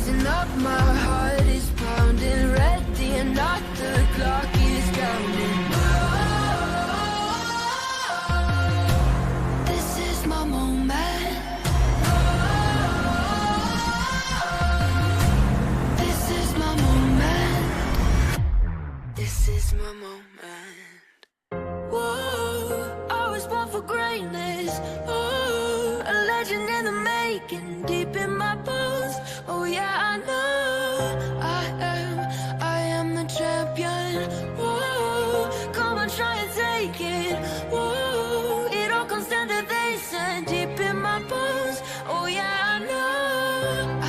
rising up, my heart is pounding, ready or not, the clock is counting. This is my moment. This is my moment. This is my moment. Whoa, I was born for greatness. Oh, a legend in the making, deep in my bones. Oh yeah, I know I am the champion. Whoa, come on, try and take it. Whoa, it all comes down to this and deep in my bones. Oh yeah, I know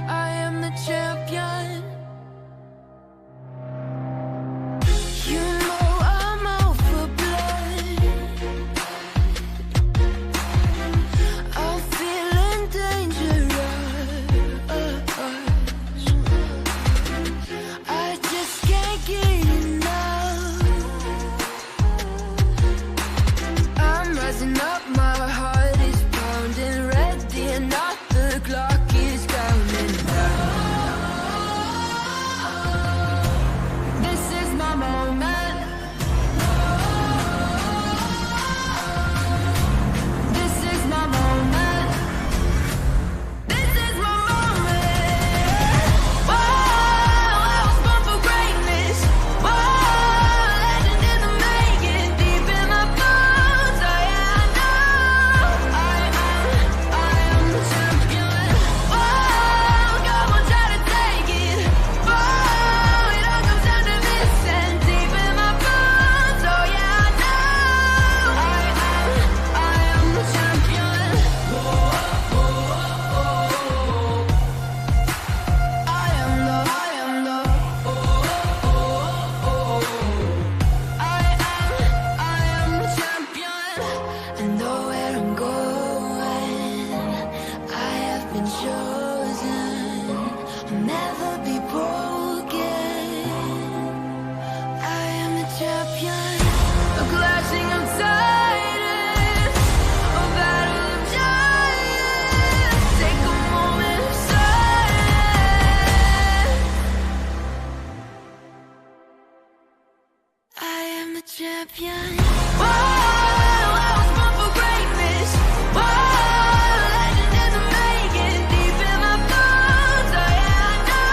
I am the champion. You know I'm out for blood. I'm feeling dangerous. I just can't get enough. I'm rising up, my heart is pounding, ready or not, the clock is counting. This is my moment. This is my moment. This is my moment. Whoa, I was born for greatness. Whoa, legend in the making, deep in my bones. Oh yeah, I know I am the champion. Whoa, come on, try to take it. Whoa, it all comes down to this and deep in my bones. Oh yeah, I know I am the champion. I am the champion. I know where I'm going. I have been chosen. I'll never be broken. I am the champion. A clashing of titans, a battle of giants. Take a moment of silence. I am the champion. Whoa, I was born for greatness. Whoa, legend in the making, deep in my bones. Oh yeah, I know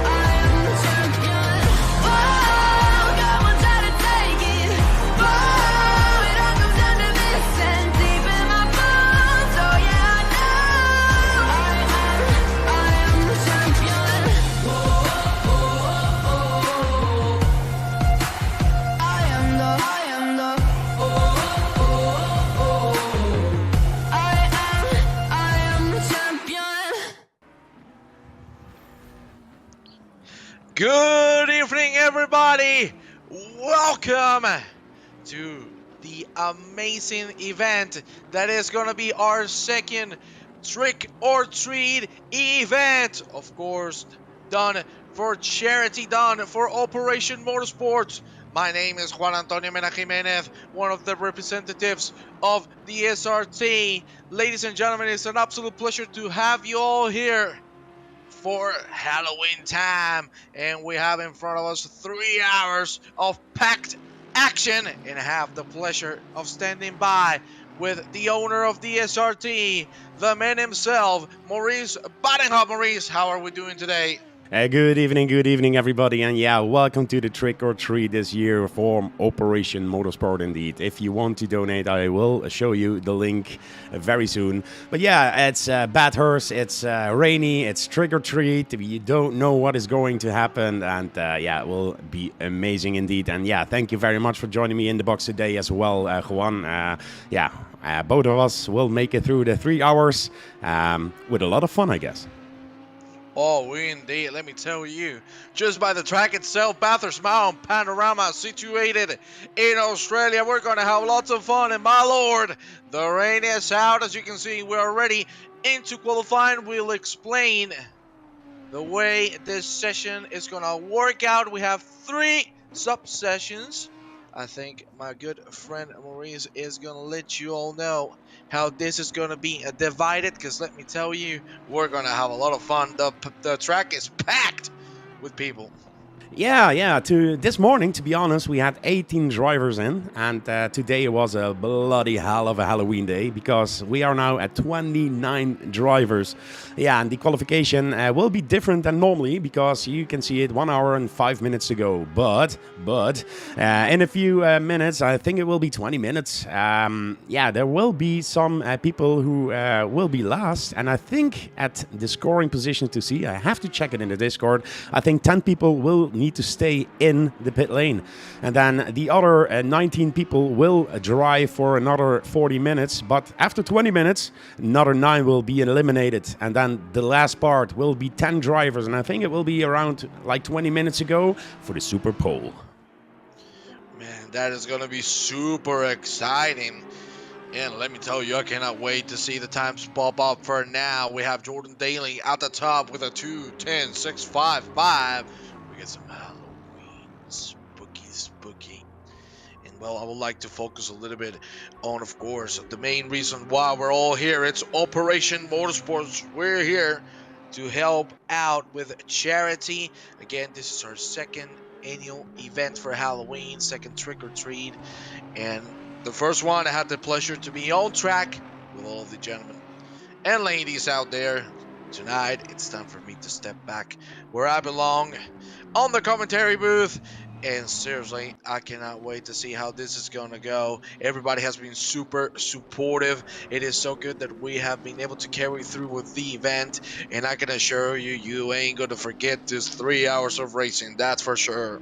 I am the champion. Whoa, come on, try to take it. Whoa, it all comes down to this and deep in my bones. Oh yeah, I know I am the champion. I am the champion. Good evening, everybody. Welcome to the amazing event that is going to be our second trick or treat event. Of course, done for charity, done for Operation Motorsport. My name is Juan Antonio Mena Jimenez, one of the representatives of DSRT. Ladies and gentlemen, it's an absolute pleasure to have you all here for Halloween time, and we have in front of us 3 hours of packed action, and I have the pleasure of standing by with the owner of DSRT, the man himself, Maurice Badenhop. Maurice, how are we doing today? Good evening, everybody, and yeah, welcome to the trick or treat this year for Operation Motorsport. Indeed, if you want to donate, I will show you the link very soon. But yeah, it's Bathurst, it's rainy, it's trick or treat. You don't know what is going to happen, and yeah, it will be amazing indeed. And yeah, thank you very much for joining me in the box today as well, Juan. Both of us will make it through the 3 hours with a lot of fun, I guess. Oh, indeed. Let me tell you, just by the track itself, Bathurst Mountain Panorama, situated in Australia, we're going to have lots of fun. And my lord, the rain is out. As you can see, we're already into qualifying. We'll explain the way this session is going to work out. We have 3 sub-sessions. I think my good friend Maurice is gonna let you all know how this is gonna be divided. Because let me tell you, we're gonna have a lot of fun. The track is packed with people. Yeah. To this morning, to be honest, we had 18 drivers in, and today was a bloody hell of a Halloween day because we are now at 29 drivers. Yeah, and the qualification will be different than normally because you can see it 1 hour and 5 minutes to go. But in a few minutes, I think it will be 20 minutes. Yeah, there will be some people who will be last, and I think at the scoring position to see, I have to check it in the Discord. I think 10 people will need to stay in the pit lane, and then the other 19 people will drive for another 40 minutes. But after 20 minutes, another 9 will be eliminated, and then the last part will be 10 drivers, and I think it will be around like 20 minutes ago for the Super Pole. Man, that is gonna be super exciting. And let me tell you, I cannot wait to see the times pop up. For now, we have Jordan Daly at the top with a 2:10.655. We get some Halloween spooky. And well, I would like to focus a little bit on, of course, the main reason why we're all here. It's Operation Motorsports. We're here to help out with charity. Again, this is our second annual event for Halloween, second trick or treat. And the first one, I had the pleasure to be on track with all of the gentlemen and ladies out there. Tonight, it's time for me to step back where I belong on the commentary booth. And seriously, I cannot wait to see how this is going to go. Everybody has been super supportive. It is so good that we have been able to carry through with the event. And I can assure you, you ain't going to forget this 3 hours of racing. That's for sure.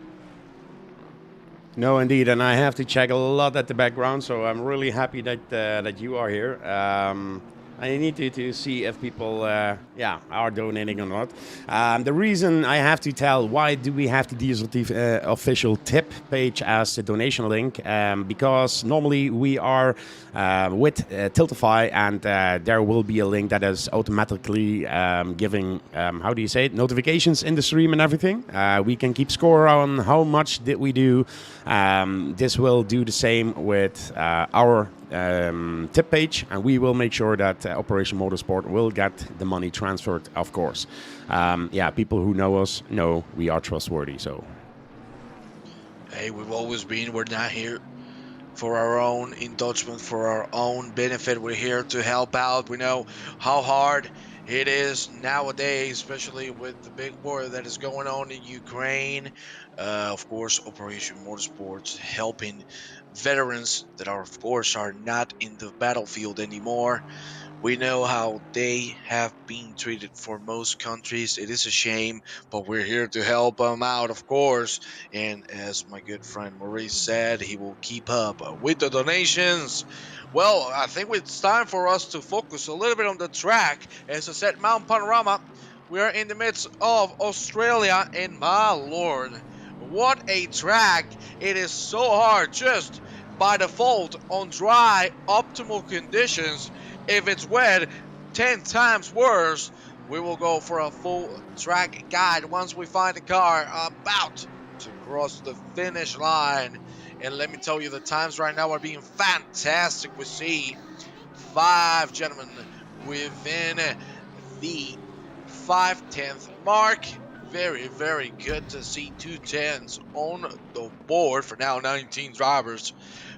No, indeed, and I have to check a lot at the background, so I'm really happy that you are here. I need to see if people, are donating or not. The reason I have to tell why do we have the DSRT official tip page as the donation link? Because normally we are with Tiltify, and there will be a link that is automatically giving, how do you say it, notifications in the stream and everything. We can keep score on how much did we do. This will do the same with our tip page, and we will make sure that Operation Motorsport will get the money transferred, of course. People who know us know we are trustworthy. So, hey, we've always been. We're not here for our own indulgence, for our own benefit. We're here to help out. We know how hard it is nowadays, especially with the big war that is going on in Ukraine. Of course, Operation Motorsports helping veterans that are, of course, are not in the battlefield anymore. We know how they have been treated for most countries. It is a shame, but we're here to help them out, of course. And as my good friend Maurice said, he will keep up with the donations. Well, I think it's time for us to focus a little bit on the track. As I said, Mount Panorama, we are in the midst of Australia, and my lord, what a track! It is so hard just by default on dry, optimal conditions. If it's wet, 10 times worse. We will go for a full track guide once we find the car about to cross the finish line. And let me tell you, the times right now are being fantastic. We see 5 gentlemen within the 5/10 mark. Very, very good to see 2 10s on the board for now. 19 drivers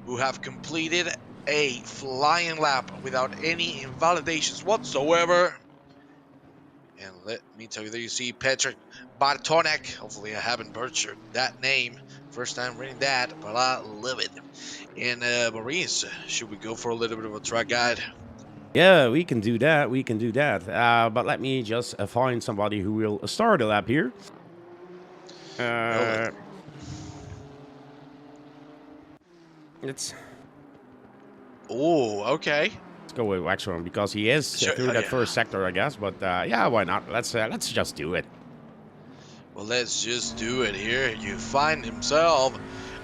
who have completed a flying lap without any invalidations whatsoever. And let me tell you, there you see Patrick Bartonek. Hopefully I haven't butchered that name. First time reading that, but I love it. And Maurice, should we go for a little bit of a track guide? yeah, we can do that. But let me just find somebody who will start a lap here. Let's okay. go with Waxron because he is through that first sector, I guess. But why not? Let's just do it. Well, let's just do it here. You find himself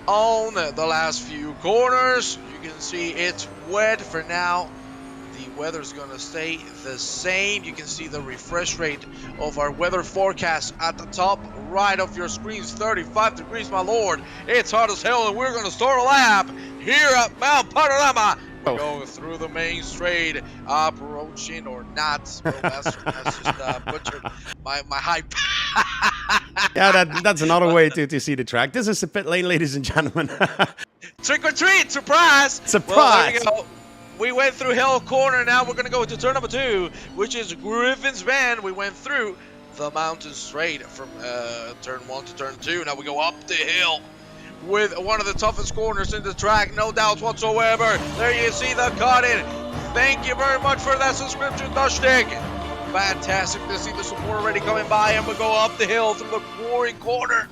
on the last few corners. You can see it's wet for now. the weather's gonna stay the same. You can see the refresh rate of our weather forecast at the top right of your screens. 35 degrees, my lord. It's hot as hell, and we're gonna start a lap here at Mount Panorama. We're going through the main straight, approaching or not. Well, that's just butchered my hype. Yeah, that's another way to see the track. This is the pit lane, ladies and gentlemen. Trick or treat, surprise! Surprise! Well, there you go. We went through Hill Corner. Now we're gonna go into turn number 2, which is Griffin's Bend. We went through the mountain straight from turn 1 to turn 2. Now we go up the hill with one of the toughest corners in the track, no doubts whatsoever. There you see the cut-in. Thank you very much for that subscription, Dushtig. Fantastic to see the support already coming by, and we go up the hill through the quarry corner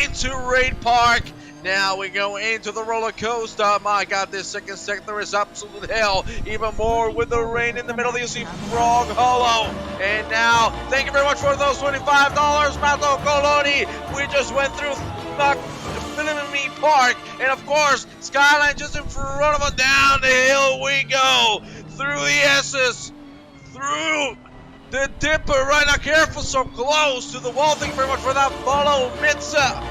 into Raid Park. Now we go into the roller coaster. My God, this second sector is absolute hell. Even more with the rain in the middle. You see Frog Hollow. And now, thank you very much for those $25, Mato Coloni. We just went through Philomene Park, and of course, Skyline just in front of us. Down the hill we go, through the S's, through the Dipper, right now, careful, so close to the wall. Thank you very much for that follow, Mitza.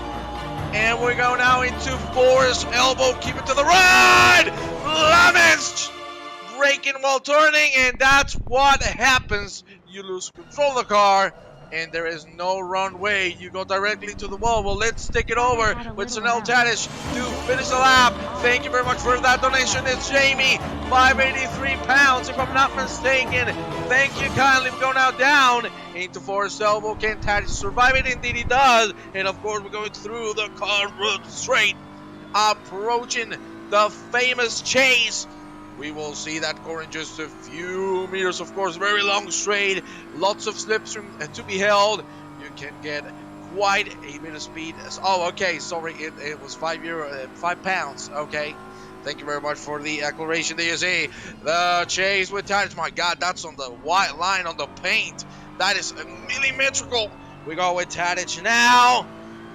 And we go now into Forest Elbow, keep it to the right, Lemons, braking while turning, and that's what happens. You lose control of the car, and there is no runway. You go directly to the wall. Well, let's take it over with Sunel Tadish to finish the lap. Thank you very much for that donation. It's Jamie, 583 pounds, if I'm not mistaken. Thank you kindly. We go now down into Forest Elbow. Can Tadish survive it? Indeed he does. And of course, we're going through the car straight, approaching the famous chase. We will see that core in just a few meters. Of course, very long straight, lots of slipstream to be held. You can get quite a bit of speed. Oh, okay, sorry, it was 5 pounds. Okay, thank you very much for the acceleration. There you see the chase with Tadish. My God, that's on the white line on the paint. That is millimetrical. We go with Tadish now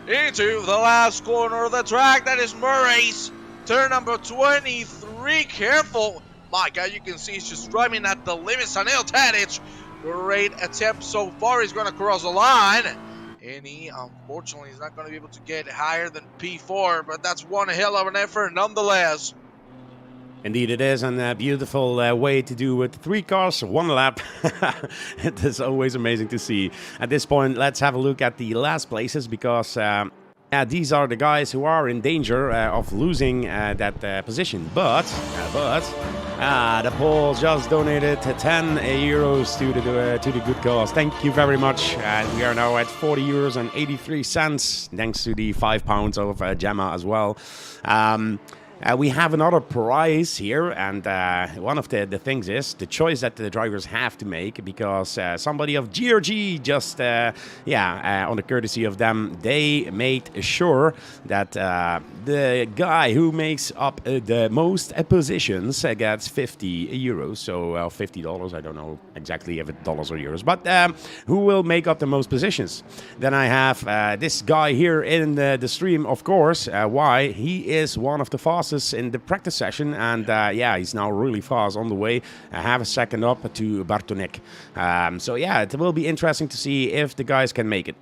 into the last corner of the track. That is Murray's. Turn number 23, careful. My God, you can see he's just driving at the limit. Sunil Tadic, great attempt so far. He's going to cross the line. And he, unfortunately, is not going to be able to get higher than P4. But that's one hell of an effort nonetheless. Indeed it is, and a beautiful way to do with 3 cars, 1 lap. It is always amazing to see. At this point, let's have a look at the last places, because these are the guys who are in danger of losing that position. But the Poles just donated 10 euros to the good cause. Thank you very much. We are now at 40 euros and 83 cents, thanks to the 5 pounds of Gemma as well. We have another prize here, and one of the things is the choice that the drivers have to make, because somebody of GRG just, on the courtesy of them, they made sure that the guy who makes up the most positions gets 50 euros, so $50, I don't know exactly if it's dollars or euros, but who will make up the most positions. Then I have this guy here in the stream, of course. Why? He is one of the fastest in the practice session, and he's now really fast on the way. Have a second up to Bartonek. So yeah, it will be interesting to see if the guys can make it.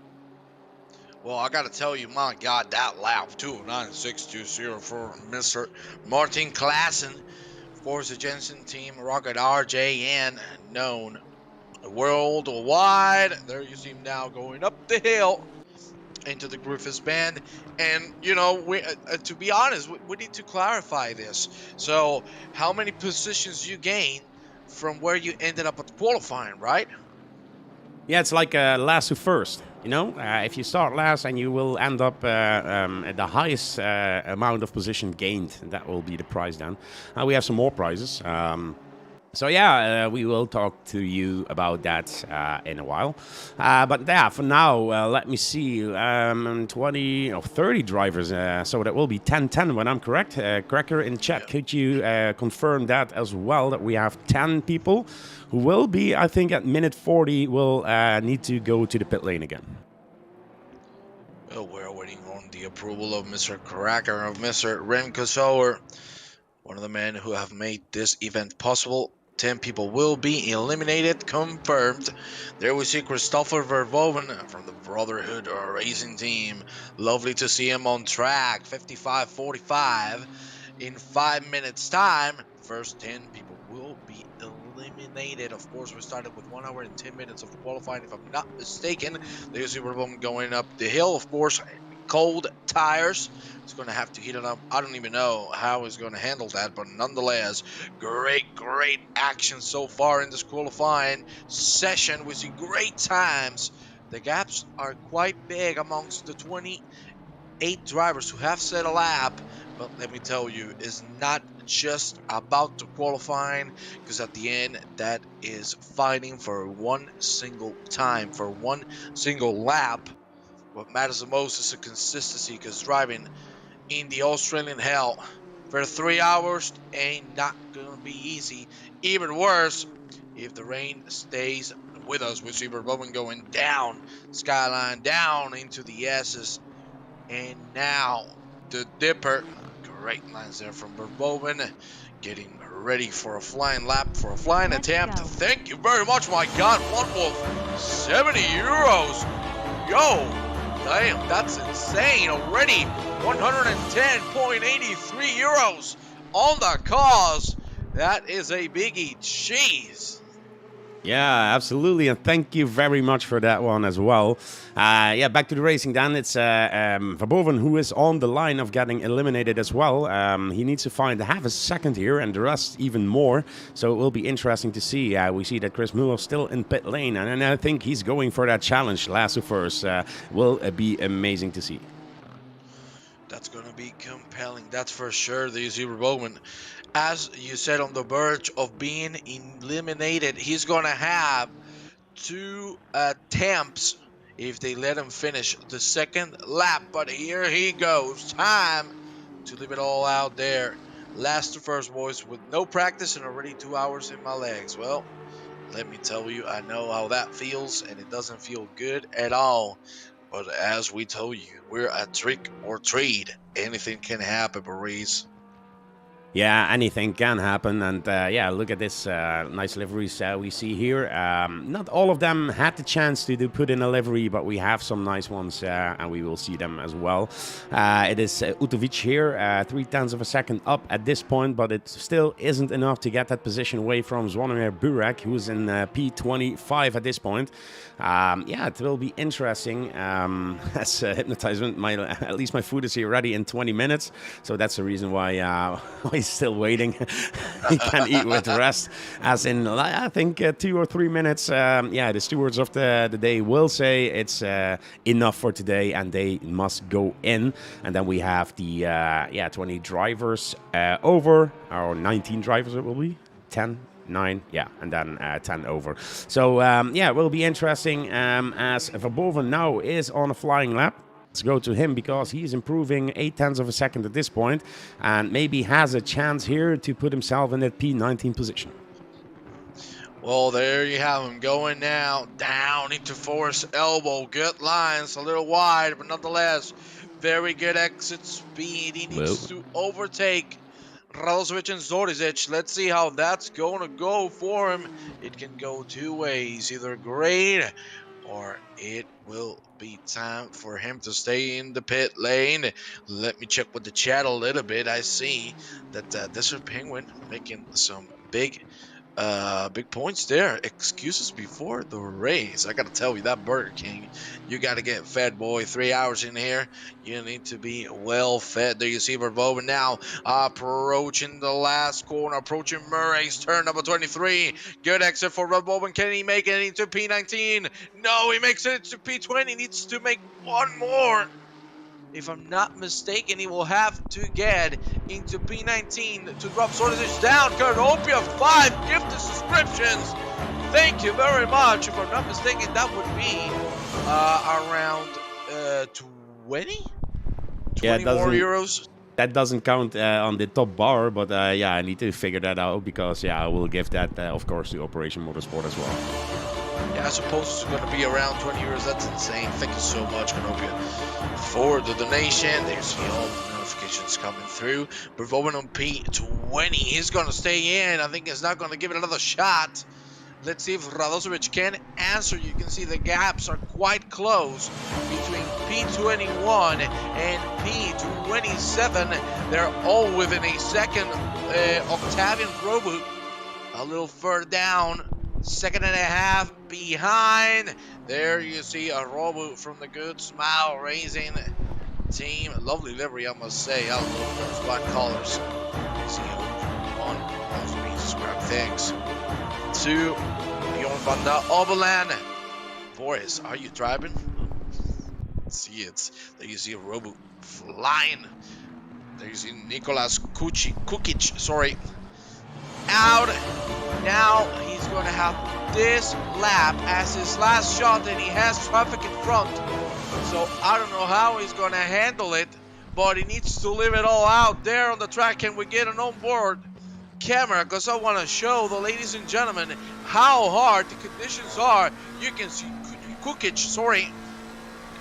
Well, I gotta tell you, my God, that lap 209.620 for Mr. Martin Klassen, of course, the Jensen team, Rocket RJ, and known worldwide. There you see him now going up the hill into the Griffiths Bend. And you know, we to be honest, we need to clarify this. So how many positions you gain from where you ended up at the qualifying, right? Yeah, it's like last to first, you know. If you start last, and you will end up at the highest amount of position gained, that will be the prize then. We have some more prizes. So yeah, we will talk to you about that in a while. But yeah, for now, let me see, 20 or 30 drivers. So that will be 10-10 when I'm correct. Cracker in chat, could you confirm that as well, that we have 10 people who will be, I think, at minute 40 will need to go to the pit lane again. Well, we're waiting on the approval of Mr. Cracker, of Mr. Remco Sauer, one of the men who have made this event possible. 10 people will be eliminated, confirmed. There we see Christopher Verboven from the Brotherhood Racing Team. Lovely to see him on track, 55.45 in 5 minutes time. The first 10 people will be eliminated. Of course, we started with 1 hour and 10 minutes of qualifying, if I'm not mistaken. There's Verboven going up the hill, of course, cold tires. He's going to have to heat it up. I don't even know how he's going to handle that, but nonetheless, great action so far in this qualifying session. We see great times. The gaps are quite big amongst the 28 drivers who have set a lap, but let me tell you, it's not just about the qualifying, because at the end, that is fighting for one single time, for one single lap. What matters the most is the consistency, because driving in the Australian hell for 3 hours ain't not gonna be easy. Even worse, if the rain stays with us. We see Verboven going down, skyline down into the S's, and now the Dipper. Great lines there from Verboven, getting ready for a flying lap, for a flying attempt. Thank you very much, my God. One Wolf, 70 euros. Yo, damn, that's insane already. 110.83 euros on the cause. That is a biggie. Jeez. Yeah, absolutely, and thank you very much for that one as well. Yeah, back to the racing then. It's Verboven who is on the line of getting eliminated as well. He needs to find half a second here, and the rest even more. So it will be interesting to see. We see that Chris Muller still in pit lane, and I think he's going for that challenge. Last to first will be amazing to see. That's going to be compelling, that's for sure. The Verboven, as you said, on the verge of being eliminated. He's going to have 2 attempts if they let him finish the second lap. But here he goes. Time to leave it all out there. Last to first, boys, with no practice and already 2 hours in my legs. Well, let me tell you, I know how that feels, and it doesn't feel good at all. But as we told you, we're a trick or treat. Anything can happen, Maurice. Yeah, anything can happen, and yeah, look at this nice liveries we see here. Not all of them had the chance to put in a livery, but we have some nice ones, and we will see them as well. It is Utovic here, 0.3 of a second up at this point, but it still isn't enough to get that position away from Zvonimir Burek, who's in P25 at this point. Yeah, it will be interesting. As Hypnotizement, at least my food is here ready in 20 minutes, so that's the reason why he's still waiting. He can eat with the rest, as in I think 2 or 3 minutes. Yeah, the stewards of the day will say it's enough for today, and they must go in. And then we have the 20 drivers over, or 19 drivers it will be, 10. 9, yeah, and then 10 over. So, yeah, it will be interesting as Verboven now is on a flying lap. Let's go to him because he's improving 0.8 of a second at this point, and maybe has a chance here to put himself in that P19 position. Well, there you have him going now down into Forest Elbow. Good lines, a little wide, but nonetheless, very good exit speed. He needs to overtake Radosevic and Zorizic. Let's see how that's going to go for him. It can go 2 ways, either great, or it will be time for him to stay in the pit lane. Let me check with the chat a little bit. I see that Desert Penguin making some big points there. Excuses before the race. I gotta tell you, that Burger King, you gotta get fed, boy. 3 hours in here, you need to be well fed. There you see Verboven now approaching the last corner, approaching Murray's turn, number 23. Good exit for Verboven. Can he make it into P19? No, he makes it into P20. Needs to make one more. If I'm not mistaken, he will have to get into P19 to drop Zorizic down. Cardopia 5 gifted subscriptions. Thank you very much. If I'm not mistaken, that would be around 20? 20 more euros. That doesn't count on the top bar, but yeah, I need to figure that out because, yeah, I will give that, of course, to Operation Motorsport as well. Yeah, I suppose it's going to be around 20 euros. That's insane. Thank you so much, Canopia, for the donation. There's all the notifications coming through. Performing on P20. He's going to stay in. I think he's not going to give it another shot. Let's see if Radosevic can answer. You can see the gaps are quite close between P21 and P27. They're all within a second. Octavian Robu a little further down, 2.5 behind. There you see a Robu from the Good Smile Racing team. A lovely livery, I must say. I love those black colors. You see on those beans, thanks to Bjorn van der Oberland. Boris, are you driving? See it. There you see a Robo flying. There you see Nicolas Kukic, sorry, out. Now he's going to have this lap as his last shot, and he has traffic in front. So I don't know how he's going to handle it, but he needs to leave it all out there on the track. Can we get an onboard camera, because I want to show the ladies and gentlemen how hard the conditions are. You can see Kukic, sorry,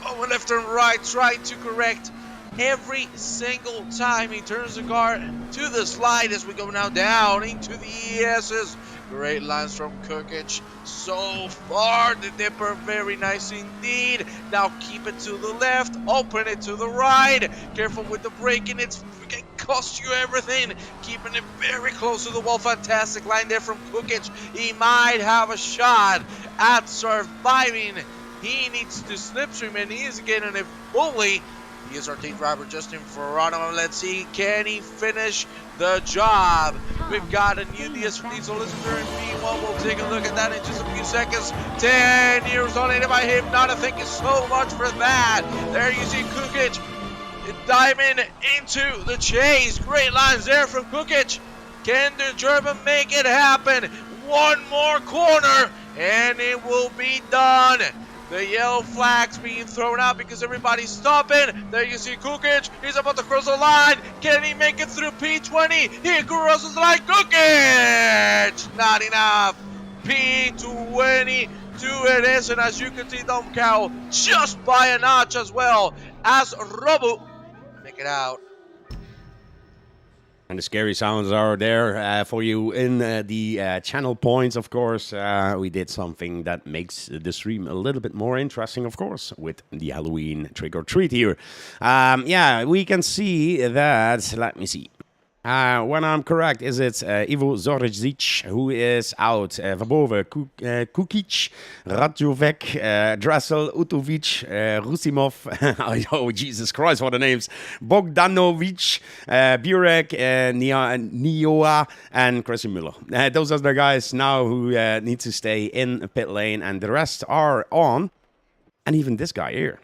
going left and right, trying to correct every single time he turns the car to the slide as we go now down into the ESs. Great lines from Kukic so far. The dipper, very nice indeed. Now keep it to the left, open it to the right. Careful with the braking, it can cost you everything. Keeping it very close to the wall. Fantastic line there from Kukic. He might have a shot at surviving. He needs to slipstream, and he is getting it fully. DSRT driver Justin Ferrano. Let's see, can he finish the job? We've got a new DSRT, so listen during P1. We'll take a look at that in just a few seconds. 10 years on it by him. Not, thank you so much for that. There you see Kukic diving into the chase. Great lines there from Kukic. Can the German make it happen? One more corner, and it will be done. The yellow flag's being thrown out because everybody's stopping. There you see Kukic. He's about to cross the line. Can he make it through P20? He crosses the line. Kukic! Not enough. P22 it is. And as you can see, Dom Cow just by a notch as well as Robo make it out. And the scary sounds are there for you in the channel points, of course. We did something that makes the stream a little bit more interesting, of course, with the Halloween trick or treat here. Yeah, we can see that, let me see. When I'm correct, is it Ivo Zorzic who is out? Verboven, Kukic, Radjovec, Dressel, Utovic, Rusimov, oh Jesus Christ, what the names, Bogdanovic, Burek, Nioa, and Chrissy Müller. Those are the guys now who need to stay in pit lane, and the rest are on. And even this guy here.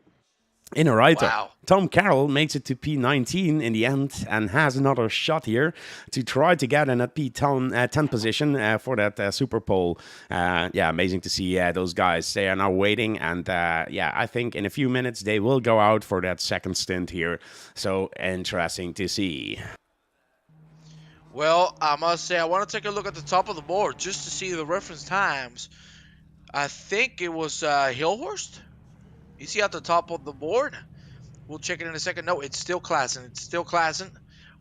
In a writer. Wow. Tom Carroll makes it to P19 in the end and has another shot here to try to get in at P10 position for that Super Pole. Yeah, amazing to see those guys. They are now waiting, and yeah, I think in a few minutes they will go out for that second stint here. So interesting to see. Well, I must say, I want to take a look at the top of the board just to see the reference times. I think it was Hillhurst. You see at the top of the board? We'll check it in a second. No, it's still classing. It's still classing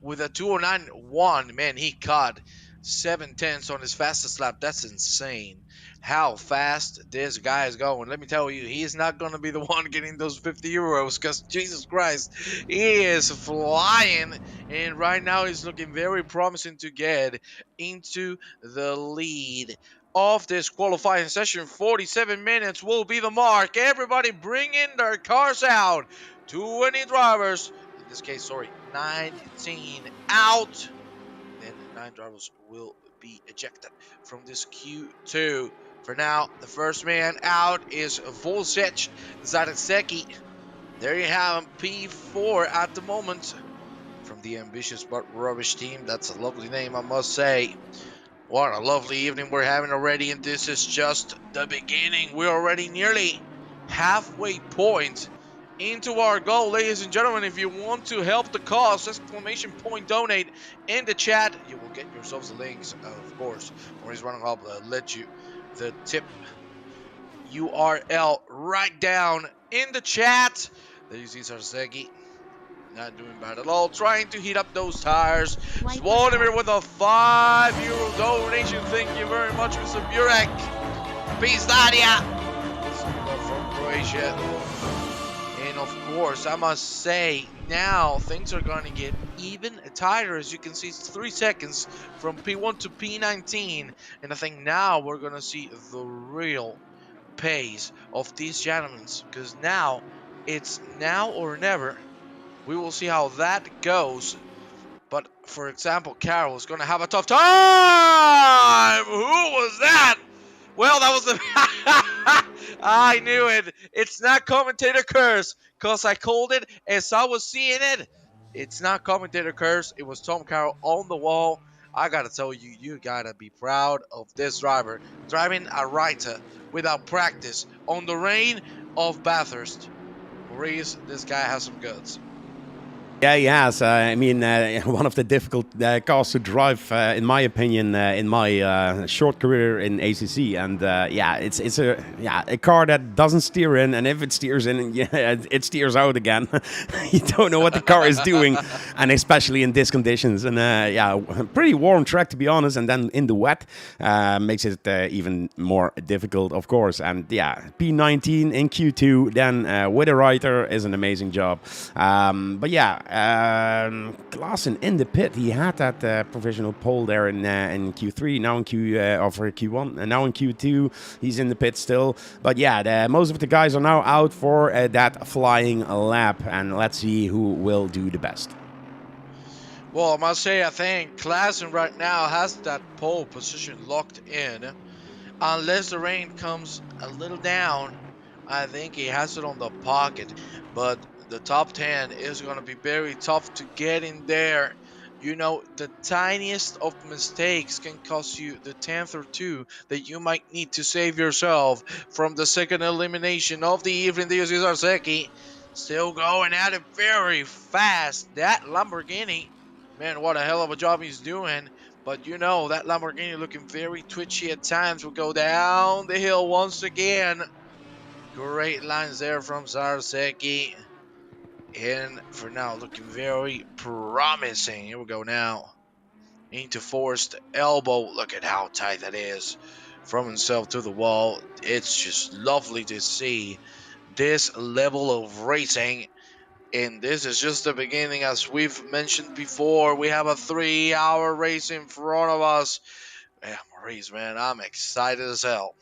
with a 209.1. Man, he caught 7/10 on his fastest lap. That's insane. How fast this guy is going. Let me tell you, he is not going to be the one getting those 50 euros because, Jesus Christ, he is flying. And right now he's looking very promising to get into the lead of this qualifying session. 47 minutes will be the mark. Everybody bring in their cars out. 20 drivers, in this case, sorry, 19 out. Then 9 drivers will be ejected from this Q2. For now, the first man out is Volcic Zaraseki. There you have him, P4 at the moment from the ambitious but rubbish team. That's a lovely name, I must say. What a lovely evening we're having already, and this is just the beginning. We're already nearly halfway point into our goal, ladies and gentlemen. If you want to help the cause, exclamation point donate in the chat. You will get yourselves the links, of course. Maurice running up let you the tip URL right down in the chat. There you see Sarseki. Not doing bad at all. Trying to heat up those tires. Swanimir with a €5 donation. Thank you very much, Mr. Burek. Peace, Nadia. From Croatia. And of course, I must say, now things are going to get even tighter. As you can see, it's 3 seconds from P1 to P19. And I think now we're going to see the real pace of these gentlemen. Because now, it's now or never. We will see how that goes. But, for example, Carol is going to have a tough time. Who was that? Well, that was the... I knew it. It's not commentator curse, because I called it as I was seeing it. It's not commentator curse. It was Tom Carroll on the wall. I got to tell you, you got to be proud of this driver. Driving a Reiter without practice on the rain of Bathurst. Maurice, this guy has some guts. Yeah, he has. I mean, one of the difficult cars to drive, in my opinion, in my short career in ACC. And yeah, it's a car that doesn't steer in, and if it steers in, yeah, it steers out again. You don't know what the car is doing, and especially in these conditions. And yeah, pretty warm track to be honest. And then in the wet makes it even more difficult, of course. And yeah, P19 in Q2, then with a Reiter is an amazing job. But yeah. Klaassen in the pit, he had that provisional pole there in Q3, now in Q1, and now in Q2, he's in the pit still. But yeah, most of the guys are now out for that flying lap, and let's see who will do the best. Well, I must say, I think Klaassen right now has that pole position locked in. Unless the rain comes a little down, I think he has it on the pocket. But the top 10 is going to be very tough to get in there. You know, the tiniest of mistakes can cost you the 10th or 2 that you might need to save yourself from the second elimination of the evening. This is Arseki. Still going at it very fast. That Lamborghini, man, what a hell of a job he's doing. But you know, that Lamborghini looking very twitchy at times. Will go down the hill once again. Great lines there from Sarseki. And for now, looking very promising. Here we go now. Into forced elbow. Look at how tight that is. From himself to the wall. It's just lovely to see this level of racing. And this is just the beginning. As we've mentioned before, we have a 3-hour race in front of us. Yeah, Maurice, man, I'm excited as hell.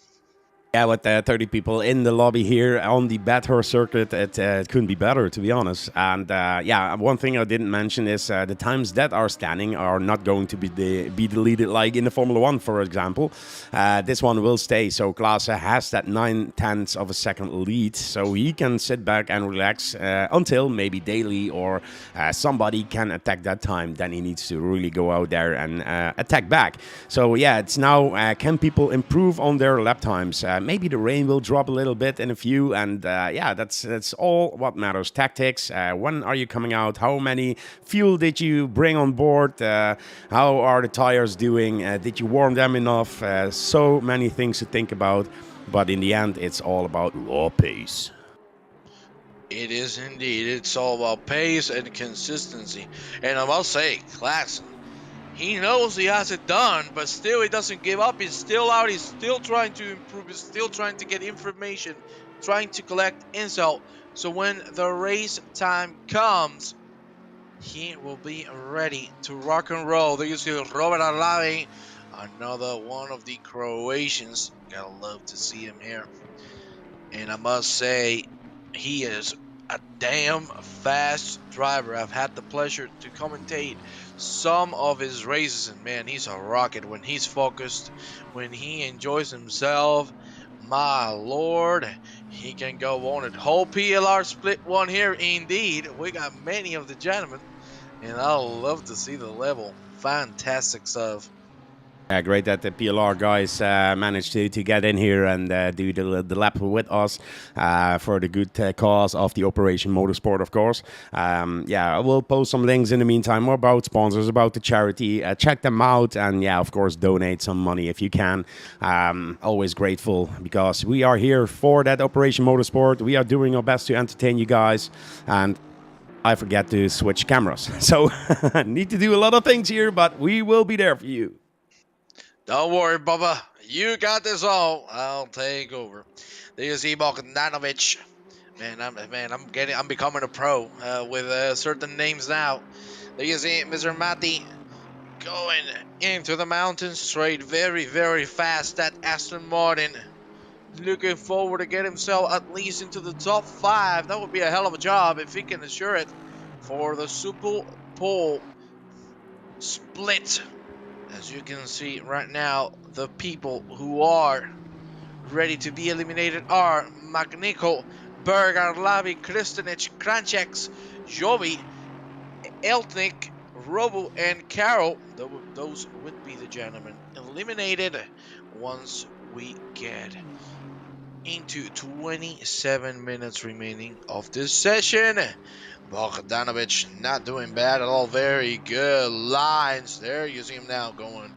Yeah, with 30 people in the lobby here on the Bathurst circuit, it couldn't be better, to be honest. And yeah, one thing I didn't mention is the times that are standing are not going to be deleted, like in the Formula 1, for example. This one will stay. So Klaassen has that 9/10 of a second lead, so he can sit back and relax until maybe Daly or somebody can attack that time. Then he needs to really go out there and attack back. So yeah, it's now, can people improve on their lap times? Maybe the rain will drop a little bit in a few, and yeah, that's all what matters. Tactics. When are you coming out? How many fuel did you bring on board? How are the tires doing? Did you warm them enough? So many things to think about, but in the end, it's all about raw pace. It is indeed. It's all about pace and consistency. And I must say, Klaassen, he knows he has it done, but still he doesn't give up. He's still out. He's still trying to improve. He's still trying to get information, trying to collect intel. So when the race time comes, he will be ready to rock and roll. There you see Robert Arlavi, another one of the Croatians. Gotta love to see him here. And I must say, he is a damn fast driver. I've had the pleasure to commentate some of his races, and man, he's a rocket when he's focused, when he enjoys himself. My lord, he can go on it. Whole PLR split one here. Indeed, we got many of the gentlemen, and I love to see the level. Fantastic stuff. Great that the PLR guys managed to get in here and do the lap with us for the good cause of the Operation Motorsport, of course. Yeah, I will post some links in the meantime more about sponsors, about the charity. Check them out and, yeah, of course, donate some money if you can. Always grateful because we are here for that Operation Motorsport. We are doing our best to entertain you guys, and I forget to switch cameras. So need to do a lot of things here, but we will be there for you. Don't worry, Bubba. You got this all. I'll take over. There's Bogdanovic. I'm becoming a pro with certain names now. There you see Mr. Matty going into the mountains straight very, very fast. That Aston Martin looking forward to get himself at least into the top 5. That would be a hell of a job if he can assure it for the Super Bowl split. As you can see right now, the people who are ready to be eliminated are Magnico, Berger, Lavi, Kristinic, Krancheks, Jovi, Eltnik, Robo, and Carol. Those would be the gentlemen eliminated once we get into 27 minutes remaining of this session. Bogdanovic not doing bad at all. Very good lines. There you see him now going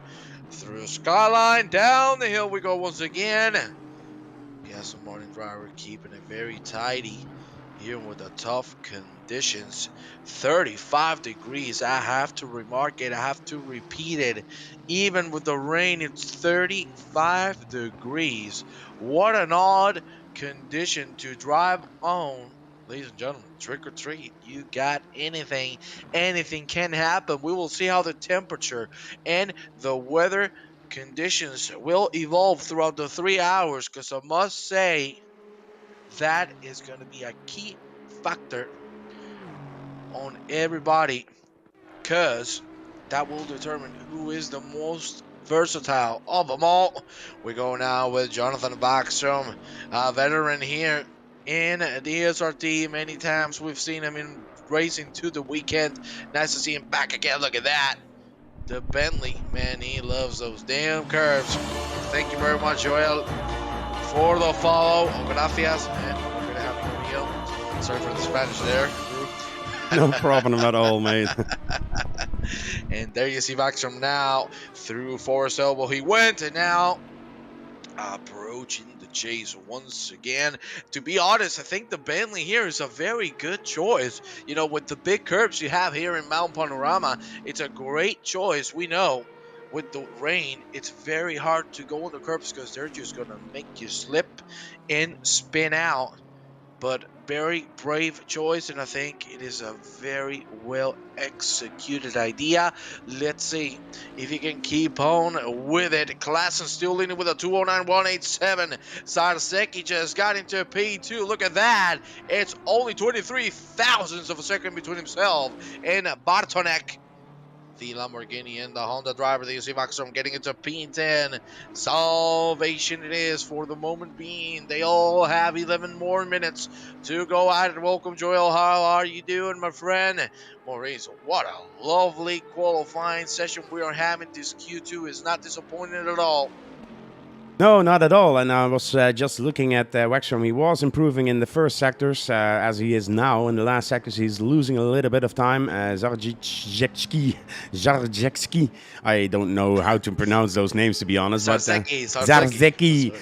through Skyline. Down the hill we go once again. Yes, a morning driver keeping it very tidy here with the tough conditions. 35 degrees. I have to remark it. I have to repeat it. Even with the rain, it's 35 degrees. What an odd condition to drive on. Ladies and gentlemen, trick or treat. You got anything. Anything can happen. We will see how the temperature and the weather conditions will evolve throughout the 3 hours, because I must say that is going to be a key factor on everybody, because that will determine who is the most versatile of them all. We go now with Jonathan Backstrom, a veteran here in DSRT. Many times we've seen him in racing to the weekend. Nice to see him back again. Look at that. The Bentley, man, he loves those damn curves. Thank you very much, Joel, for the follow. Gracias. And we're going to have a video. Sorry for the Spanish there. No problem at all, mate. And there you see Backstrom now through Forest Elbow. He went, and now approaching the chase once again. To be honest, I think the Bentley here is a very good choice. You know, with the big curves you have here in Mount Panorama, it's a great choice. We know with the rain, it's very hard to go on the curbs because they're just going to make you slip and spin out. But very brave choice, and I think it is a very well executed idea. Let's see if he can keep on with it. Klassen still leading with a 209.187. Sarseki just got into P2. Look at that. It's only 23 thousandths of a second between himself and Bartonek. The Lamborghini and the Honda driver, the UC Backstrom, getting into P10. Salvation it is for the moment being. They all have 11 more minutes to go at it. Welcome, Joel. How are you doing, my friend? Maurice, what a lovely qualifying session we are having. This Q2 is not disappointing at all. No, not at all. And I was just looking at Wexstrom. He was improving in the first sectors as he is now. In the last sectors, he's losing a little bit of time. Zarzecki. I don't know how to pronounce those names, to be honest. Zarzecki.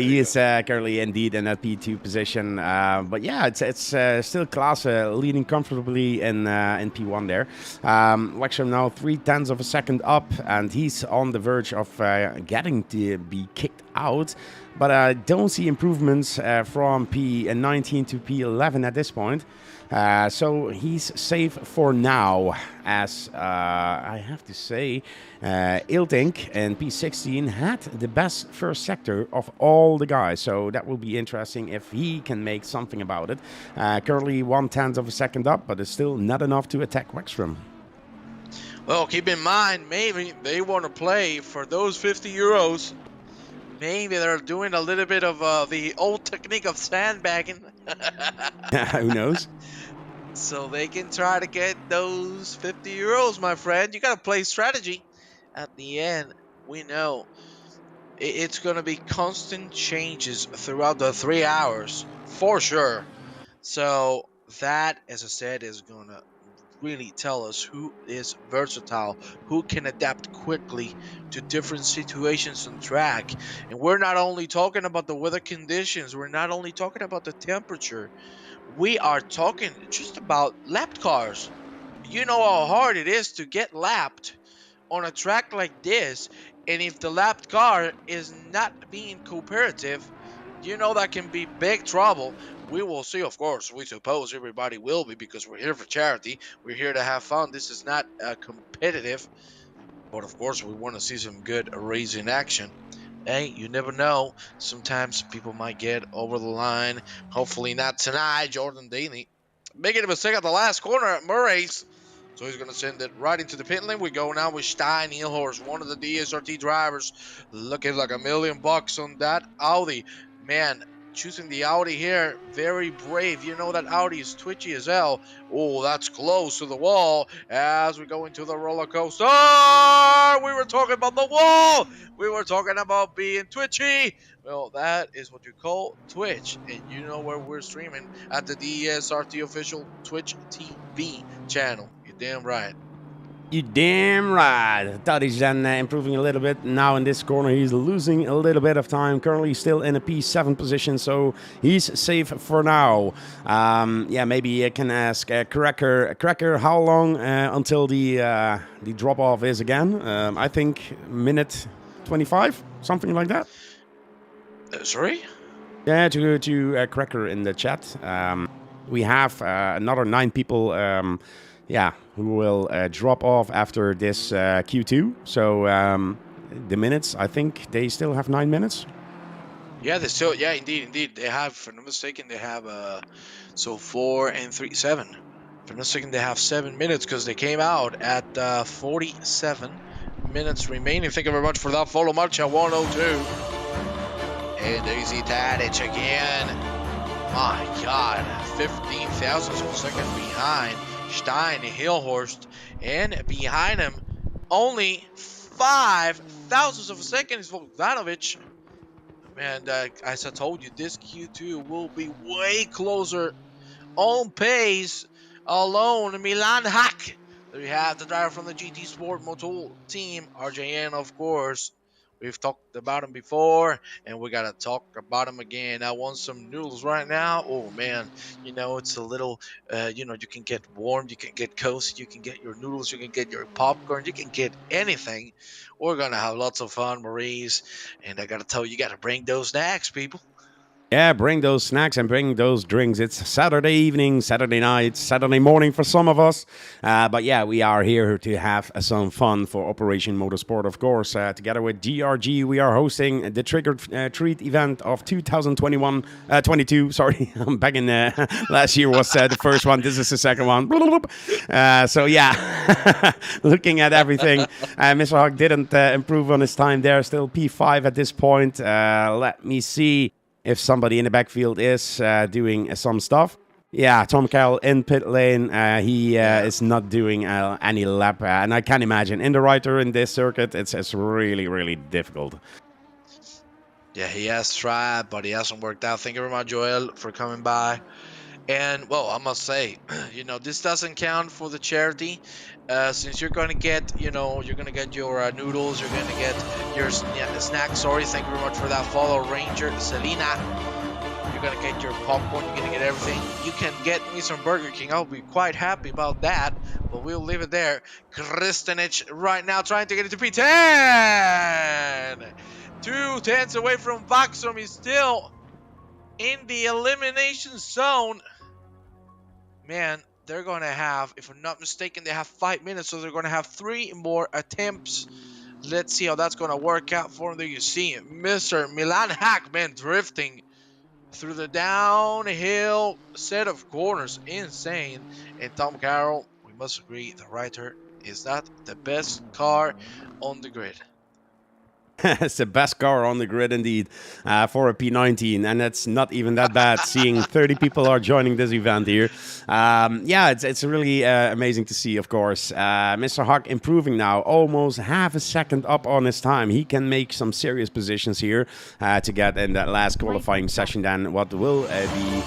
He is currently indeed in that P2 position. But yeah, it's still Klaas leading comfortably in P1 there. Wexstrom now 0.3 of a second up, and he's on the verge of getting to be kicked out, but I don't see improvements from P19 to P11 at this point. So he's safe for now, as I have to say, Iltink and P16 had the best first sector of all the guys, so that will be interesting if he can make something about it. Currently 0.1 of a second up, but it's still not enough to attack Wexstrom. Well, keep in mind, maybe they want to play for those 50 euros. Maybe they're doing a little bit of the old technique of sandbagging. Who knows? So they can try to get those 50 euros, my friend. You got to play strategy at the end we know it's going to be constant changes throughout the 3 hours for sure. So that, as I said, is going to really tell us who is versatile, who can adapt quickly to different situations on track. And we're not only talking about the weather conditions, we're not only talking about the temperature, we are talking just about lapped cars. You know how hard it is to get lapped on a track like this, and if the lapped car is not being cooperative, you know that can be big trouble. We will see, of course. We suppose everybody will be because we're here for charity. We're here to have fun. This is not competitive, but of course, we want to see some good racing action. Hey, you never know. Sometimes people might get over the line. Hopefully not tonight. Jordan Daly making a mistake at the last corner at Murray's. So he's going to send it right into the pit lane. We go now with Stein Hilhorst, one of the DSRT drivers, looking like $1,000,000 on that Audi. Man, choosing the Audi here, very brave. You know that Audi is twitchy as hell. Oh, that's close to the wall as we go into the roller coaster. We were talking about the wall. We were talking about being twitchy. Well, that is what you call Twitch. And you know where we're streaming at the DSRT official Twitch TV channel. You're damn right. You damn right. Thought he's then improving a little bit. Now in this corner, he's losing a little bit of time. Currently still in a P7 position, so he's safe for now. Yeah, maybe I can ask Cracker, how long until the drop off is again? I think minute 25, something like that. Sorry? Yeah, to Cracker in the chat. We have another 9 people. Yeah, who will drop off after this Q2. So the minutes, I think they still have 9 minutes. Yeah, they still, yeah, indeed. They have, if I'm not mistaken, they have, so 4 and 3, 7. If I'm not mistaken, they have 7 minutes because they came out at 47 minutes remaining. Thank you very much for that follow, March at 102. And Daisy Tadic again. My God, 15 thousandths of a second behind Stein Hilhorst, and behind him, only 5 thousandths of a second is Bogdanovic. And as I told you, this Q2 will be way closer on pace alone. Milan Hack. There you have the driver from the GT Sport Motor team, RJN, of course. We've talked about him before, and we gotta talk about him again. I want some noodles right now. Oh man, you know it's a little, you can get warm, you can get cozy, you can get your noodles, you can get your popcorn, you can get anything. We're gonna have lots of fun, Maurice, and I gotta tell you, you gotta bring those snacks, people. Yeah, bring those snacks and bring those drinks. It's Saturday evening, Saturday night, Saturday morning for some of us. But yeah, we are here to have some fun for Operation Motorsport, of course. Together with GRG, we are hosting the Trick or Treat event of 22. Sorry, I'm back in last year was the first one. This is the second one. So yeah, looking at everything, Mr. Hawk didn't improve on his time there. Still P5 at this point. Let me see if somebody in the backfield is doing some stuff. Yeah, Tom Carroll in pit lane. He is not doing any lap. And I can imagine in the writer in this circuit, it's really, really difficult. Yeah, he has tried, but he hasn't worked out. Thank you very much, Joel, for coming by. And, well, I must say, this doesn't count for the charity. Since you're going to get, you're going to get your noodles, you're going to get your snack. Sorry, thank you very much for that follow, Ranger Selena. You're going to get your popcorn, you're going to get everything. You can get me some Burger King. I'll be quite happy about that, but we'll leave it there. Kristanic right now trying to get it to P10. 2 tenths away from Vaxstrom. He's still in the elimination zone. Man, they're going to have, if I'm not mistaken, they have 5 minutes, so they're going to have 3 more attempts. Let's see how that's going to work out for them. There you see Mr. Milan Hackman drifting through the downhill set of corners. Insane. And Tom Carroll, we must agree, the Writer is not the best car on the grid. It's the best car on the grid indeed for a P19, and it's not even that bad. Seeing 30 people are joining this event here. Yeah, it's really amazing to see, of course. Mr. Huck improving now, almost half a second up on his time. He can make some serious positions here to get in that last qualifying session then what will be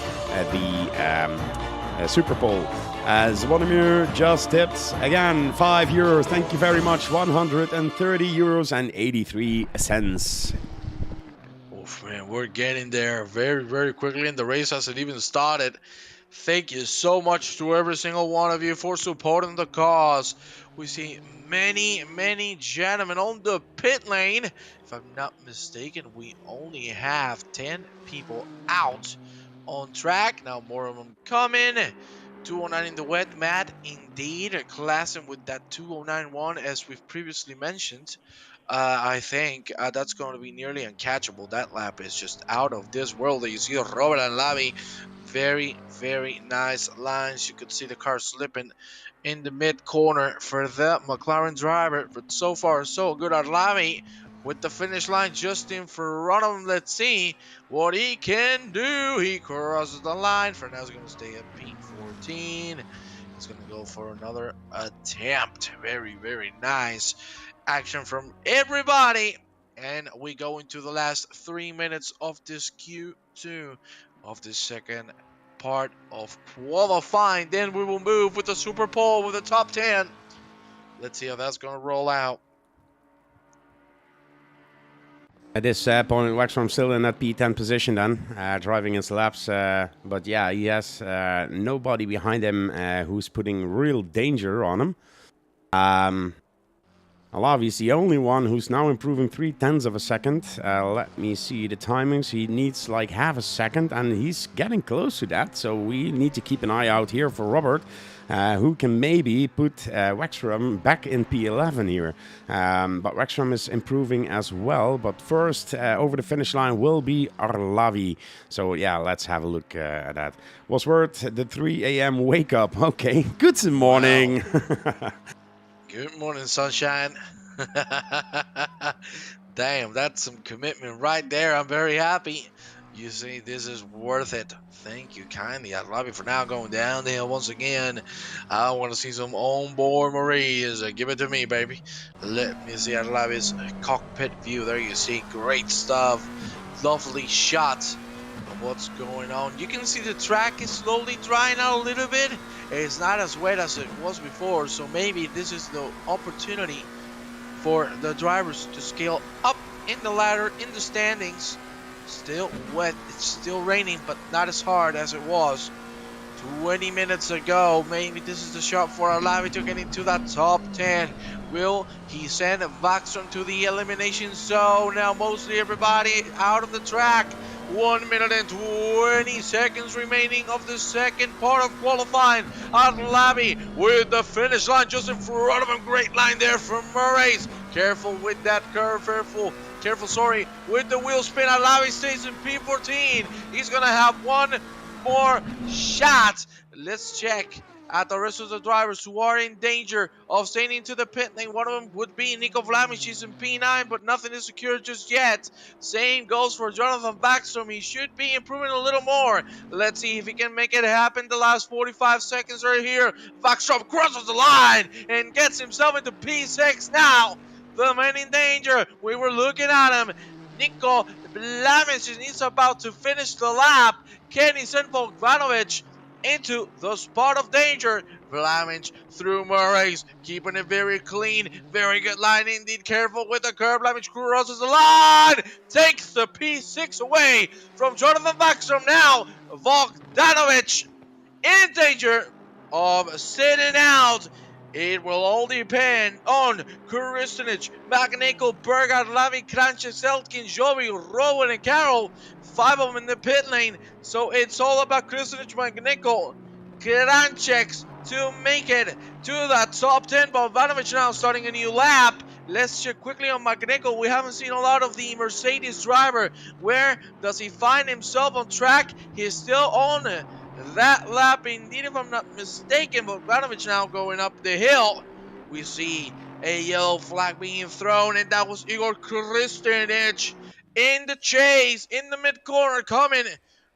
the Super Pole. As Wodemir just tipped, again, €5. Thank you very much. €130 and 83 cents. Oof, man, we're getting there very, very quickly, and the race hasn't even started. Thank you so much to every single one of you for supporting the cause. We see many, many gentlemen on the pit lane. If I'm not mistaken, we only have 10 people out on track. Now more of them coming. 209 in the wet mat, indeed, classing with that 209.1 as we've previously mentioned. I think that's going to be nearly uncatchable. That lap is just out of this world. You see Robert and Lavi, very, very nice lines. You could see the car slipping in the mid corner for the McLaren driver, but so far so good. Lavi with the finish line just in front of him. Let's see what he can do. He crosses the line. Fernand's going to stay at P14. He's going to go for another attempt. Very, very nice action from everybody. And we go into the last 3 minutes of this Q2 of the second part of qualifying. Then we will move with the Super Pole with the top 10. Let's see how that's going to roll out. At this point, Waxstrom still in that P10 position then, driving his laps. But yeah, he has nobody behind him who's putting real danger on him. Alavi's the only one who's now improving 0.3 of a second. Let me see the timings. He needs like half a second, and he's getting close to that. So we need to keep an eye out here for Robert, who can maybe put Waxstrom back in P11 here. But Waxstrom is improving as well. But first, over the finish line will be Arlavi. So yeah, let's have a look at that. Was worth the 3 a.m. wake up. Okay, good morning. Wow. Good morning, sunshine. Damn, that's some commitment right there. I'm very happy. You see, this is worth it. Thank you kindly. I love you for now going down the hill once again. I want to see some onboard Marie's. Give it to me, baby. Let me see. I love his cockpit view. There you see. Great stuff. Lovely shot of what's going on. You can see the track is slowly drying out a little bit. It's not as wet as it was before, so maybe this is the opportunity for the drivers to scale up in the ladder, in the standings. Still wet, it's still raining, but not as hard as it was 20 minutes ago. Maybe this is the shot for Alavi to get into that top 10. Will he send Waxstrom to the elimination zone? Now mostly everybody out of the track. 1 minute and 20 seconds remaining of the second part of qualifying. Alavi with the finish line just in front of him. Great line there from Murray's. Careful with that curve, careful, sorry, with the wheel spin. Alavi stays in P14. He's gonna have one more shot. Let's check at the rest of the drivers who are in danger of staying into the pit lane. One of them would be Nico Vlamic. She's in P9, but nothing is secured just yet. Same goes for Jonathan Backstrom. He should be improving a little more. Let's see if he can make it happen. The last 45 seconds right here. Backstrom crosses the line and gets himself into P6 now. The man in danger. We were looking at him. Nico Vlamic is about to finish the lap. Can he send Bogdanovic into the spot of danger? Vlamic through Murray's, keeping it very clean. Very good line indeed. Careful with the curve. Vlamic crosses the line. Takes the P6 away from Jonathan Backstrom. Now Bogdanovic in danger of sitting out. It will all depend on Kristinic, Magnico, Bergard, Lavi, Kranchek, Selkin, Jovi, Rowan, and Carroll. 5 of them in the pit lane. So it's all about Kristinic, Magnico, Kranchek to make it to that top 10. Bogdanovic now starting a new lap. Let's check quickly on Magnico. We haven't seen a lot of the Mercedes driver. Where does he find himself on track? He's still on that lap indeed, if I'm not mistaken. Bogdanovic now going up the hill. We see a yellow flag being thrown, and that was Igor Kristinic in the chase, in the mid-corner, coming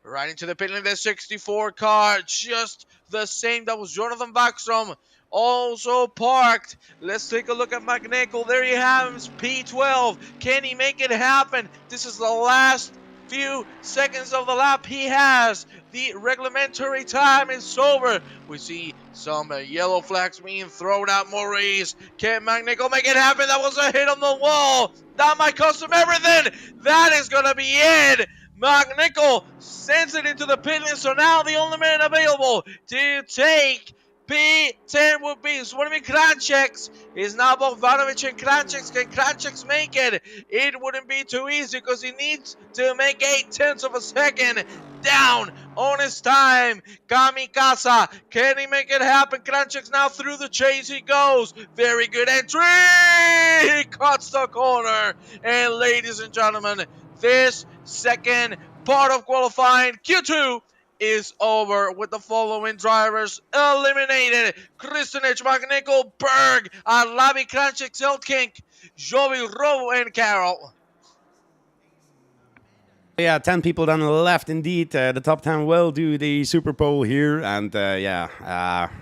right into the pit lane. The 64 car, just the same. That was Jonathan Backstrom, also parked. Let's take a look at McNichol. There you have him, P12. Can he make it happen? This is the last few seconds of the lap he has. The reglementary time is over. We see some yellow flags being thrown at Maurice. Can McNichol make it happen? That was a hit on the wall. That might cost him everything. That is going to be it. McNichol sends it into the pit lane, so now the only man available to take P10 would be Swarmy Krancheks. Is now Bogdanovic and Krancheks. Can Krancheks make it? It wouldn't be too easy because he needs to make 8/10 of a second down on his time. Kamikaza, can he make it happen? Krancheks now through the chase he goes. Very good entry. He cuts the corner. And ladies and gentlemen, this second part of qualifying, Q2, is over with the following drivers eliminated: Kristinic, McNichol, Berg, Alavi, Kranchek, Zeltkink, Jovi, Rowe, and Carroll. Yeah, 10 people down left indeed. The top 10 will do the Super Bowl here. And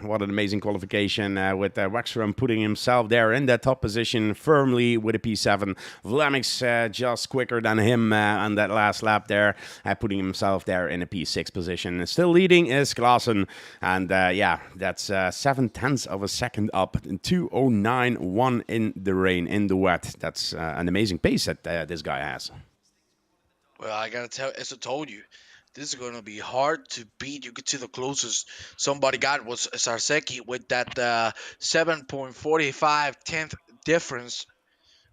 what an amazing qualification with Wexstrom putting himself there in that top position firmly with a P7. Vlamix just quicker than him on that last lap there, putting himself there in a P6 position. Still leading is Klaassen. And that's 7/10 of a second up. 2:09.1 in the rain, in the wet. That's an amazing pace that this guy has. Well, I gotta tell, as I told you, this is gonna be hard to beat. You could see the closest somebody got was Sarseki with that 7.45 tenth difference,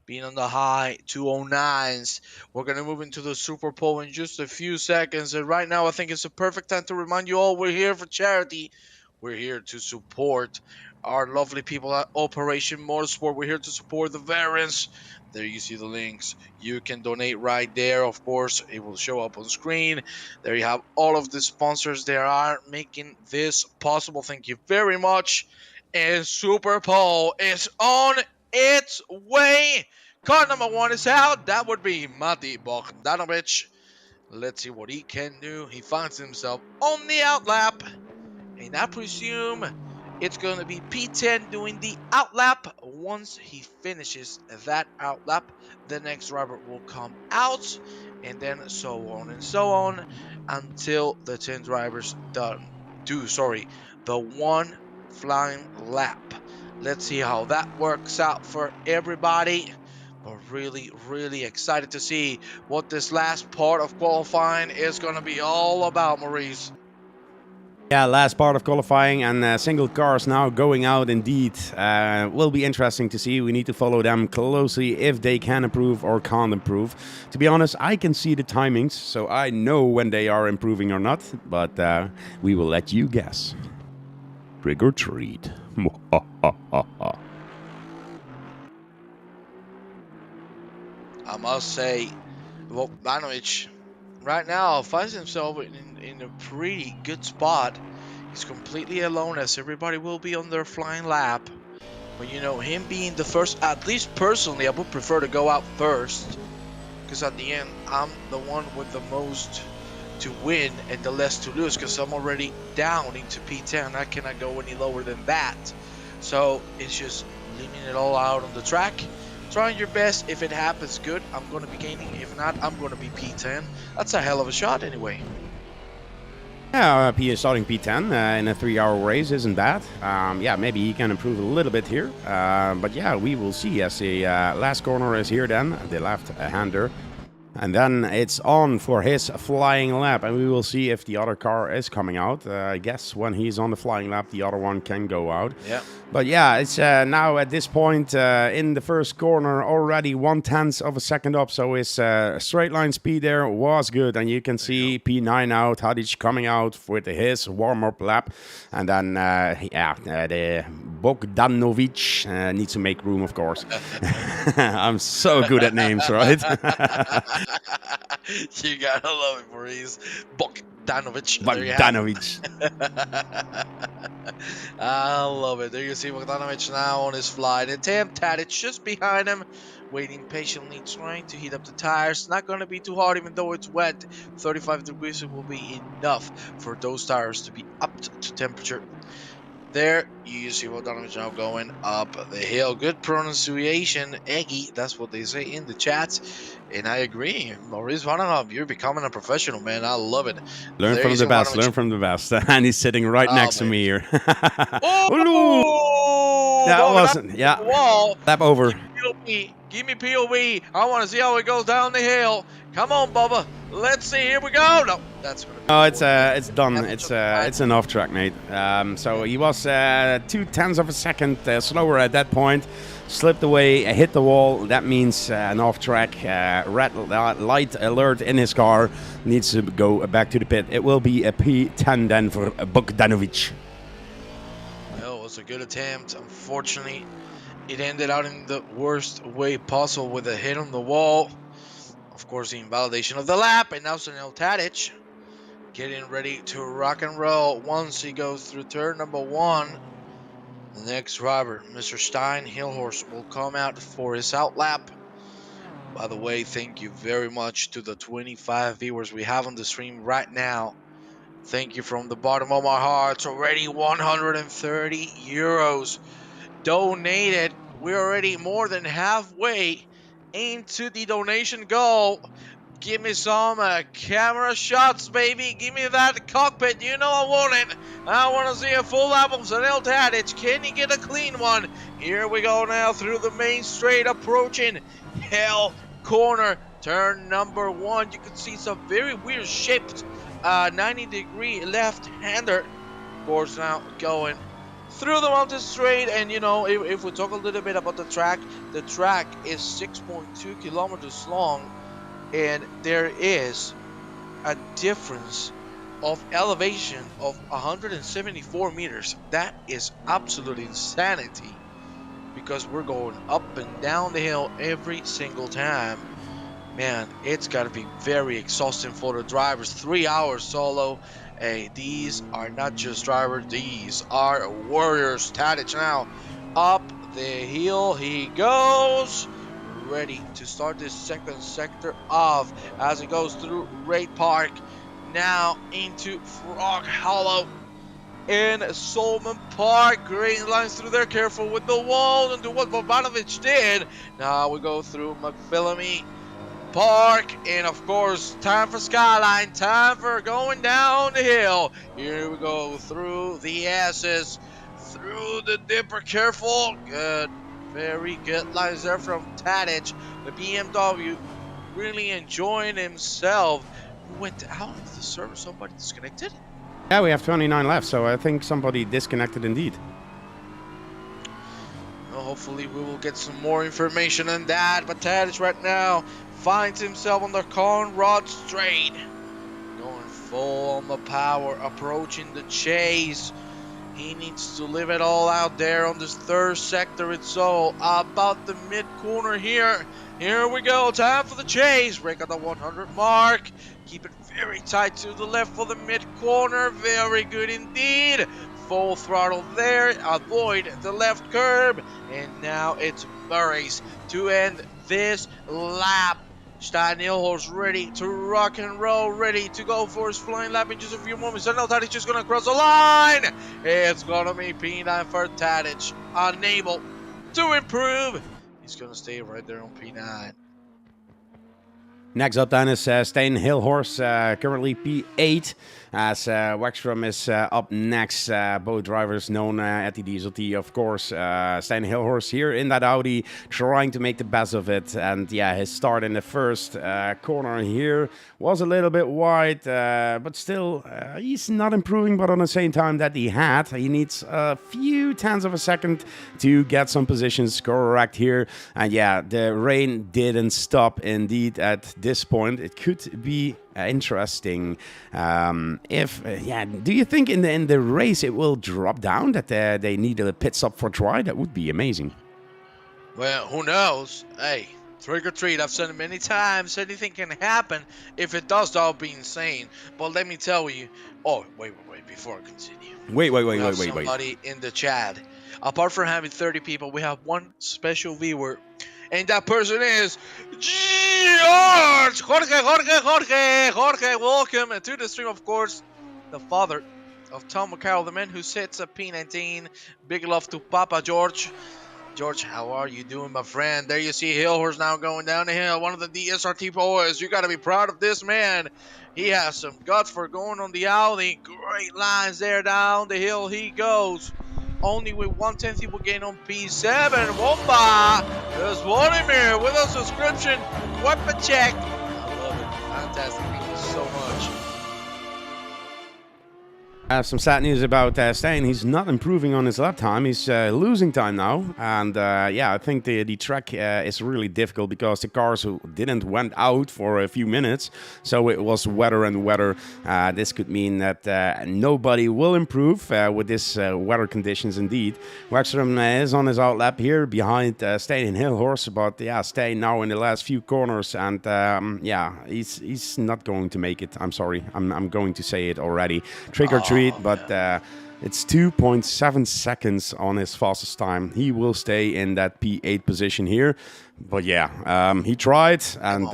being on the high 209s. We're gonna move into the Super Bowl in just a few seconds, and right now I think it's a perfect time to remind you all we're here for charity. We're here to support our lovely people at Operation Motorsport. We're here to support the veterans. There you see the links. You can donate right there. Of course, it will show up on screen. There you have all of the sponsors that are making this possible. Thank you very much. And Super Bowl is on its way. Car number 1 is out. That would be Mati Bogdanovic. Let's see what he can do. He finds himself on the outlap. And I presume it's going to be P10 doing the outlap. Once he finishes that outlap, the next driver will come out, and then so on and so on until the 10 drivers do the one flying lap. Let's see how that works out for everybody. But really, really excited to see what this last part of qualifying is going to be all about, Maurice. Yeah, last part of qualifying, and single cars now going out indeed. Will be interesting to see. We need to follow them closely if they can improve or can't improve. To be honest, I can see the timings, so I know when they are improving or not, but we will let you guess. Trick or treat. I must say, Bogdanovic right now finds himself in a pretty good spot. He's completely alone, as everybody will be on their flying lap. But you know, him being the first, at least personally, I would prefer to go out first, because at the end I'm the one with the most to win and the less to lose, because I'm already down into P10. I cannot go any lower than that. So it's just leaving it all out on the track. Trying your best. If it happens, good. I'm going to be gaining. If not, I'm going to be P10. That's a hell of a shot anyway. Yeah, starting P10 in a 3-hour race isn't bad. Maybe he can improve a little bit here. But yeah, we will see as the last corner is here then, the left-hander. And then it's on for his flying lap, and we will see if the other car is coming out. I guess when he's on the flying lap, the other one can go out. Yeah. But yeah, it's now at this point in the first corner already 1/10 of a second up, so his straight line speed there was good, and you can see P9 out, Hadic coming out with his warm-up lap, and then the Bogdanovic needs to make room, of course. I'm so good at names, right? You gotta love it, Maurice. Bogdanovic. Bogdanovic. I love it. There you see Bogdanovic now on his flight attempt. Tadic just behind him, waiting patiently, trying to heat up the tires. Not going to be too hard, even though it's wet. 35 degrees, it will be enough for those tires to be up to temperature. There you see Bogdanovic now going up the hill. Good pronunciation, Eggy. That's what they say in the chat. And I agree. Maurice Vandenhoff, you're becoming a professional, man. I love it. Learn There you from see the best. Bogdanovic. Learn from the best. And he's sitting right Oh, next to baby. me here. Ooh, Oh, that Bogdanovic wasn't. hit Yeah. the wall. Lap over. POV. Give me POV. I want to see how it goes down the hill. Come on, Bubba. Let's see. Here we go. No, that's going to be Oh, recorded. it's done. It's an off track, mate. So he was 0.2 of a second slower at that point. Slipped away, hit the wall. That means an off track. Red light alert in his car. Needs to go back to the pit. It will be a P10 then for Bogdanovic. Well, it was a good attempt. Unfortunately, it ended out in the worst way possible with a hit on the wall. Of course, the invalidation of the lap, and now Sunil Tadic getting ready to rock and roll once he goes through turn number 1. The next driver, Mr. Stein Hillhorse, will come out for his out lap. By the way, thank you very much to the 25 viewers we have on the stream right now. Thank you from the bottom of my heart. It's already 130 euros donated. We're already more than halfway into the donation goal. Give me some camera shots, baby. Give me that cockpit. You know I want it. I want to see a full lap of Zanel Tadic. Can you get a clean one? Here we go now through the main straight, approaching Hell Corner. Turn number 1. You can see some very weird shaped 90-degree left-hander. Of course, now going through the mountain straight. And you know, if we talk a little bit about the track is 6.2 kilometers long. And there is a difference of elevation of 174 meters. That is absolute insanity, because we're going up and down the hill every single time. Man, it's got to be very exhausting for the drivers. 3 hours solo. Hey, these are not just drivers, these are warriors. Tadic now up the hill he goes, ready to start this second sector off as it goes through Raid Park, now into Frog Hollow in Solman Park. Green lines through there, careful with the wall, and do what Bogdanovic did. Now we go through McPhillamy Park, and of course, time for Skyline, time for going down the hill. Here we go through the S's, through the dipper, careful. Good. Very good lines there from Tadic. The BMW really enjoying himself. Who went out of the server? Somebody disconnected? Yeah, we have 29 left, so I think somebody disconnected indeed. Well, hopefully we will get some more information on that. But Tadic right now finds himself on the Conrad Straight. Going full on the power, approaching the chase. He needs to live it all out there on this third sector. It's all about the mid-corner here. Here we go. Time for the chase. Break at the 100 mark. Keep it very tight to the left for the mid-corner. Very good indeed. Full throttle there. Avoid the left curb. And now it's Murray's to end this lap. Stein Hillhorse ready to rock and roll, ready to go for his flying lap in just a few moments. Zanel Tadic just going to cross the line. It's going to be P9 for Tadic. Unable to improve. He's going to stay right there on P9. Next up then is Stein Hillhorse, currently P8, as Wexstrom is up next. Both drivers known at the DSRT, of course. Stein Hillhorse here in that Audi, trying to make the best of it. And yeah, his start in the first corner here was a little bit wide, but still, he's not improving. But on the same time that he needs a few tenths of a second to get some positions correct here. And yeah, the rain didn't stop indeed at this point. It could be interesting if do you think in the race it will drop down, that they need a pit stop for dry? That would be amazing. Well, who knows? Hey, Trick or treat, I've said it many times, anything can happen. If it does, that'll be insane. But let me tell you, oh, wait, before I continue. We have Wait. somebody in the chat. Apart from having 30 people, we have one special viewer. And that person is George! Jorge, welcome to the stream, of course. The father of Tom McCarroll, the man who sits at P19. Big love to Papa George. George, how are you doing, my friend? There you see Hill Horse now going down the hill. One of the DSRT boys. You got to be proud of this man. He has some guts for going on the alley. Great lines there down the hill he goes. Only with 1/10 he will gain on P7. Womba! There's Vladimir with a subscription. Weapon check. I love it. Fantastic. Thank you so much. Some sad news about Stain. He's not improving on his lap time. He's losing time now. And yeah, I think the track is really difficult because the cars didn't went out for a few minutes. So it was wetter and wetter. This could mean that nobody will improve with this weather conditions indeed. Waxstrom is on his out lap here behind Stain and Hill Horse. But yeah, Stain now in the last few corners. And yeah, he's not going to make it. I'm sorry. I'm going to say it already. Trick or treat. But it's 2.7 seconds on his fastest time. He will stay in that P8 position here. But yeah, he tried, and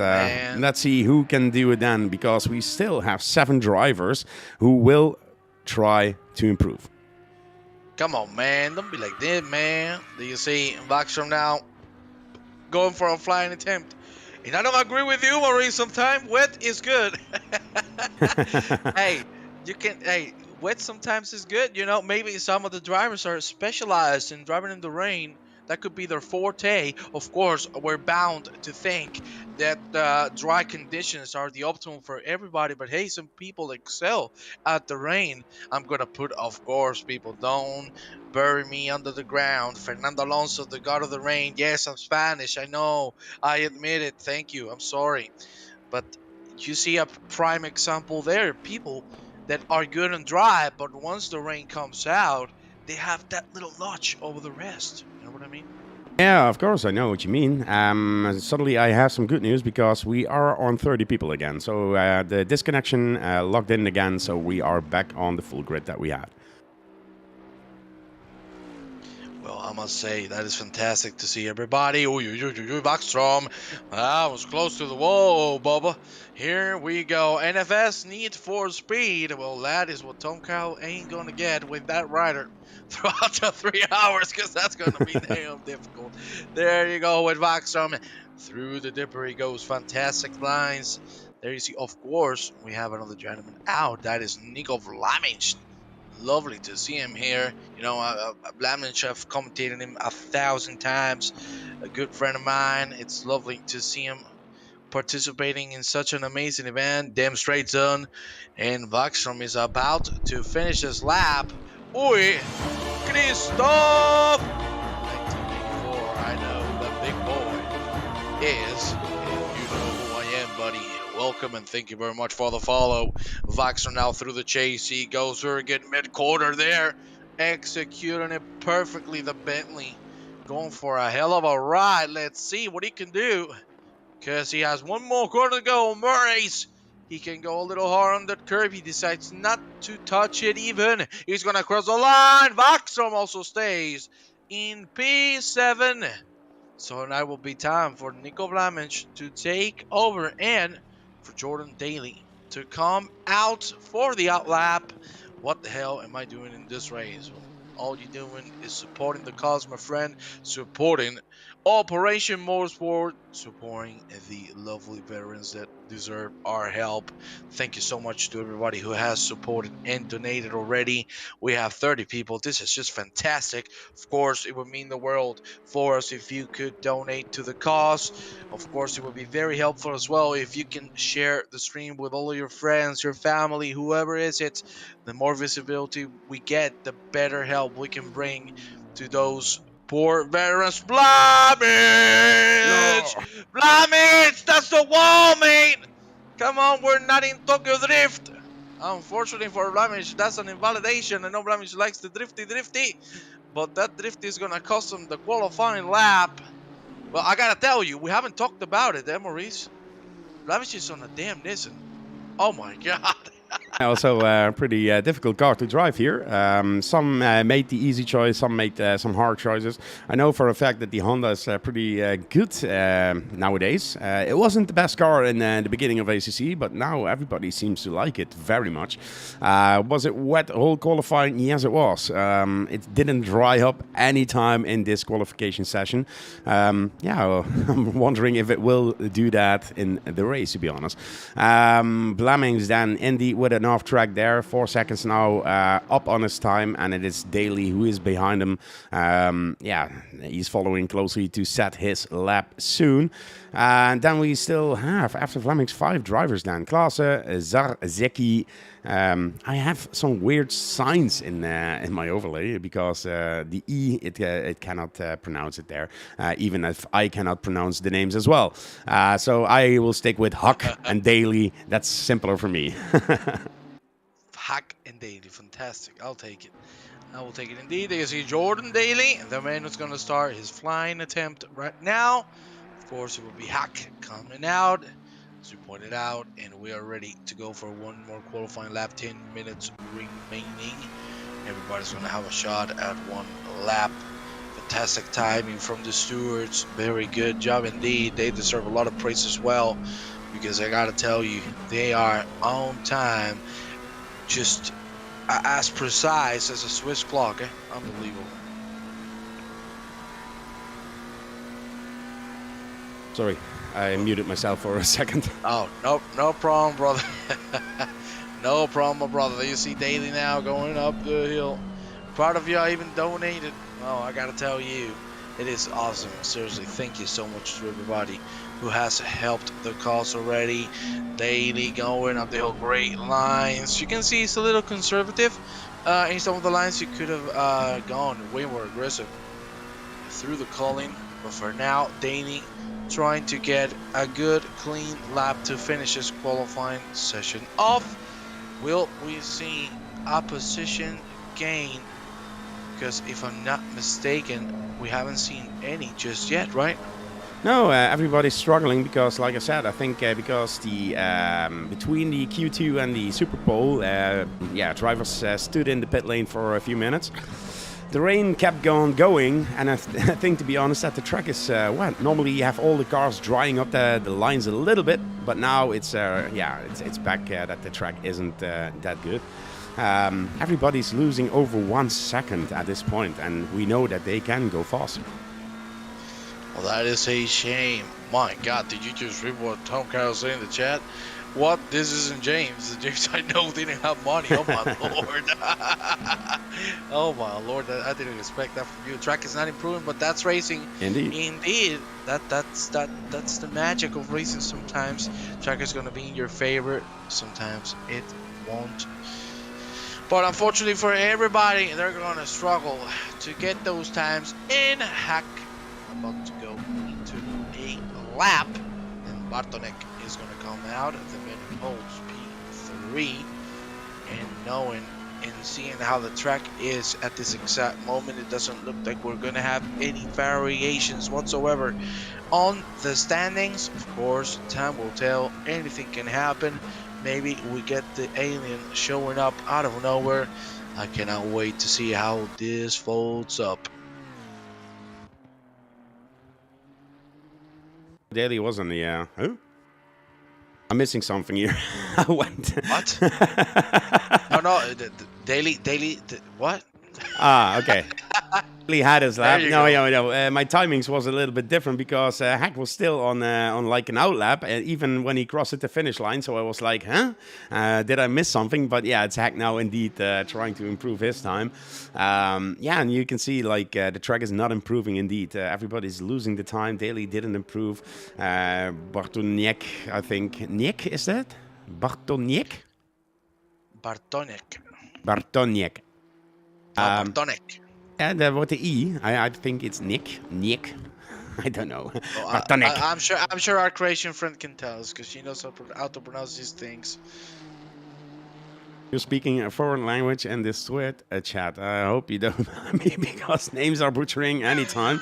let's see who can do it then, because we still have 7 drivers who will try to improve. Come on, man. Don't be like this, man. Do you see Backstrom now going for a flying attempt? And I don't agree with you, Maurice. Sometimes wet is good. Hey, you can... Hey, wet sometimes is good, you know. Maybe some of the drivers are specialized in driving in the rain. That could be their forte. Of course, we're bound to think that dry conditions are the optimum for everybody. But hey, some people excel at the rain. I'm gonna put, of course, people, don't bury me under the ground. Fernando Alonso, the god of the rain. Yes, I'm Spanish. I know. I admit it. Thank you. I'm sorry. But you see a prime example there. People that are good and dry, but once the rain comes out, they have that little notch over the rest. You know what I mean? Yeah, of course, I know what you mean. Suddenly I have some good news because we are on 30 people again. So the disconnection logged in again, so we are back on the full grid that we had. Well, I must say, that is fantastic to see everybody. Oh, you Backstrom. I was close to the wall, Bubba. Here we go. NFS Need for Speed. Well, that is what Tom Carroll ain't going to get with that rider throughout the 3 hours, because that's going to be damn difficult. There you go with Backstrom. Through the dipper he goes. Fantastic lines. There you see, of course, we have another gentleman out. That is Nico Vlaminch. Lovely to see him here. You know, Vlaminch, I've commentated him 1,000 times. A good friend of mine. It's lovely to see him participating in such an amazing event. Damn straight zone. And Backstrom is about to finish his lap. Oi, Christoph! 1984, I know, the big boy is, and you know who I am, buddy. Welcome and thank you very much for the follow. Vaxer now through the chase. He goes very good mid-quarter there. Executing it perfectly, the Bentley. Going for a hell of a ride. Let's see what he can do. Because he has one more quarter to go. Murray's. He can go a little hard on that curve. He decides not to touch it even. He's going to cross the line. Vaxstrom also stays in P7. So now will be time for Nico Vlaminch to take over and for Jordan Daly to come out for the outlap. What the hell am I doing in this race? Well, all you're doing is supporting the cause, my friend, supporting Operation Motorsport, supporting the lovely veterans that deserve our help. Thank you so much to everybody who has supported and donated already. We have 30 people. This is just fantastic. Of course, it would mean the world for us if you could donate to the cause. Of course, it would be very helpful as well if you can share the stream with all of your friends, your family, whoever is it. The more visibility we get, the better help we can bring to those poor veterans. Vlaminch! No. Vlaminch! That's the wall, mate! Come on, we're not in Tokyo Drift. Unfortunately for Vlaminch, that's an invalidation. I know Vlaminch likes the drifty. But that drift is going to cost him the qualifying lap. Well, I gotta tell you, we haven't talked about it, Maurice? Lavish is on a damn Nissan. Oh my god. Also, a pretty difficult car to drive here. Some made the easy choice, some made some hard choices. I know for a fact that the Honda is pretty good nowadays. It wasn't the best car in the beginning of ACC, but now everybody seems to like it very much. Was it wet whole qualifying? Yes, it was. It didn't dry up any time in this qualification session. Well, I'm wondering if it will do that in the race, to be honest. Blamings then Indy with an off track there, 4 seconds now up on his time, and it is Daly who is behind him. He's following closely to set his lap soon. And then we still have, after Fleming's, 5 drivers then. Klaassen, Zarzecki. I have some weird signs in my overlay because the E, it cannot pronounce it there, even if I cannot pronounce the names as well. So I will stick with Huck and Daly. That's simpler for me. Huck and Daly, fantastic. I'll take it. I will take it indeed. You see Jordan Daly, the man who's going to start his flying attempt right now. Of course, it will be Huck coming out, as you pointed out, and we are ready to go for one more qualifying lap. 10 minutes remaining. Everybody's going to have a shot at one lap. Fantastic timing from the stewards. Very good job indeed. They deserve a lot of praise as well, because I got to tell you, they are on time. Just as precise as a Swiss clock. Unbelievable. Sorry, I muted myself for a second. Oh, no problem, brother. No problem, my brother. You see Daly now going up the hill. Proud of you. I even donated. Oh, I gotta tell you, it is awesome. Seriously, thank you so much to everybody who has helped the cause already. Daly going up the hill, great lines. You can see it's a little conservative. In some of the lines, you could have gone way more aggressive through the culling. But for now, Daly trying to get a good, clean lap to finish his qualifying session off. Will we see a position gain? Because if I'm not mistaken, we haven't seen any just yet, right? No, everybody's struggling because, like I said, I think because the between the Q2 and the Super Bowl, drivers stood in the pit lane for a few minutes. The rain kept going, and I think, to be honest, that the track is wet. Normally, you have all the cars drying up the lines a little bit, but now it's back that the track isn't that good. Everybody's losing over 1 second at this point, and we know that they can go faster. Well, that is a shame. My God, did you just read what Tom Carroll said in the chat? What? This isn't James. James, I know, didn't have money. Oh my lord. Oh my lord. I didn't expect that from you. Track is not improving, but that's racing. Indeed. That's the magic of racing. Sometimes track is gonna be in your favor. Sometimes it won't. But unfortunately for everybody, they're gonna struggle to get those times in. Hack about to go into a lap, and Bartonek is going to come out. The man who holds P3, and knowing and seeing how the track is at this exact moment, it doesn't look like we're going to have any variations whatsoever on the standings. Of course, time will tell. Anything can happen. Maybe we get the alien showing up out of nowhere. I cannot wait to see how this folds up. Daly was on the who? I'm missing something here. I went. What? No. Daly. What? Okay. He had his lap. No. My timings was a little bit different because Hack was still on like an out lap, even when he crossed the finish line. So I was like, huh? Did I miss something? But yeah, it's Hack now indeed trying to improve his time. And you can see like the track is not improving indeed. Everybody's losing the time. Daly didn't improve. Bartoniek, I think. Niek, is that? Bartoniek? Bartoniek. Bartoniek. Bartoniek. And with the E, I think it's Nick. I don't know. Well, I'm sure our Croatian friend can tell us because she knows how to pronounce these things. You're speaking a foreign language in this Twit chat. I hope you don't mind me because names are butchering anytime.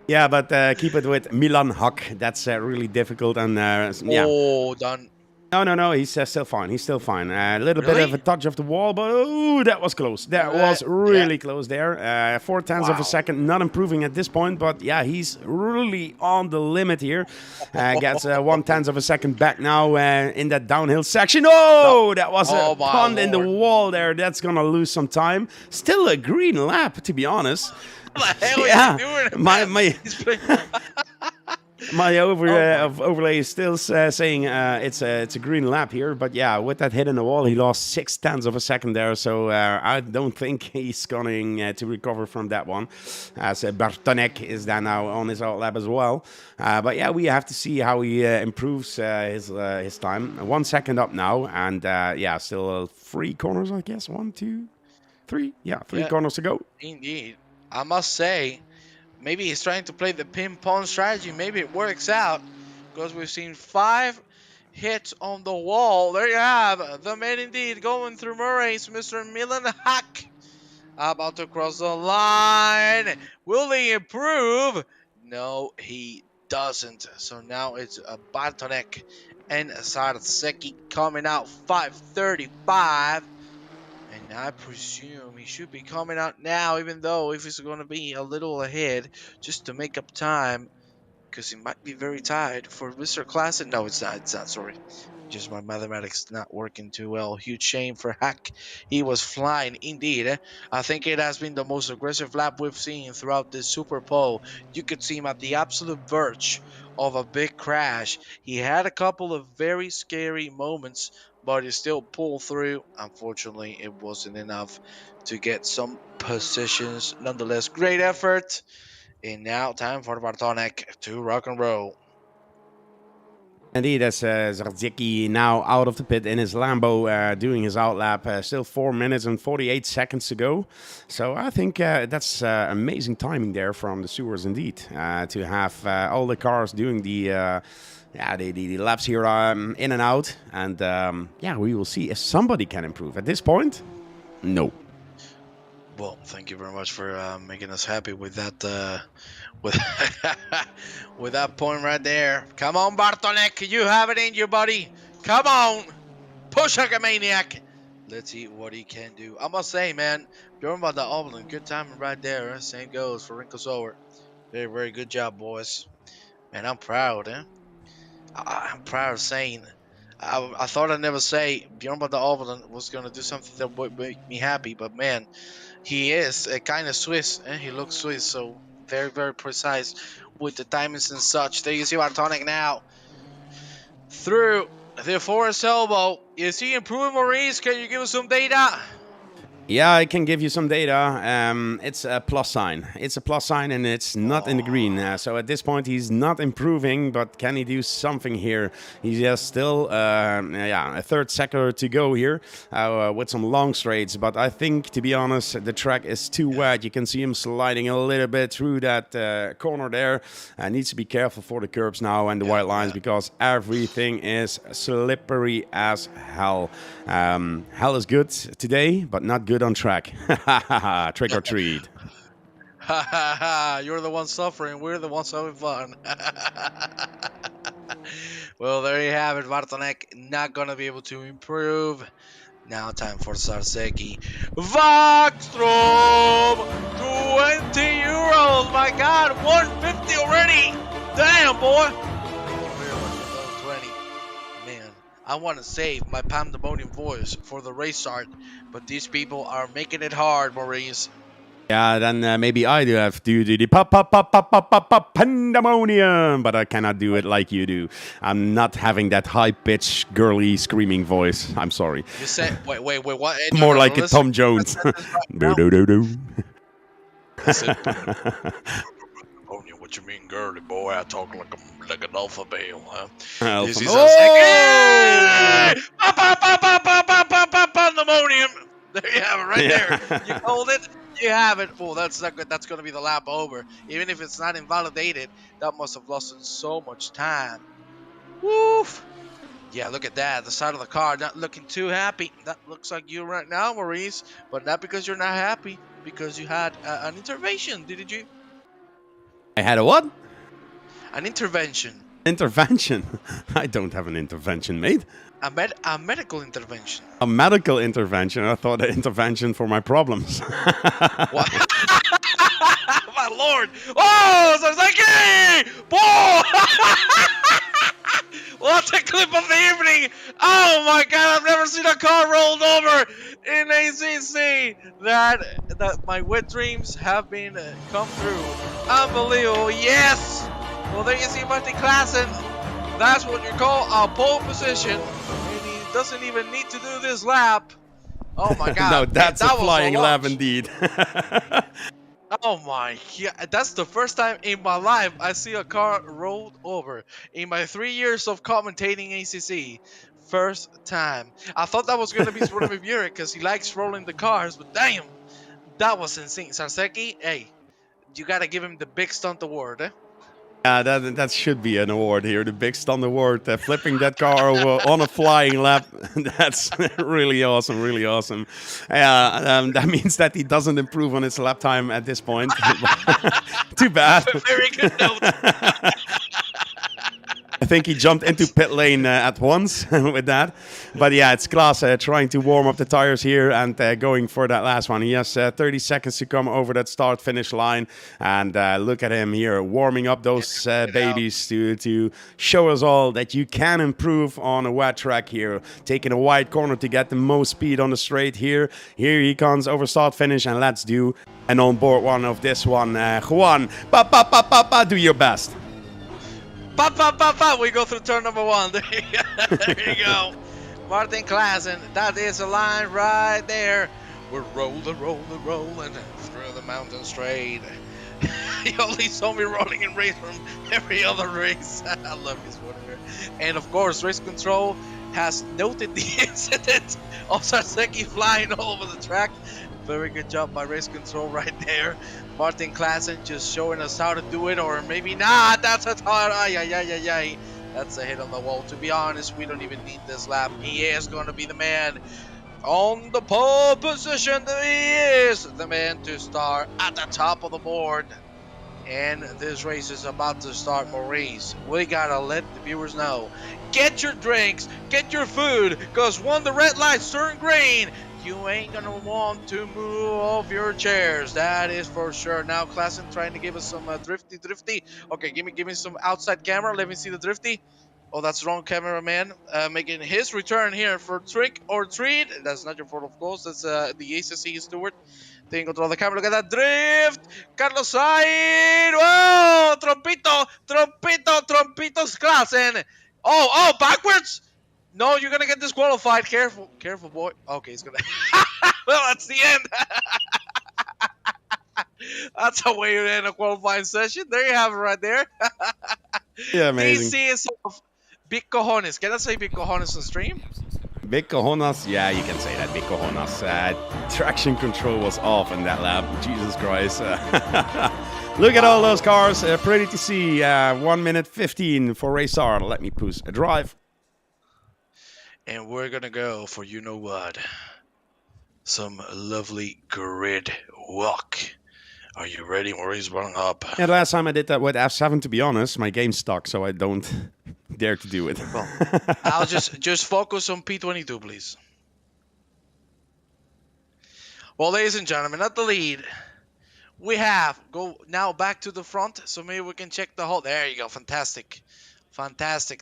Yeah, but keep it with Milan Hak. That's really difficult. And yeah. Oh, done. No. He's still fine. He's still fine. A little bit of a Really? touch of the wall, but oh, that was close. That was Yeah. really close there. 4/10 of a Wow. second, not improving at this point, but yeah, he's really on the limit here. Gets 1/10 of a second back now in that downhill section. No. Oh, that was Oh a my pond in the lord. wall there. That's gonna lose some time. Still a green lap, to be honest. What the hell Yeah, is he doing? my man? my. He's playing- My Oh my. overlay is still saying it's a green lap here, but yeah, with that hit in the wall, he lost 6/10 of a second there. So I don't think he's going to recover from that one, as Bartonek is then now on his out lap as well. But yeah, we have to see how he improves his time. 1 second up now, and yeah, still 3 corners, I guess. 1, 2, 3. Yeah, 3 Yeah. corners to go. Indeed. I must say, maybe he's trying to play the ping pong strategy. Maybe it works out because we've seen 5 hits on the wall. There you have the man indeed going through Murray's Mr. Milan Hack. About to cross the line. Will he improve? No, he doesn't. So now it's Bartonek and Sarseki coming out 5:35. And I presume he should be coming out now, even though if he's going to be a little ahead, just to make up time, because he might be very tired for Mr. Classic. No, it's not. It's not. Sorry. Just my mathematics not working too well. Huge shame for Hack. He was flying indeed. I think it has been the most aggressive lap we've seen throughout this Super Bowl. You could see him at the absolute verge of a big crash. He had a couple of very scary moments, but he still pulled through. Unfortunately, it wasn't enough to get some positions. Nonetheless, great effort. And now time for Bartonek to rock and roll. Indeed, as Zarzicki now out of the pit in his Lambo doing his outlap. Still 4 minutes and 48 seconds to go. So I think that's amazing timing there from the sewers indeed. To have all the cars doing the laps here in and out. And yeah, we will see if somebody can improve. At this point, no. Well, thank you very much for making us happy with that with with that point right there. Come on, Bartonek, you have it in you, buddy. Come on, push like a maniac. Let's see what he can do. I must say, man, Bjorn van der Alvelen, good timing right there. Same goes for Wrinkles Over. Very, very good job, boys. Man, I'm proud, eh? I'm proud of saying. I thought I'd never say Bjorn van der Alvelen was gonna do something that would make me happy, but man. He is kind of Swiss, and he looks Swiss, so very, very precise with the timings and such. There you see Bartonek now through the forest elbow. Is he improving, Maurice? Can you give us some data? Yeah, I can give you some data. It's a plus sign. It's a plus sign and it's not in the green. So at this point, he's not improving, but can he do something here? He has still a third sector to go here with some long straights. But I think, to be honest, the track is too wet. You can see him sliding a little bit through that corner there. Needs to be careful for the curbs now and the white lines because everything is slippery as hell. Hell is good today, but not good on track. Trick or treat. Ha ha ha! You're the one suffering. We're the ones having fun. Well, there you have it. Bartonek not gonna be able to improve. Now time for Sarseki. Vaxstrom! 20 euros! My God, 150 already! Damn, boy! Thank you very much for those 20. Man, I want to save my pandemonium voice for the race start, but these people are making it hard, Maurice. Yeah, then maybe I do have to do the pandemonium, but I cannot do it like you do. I'm not having that high-pitched, girly, screaming voice. I'm sorry. You said, wait, what? More like a Tom Jones. Do. Listen, what you mean, girly boy? I talk like an alpha male, huh? This is a second. Pandemonium. There you have it, right there. You called it. You have it. Well, that's not good. That's going to be the lap over. Even if it's not invalidated, that must have lost so much time. Woof. Yeah, look at that. The side of the car not looking too happy. That looks like you right now, Maurice. But not because you're not happy. Because you had an intervention, didn't you? I had a what? An intervention. Intervention? I don't have an intervention, mate. A medical intervention. A medical intervention? I thought an intervention for my problems. What? My lord! Oh, Sasaki! Ball! What a clip of the evening! Oh my god, I've never seen a car rolled over in ACC. That my wet dreams have been come true. Unbelievable! Yes. Well, there you see Martin Klassen. That's what you call a pole position, and he doesn't even need to do this lap. Oh my god! No, that's man, a flying lap launch. indeed. Oh my god, that's the first time in my life I see a car rolled over. In my 3 years of commentating ACC, first time. I thought that was going to be Swarmy Burek because he likes rolling the cars, but damn, that was insane. Sarseki, hey, you gotta give him the big stunt award, eh? Yeah, that should be an award here, the big stunt award. Flipping that car over on a flying lap, that's really awesome, really awesome. That means that he doesn't improve on his lap time at this point. Too bad. Very good note. I think he jumped into pit lane at once with that. But yeah, it's Klaas trying to warm up the tires here and going for that last one. He has 30 seconds to come over that start-finish line. And look at him here warming up those babies to show us all that you can improve on a wet track here. Taking a wide corner to get the most speed on the straight here. Here he comes over start-finish, and let's do an on-board one of this one. Juan, do your best. We go through turn number 1. There you go. Martin Klassen, that is a line right there. We're rolling through the mountain straight. You only saw me rolling in race from every other race. I love this one here. And of course, race control has noted the incident of Sarseki flying all over the track. Very good job by race control right there. Martin Klassen just showing us how to do it, or maybe not. That's a that's a hit on the wall. To be honest, we don't even need this lap. He is going to be the man on the pole position. He is the man to start at the top of the board. And this race is about to start, Maurice. We gotta let the viewers know. Get your drinks, get your food, because when the red lights turn green, you ain't gonna want to move off your chairs. That is for sure. Now Klassen trying to give us some drifty. Okay, give me some outside camera. Let me see the drifty. Oh, that's the wrong cameraman. Making his return here for trick or treat. That's not your fault, of course. That's the ACC steward. Taking control of the camera. Look at that drift. Carlos Sainz. Whoa! Trompitos Klassen. Oh, backwards. No, you're gonna get disqualified. Careful, boy. Okay, he's gonna. Well, that's the end. That's how way to end a qualifying session. There you have it right there. Yeah, amazing. DC is big cojones. Can I say big cojones on stream? Big cojones? Yeah, you can say that. Big cojones. Traction control was off in that lap. Jesus Christ. Look at all those cars. Pretty to see. 1 minute 15 for race start. Let me push a drive. And we're gonna go for you know what? Some lovely grid walk. Are you ready, Maurice? Run up. Yeah, the last time I did that with F7, to be honest, my game's stuck, so I don't dare to do it. Well, I'll just focus on P22, please. Well, ladies and gentlemen, at the lead, we have go now back to the front, so maybe we can check the whole. There you go, fantastic.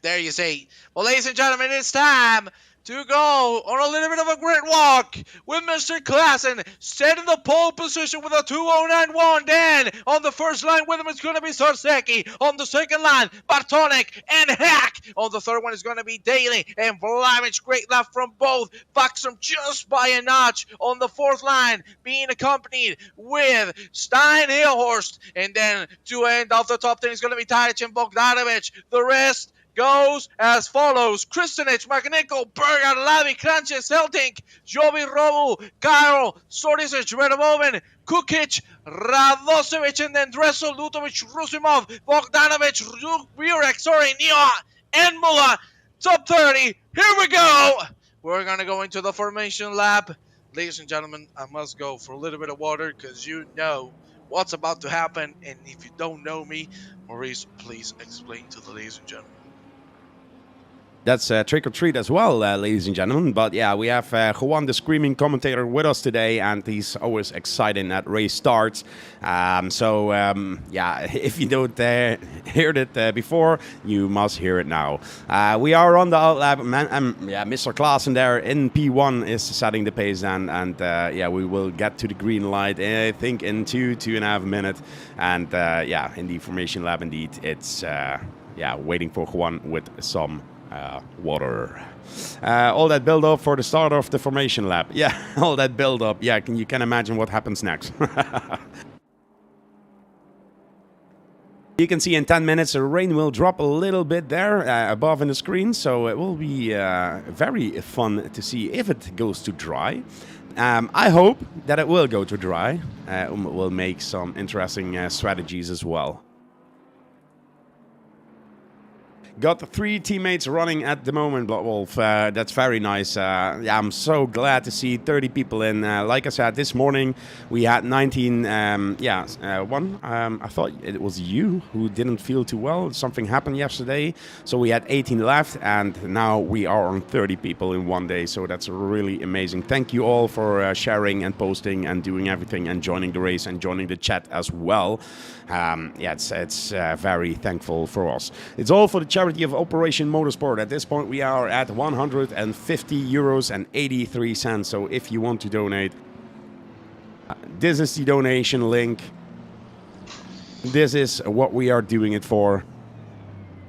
There you see. Well, ladies and gentlemen, it's time to go on a little bit of a grid walk with Mr. Klassen, set in the pole position with a 2:09.1. Then on the first line with him, it's going to be Sarseki. On the second line, Bartonek and Hack. On the third one is going to be Daly and Vlamich. Great lap from both. Buxom just by a notch. On the fourth line, being accompanied with Stein Hillhorst. And then to end off the top 10 is going to be Tadic and Bogdanovic. The rest goes as follows: Kristanich, Magnico, Berger, Lavi, Kranches, Heltink, Jovi Robu, Karol, Sorisic, Redomoven, Kukic, Radosevic, and then Dressel, Lutovic, Rusimov, Bogdanovic, Burek, Nioa, and Mula. Top 30. Here we go. We're going to go into the formation lap. Ladies and gentlemen, I must go for a little bit of water because you know what's about to happen. And if you don't know me, Maurice, please explain to the ladies and gentlemen. That's Trick or Treat as well, ladies and gentlemen. But yeah, we have Juan, the screaming commentator, with us today, and he's always exciting at race starts. Yeah, if you don't heard it before, you must hear it now. We are on the outlap, Mr. Klaassen there in P1 is setting the pace, and yeah, we will get to the green light, I think, in 2.5 minutes. And yeah, in the formation lab, indeed, it's yeah, waiting for Juan with some water. All that build up for the start of the formation lap. Yeah, all that build up. Yeah, you can imagine what happens next. You can see in 10 minutes the rain will drop a little bit there above in the screen, so it will be very fun to see if it goes to dry. I hope that it will go to dry. We'll make some interesting strategies as well. Got 3 teammates running at the moment, Bloodwolf. That's very nice. Yeah, I'm so glad to see 30 people in. Like I said, this morning we had 19. I thought it was you who didn't feel too well. Something happened yesterday. So we had 18 left, and now we are on 30 people in one day. So that's really amazing. Thank you all for sharing and posting and doing everything and joining the race and joining the chat as well. Yeah, it's very thankful for us. It's all for the charity of Operation Motorsport. At this point, we are at 150 euros and 83 cents. So if you want to donate, this is the donation link. This is what we are doing it for.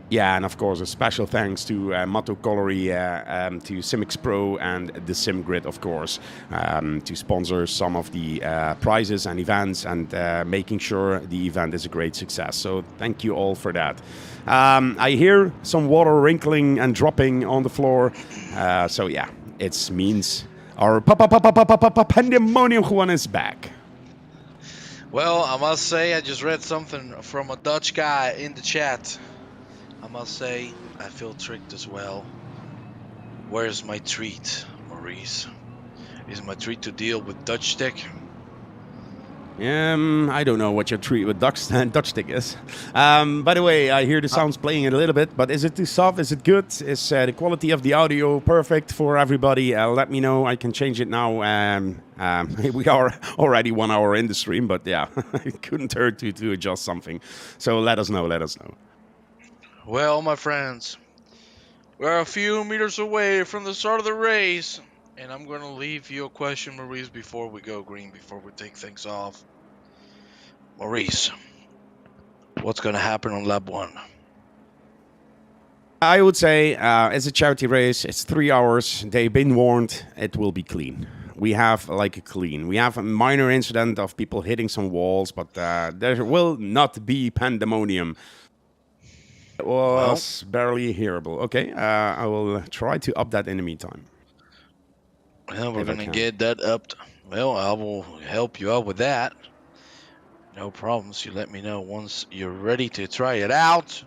Yeah, and of course, a special thanks to Matto Colliery, to Simix Pro and the SimGrid, of course, to sponsor some of the prizes and events and making sure the event is a great success. So thank you all for that. I hear some water wrinkling and dropping on the floor. So yeah, it means our pandemonium one is back. Well, I must say, I just read something from a Dutch guy in the chat. I must say, I feel tricked as well. Where's my treat, Maurice? Is my treat to deal with Dutch stick? I don't know what your treat with Dutch stick is. By the way, I hear the sounds playing a little bit, but is it too soft? Is it good? Is the quality of the audio perfect for everybody? Let me know. I can change it now. We are already 1 hour in the stream, but yeah, it couldn't hurt to adjust something. So let us know. Well, my friends, we're a few meters away from the start of the race, and I'm going to leave you a question, Maurice, before we go green, before we take things off. Maurice, what's going to happen on lap 1? I would say it's a charity race. It's 3 hours. They've been warned. It will be clean. We have We have a minor incident of people hitting some walls, but there will not be pandemonium. It was barely hearable. Okay, I will try to up that in the meantime. Well, we're going to get that upped. Well, I will help you out with that. No problems. You let me know once you're ready to try it out.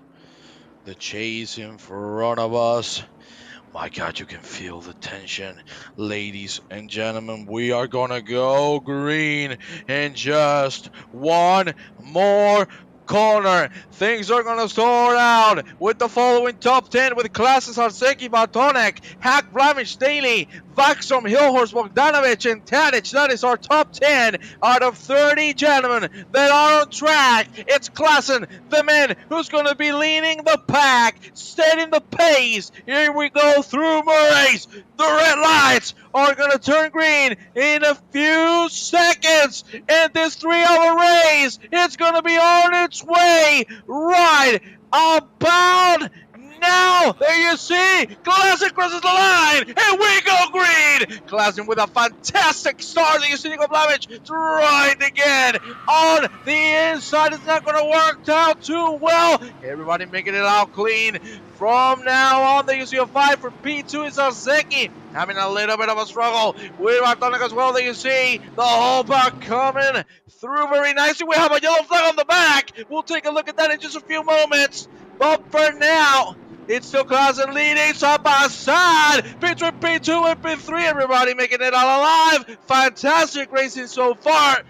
The chase in front of us. My God, you can feel the tension. Ladies and gentlemen, we are going to go green in just one more corner. Things are going to sort out with the following top 10 with Klaassen, Sarseki, Bartonek, Hack, Blamish, Daly, Vaxom, Hillhorst, Bogdanovic, and Tadic. That is our top 10 out of 30 gentlemen that are on track. It's Klaassen, the man who's going to be leading the pack, setting the pace. Here we go through Murray's. The red lights are going to turn green in a few seconds. And this 3-hour race, it's going to be on its way right about now. There you see, Klaassen crosses the line, and we go green. Klaassen with a fantastic start. There you see Nico Blamic trying again on the inside. It's not going to work out too well. Everybody making it out clean. From now on, there you see a fight for P2 is Sarseki, having a little bit of a struggle with Bartonek as well. There you see the whole pack coming through very nicely. We have a yellow flag on the back. We'll take a look at that in just a few moments. But for now, it's still Klaassen leading side by side between P2 and P3. Everybody making it all alive. Fantastic racing so far.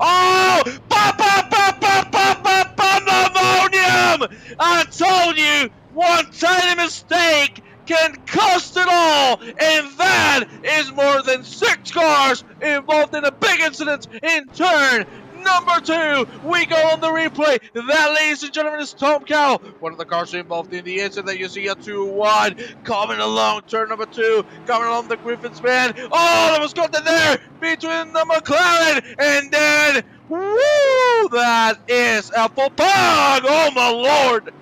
Oh! Pandemonium! I told you, one tiny mistake can cost it all, and that is more than 6 cars involved in a big incident in turn number 2. We go on the replay. That, ladies and gentlemen, is Tom Cowell, one of the cars involved in the incident. You see a 2-1 coming along turn number 2, coming along the Griffins van. Oh, that was caught in there between the McLaren, and then woo, that is a full pong. Oh my lord,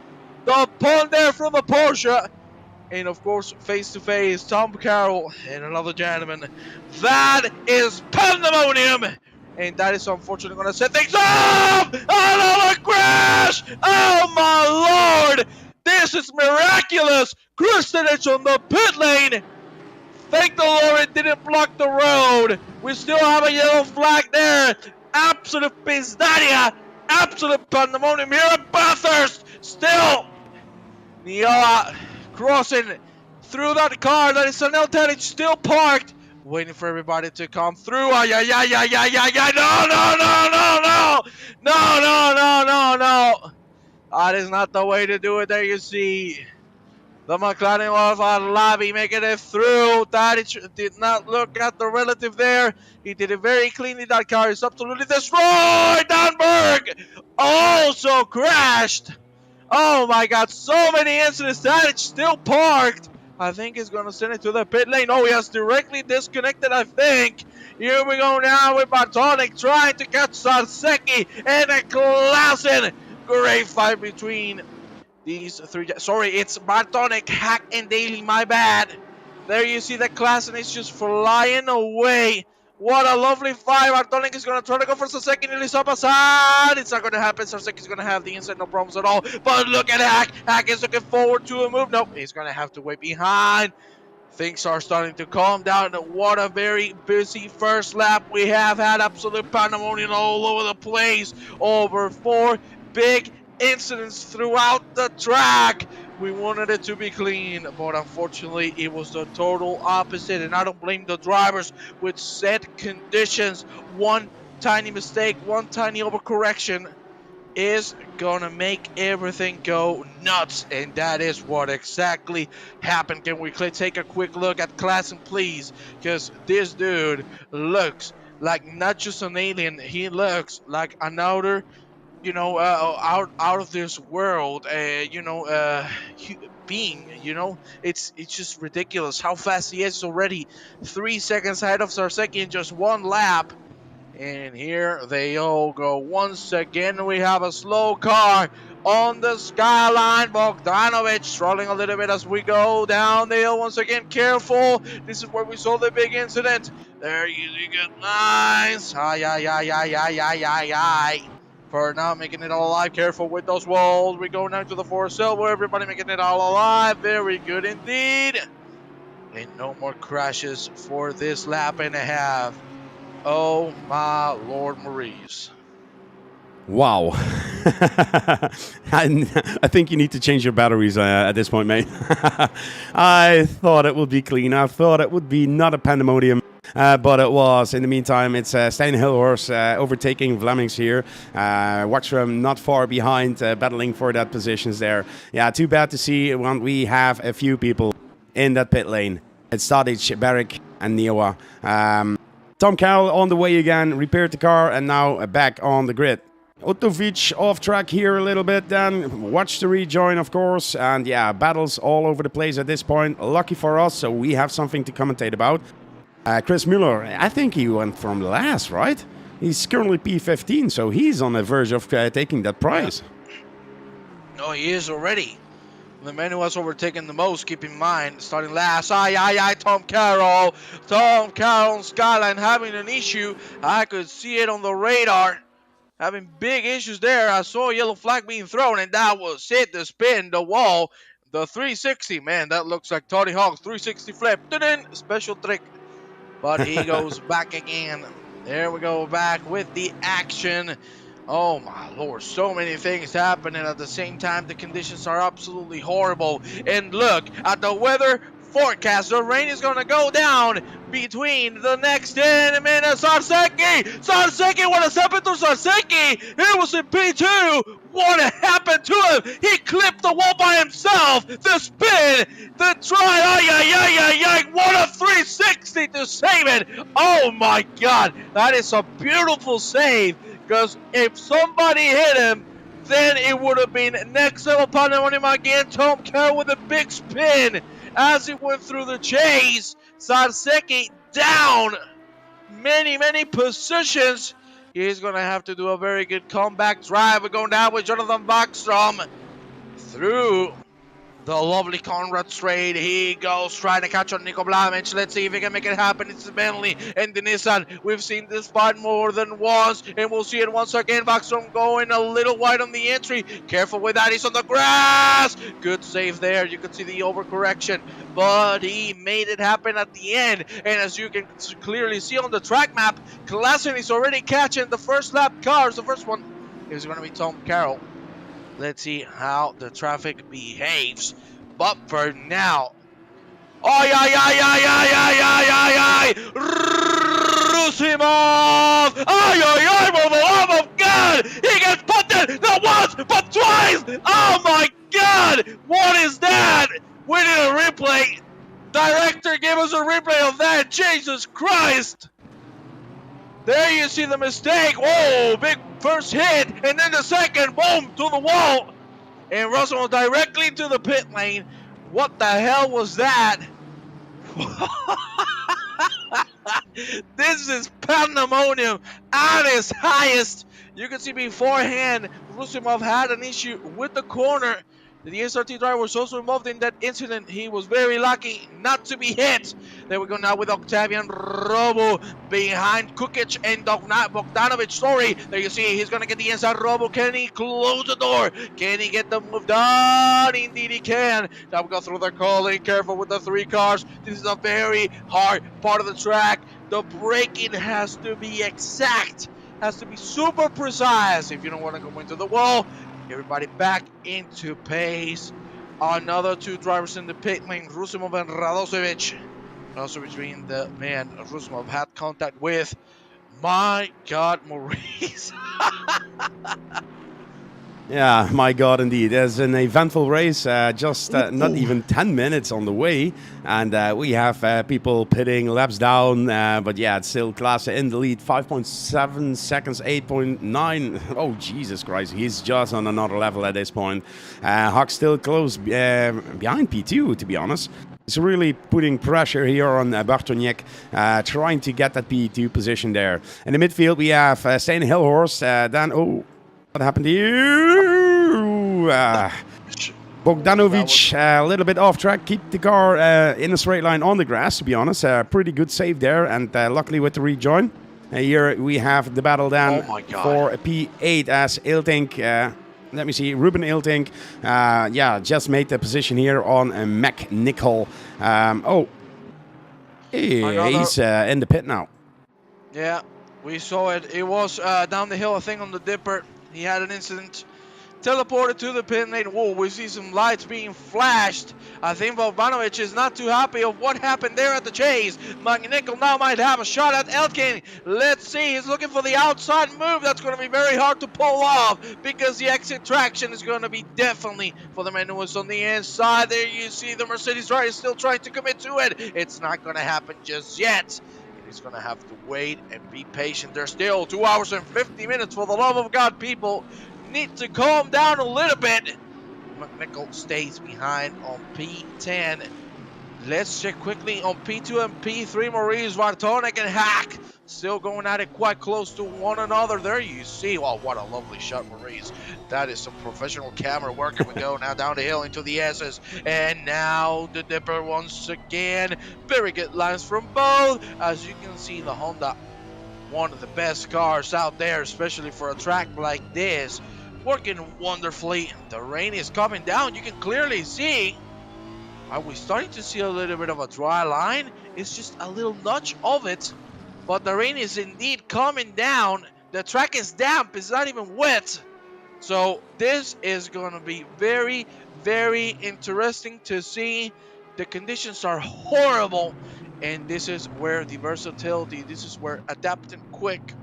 the pun there from the Porsche. And of course, face to face, Tom Carroll and another gentleman. That is pandemonium! And that is unfortunately going to set things off! Another crash! Oh my lord! This is miraculous! Kristanich on the pit lane! Thank the Lord it didn't block the road! We still have a yellow flag there! Absolute pizdaria! Absolute pandemonium here at Bathurst! Still! Niola crossing through that car that is an L10, still parked, waiting for everybody to come through. No, that is not the way to do it. There you see the McLaren was on lobby making it through. Tadic did not look at the relative there. He did it very cleanly. That car is absolutely destroyed. Danberg also crashed. Oh my god, so many incidents. Tadic still parked. I think he's going to send it to the pit lane. Oh, he has directly disconnected, I think. Here we go now with Bartonic trying to catch Sarsecki and a Klassen. Great fight between these three. Sorry, it's Bartonic, Hack, and Daly. My bad. There you see that Klassen is just flying away. What a lovely fight. Bartonic is going to try to go for Sarsecki. Nearly Sapasad. It's not going to happen. Sarsecki is going to have the inside, no problems at all. But look at Hack. Hack is looking forward to a move. Nope, he's going to have to wait behind. Things are starting to calm down. What a very busy first lap we have had. Absolute pandemonium all over the place. Over 4 big incidents throughout the track. We wanted it to be clean, but unfortunately it was the total opposite, and I don't blame the drivers with set conditions. One tiny mistake, one tiny overcorrection is gonna make everything go nuts, and that is what exactly happened. Can we take a quick look at Klassen, please? Because this dude looks like not just an alien, he looks like an outer, out of this world, being, it's just ridiculous how fast he is already. 3 seconds ahead of Sarsecki in just 1 lap. And here they all go. Once again, we have a slow car on the skyline. Bogdanovic struggling a little bit as we go down the hill. Once again, careful. This is where we saw the big incident. There you get nice. For now, making it all alive. Careful with those walls. We go now to the force elbow. Everybody making it all alive. Very good indeed. And no more crashes for this lap and a half. Oh my Lord Maurice. Wow. I think you need to change your batteries at this point, mate. I thought it would be clean. I thought it would be not a pandemonium. But it was. In the meantime, it's Stijn Hilhorst overtaking Vlamings here. Waxram not far behind, battling for that positions there. Yeah, too bad to see when we have a few people in that pit lane. It's Tadic, Barrick, and Nioa. Tom Carroll on the way again, repaired the car, and now back on the grid. Otovic off track here a little bit then. Watch the rejoin, of course. And yeah, battles all over the place at this point. Lucky for us, so we have something to commentate about. Chris Mueller, I think he went from last, right? He's currently P15, so he's on the verge of taking that prize. No, he is already. The man who has overtaken the most, keep in mind, starting last. Tom Carroll. Tom Carroll on Skyline having an issue. I could see it on the radar. Having big issues there. I saw a yellow flag being thrown, and that was it. The spin, the wall, the 360. Man, that looks like Tony Hawk's 360 flip. Special trick. But he goes back again. There we go, back with the action. Oh my Lord, so many things happening at the same time. The conditions are absolutely horrible. And look at the weather forecast. The rain is going to go down between the next 10 minutes. Sarseki, what has happened to Sarseki? He was in P2. What happened to him? He clipped the wall by himself. The spin, the try. Ay. What a 360 to save it. Oh my God. That is a beautiful save. Because if somebody hit him, then it would have been next level pandemonium again. Tom Carroll with a big spin as he went through the chase. Sarseki down many positions. He's going to have to do a very good comeback drive. We're going down with Jonathan Backstrom through the lovely Conrad straight. He goes trying to catch on Niko Blamic. Let's see if he can make it happen. It's Bentley and the Nissan. We've seen this spot more than once, and we'll see it once again. Backstrom going a little wide on the entry. Careful with that. He's on the grass. Good save there. You can see the overcorrection, but he made it happen at the end. And as you can clearly see on the track map, Klassen is already catching the first lap cars. The first one is going to be Tom Carroll. Let's see how the traffic behaves. But for now, Rusimov! For the love of God! He gets put there not once, but twice! Oh my God! What is that? We need a replay. Director, give us a replay of that. Jesus Christ! There you see the mistake. Whoa, big first hit, and then the second, boom, to the wall. And Russell directly to the pit lane. What the hell was that? This is pandemonium at its highest. You can see beforehand, Rusimov had an issue with the corner. The DSRT driver was also involved in that incident. He was very lucky not to be hit. There we go now with Octavian Robo behind Kukic and Bogdanovic. Sorry, there you see he's going to get the inside. Robo, can he close the door? Can he get the move done? Indeed he can. Now we go through the calling. Careful with the 3 cars. This is a very hard part of the track. The braking has to be exact. Has to be super precise if you don't want to go into the wall. Everybody back into pace. Another 2 drivers in the pit lane, Rusimov and Radosevic. Radosevic being the man Rusimov had contact with. My God, Maurice. Yeah, my God, indeed. There's an eventful race, just not even 10 minutes on the way. And we have people pitting laps down. But yeah, it's still Klasse in the lead. 5.7 seconds, 8.9. Oh, Jesus Christ. He's just on another level at this point. Huck still close behind P2, to be honest. It's really putting pressure here on Bartoniek, trying to get that P2 position there. In the midfield, we have Stijn Hilhorst. Then, oh... What happened here? Bogdanovic a little bit off track. Keep the car in a straight line on the grass, to be honest. Pretty good save there, and luckily with the rejoin. Here we have the battle then for P8 as Iltink. Let me see, Ruben Iltink. Just made the position here on Mac Nicol. He's in the pit now. Yeah, we saw it. It was down the hill, I think, on the dipper. He had an incident, teleported to the pit lane. Whoa, we see some lights being flashed. I think Bogdanovic is not too happy of what happened there at the chase. Magnickel now might have a shot at Elkin. Let's see, he's looking for the outside move. That's going to be very hard to pull off because the exit traction is going to be definitely for the man who was on the inside. There you see the Mercedes driver is still trying to commit to it. It's not going to happen just yet. He's going to have to wait and be patient. There's still 2 hours and 50 minutes. For the love of God, people need to calm down a little bit. McNichol stays behind on P10. Let's check quickly on P2 and P3. Maurice, Vartonek, and Hack still going at it quite close to one another. There you see. Oh, what a lovely shot, Maurice. That is some professional camera work. And we go now down the hill into the S's. And now the Dipper once again. Very good lines from both. As you can see, the Honda, one of the best cars out there, especially for a track like this. Working wonderfully. The rain is coming down. You can clearly see. Are we starting to see a little bit of a dry line? It's just a little nudge of it. But the rain is indeed coming down. The track is damp. It's not even wet. So this is going to be very, very interesting to see. The conditions are horrible, and this is where the versatility, this is where adapting quick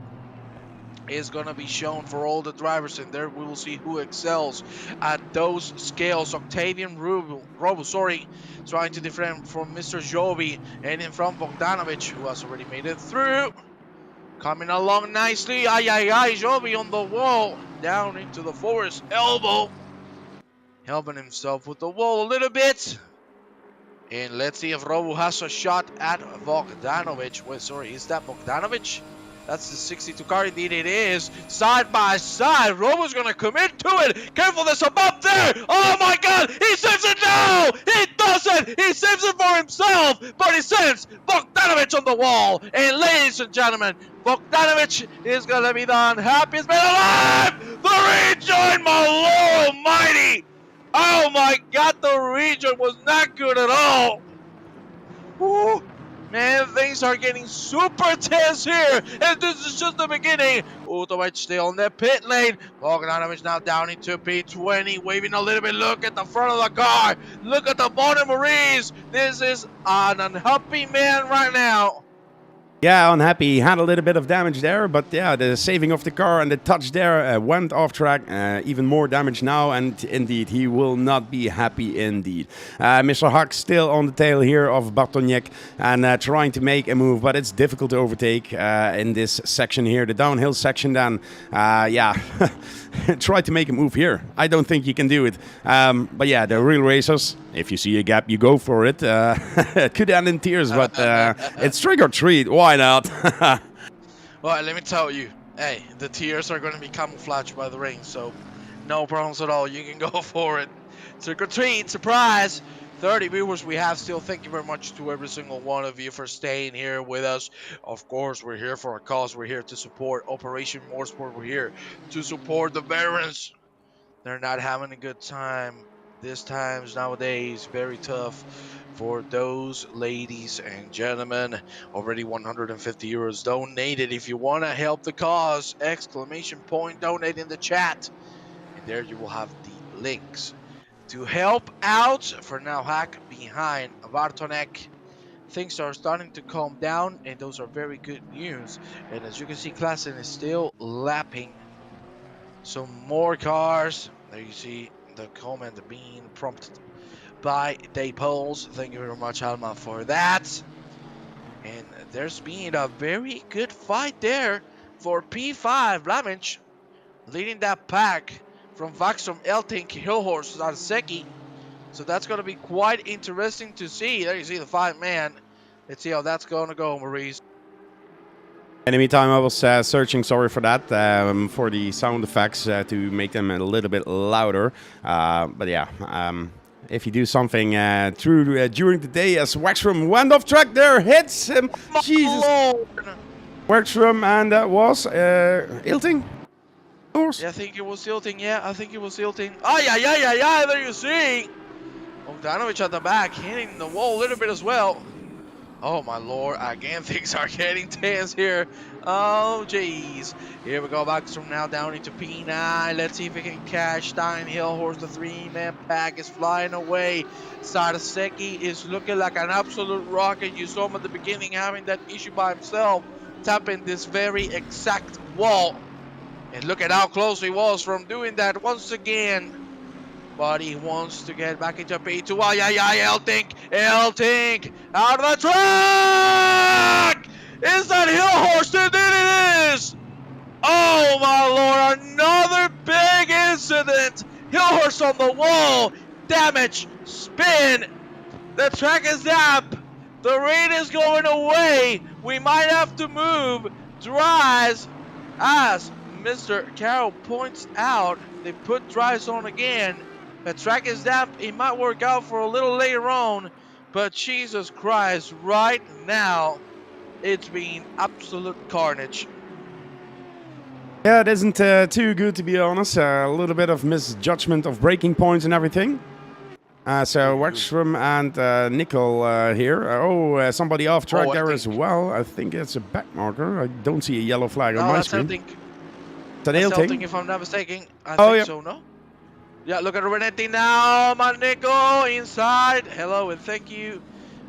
is going to be shown for all the drivers, and there we will see who excels at those scales. Octavian Robo, trying to defend from Mr. Jovi, and in front Bogdanovic, who has already made it through. Coming along nicely. Jovi on the wall, down into the forest elbow, helping himself with the wall a little bit. And let's see if Robo has a shot at Bogdanovic. Wait, sorry, is that Bogdanovic? That's the 62 car. Indeed it is. Side by side. Robo's going to commit to it. Careful, there's a bump there. Oh my God. He saves it now. He doesn't. He saves it for himself. But he sends Bogdanovic on the wall. And ladies and gentlemen, Bogdanovic is going to be the unhappiest man alive. The rejoin, my Lord Almighty. Oh my God, the rejoin was not good at all. Woo. Man, things are getting super tense here, and this is just the beginning. Utovic still in the pit lane. Bogdanovic now down into P20, waving a little bit. Look at the front of the car. Look at the bottom, Maurice. This is an unhappy man right now. Yeah, unhappy. He had a little bit of damage there, but yeah, the saving of the car and the touch there went off track. Even more damage now, and indeed, he will not be happy indeed. Mr. Huck still on the tail here of Bartoniek and trying to make a move, but it's difficult to overtake in this section here, the downhill section then. Yeah, try to make a move here. I don't think you can do it. But yeah, the real racers, if you see a gap, you go for it. It could end in tears, but it's trick or treat. Why not? Well, let me tell you, hey, the tears are going to be camouflaged by the rain, so no problems at all. You can go for it. Trick or treat, surprise. 30 viewers we have still. Thank you very much to every single one of you for staying here with us. Of course, we're here for a cause. We're here to support Operation Motorsport. We're here to support the veterans. They're not having a good time. This time's nowadays very tough for those ladies and gentlemen. Already 150 euros donated. If you want to help the cause, exclamation point donate in the chat. And there you will have the links to help out. For now, Hack behind Bartonek. Things are starting to calm down, and those are very good news. And as you can see, Klassen is still lapping some more cars. There you see the comment being prompted by Daypoles. Thank you very much, Alma, for that. And there's been a very good fight there for P5. Blamage leading that pack from Vaxum, Eltink, Hillhorse, Zarseki. So that's going to be quite interesting to see. There you see the 5-man. Let's see how that's going to go, Maurice. In the meantime, I was searching, sorry for that, for the sound effects to make them a little bit louder. But yeah, if you do something during the day, as Waxrum went off track there, hits him. Jesus. Waxrum, and that was Ilting? Yeah, I think it was Ilting. Yeah, I think it was Ilting. Oh, yeah. There you see. Bogdanovic at the back, hitting the wall a little bit as well. Oh my Lord, again things are getting tense here. Oh jeez. Here we go, back from now down into P9. Let's see if we can catch Stein Hillhorse. The 3-man pack is flying away. Saraseki is looking like an absolute rocket. You saw him at the beginning having that issue by himself, tapping this very exact wall. And look at how close he was from doing that once again. But he wants to get back into P2. Oh, yeah, Eltink, out of the track! Is that Hillhorse? Indeed it is! Oh, my Lord, another big incident. Hillhorse on the wall. Damage, spin. The track is up. The rain is going away. We might have to move. Dries, as Mr. Carroll points out, they put dries on again. The track is damp. It might work out for a little later on, but Jesus Christ, right now, it's been absolute carnage. Yeah, it isn't too good, to be honest. A little bit of misjudgment of braking points and everything. So Waxrum and Nickel here. Somebody off track there as well. I think it's a back marker. I don't see a yellow flag on my screen. That's Eltink, if I'm not mistaken. I think so, no? Yeah, look at Renetti now. Manico inside. Hello and thank you.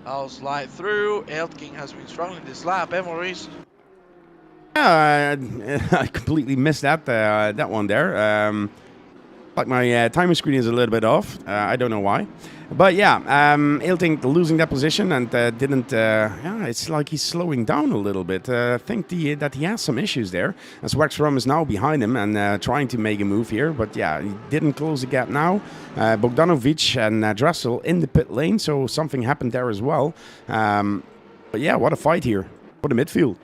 I'll slide through. Elking has been struggling this lap, Maurice? Yeah, I completely missed that one there. Like my timer screen is a little bit off. I don't know why. But yeah, Ilting losing that position and didn't... yeah, it's like he's slowing down a little bit. I think that he has some issues there. As Waxrum is now behind him and trying to make a move here. But yeah, he didn't close the gap now. Bogdanovic and Dressel in the pit lane, so something happened there as well. But yeah, what a fight here for the midfield.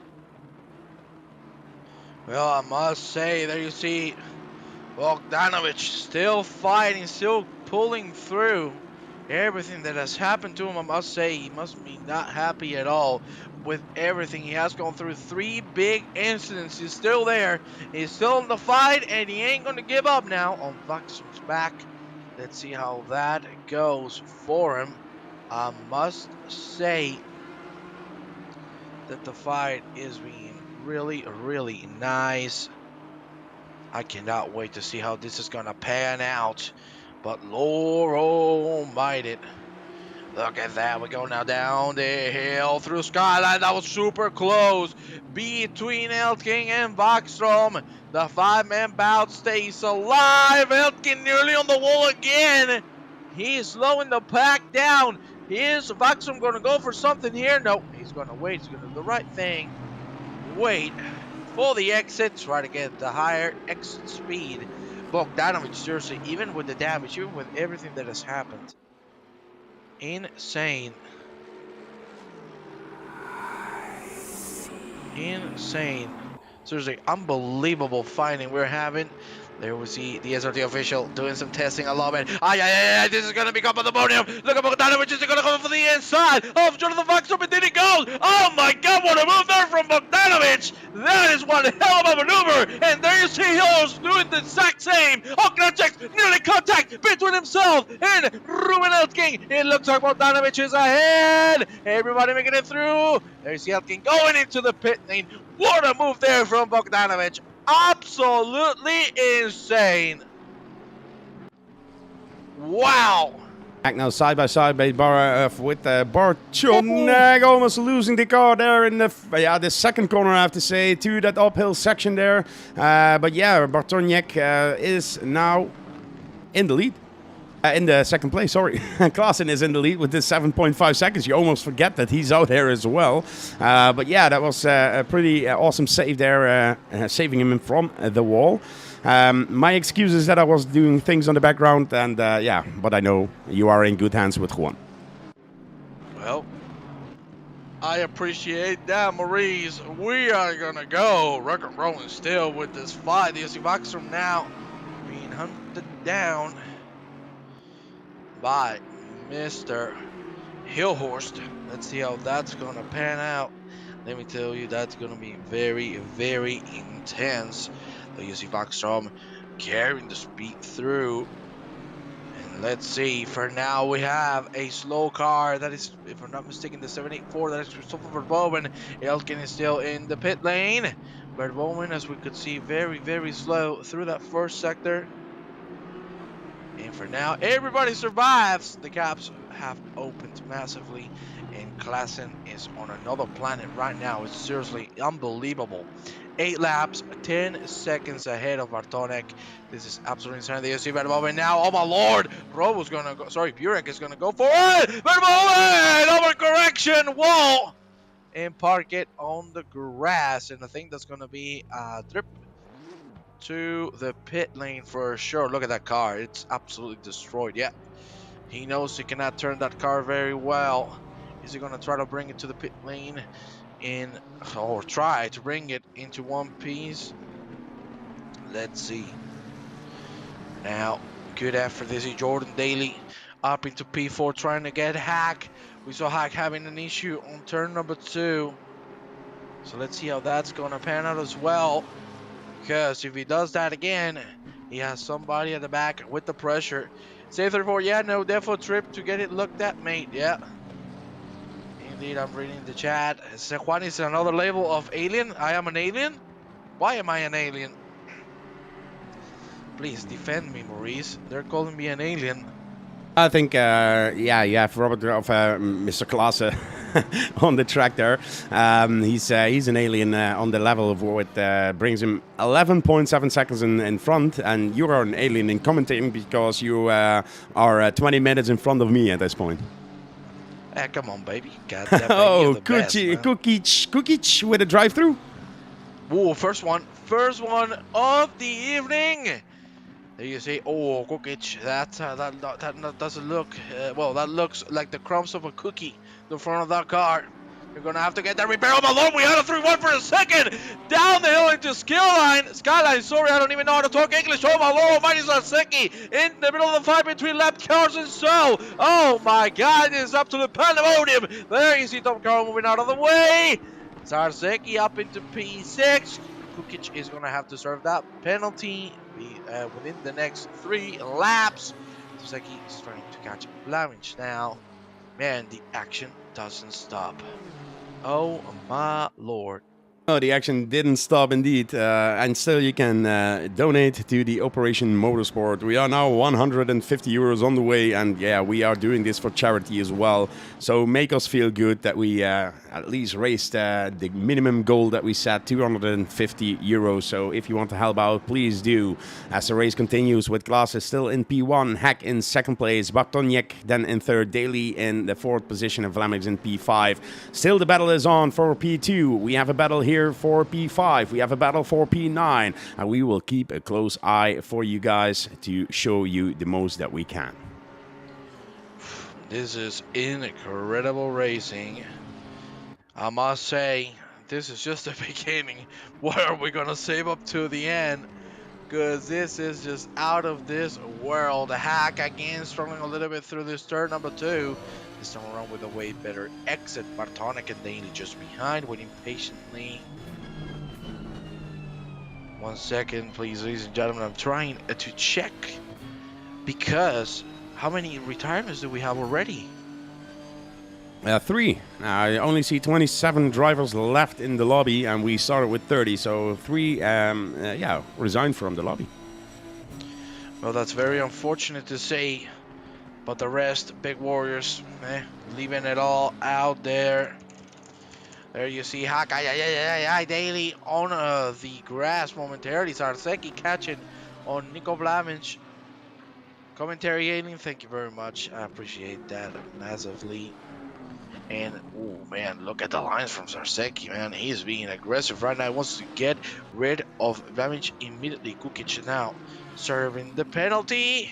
Well, I must say, there you see Bogdanovic still fighting, still pulling through everything that has happened to him. I must say, he must be not happy at all with everything. He has gone through 3 big incidents. He's still there. He's still in the fight, and he ain't going to give up now on Vaxum's back. Let's see how that goes for him. I must say that the fight is being really, really nice. I cannot wait to see how this is gonna pan out. But Lord almighty, look at that. We go now down the hill through Skyline. That was super close between Elking and Backstrom. The 5-man bout stays alive. Elking nearly on the wall again. He's slowing the pack down. Is Backstrom going to go for something here? No, he's going to wait. He's going to do the right thing. Wait for the exit, try to get the higher exit speed. Bogdanovic, seriously, even with the damage, even with everything that has happened, insane. Insane. Seriously, unbelievable fighting we're having. There we see the DSRT official doing some testing. I love it. This is going to become on the podium. Look at Bogdanovic. Is going to go for the inside of Jonathan Vaxum, and then he goes. Oh my God, what a move there from Bogdanovic. That is one hell of a maneuver. And there you see Hills doing the exact same. Oknacek nearly contact between himself and Ruben Elking. It looks like Bogdanovic is ahead. Everybody making it through. There's Elking going into the pit lane. What a move there from Bogdanovic. Absolutely insane. Wow. Back now side by side with Bartonek almost losing the car there in the second corner, I have to say, to that uphill section there. But yeah, Bartonek is now in the lead. In the second place, sorry. Klaassen is in the lead with this 7.5 seconds. You almost forget that he's out there as well. But yeah, that was a pretty awesome save there, saving him from the wall. My excuse is that I was doing things on the background, and yeah, but I know you are in good hands with Juan. Well, I appreciate that, Maurice. We are gonna go record rolling still with this fight. You see Vaxum now being hunted down by Mr. Hillhorst. Let's see how that's gonna pan out. Let me tell you, that's gonna be very, very intense. You see Backstrom carrying the speed through. And let's see, for now we have a slow car. That is, if I'm not mistaken, the 784. That is Christopher Verboven. Elkin is still in the pit lane. Verboven, as we could see, very, very slow through that first sector. And for now, everybody survives. The gaps have opened massively, and Klaassen is on another planet right now. It's seriously unbelievable. 8 laps, 10 seconds ahead of Bartonek. This is absolutely insane. You see Verboven now. Oh my lord! Robo's gonna go. Sorry, Burek is gonna go for it. Verboven! Overcorrection! Whoa! And park it on the grass. And I think that's gonna be a trip to the pit lane for sure. Look at that car. It's absolutely destroyed. Yeah, he knows he cannot turn that car very well. Is he going to try to bring it to the pit lane or try to bring it into one piece? Let's see. Now, good effort. This is Jordan Daly up into P4 trying to get Hack. We saw Hack having an issue on turn number 2. So let's see how that's going to pan out as well. Because if he does that again, he has somebody at the back with the pressure. Save 34, yeah, no, defo trip to get it looked at, mate, yeah. Indeed, I'm reading the chat. Juan is another label of alien. I am an alien? Why am I an alien? Please defend me, Maurice. They're calling me an alien. I think, yeah, you have Robert of Mr. Klaassen on the track there. He's an alien on the level of what brings him 11.7 seconds in front, and you are an alien in commentating because you are 20 minutes in front of me at this point. Come on, baby. God damn, baby, Oh, you're the best, man. Kukic with a drive-through. Whoa, first one of the evening. There you see, oh, Kukic, that doesn't look, well, that looks like the crumbs of a cookie, the front of that car. You're going to have to get that repair. Oh, my Lord, we had a 3-1 for a second. Down the hill into Skyline, sorry, I don't even know how to talk English. Oh, my Lord, Almighty Saseki in the middle of the fight between lap cars and so. Oh, my God, it's up to the pandemonium. There you see Tom Carroll moving out of the way. Saseki up into P6. Kukic is going to have to serve that penalty within the next 3 laps. Saseki is starting to catch Blamage now. Man, the action doesn't stop. Oh my Lord. Oh, the action didn't stop indeed, and still you can donate to the Operation Motorsport. We are now 150 euros on the way, and yeah, we are doing this for charity as well. So make us feel good that we at least raised the minimum goal that we set, 250 euros. So if you want to help out, please do. As the race continues with Klaassen still in P1, Hack in second place, Bartoniek then in third, Daly in the fourth position, and Vlamings in P5. Still the battle is on for P2. We have a battle here for P5, we have a battle for P9, and we will keep a close eye for you guys to show you the most that we can. This is incredible racing. I must say, this is just the beginning. What are we gonna save up to the end? Because this is just out of this world. Hack again struggling a little bit through this turn number 2. This time around with a way better exit. Bartonic and Daly just behind, waiting patiently. 1 second, please, ladies and gentlemen. I'm trying to check because how many retirements do we have already? 3. I only see 27 drivers left in the lobby, and we started with 30, so 3, yeah, resigned from the lobby. Well, that's very unfortunate to say, but the rest, big warriors, leaving it all out there. There you see Hack, Daly on the grass momentarily. Saseki catching on Nico Blamage. Commentary alien, thank you very much. I appreciate that massively. And, oh man, look at the lines from Saseki, man. He's being aggressive right now. He wants to get rid of Blamage immediately. Kukic now serving the penalty.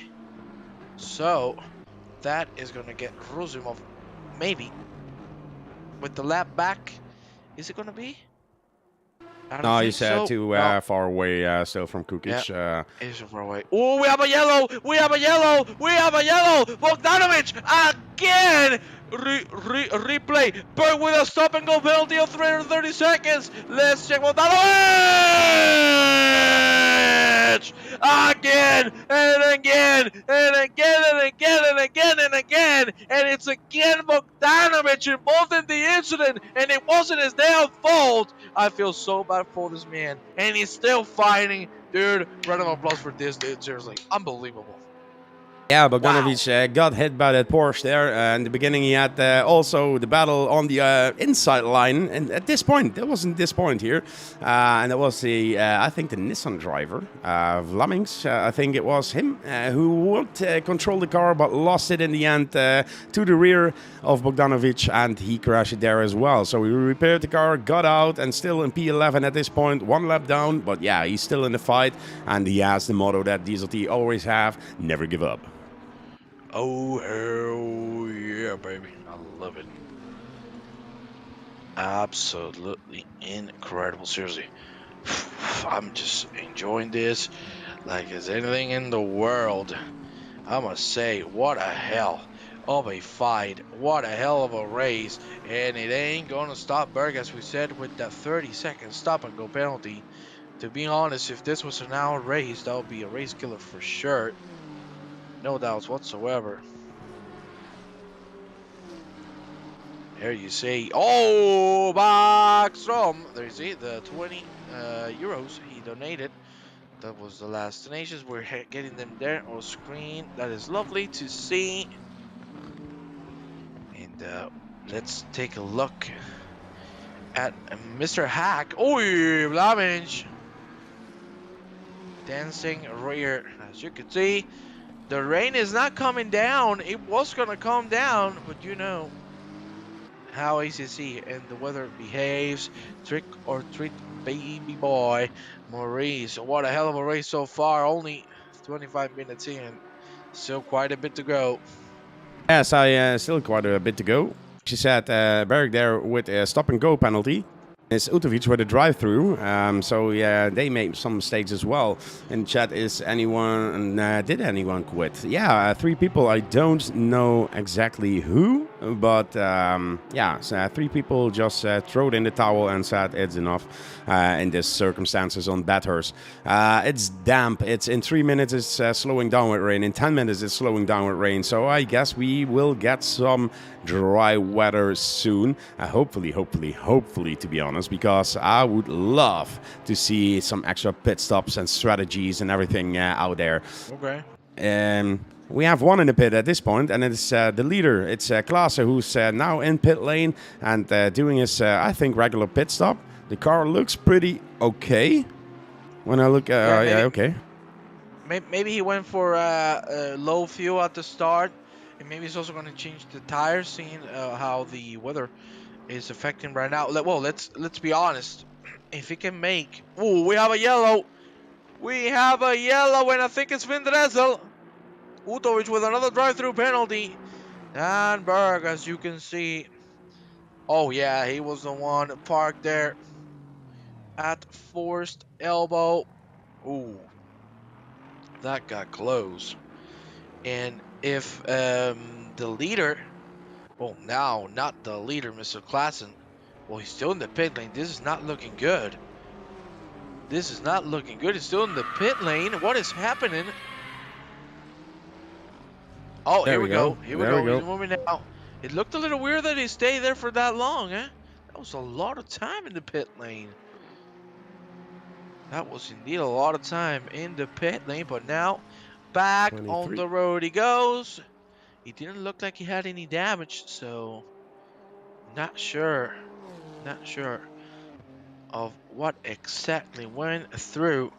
So, that is going to get Rozumov, maybe, with the lap back. Is it going to be? No, he's too far away still from Kukic. Yeah, he's far away. Oh, we have a yellow! We have a yellow! We have a yellow! Bogdanovic again! Replay. Berg with a stop and go penalty of 330 seconds. Let's check Bogdanovic! Again and again and again and again and again and again. And it's again Bogdanovic involved in the incident, and it wasn't his damn fault. I feel so bad for this man, and he's still fighting. Dude, round of applause for this dude. Seriously, unbelievable. Yeah, Bogdanovic got hit by that Porsche there. In the beginning, he had also the battle on the inside line. And at this point, there wasn't this point here. And it was the, I think, the Nissan driver, Vlamings. I think it was him who would control the car, but lost it in the end to the rear of Bogdanovic. And he crashed it there as well. So we repaired the car, got out, and still in P11 at this point. 1 lap down, but yeah, he's still in the fight. And he has the motto that DSRT always have, never give up. Oh, hell yeah, baby. I love it. Absolutely incredible. Seriously. I'm just enjoying this like it's anything in the world. I must say, what a hell of a fight. What a hell of a race. And it ain't gonna stop Berg, as we said, with that 30-second stop and go penalty. To be honest, if this was an hour race, that would be a race killer for sure. No doubts whatsoever. There you see. Oh, Backstrom. There you see the 20 euros he donated That was the last tenacious. We're getting them there on screen. That is lovely to see. And let's take a look at Mr. Hack. Oh, damage. Dancing rear. As you can see, the rain is not coming down. It was going to come down, but you know how ACC and the weather behaves. Trick or treat, baby boy. Maurice, what a hell of a race so far. Only 25 minutes in. Still quite a bit to go. Yes, I still quite a bit to go. She said Berg there with a stop and go penalty. It's Utovic with a drive-through, so yeah, they made some mistakes as well. In chat, is anyone did anyone quit? Yeah, 3 people. I don't know exactly who, but yeah, so 3 people just threw it in the towel and said it's enough in these circumstances on Bathurst. It's damp. It's in 3 minutes. It's slowing down with rain. In 10 minutes, it's slowing down with rain. So I guess we will get some dry weather soon. Hopefully, to be honest, because I would love to see some extra pit stops and strategies and everything out there. Okay. We have one in the pit at this point, and it's the leader. It's Klaassen, who's now in pit lane and doing his, I think, regular pit stop. The car looks pretty okay. When I look, yeah, okay. Maybe he went for low fuel at the start, and maybe he's also going to change the tires, seeing how the weather is affecting right now. Well, let's be honest. If he can make, ooh, we have a yellow. We have a yellow, and I think it's Vin Dressel. Utovic with another drive-through penalty. And Berg, as you can see. Oh yeah, he was the one parked there at forced elbow. Ooh, that got close. And if the leader, well, now not the leader, Mr. Klaassen, well, he's still in the pit lane. This is not looking good. This is not looking good. He's still in the pit lane. What is happening? Oh, There here we go. Here we There go. we go. He's moving now. It looked a little weird that he stayed there for that long, eh? That was a lot of time in the pit lane. That was indeed a lot of time in the pit lane, but now back 23. on the road he goes. He didn't look like he had any damage, so not sure of what exactly went through.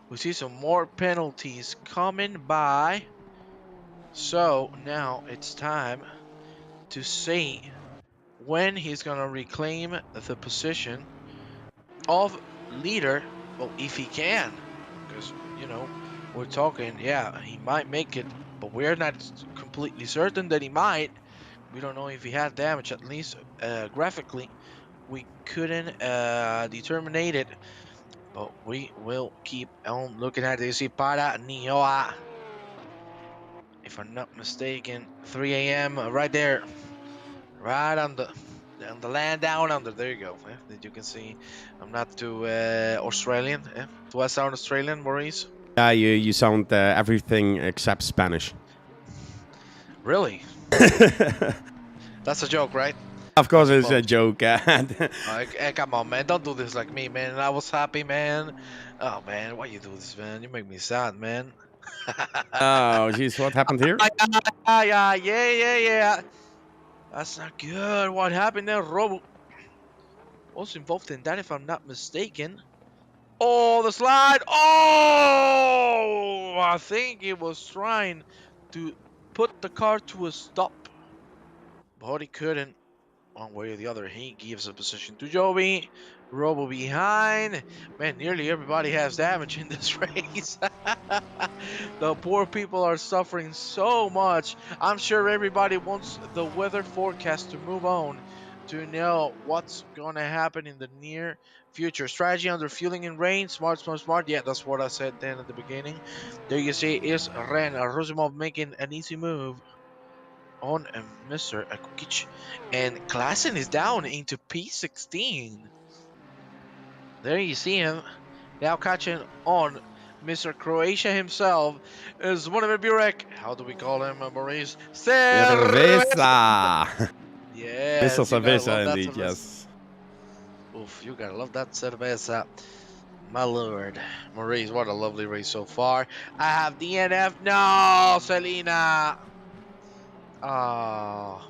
We see some more penalties coming by. So now it's time to see when he's gonna reclaim the position of leader. Well, if he can, because you know we're talking. Yeah, he might make it, but we're not completely certain that he might. We don't know if he had damage. At least graphically, we couldn't determine it. But we will keep on looking at this. Para Nioa, if I'm not mistaken, 3 a.m. Right there, right on the land down under. There you go. That you can see. I'm not too Australian. Do I sound Australian, Maurice? Yeah, you sound everything except Spanish. Really? That's a joke, right? Of course, it's a joke. Hey, come on, man. Don't do this like me, man. I was happy, man. Oh, man. Why you do this, man? You make me sad, man. Oh, jeez, what happened here? Yeah. That's not good. What happened there, Robo? Was involved in that, if I'm not mistaken. Oh, the slide. Oh, I think he was trying to put the car to a stop, but he couldn't. One way or the other, he gives a position to Joby. Robo behind. Man, nearly everybody has damage in this race. The poor people are suffering so much. I'm sure everybody wants the weather forecast to move on to know what's going to happen in the near future. Strategy under fueling in rain. Smart. Yeah, that's what I said then at the beginning. There you see is Ren Rozumov making an easy move on Mr. Kukic, and Klaassen is down into P16. There you see him now catching on Mr. Croatia himself is Zvonimir Burek. How do we call him, Maurice? Cerveza. Yes, Mr. Cerveza, indeed, yes. Oof, you gotta love that cerveza. My lord. Maurice, what a lovely race so far. I have DNF. No, Selena. Oh.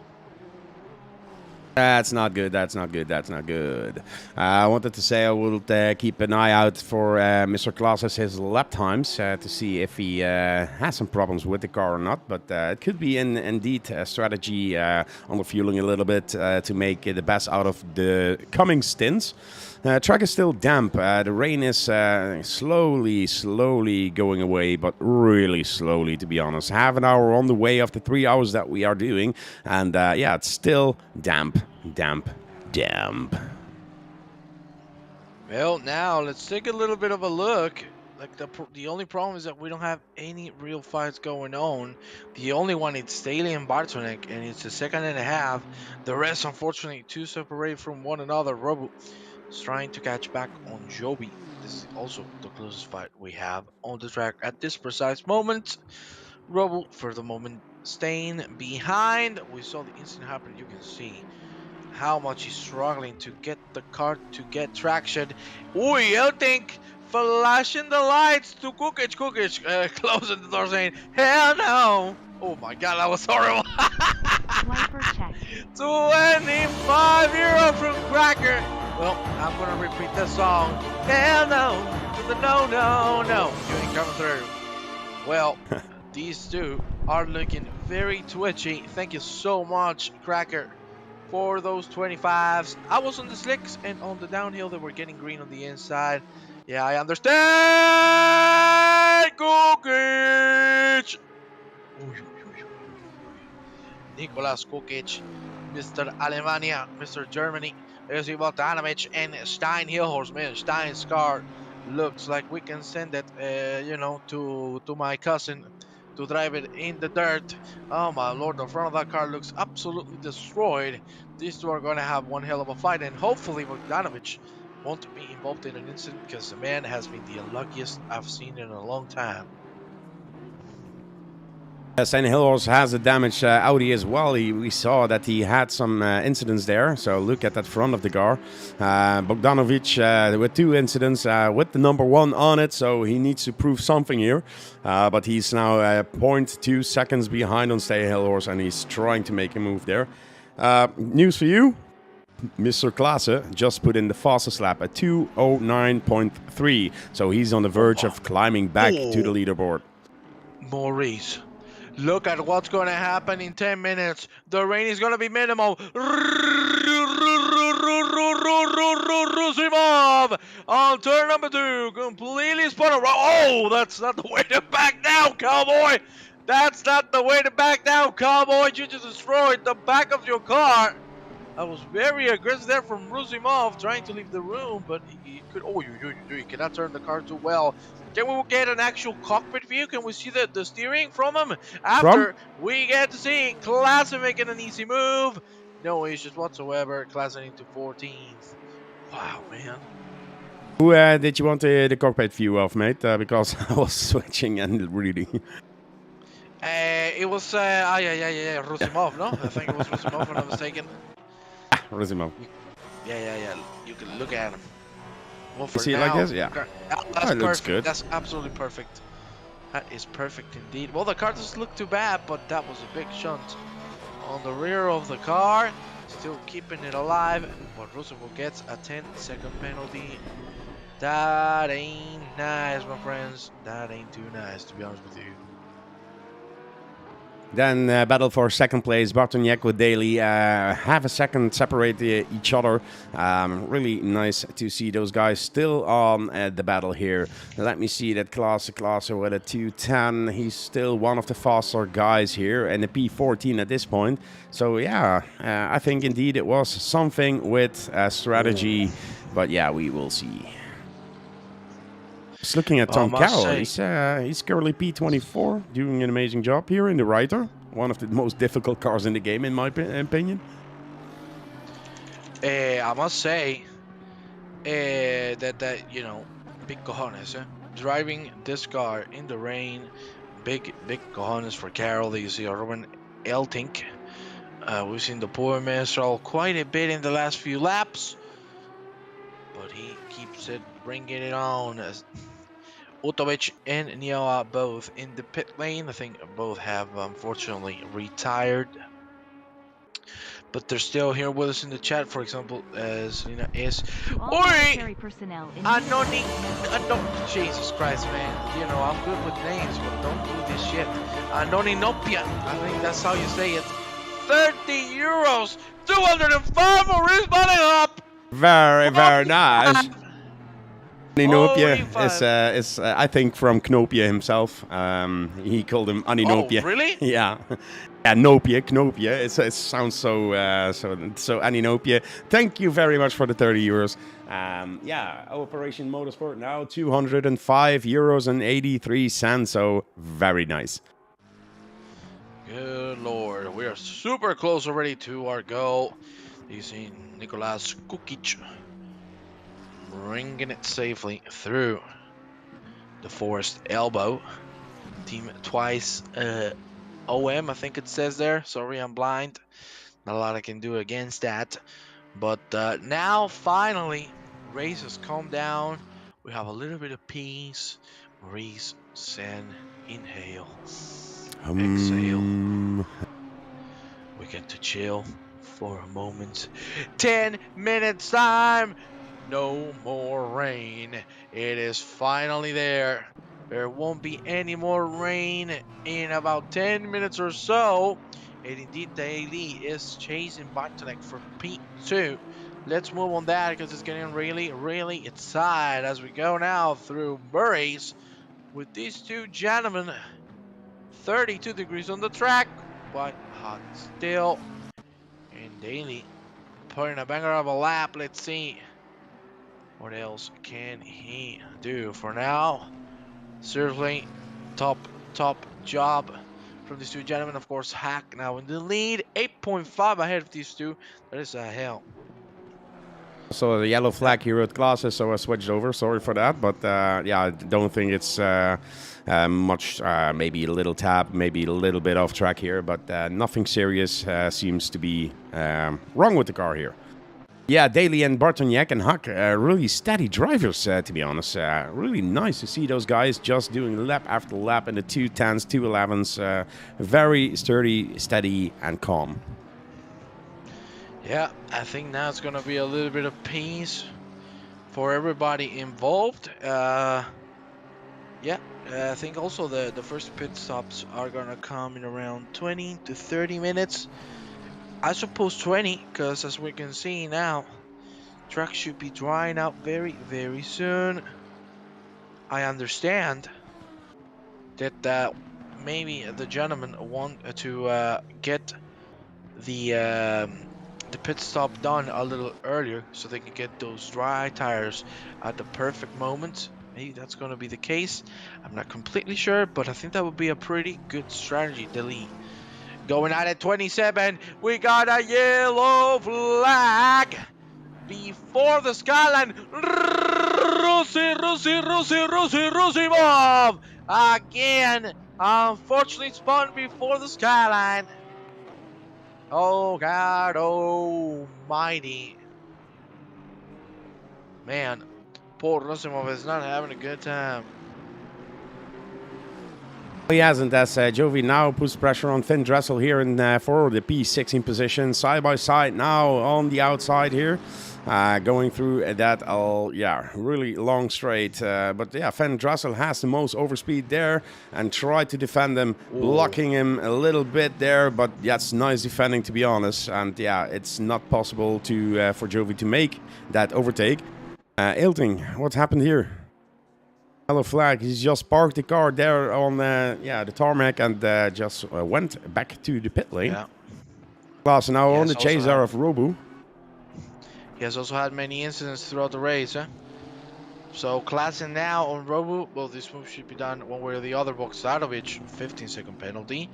That's not good. That's not good. That's not good. I wanted to say I will keep an eye out for Mr. Klaas's his lap times to see if he has some problems with the car or not. But it could be indeed a strategy on the fueling a little bit to make the best out of the coming stints. Track is still damp. The rain is slowly going away, but really slowly, to be honest. Half an hour on the way after 3 hours that we are doing. And yeah, it's still damp. Well, now let's take a little bit of a look. Like the only problem is that we don't have any real fights going on. The only one is Staley and Bartonek, and it's a second and a half. The rest, unfortunately, too separated from one another. Robo is trying to catch back on Joby. This is also the closest fight we have on the track at this precise moment. Robo, for the moment, staying behind. We saw the incident happen. You can see how much he's struggling to get the car to get traction. Ooh, you think flashing the lights to Kukic, closing the door saying, hell no. Oh my god, that was horrible. Wiper check. 25 euro from Cracker. Well, I'm gonna repeat the song. Hell no, to the no, no, no. You ain't coming through. Well, these two are looking very twitchy. Thank you so much, Cracker, for those 25s. I was on the slicks, and on the downhill they were getting green on the inside. Yeah, I understand. Kukic. Nicolas Kukic, Mr. Alemania, Mr. Germany. There's Ivotanovic and Stein Hillhorse. Man, Stein's car looks like we can send it, to my cousin to drive it in the dirt. Oh my lord, the front of that car looks absolutely destroyed. These two are going to have one hell of a fight, and hopefully Bogdanovic won't be involved in an incident, because the man has been the luckiest I've seen in a long time. St. Hillhorse has a damaged Audi as well. We saw that he had some incidents there. So look at that front of the car. Bogdanovic with 2 incidents with the number 1 on it. So he needs to prove something here. But he's now 0.2 seconds behind on St. Hillhorse, and he's trying to make a move there. News for you. Mr. Klaassen just put in the fastest lap at 2:09.3. So he's on the verge of climbing back to the leaderboard. Maurice, look at what's going to happen in 10 minutes. The rain is going to be minimal. Rusimov on turn number 2. Completely spun around. Oh, that's not the way to back down, cowboy. That's not the way to back down, cowboy. You just destroyed the back of your car. I was very aggressive there from Rusimov, trying to leave the room, but he could. Oh, you cannot turn the car too well. Can we get an actual cockpit view? Can we see the steering from him? After we get to see Klaassen making an easy move. No issues whatsoever. Klaassen into 14th. Wow, man. Who did you want the cockpit view of, mate? Because I was switching and reading. It was, Rusimov, no? I think it was Rusimov, if I'm not mistaken. Rusimov. Yeah. You can look at him. Well, You see it like this? Yeah. That's it looks perfect. good. That's absolutely perfect. That is perfect indeed. Well, the car doesn't look too bad, but that was a big shunt on the rear of the car. Still keeping it alive, but Rusimov gets a 10-second penalty. That ain't nice, my friends. That ain't too nice, to be honest with you. Then battle for second place, Bartoniek with Daly. Half a second separate each other. Really nice to see those guys still on the battle here. Let me see that Klaassen with a 2:10. He's still one of the faster guys here, and a P14 at this point. So yeah, I think indeed it was something with strategy. But yeah, we will see. Just looking at Tom Carroll, he's currently P24, doing an amazing job here in the Ryder. One of the most difficult cars in the game, in my opinion. I must say that big cojones. Driving this car in the rain, big cojones for Carroll. You see Ruben Eltink. We've seen the poor man struggle quite a bit in the last few laps, but he keeps it bringing it on. Utovic and Nioa both in the pit lane. I think both have unfortunately retired, but they're still here with us in the chat. For example, Selena is. To all Oi! military personnel in Anoni, Jesus Christ, man. You know, I'm good with names, but don't do this shit. Anoninopia, I think that's how you say it. 30 euros, 205 for respawning up. Very nice. Aninopia Forty-five. is I think from Knopia himself. He called him Aninopia. Oh, really? Yeah. Yeah, Knopia. It sounds so Aninopia. Thank you very much for the 30 euros. Yeah, Operation Motorsport now 205 euros and 83 cents. So very nice. Good lord, we are super close already to our goal. You see Nicolas Kukic bringing it safely through the forest elbow. Team twice OM, I think it says there. Sorry, I'm blind. Not a lot I can do against that. But now, finally, race has calmed down. We have a little bit of peace. Maurice, Sen, inhale. Exhale. We get to chill for a moment. 10 minutes time. No more rain. It is finally there. There won't be any more rain in about 10 minutes or so. And indeed, Daly is chasing Bottleneck for P2. Let's move on that because it's getting really excited as we go now through Murray's with these two gentlemen. 32 degrees on the track, but hot still. And Daly putting a banger of a lap. Let's see what else can he do. For now, seriously, top job from these two gentlemen. Of course, Hack now in the lead, 8.5 ahead of these two. That is a hell. So the yellow flag here with glasses, so I switched over. Sorry for that, but yeah, I don't think it's much. Maybe a little tap, maybe a little bit off track here, but nothing serious seems to be wrong with the car here. Yeah, Daly and Bartoniak and Huck, really steady drivers, to be honest. Really nice to see those guys just doing lap after lap in the 210s, 211s. Very sturdy, steady, and calm. Yeah, I think now it's going to be a little bit of peace for everybody involved. Yeah, I think also the first pit stops are going to come in around 20 to 30 minutes. I suppose 20, because as we can see now, track should be drying out very soon. I understand that maybe the gentlemen want to get the pit stop done a little earlier so they can get those dry tires at the perfect moment. Maybe that's going to be the case. I'm not completely sure, but I think that would be a pretty good strategy. Delete. Going out at 27, we got a yellow flag before the skyline. Rusimov again. Unfortunately, spun before the skyline. Oh God almighty. Man, poor Rusimov is not having a good time. He hasn't, as Jovi now puts pressure on Finn Dressel here in for the P16 position, side by side now on the outside here, going through that really long straight. But yeah, Finn Dressel has the most overspeed there and tried to defend him, blocking him a little bit there. But that's nice defending, to be honest. And yeah, it's not possible to for Jovi to make that overtake. Ilting, what happened here? Yellow flag. He's just parked the car there on the tarmac and just went back to the pit lane. Yeah. Klaas now on the chase there of Robu. He has also had many incidents throughout the race. So Klaassen now on Robu. Well, this move should be done one way or the other. Bogdanovich, 15-second penalty.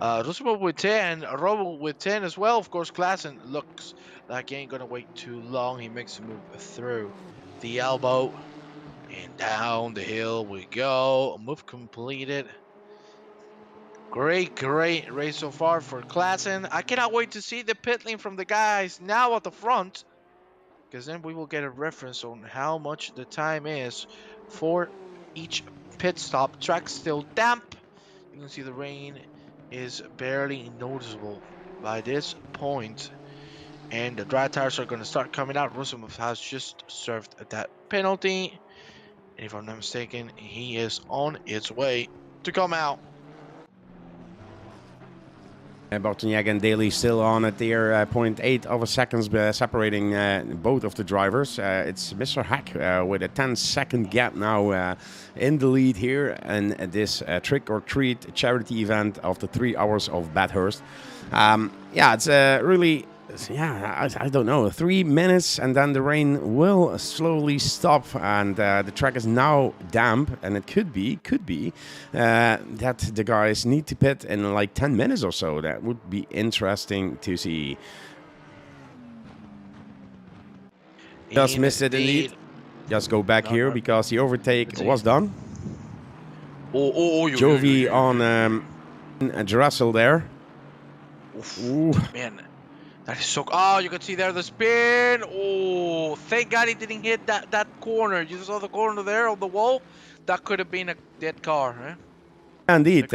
Rosenborg with 10. Robu with 10 as well. Of course, Klaassen looks like he ain't going to wait too long. He makes a move through the elbow. And down the hill we go. Move completed. Great race so far for Klaassen. I cannot wait to see the pit lane from the guys now at the front. because then we will get a reference on how much the time is for each pit stop. Track's still damp. You can see the rain is barely noticeable by this point, and the dry tires are going to start coming out. Rusumov has just served that penalty, and if I'm not mistaken, he is on its way to come out. Bartoniak and Daly still on at their 0.8 of a seconds separating both of the drivers. It's Mr. Hack with a 10-second gap now in the lead here in this trick or treat charity event of the 3 hours of Bathurst. Yeah, it's really... Yeah, I don't know. 3 minutes and then the rain will slowly stop, and the track is now damp, and it could be that the guys need to pit in like 10 minutes or so. That would be interesting to see. Just missed it indeed. Just go back here because the overtake was done. Jovi on Dressel there. Ooh. Man. That is so... Oh, you can see there the spin. Oh, thank God he didn't hit that corner. You saw the corner there on the wall? That could have been a dead car, eh? Indeed,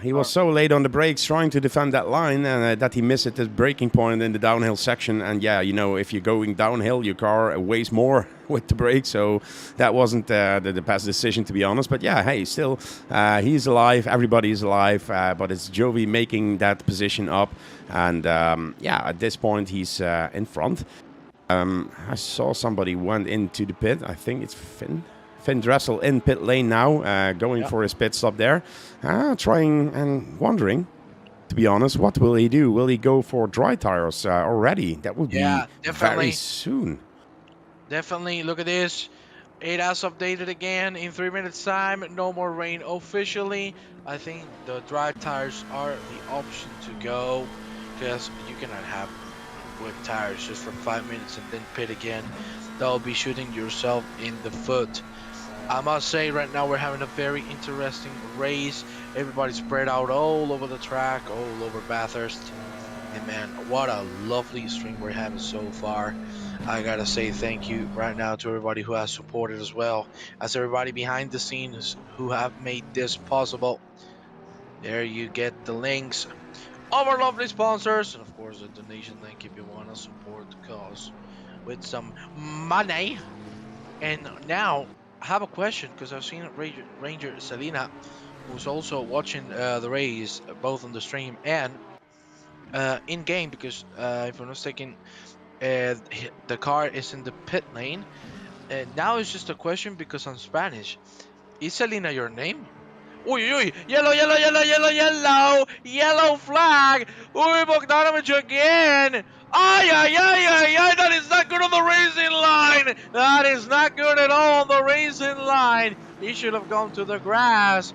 he was so late on the brakes trying to defend that line that he missed at the braking point in the downhill section. And yeah, you know, if you're going downhill, your car weighs more with the brakes. So that wasn't the best decision, to be honest. But yeah, hey, still, he's alive. Everybody is alive. But it's Jovi making that position up. And yeah, at this point, he's in front. I saw somebody went into the pit. I think it's Finn Dressel in pit lane now, going for his pit stop there. Trying and wondering, to be honest, what will he do? Will he go for dry tires already? That would be very soon. Definitely. Look at this. ADAS updated again in 3 minutes time. No more rain officially. I think the dry tires are the option to go, because you cannot have wet tires just for 5 minutes and then pit again. That'll be shooting yourself in the foot. I must say, right now we're having a very interesting race. Everybody's spread out all over the track, all over Bathurst. And man, what a lovely stream we're having so far. I gotta say thank you right now to everybody who has supported as well as everybody behind the scenes who have made this possible. There you get the links of our lovely sponsors, and of course the donation link if you want to support the cause with some money. And now I have a question, because I've seen Ranger Selena, who's also watching the race both on the stream and in game, because if I'm not mistaken, the car is in the pit lane. And now it's just a question, because I'm Spanish. Is Selena your name? Uy, uy, yellow, yellow, yellow, yellow, yellow, yellow flag. Uy, Bogdanovich again. Ay, ay, ay, ay, ay, that is not good on the racing line. That is not good at all on the racing line. He should have gone to the grass.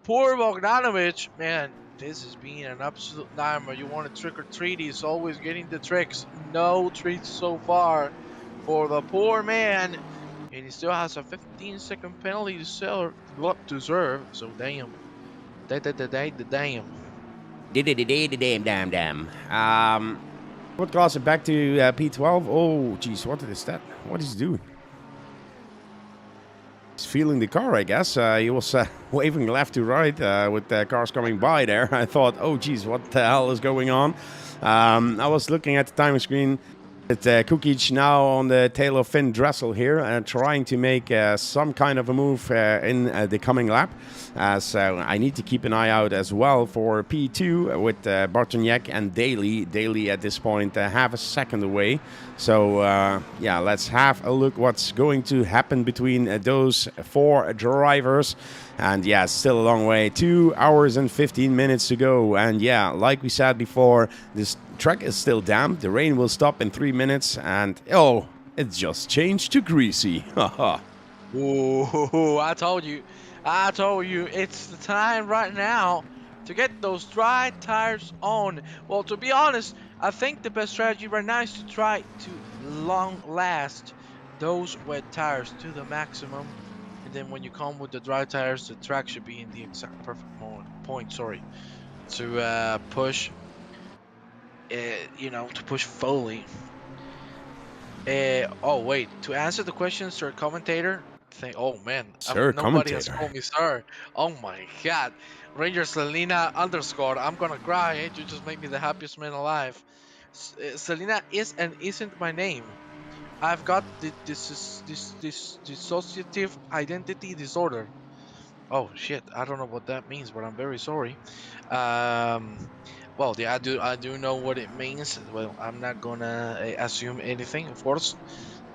Poor Bogdanovich. Man, this is being an absolute nightmare. You want to trick or treat, he's always getting the tricks. No treats so far for the poor man. And he still has a 15-second penalty to serve. So damn. Damn. What class it back to P12? Oh, geez, what is that? What is he doing? He's feeling the car, I guess. He was waving left to right with cars coming by there. I thought, oh, geez, what the hell is going on? I was looking at the timing screen. It's Kukic now on the tail of Finn Dressel here, trying to make some kind of a move in the coming lap. So I need to keep an eye out as well for P2 with Bartoniak and Daly. Daly at this point half a second away. So yeah, let's have a look what's going to happen between those four drivers. And yeah, still a long way. 2 hours and 15 minutes to go. And yeah, like we said before, this track is still damp. The rain will stop in 3 minutes. And oh, it just changed to greasy. Haha. Ooh, I told you. It's the time right now to get those dry tires on. Well, to be honest, I think the best strategy right now is to try to long last those wet tires to the maximum. And then when you come with the dry tires, the track should be in the exact perfect point, to push, to push fully. Oh wait, to answer the question, sir commentator. Oh man, Sir nobody has commentator. called me sir. Oh my god, Ranger Selena underscore. I'm gonna cry. You just make me the happiest man alive. Selena is and isn't my name. I've got this dissociative identity disorder. Oh shit, I don't know what that means, but I'm very sorry. Um, well, yeah, I do know what it means. Well, I'm not gonna assume anything, of course,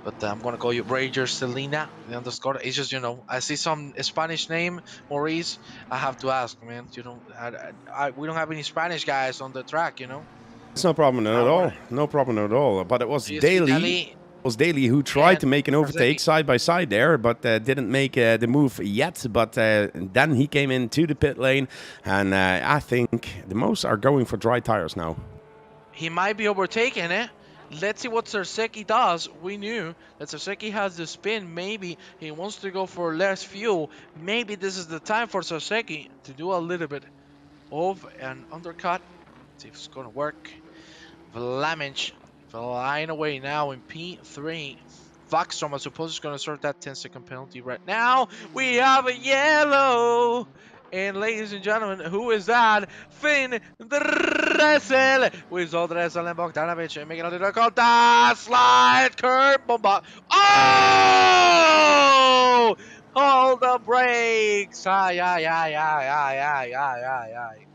but I'm gonna call you Rager Selena the underscore. It's just I see some Spanish name Maurice. I have to ask, man. We don't have any Spanish guys on the track. It's no problem I at want all. No problem at all. But it was to. You see Daly. Dali Was Daly who tried and to make an overtake Karzeki. side by side there, but didn't make the move yet. But then he came into the pit lane, and I think the most are going for dry tires now. He might be overtaking it. Let's see what Sarseki does. We knew that Sarseki has the spin. Maybe he wants to go for less fuel. Maybe this is the time for Sarseki to do a little bit of an undercut. See if it's going to work. Vlamage flying away now in P3. Vaxstrom, I suppose, is going to serve that 10-second penalty right now. We have a yellow. And ladies and gentlemen, who is that? Finn Dressel. With Dressel and Bogdanovic making a little contact. Slide curb bomba. Oh! Hold the brakes. Ay, ay, ay, ay, ay, ay, ay, ay, ay.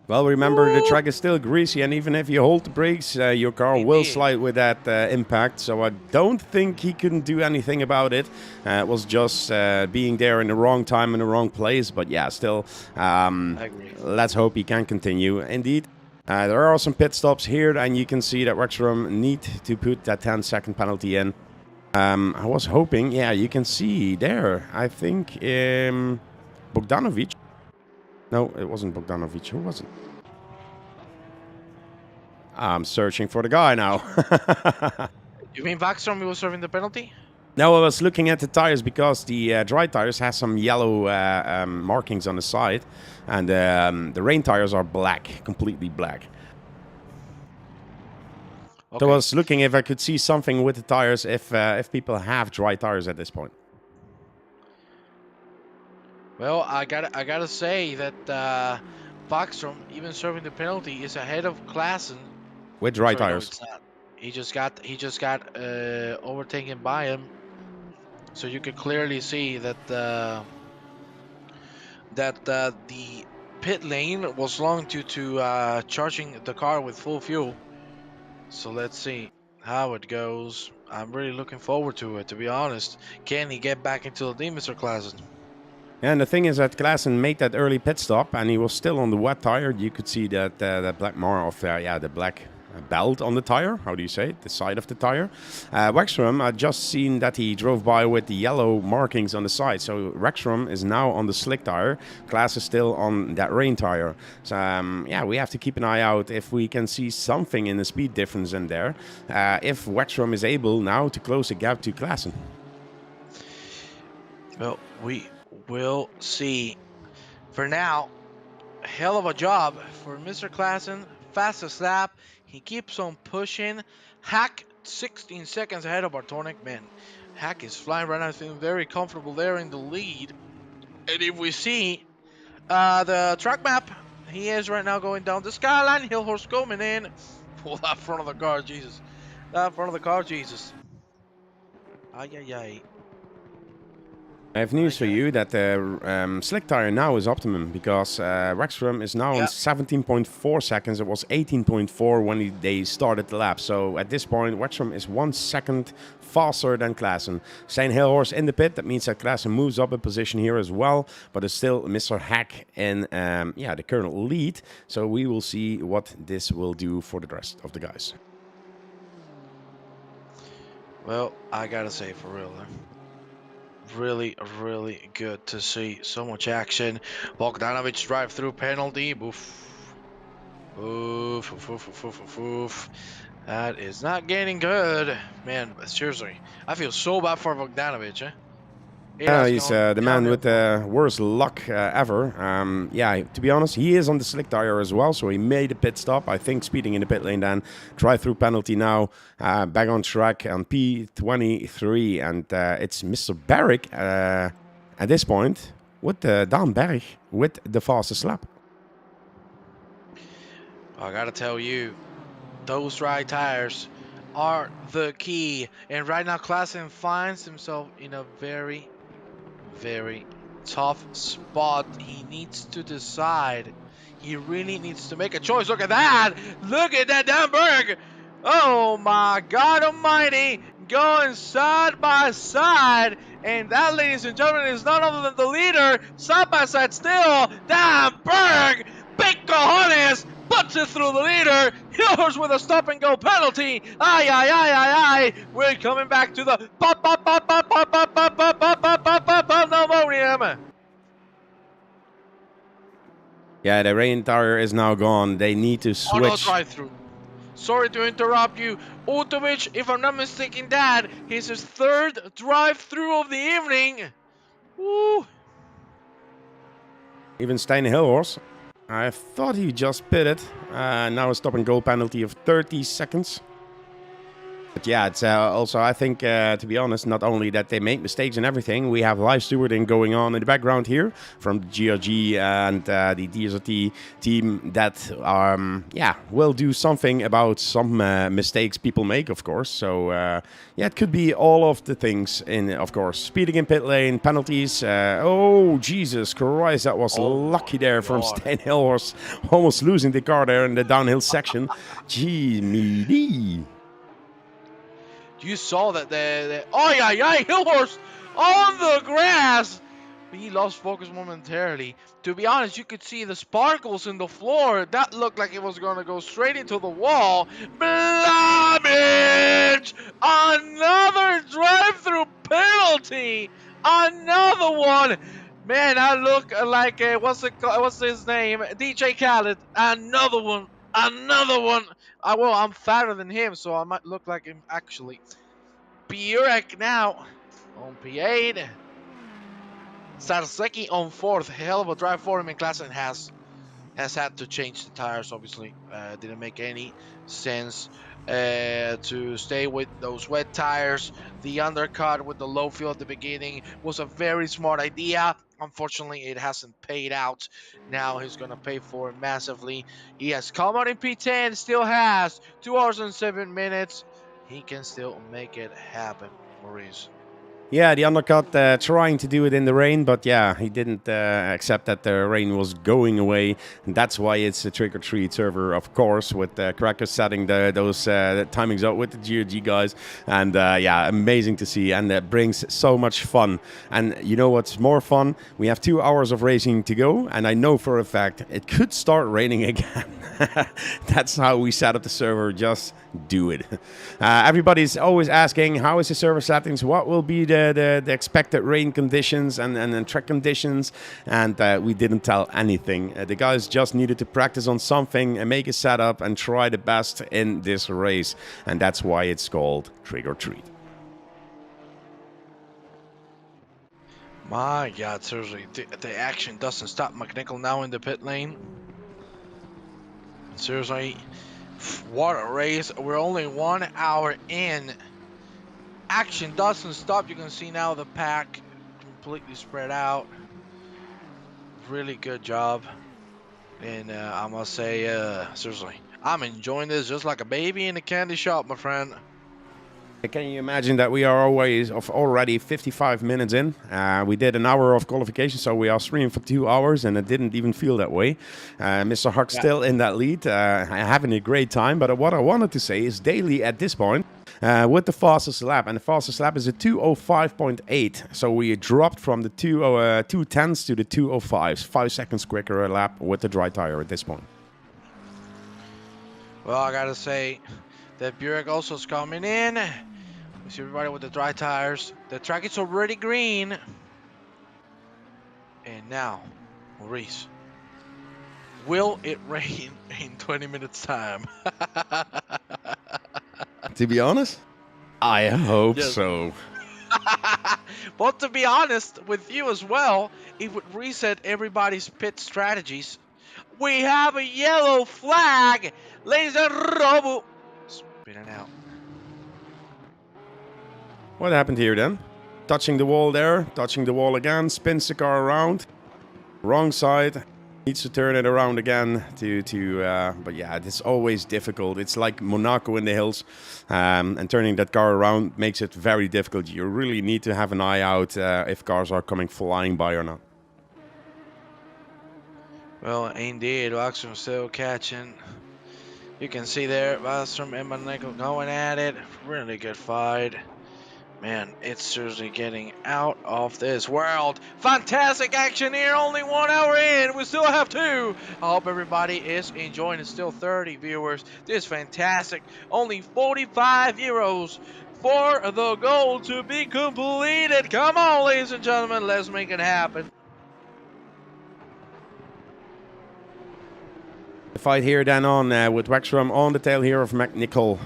Well, remember the Woo! track is still greasy, and even if you hold the brakes, your car will Indeed. slide with that impact. So I don't think he couldn't do anything about it. It was just being there in the wrong time in the wrong place. But yeah, still, I agree. let's hope he can continue. Indeed. There are some pit stops here, and you can see that Rexrum need to put that 10-second penalty in. I was hoping, yeah, you can see there. I think Bogdanovic. No, it wasn't Bogdanovic. Who was it? I'm searching for the guy now. You mean Vaxstrom was serving the penalty? No, I was looking at the tires because the dry tires have some yellow markings on the side, and the rain tires are black, completely black. Okay. So I was looking if I could see something with the tires if people have dry tires at this point. Well, I gotta say that Backstrom, even serving the penalty, is ahead of Klassen. With dry Sorry, no, tires. it's not. He just got overtaken by him. So you can clearly see that the pit lane was long due to charging the car with full fuel. So let's see how it goes. I'm really looking forward to it, to be honest. Can he get back into the team, Mr. Klassen? And the thing is that Klaassen made that early pit stop, and he was still on the wet tire. You could see that that black mark of the black belt on the tire. How do you say it? The side of the tire. Wexrum, I just seen that he drove by with the yellow markings on the side. So Wexrum is now on the slick tire. Klaas is still on that rain tire. So yeah, we have to keep an eye out if we can see something in the speed difference in there. If Wexrum is able now to close the gap to Klaassen. Well, we will see. For now, hell of a job for Mr. Klassen. Fastest lap. He keeps on pushing. Hack 16 seconds ahead of Bartonic. Man, Hack is flying right now. Feeling very comfortable there in the lead. And if we see the track map, he is right now going down the skyline. Hill horse coming in. Pull that front of the car, Jesus. That front of the car, Jesus. Ay, ay, ay. I have news for you that the slick tire now is optimum because Wexrum is now on 17.4 seconds. It was 18.4 when they started the lap. So at this point, Wexrum is 1 second faster than Klaassen. Stijn Hilhorst in the pit. That means that Klaassen moves up a position here as well. But it's still Mr. Hack in the current lead. So we will see what this will do for the rest of the guys. Well, I gotta say, for real, really, really good to see so much action. Bogdanovic drive-through penalty. Boof. Oof, oof, oof, oof, oof, oof. That is not getting good. Man, seriously. I feel so bad for Bogdanovic, eh? It has He's gone the man with downhill. the worst luck ever. Yeah, to be honest, he is on the slick tire as well, so he made a pit stop. I think speeding in the pit lane then. Drive-through penalty now. Back on track on P23, and it's Mr. Barrick at this point with Dan Berg with the fastest lap. I gotta tell you, those dry tires are the key. And right now, Klassen finds himself in a very, very tough spot. He needs to decide. He really needs to make a choice. Look at that! Look at that, Danberg! Oh my God Almighty! Going side by side, and that, ladies and gentlemen, is none other than the leader. Side by side still, Danberg! Big cojones! Puts it through the leader. Hillhurst with a stop and go penalty. Aye, aye, aye, aye, aye. We're coming back to the pandemonium. Yeah, the rain tire is now gone. They need to switch. Auto drive-through. Sorry to interrupt you. Utovic, if I'm not mistaken, that is his third drive-through of the evening. Woo. Even Stijn Hilhorst. I thought he just pitted. Now a stop and go penalty of 30 seconds. But yeah, it's also, I think, to be honest, not only that they make mistakes and everything, we have live stewarding going on in the background here from the GRG and the DSRT team that, yeah, will do something about some mistakes people make, of course. So, yeah, it could be all of the things in, of course, speeding in pit lane, penalties. Oh, Jesus Christ, that was lucky there from Stijn Hilhorst, almost losing the car there in the downhill section. Gee, me. You saw that oh yeah, Hillhorst on the grass. He lost focus momentarily. To be honest, you could see the sparkles in the floor. That looked like it was going to go straight into the wall. Blamage! Another drive-through penalty. Another one. Man, I look like what's his name? DJ Khaled. Another one. Another one. Well, I'm fatter than him, so I might look like him actually. Burek now on P8. Sarseki on 4th. Hell of a drive for him in class, and has had to change the tires, obviously. Didn't make any sense to stay with those wet tires. The undercut with the low fuel at the beginning was a very smart idea. Unfortunately, it hasn't paid out. Now he's going to pay for it massively. He has come out in P10, still has 2 hours and 7 minutes. He can still make it happen, Maurice. Yeah, the undercut trying to do it in the rain, but yeah, he didn't accept that the rain was going away. And that's why it's a trick or treat server, of course, with Cracker setting those timings up with the GRG guys. And yeah, amazing to see, and that brings so much fun. And you know what's more fun? We have 2 hours of racing to go, and I know for a fact it could start raining again. That's how we set up the server. Just do it. Everybody's always asking, how is the server settings? What will be the expected rain conditions and track conditions? And we didn't tell anything. The guys just needed to practice on something and make a setup and try the best in this race. And that's why it's called Trick or Treat. My God, seriously, the action doesn't stop. McNichol now in the pit lane. Seriously, what a race. We're only 1 hour in. Action doesn't stop. You can see now the pack completely spread out. Really good job. And I must say, seriously, I'm enjoying this just like a baby in a candy shop, my friend. Can you imagine that we are already 55 minutes in? We did an hour of qualification, so we are streaming for 2 hours, and it didn't even feel that way. Mr. Huck still in that lead, having a great time. But what I wanted to say is Daly at this point with the fastest lap, and the fastest lap is a 2:05.8. So we dropped from the 2:10s to the 2:05s, 5 seconds quicker a lap with the dry tire at this point. Well, I gotta say that Burek also is coming in. We see everybody with the dry tires. The track is already green. And now, Maurice, will it rain in 20 minutes time? To be honest, I hope Yes. so. But to be honest with you as well, it would reset everybody's pit strategies. We have a yellow flag, ladies and Robo. Spinning out. What happened here then? Touching the wall there, touching the wall again, spins the car around. Wrong side. Needs to turn it around again but yeah, it's always difficult. It's like Monaco in the hills, and turning that car around makes it very difficult. You really need to have an eye out if cars are coming flying by or not. Well, indeed, Waxman still catching. You can see there, Bathurst and Monaco going at it. Really good fight. Man, it's seriously getting out of this world. Fantastic action here, only 1 hour in. We still have 2. I hope everybody is enjoying it. Still 30 viewers. This is fantastic. Only 45 euros for the goal to be completed. Come on, ladies and gentlemen, let's make it happen. The fight here then on with Wexram on the tail here of McNichol.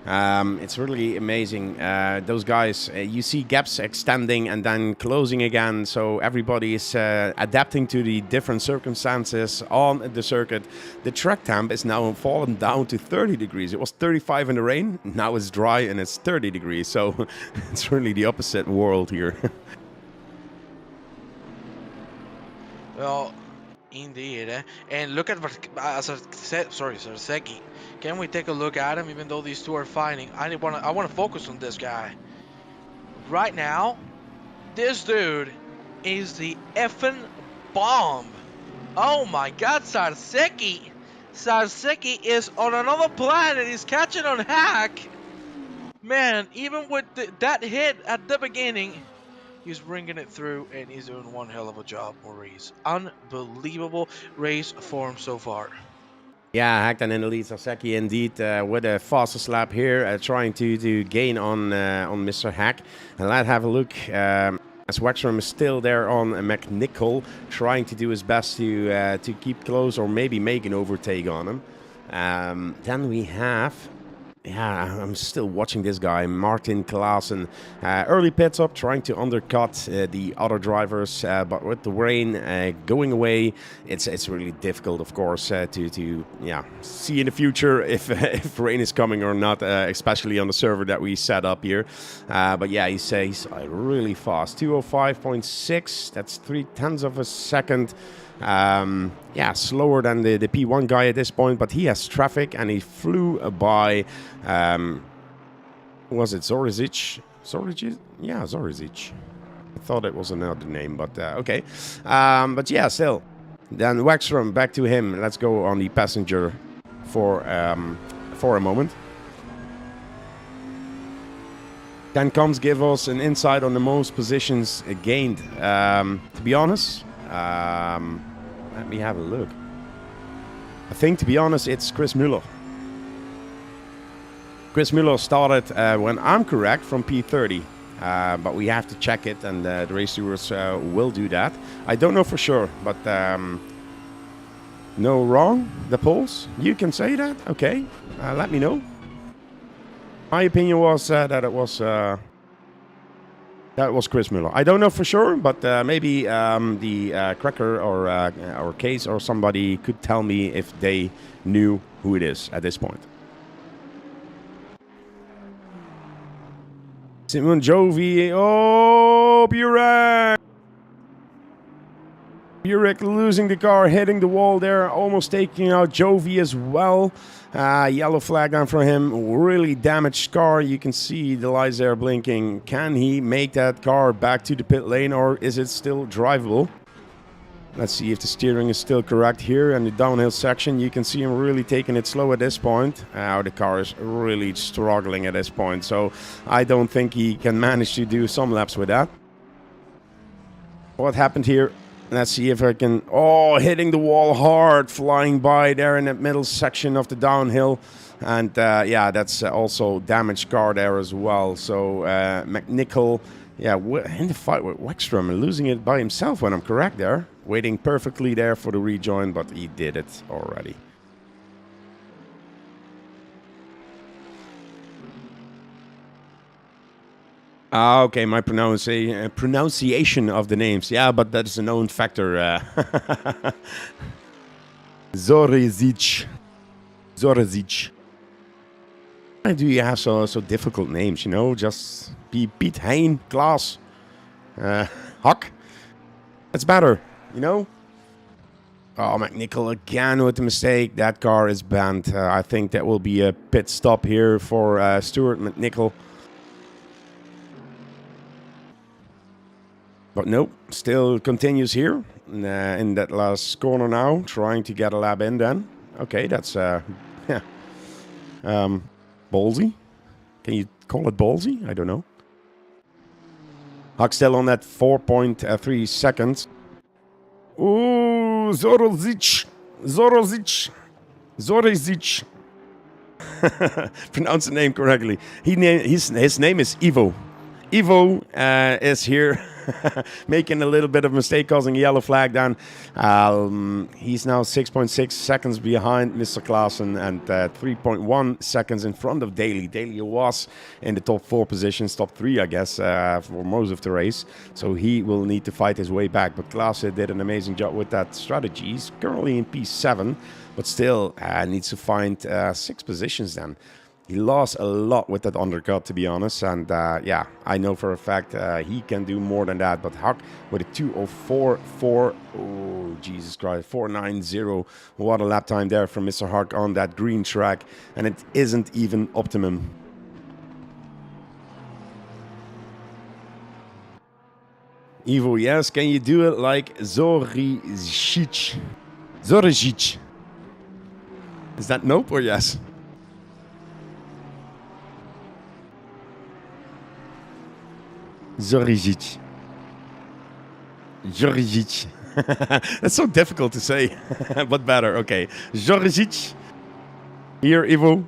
It's really amazing. Those guys, you see gaps extending and then closing again. So everybody is adapting to the different circumstances on the circuit. The track temp is now fallen down to 30 degrees. It was 35 in the rain. Now it's dry and it's 30 degrees. So it's really the opposite world here. Well, indeed. And look at Sarseki. Can we take a look at him, even though these two are fighting? I want to focus on this guy. Right now, this dude is the effing bomb. Oh my God, Sarseki. Sarseki is on another planet. He's catching on hack. Man, even with that hit at the beginning, he's bringing it through, and he's doing one hell of a job, Maurice. Unbelievable race form so far. Yeah, Hackton in the lead. Saseki indeed with a fastest lap here, trying to gain on Mr. Hack. And let's have a look. As Wexram is still there on McNichol, trying to do his best to keep close or maybe make an overtake on him. Then we have... Yeah, I'm still watching this guy, Martin Klaassen. Early pits up, trying to undercut the other drivers, but with the rain going away, it's really difficult, of course, to see in the future if rain is coming or not, especially on the server that we set up here. But yeah, he's really fast, 205.6. That's 0.3 of a second. Yeah, slower than the P1 guy at this point, but he has traffic and he flew by, was it Zorizic? Zorizic? Yeah, Zorizic. I thought it was another name, but okay. But yeah, still. Then Wexram, back to him. Let's go on the passenger for a moment. Then comes give us an insight on the most positions gained. To be honest, let me have a look. I think, to be honest, it's Chris Muller. Chris Muller started, when I'm correct, from P30. But we have to check it, and the race stewards will do that. I don't know for sure, but no wrong, the polls? You can say that? Okay, let me know. My opinion was that it was... That was Chris Muller. I don't know for sure, but maybe the Cracker or Case or somebody could tell me if they knew who it is at this point. Simon Jovi. Oh, Burek! Burek losing the car, hitting the wall there, almost taking out Jovi as well. Yellow flag down for him. Really damaged car. You can see the lights there blinking. Can he make that car back to the pit lane, or is it still drivable? Let's see if the steering is still correct here in the downhill section. You can see him really taking it slow at this point. The car is really struggling at this point, so I don't think he can manage to do some laps with that. What happened here? Let's see if I can... Oh, hitting the wall hard, flying by there in that middle section of the downhill. And yeah, that's also damaged car there as well. So McNichol, yeah, in the fight with Wexram, losing it by himself when I'm correct there. Waiting perfectly there for the rejoin, but he did it already. Ah, okay, my pronunciation of the names. Yeah, but that's a known factor. Zorizic. Zorizic. Why do you have so difficult names, you know? Just be Piet, Hein, Klaas, Huck. That's better, you know? Oh, McNichol again with the mistake. That car is banned. I think that will be a pit stop here for Stuart McNichol. But nope, still continues here in that last corner now, trying to get a lap in then. Okay, that's yeah, ballsy. Can you call it ballsy? I don't know. Huck still on that 4.3 seconds. Ooh, Zorozic. Pronounce the name correctly. His name is Ivo. Ivo is here making a little bit of mistake, causing a yellow flag down. He's now 6.6 seconds behind Mr. Klaassen and 3.1 seconds in front of Daly. Daly was in the top 4 positions, top 3, I guess, for most of the race. So he will need to fight his way back. But Klaassen did an amazing job with that strategy. He's currently in P7, but still needs to find 6 positions then. He lost a lot with that undercut, to be honest. And yeah, I know for a fact he can do more than that. But Huck with a 2:04.4. Oh, Jesus Christ. 4.90. What a lap time there from Mr. Huck on that green track. And it isn't even optimum. Ivo, yes. Can you do it like Zorizic? Zorizic. Is that nope or yes? Zorizic. Zorizic. That's so difficult to say, but better. Okay. Zorizic. Here, Ivo.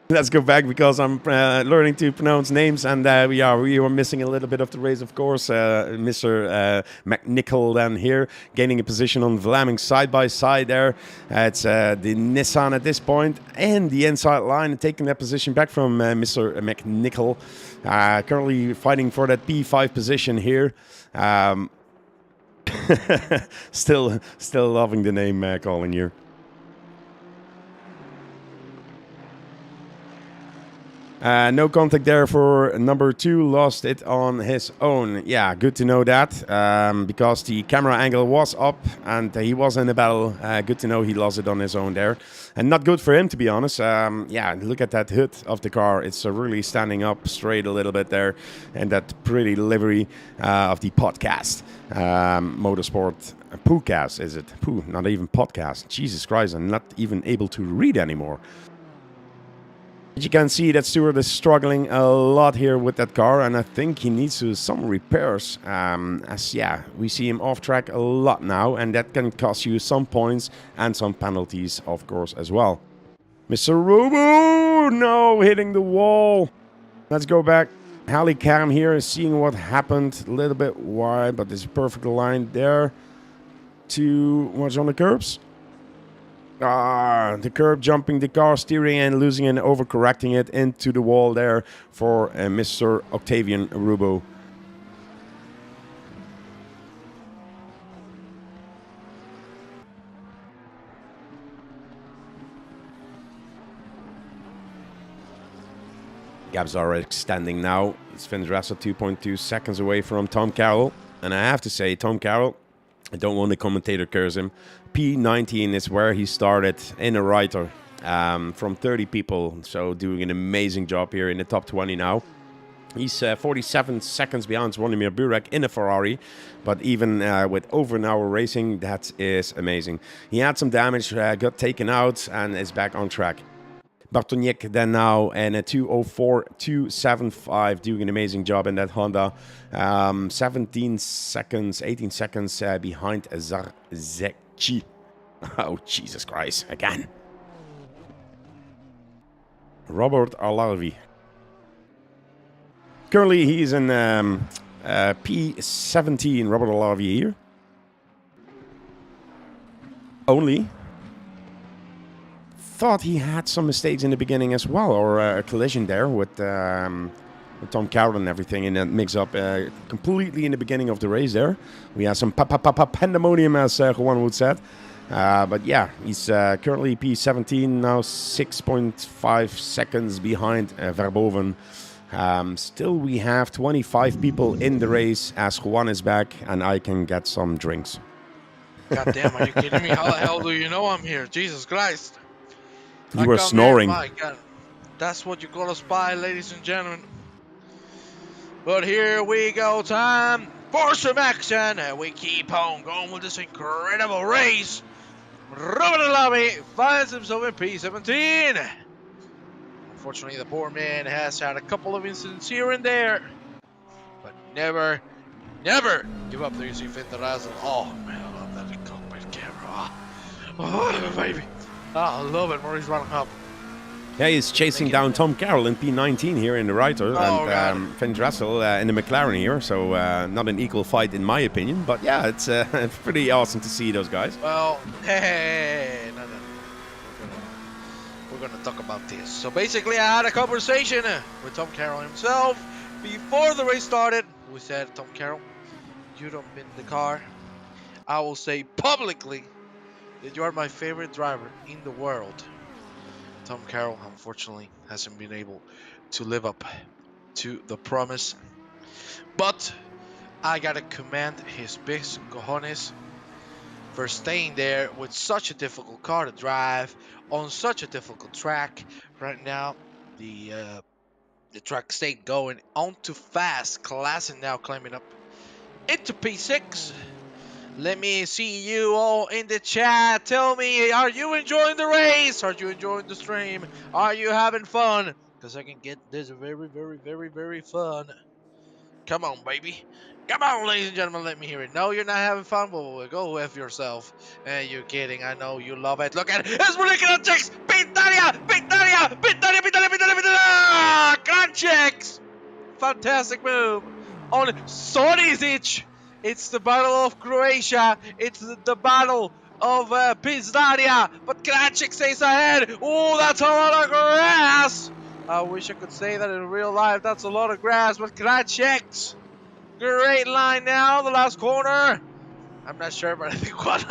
Let's go back because I'm learning to pronounce names, and we were missing a little bit of the race, of course. Mr. McNichol then here, gaining a position on Vlaming side by side there. It's the Nissan at this point, and the inside line, taking that position back from Mr. McNichol. Currently fighting for that P5 position here. Still loving the name calling here. No contact there for number 2, lost it on his own. Yeah, good to know that, because the camera angle was up and he was in a battle. Good to know he lost it on his own there. And not good for him, to be honest. Yeah, look at that hood of the car. It's really standing up straight a little bit there. And that pretty livery of the podcast. Motorsport Poocast, is it? Poo, not even podcast. Jesus Christ, I'm not even able to read anymore. You can see that Stuart is struggling a lot here with that car, and I think he needs to do some repairs. As yeah, we see him off track a lot now, and that can cost you some points and some penalties, of course, as well. Mr. Robo, no, hitting the wall. Let's go back. Halley Cam here is seeing what happened. A little bit wide, but there's a perfect line there to watch on the curbs. The curb, jumping the car, steering and losing and overcorrecting it into the wall there for Mr. Octavian Rubo. Gaps are extending now. It's Finn Dressel 2.2 seconds away from Tom Carroll. And I have to say, Tom Carroll, I don't want the commentator curse him. P19 is where he started in a writer from 30 people. So doing an amazing job here in the top 20 now. He's 47 seconds behind Zvonimir Burek in a Ferrari. But even with over an hour racing, that is amazing. He had some damage, got taken out and is back on track. Bartoniek then now in a 2:04.275, doing an amazing job in that Honda. 17 seconds, 18 seconds behind Zarzeci. Oh, Jesus Christ, again. Robert Alarvi. Currently, he's in P17, Robert Alarvi here. thought he had some mistakes in the beginning as well, or a collision there with Tom Carroll and everything, and that mix up completely in the beginning of the race there. We had some pandemonium, as Juan would said. But yeah, he's currently P17 now, 6.5 seconds behind Verboven. Still, we have 25 people in the race as Juan is back, and I can get some drinks. God damn, are you kidding me? How the hell do you know I'm here? Jesus Christ. You were snoring. My God. That's what you call a spy, ladies and gentlemen. But here we go, time for some action, and we keep on going with this incredible race. Ruben Lobby finds himself in P17. Unfortunately, the poor man has had a couple of incidents here and there, but never give up the easy fit the razzle. Oh man, I love that cockpit camera. Oh baby, I love it. Maurice running up. Yeah, he's chasing down Tom Carroll in P19 here in the Reiter, and Finn Dressel in the McLaren here. So not an equal fight in my opinion, but yeah, it's pretty awesome to see those guys. Well, hey, no. We're gonna talk about this. So basically, I had a conversation with Tom Carroll himself before the race started. We said, Tom Carroll, you don't win the car. I will say publicly that you are my favorite driver in the world. Tom Carroll, unfortunately, hasn't been able to live up to the promise. But I gotta commend his big cojones for staying there with such a difficult car to drive on such a difficult track. Right now, the track stayed going on too fast. Klassen now climbing up into P6. Let me see you all in the chat. Tell me, are you enjoying the race? Are you enjoying the stream? Are you having fun? Because I can get this very fun. Come on, baby. Come on, ladies and gentlemen, let me hear it. No, you're not having fun? Well, go with yourself. You're kidding. I know you love it. Look at it. It's ridiculous checks. Pitania! Grand checks. Fantastic move on Sorisic. It's the battle of Croatia. It's the battle of Pizdaria. But Krajcik stays ahead. Oh, that's a lot of grass. I wish I could say that in real life. That's a lot of grass. But Krajcik. Great line now. The last corner. I'm not sure, but I think what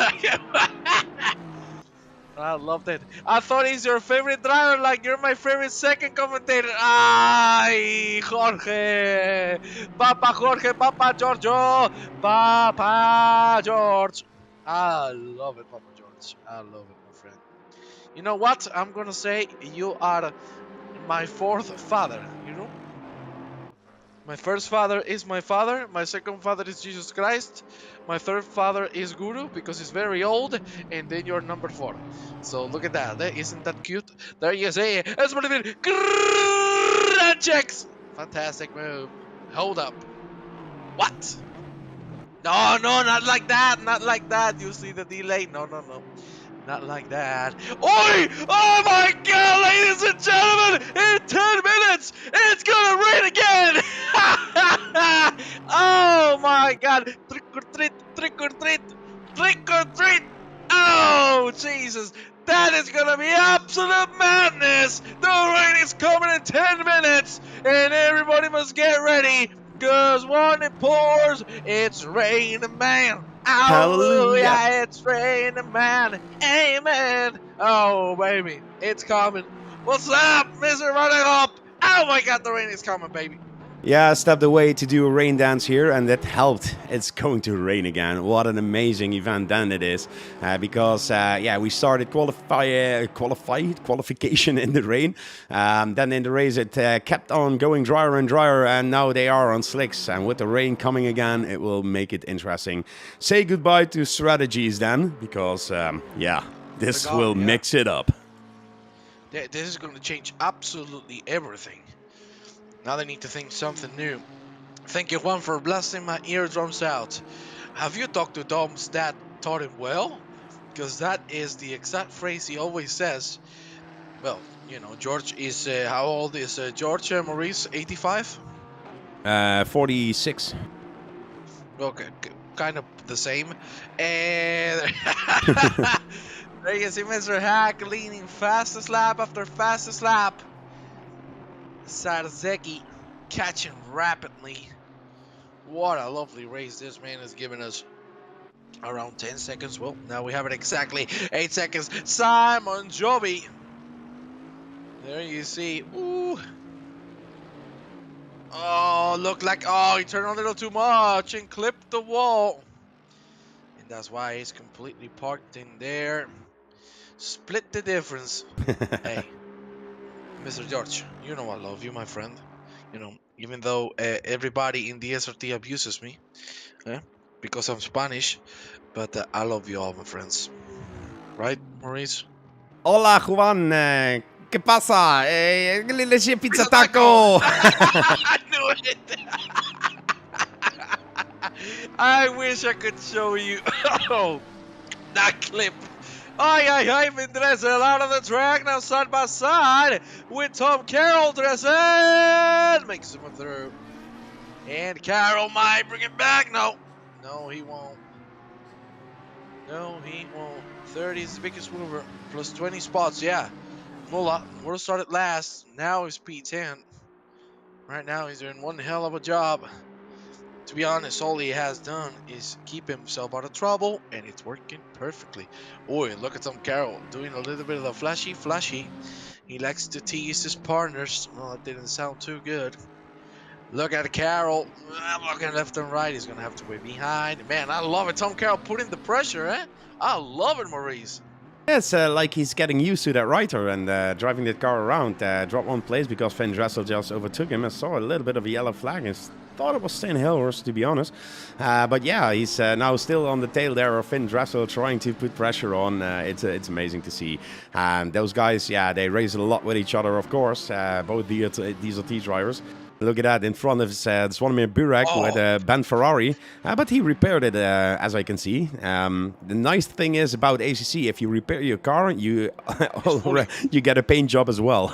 I loved it. I thought he's your favorite driver, like you're my favorite second commentator. Ay, Jorge. Papa Jorge, Papa Giorgio. Papa George. I love it, Papa George. I love it, my friend. You know what? I'm gonna say you are my fourth father, you know? My first father is my father. My second father is Jesus Christ. My third father is Guru because he's very old. And then you're number 4. So look at that. Isn't that cute? There you say. That's what it is. Checks. Fantastic move. Hold up. What? No, not like that. Not like that. You see the delay? No. Not like that. Oi! Oh my god, ladies and gentlemen! In 10 minutes, it's gonna rain again! Oh my god! Trick or treat, trick or treat, trick or treat! Oh, Jesus! That is gonna be absolute madness! The rain is coming in 10 minutes! And everybody must get ready! Cause when it pours, it's raining man! Hallelujah, it's raining man. Amen. Oh, baby, it's coming. What's up, Mr. Running Up? Oh my god, the rain is coming, baby. Yeah, I stepped away to do a rain dance here, and that helped. It's going to rain again. What an amazing event then it is. Because, we started qualification in the rain. Then in the race, it kept on going drier and drier, and now they are on slicks. And with the rain coming again, it will make it interesting. Say goodbye to strategies then, because, this will mix it up. This is going to change absolutely everything. Now they need to think something new. Thank you, Juan, for blasting my eardrums out. Have you talked to Dom's dad taught him well? Because that is the exact phrase he always says. Well, you know, George is, how old is George Maurice? 85? 46. Okay, kind of the same. And There you see Mr. Hack leaning fastest lap after fastest lap. Sarzeki catching rapidly. What a lovely race this man has given us. Around 10 seconds. Well, now we have it exactly 8 seconds. Simon Joby. There you see. Ooh. Oh, look like, oh, he turned a little too much and clipped the wall. And that's why he's completely parked in there. Split the difference. Hey, Mr. George, you know I love you, my friend. You know, even though everybody in DSRT abuses me because I'm Spanish, but I love you all, my friends. Right, Maurice? Hola, Juan. ¿Qué pasa? Leche pizza taco. I knew it. I wish I could show you that clip. Ay, Vin Dressel out of the track now, side by side with Tom Carroll. Dressel makes him through. And Carroll might bring it back. No, he won't. No, he won't. 30 is the biggest mover. Plus 20 spots, yeah. Mulla started last. Now he's P10. Right now he's doing one hell of a job. To be honest, all he has done is keep himself out of trouble, and it's working perfectly. Oh, and look at Tom Carroll doing a little bit of the flashy. He likes to tease his partners. Well, it didn't sound too good. Look at Carroll. I'm looking left and right. He's going to have to way behind. Man, I love it. Tom Carroll putting the pressure, eh? I love it, Maurice. It's like he's getting used to that rider and driving that car around. Dropped one place because Vin Dressel just overtook him. I saw a little bit of a yellow flag and thought it was Sten Hilhorst, to be honest. But yeah, he's now still on the tail there of Vin Dressel, trying to put pressure on. It's amazing to see. Those guys, yeah, they race a lot with each other, of course. Both DSRT drivers. Look at that in front of Swanimir Burek with Ben Ferrari, but he repaired it as I can see. The nice thing is about ACC, if you repair your car, you get a paint job as well.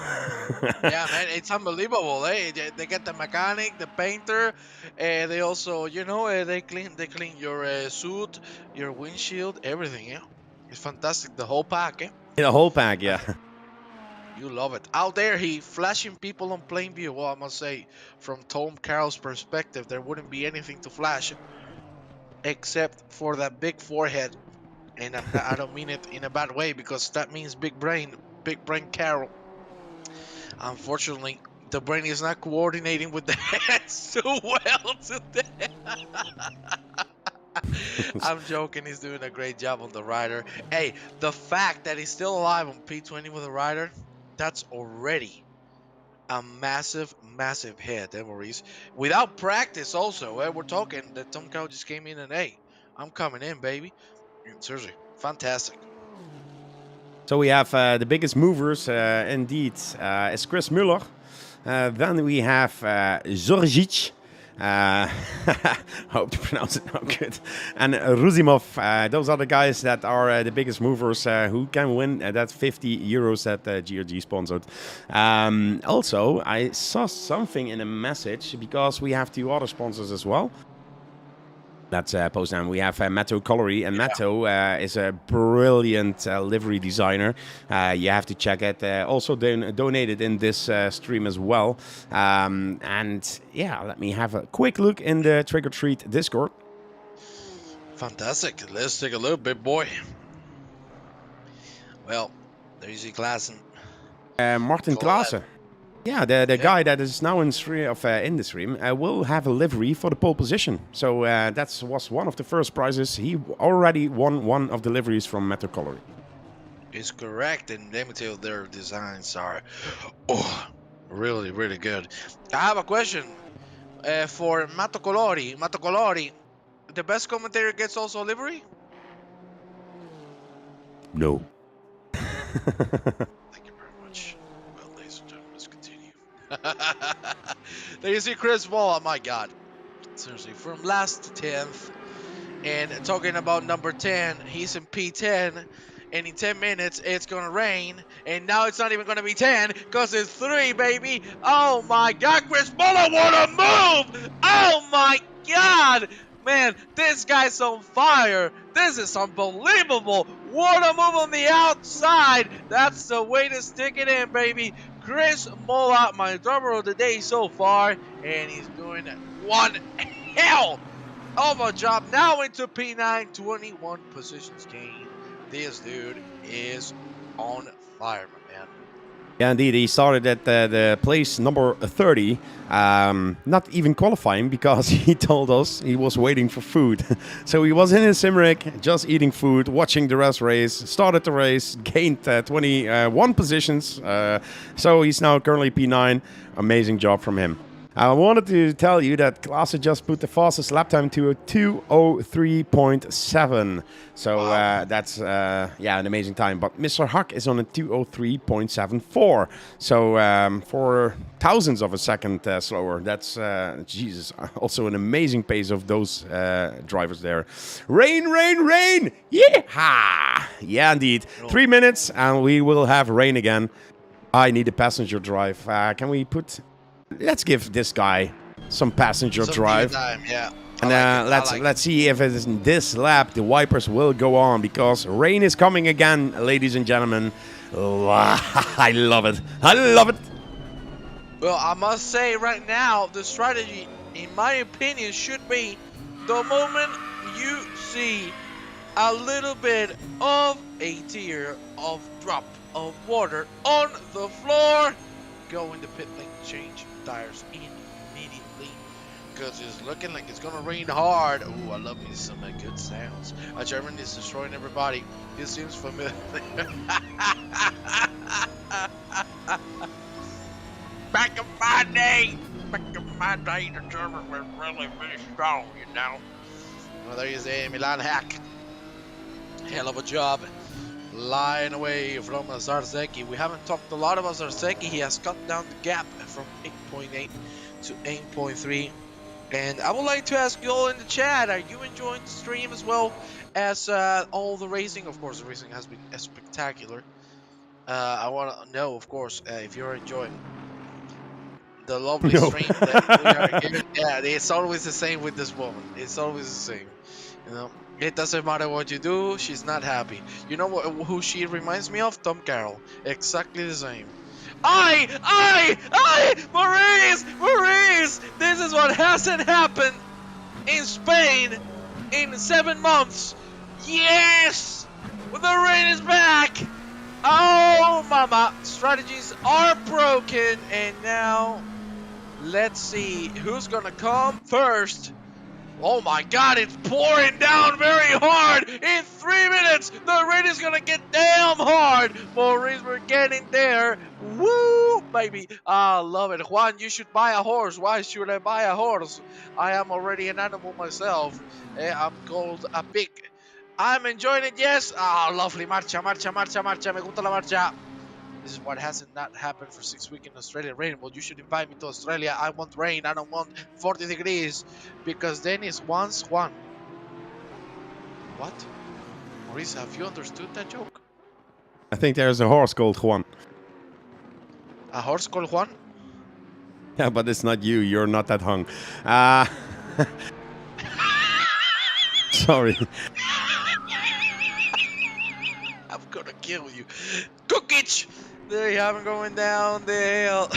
Yeah, man, it's unbelievable. They get the mechanic, the painter, they also, you know, they clean your suit, your windshield, everything. Yeah, it's fantastic. The whole pack. Eh? The whole pack, yeah. You love it. Out there, he flashing people on plain view. Well, I must say, from Tom Carroll's perspective, there wouldn't be anything to flash except for that big forehead. And I don't mean it in a bad way, because that means big brain Carroll. Unfortunately, the brain is not coordinating with the heads too well today. I'm joking. He's doing a great job on the rider. Hey, the fact that he's still alive on P20 with a rider, that's already a massive hit, Maurice. Without practice also, we're talking that Tom Carroll just came in and, hey, I'm coming in, baby. Seriously, fantastic. So we have the biggest movers, indeed, is Chris Muller. Then we have Zorzic. Hope to pronounce it now good. And Ruzimov, those are the guys that are the biggest movers who can win that 50 euros that GRG sponsored. Also, I saw something in a message because we have two other sponsors as well. That's post down. We have Matto Collery, and Matto is a brilliant livery designer. You have to check it. Also donated in this stream as well. And yeah, let me have a quick look in the Trick or Treat Discord. Fantastic. Let's take a look, big boy. Well, there's your Klaassen. Martin Klaassen. Yeah, the guy that is now in the stream will have a livery for the pole position. So that was one of the first prizes. He already won one of the liveries from Matto Collery. It's correct, and let me tell you, their designs are really, really good. I have a question for Matto Collery. Matto Collery, the best commentator gets also a livery? No. Thank you very much. Well, ladies and gentlemen, let's continue. There you see Chris Ball. Oh my God, seriously, from last to 10th, and talking about number 10, he's in P10, and in 10 minutes it's gonna rain, and now it's not even gonna be 10 because it's 3, baby. Oh my God, Chris Ball, what a move! Oh my God, man, this guy's on fire. This is unbelievable. What a move on the outside. That's the way to stick it in, baby. Chris Mola, my driver of the day so far, and he's doing one hell of a job. Now into P9, 21 positions gained. This dude is on fire, my man. Yeah, indeed. He started at the place number 30, not even qualifying because he told us he was waiting for food. So he was in his sim rig, just eating food, watching the rest race, started the race, gained 21 positions. So he's now currently P9. Amazing job from him. I wanted to tell you that Klaas just put the fastest lap time to a 2:03.7. So that's an amazing time. But Mr. Huck is on a 2:03.74. So for thousandths of a second slower. That's Jesus. Also an amazing pace of those drivers there. Rain, rain, rain! Yeah, yeah, indeed. 3 minutes and we will have rain again. I need a passenger drive. Can we put? Let's give this guy some passenger drive. Time, yeah. And let's see if it is in this lap the wipers will go on because rain is coming again, ladies and gentlemen. Oh, I love it. I love it. Well, I must say right now, the strategy, in my opinion, should be the moment you see a little bit of a tear of drop of water on the floor, go in the pit lane, change tires immediately, because it's looking like it's gonna rain hard. Ooh, I love me some good sounds. German is destroying everybody. This seems familiar. Back in my day, the German was really strong, you know. Well, there you say, Milan Hack. Hell of a job. Lying away from Zarzeki. We haven't talked a lot about Zarzeki. He has cut down the gap from 8.8 to 8.3. And I would like to ask you all in the chat, are you enjoying the stream as well as all the racing? Of course, the racing has been spectacular. I want to know, of course, if you're enjoying the lovely stream that we are giving. Yeah, it's always the same with this woman. It's always the same. You know, it doesn't matter what you do, she's not happy. You know who she reminds me of? Tom Carroll. Exactly the same. Maurice! This is what hasn't happened in Spain in 7 months. Yes! The rain is back! Oh, mama. Strategies are broken, and now let's see who's gonna come first. Oh my god, it's pouring down very hard! In 3 minutes, the rain is gonna get damn hard! Maurice, we're getting there. Woo, baby. I love it. Juan, you should buy a horse. Why should I buy a horse? I am already an animal myself. I'm called a pig. I'm enjoying it, yes. Ah, lovely. Marcha. Me gusta la marcha. This is what hasn't not happened for 6 weeks in Australia. Rain. Well, you should invite me to Australia. I want rain. I don't want 40 degrees. Because then it's once Juan. What? Maurice, have you understood that joke? I think there's a horse called Juan. A horse called Juan? Yeah, but it's not you. You're not that hung. Sorry. I'm gonna kill you. Cookage! There you have him going down the hill.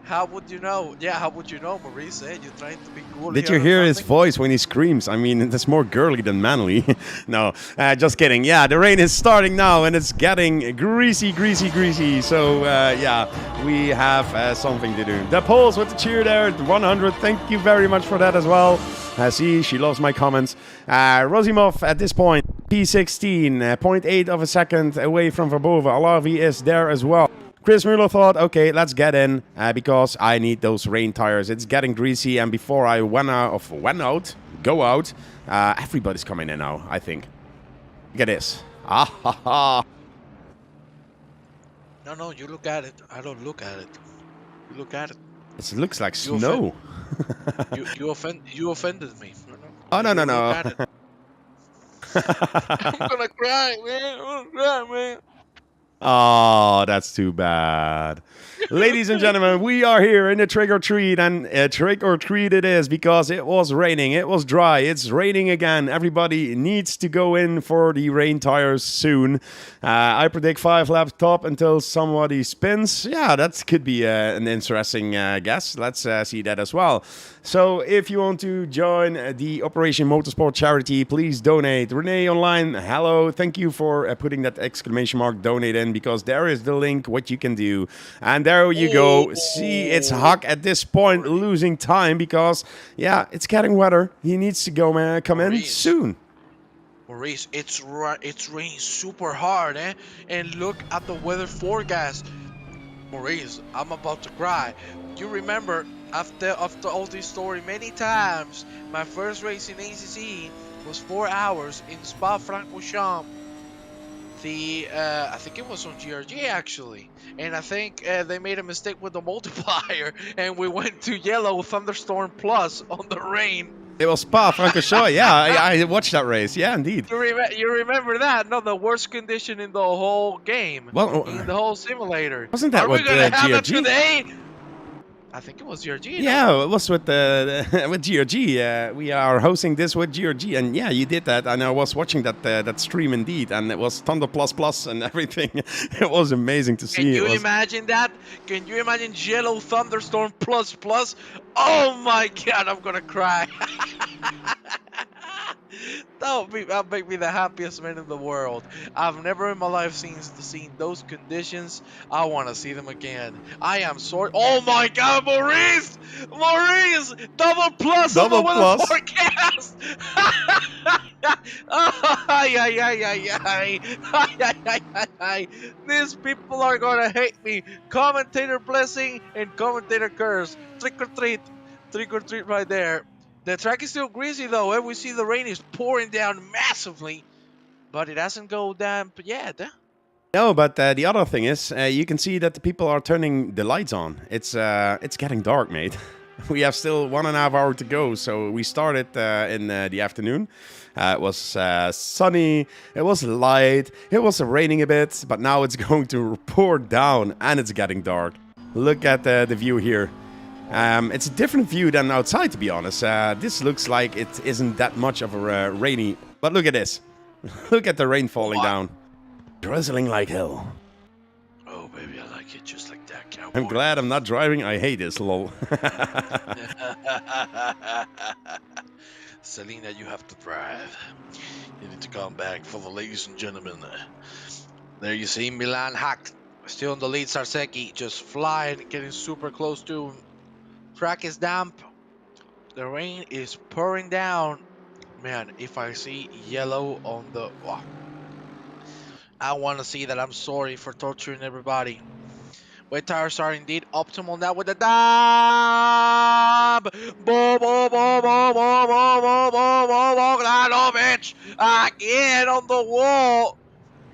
How would you know? Yeah, how would you know, Maurice? You're trying to be cool. Did you hear his voice when he screams? I mean, that's more girly than manly. No, just kidding. Yeah, the rain is starting now and it's getting greasy. So, yeah, we have something to do. The polls with the cheer there at 100. Thank you very much for that as well. See, she loves my comments. Rosimov at this point, P16, 0.8 of a second away from Verbova. Alavi is there as well. Chris Mueller thought, okay, let's get in because I need those rain tires. It's getting greasy, and before I go out, everybody's coming in now, I think. Look at this. Ah, ha, ha. No, you look at it. I don't look at it. You look at it. It looks like snow. You offended me. Oh, no. I'm gonna cry, man. Oh, that's too bad. Ladies and gentlemen, we are here in the trick or treat, and trick or treat it is because it was raining, it was dry, it's raining again. Everybody needs to go in for the rain tires soon. I predict 5 laps top until somebody spins. Yeah, that could be an interesting guess. Let's see that as well. So, if you want to join the Operation Motorsport charity, please donate. Renee Online, hello. Thank you for putting that exclamation mark donate in, because there is the link, what you can do. And there you go. See, it's Huck at this point losing time because, yeah, it's getting wetter. He needs to go, man, come in soon. Maurice, it's raining super hard, eh? And look at the weather forecast. Maurice, I'm about to cry. You remember, after all this story many times, my first race in ACC was 4 hours in Spa-Francorchamps. I think it was on GRG actually, and I think they made a mistake with the multiplier, and we went to yellow thunderstorm plus on the rain. It was Spa-Francorchamps. Yeah, I watched that race. Yeah, indeed. You remember that? No, the worst condition in the whole game, well, in the whole simulator. Wasn't that Are what we gonna have GRG? that today? I think it was GRG. Yeah, no? it was with with GRG. We are hosting this with GRG, and yeah, you did that. And I was watching that stream indeed, and it was Thunder Plus Plus and everything. It was amazing to see. Can you imagine that? Can you imagine yellow thunderstorm plus plus? Oh my god, I'm gonna cry. That'll make me the happiest man in the world. I've never in my life seen those conditions. I want to see them again. I am sorry. Oh my god, Maurice! Maurice! Double plus on the weather forecast! These people are gonna hate me. Commentator blessing and commentator curse. Trick or treat. Trick or treat right there. The track is still greasy though, and we see the rain is pouring down massively, but it hasn't go down yet. No, but the other thing is, you can see that the people are turning the lights on. It's getting dark, mate. We have still 1.5 hours to go, so we started in the afternoon. It was sunny, it was light, it was raining a bit, but now it's going to pour down and it's getting dark. Look at the view here. It's a different view than outside, to be honest. This looks like it isn't that much of a rainy... But look at this. Look at the rain falling down. Drizzling like hell. Oh, baby, I like it just like that, cowboy. I'm glad I'm not driving. I hate this, lol. Selena, you have to drive. You need to come back for the ladies and gentlemen. There you see Milan Hack. Still in the lead, Sarseki. Just flying, getting super close to him. Track is damp. The rain is pouring down. Man, if I see yellow on the... Oh, I want to see that. I'm sorry for torturing everybody. Wet tires are indeed optimal now with the dab. Bogdanovic again on the wall.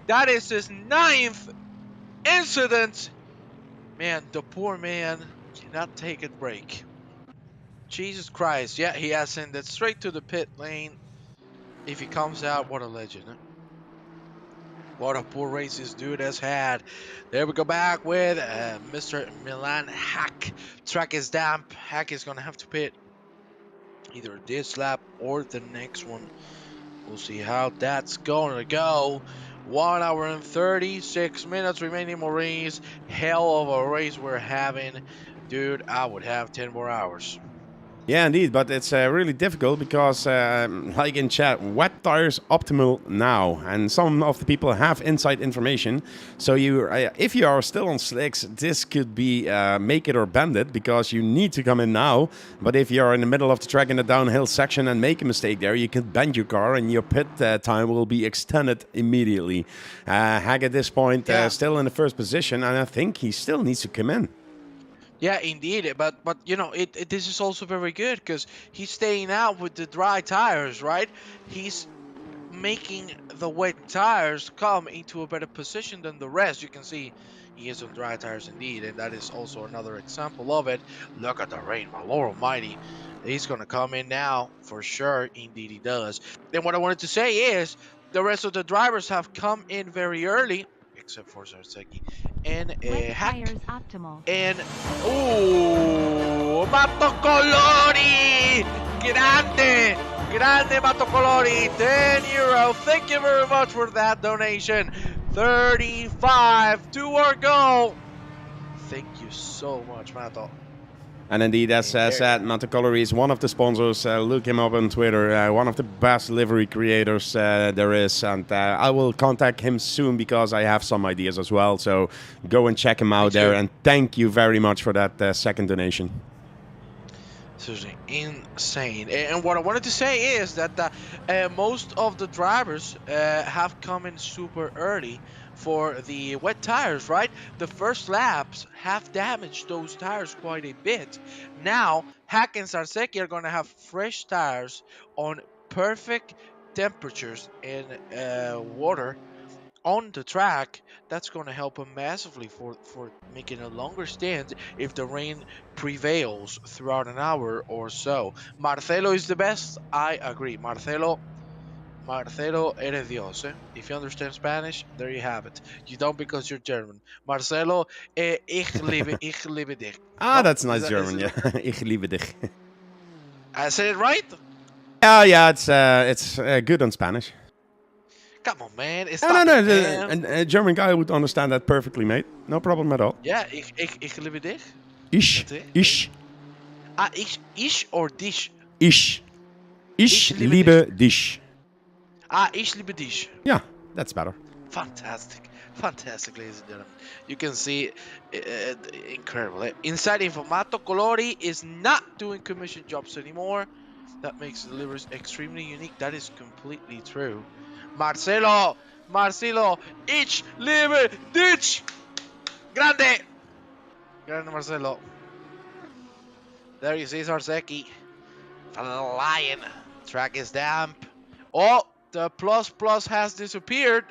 That is his 9th incident. Man, the poor man cannot take a break. Jesus Christ. Yeah, he has sent it straight to the pit lane. If he comes out, what a legend. Huh? What a poor race this dude has had. There we go back with Mr. Milan Hack. Track is damp. Hack is going to have to pit either this lap or the next one. We'll see how that's going to go. 1 hour and 36 minutes remaining, Maurice. Hell of a race we're having. Dude, I would have 10 more hours. Yeah, indeed, but it's really difficult because, like in chat, wet tires optimal now, and some of the people have inside information. So you, if you are still on slicks, this could be make it or bend it, because you need to come in now. But if you're in the middle of the track in the downhill section and make a mistake there, you can bend your car and your pit time will be extended immediately. Hag at this point still in the first position, and I think he still needs to come in. Yeah, indeed, but you know, this is also very good because he's staying out with the dry tires, right? He's making the wet tires come into a better position than the rest. You can see he is on dry tires indeed, and that is also another example of it. Look at the rain, my Lord Almighty. He's gonna come in now for sure. Indeed, he does. Then what I wanted to say is the rest of the drivers have come in very early, except for Sarseki and Wet Hack. tires optimal. And Mato Colori! Grande! Grande Mato Colori! €10. Thank you very much for that donation. 35 to our goal. Thank you so much, Mato. And indeed, as And there- said, Matacolori is one of the sponsors. Look him up on Twitter. One of the best livery creators there is. And I will contact him soon because I have some ideas as well. So go and check him out there. too. And thank you very much for that second donation. Seriously, insane. And what I wanted to say is that most of the drivers have come in super early for the wet tires, right? The first laps have damaged those tires quite a bit. Now, Hack and Sarseki are going to have fresh tires on perfect temperatures and water on the track. That's going to help him massively for making a longer stand if the rain prevails throughout an hour or so. Marcelo is the best. I agree. Marcelo, eres Dios. If you understand Spanish, there you have it. You don't because you're German. Marcelo, ich liebe dich. Ah, No? that's nice Is German, it- yeah. Ich liebe dich. I said it right? Yeah, it's good on Spanish. Come on, man. It's No, not man. a German guy would understand that perfectly, mate. No problem at all. Yeah, ich liebe dich. Ich, That's it. ich, Ah, ich or dich? ich. Ich Ich liebe liebe dich. Ah, ich liebe dich. Yeah, that's better. Fantastic. Fantastic, ladies and gentlemen. You can see incredible. Inside Informato Colori is not doing commission jobs anymore. That makes the deliveries extremely unique. That is completely true. Marcelo, ich liebe dich. Grande. Grande Marcelo. There you see Sarseki. Flying. Track is damp. Oh, the plus has disappeared.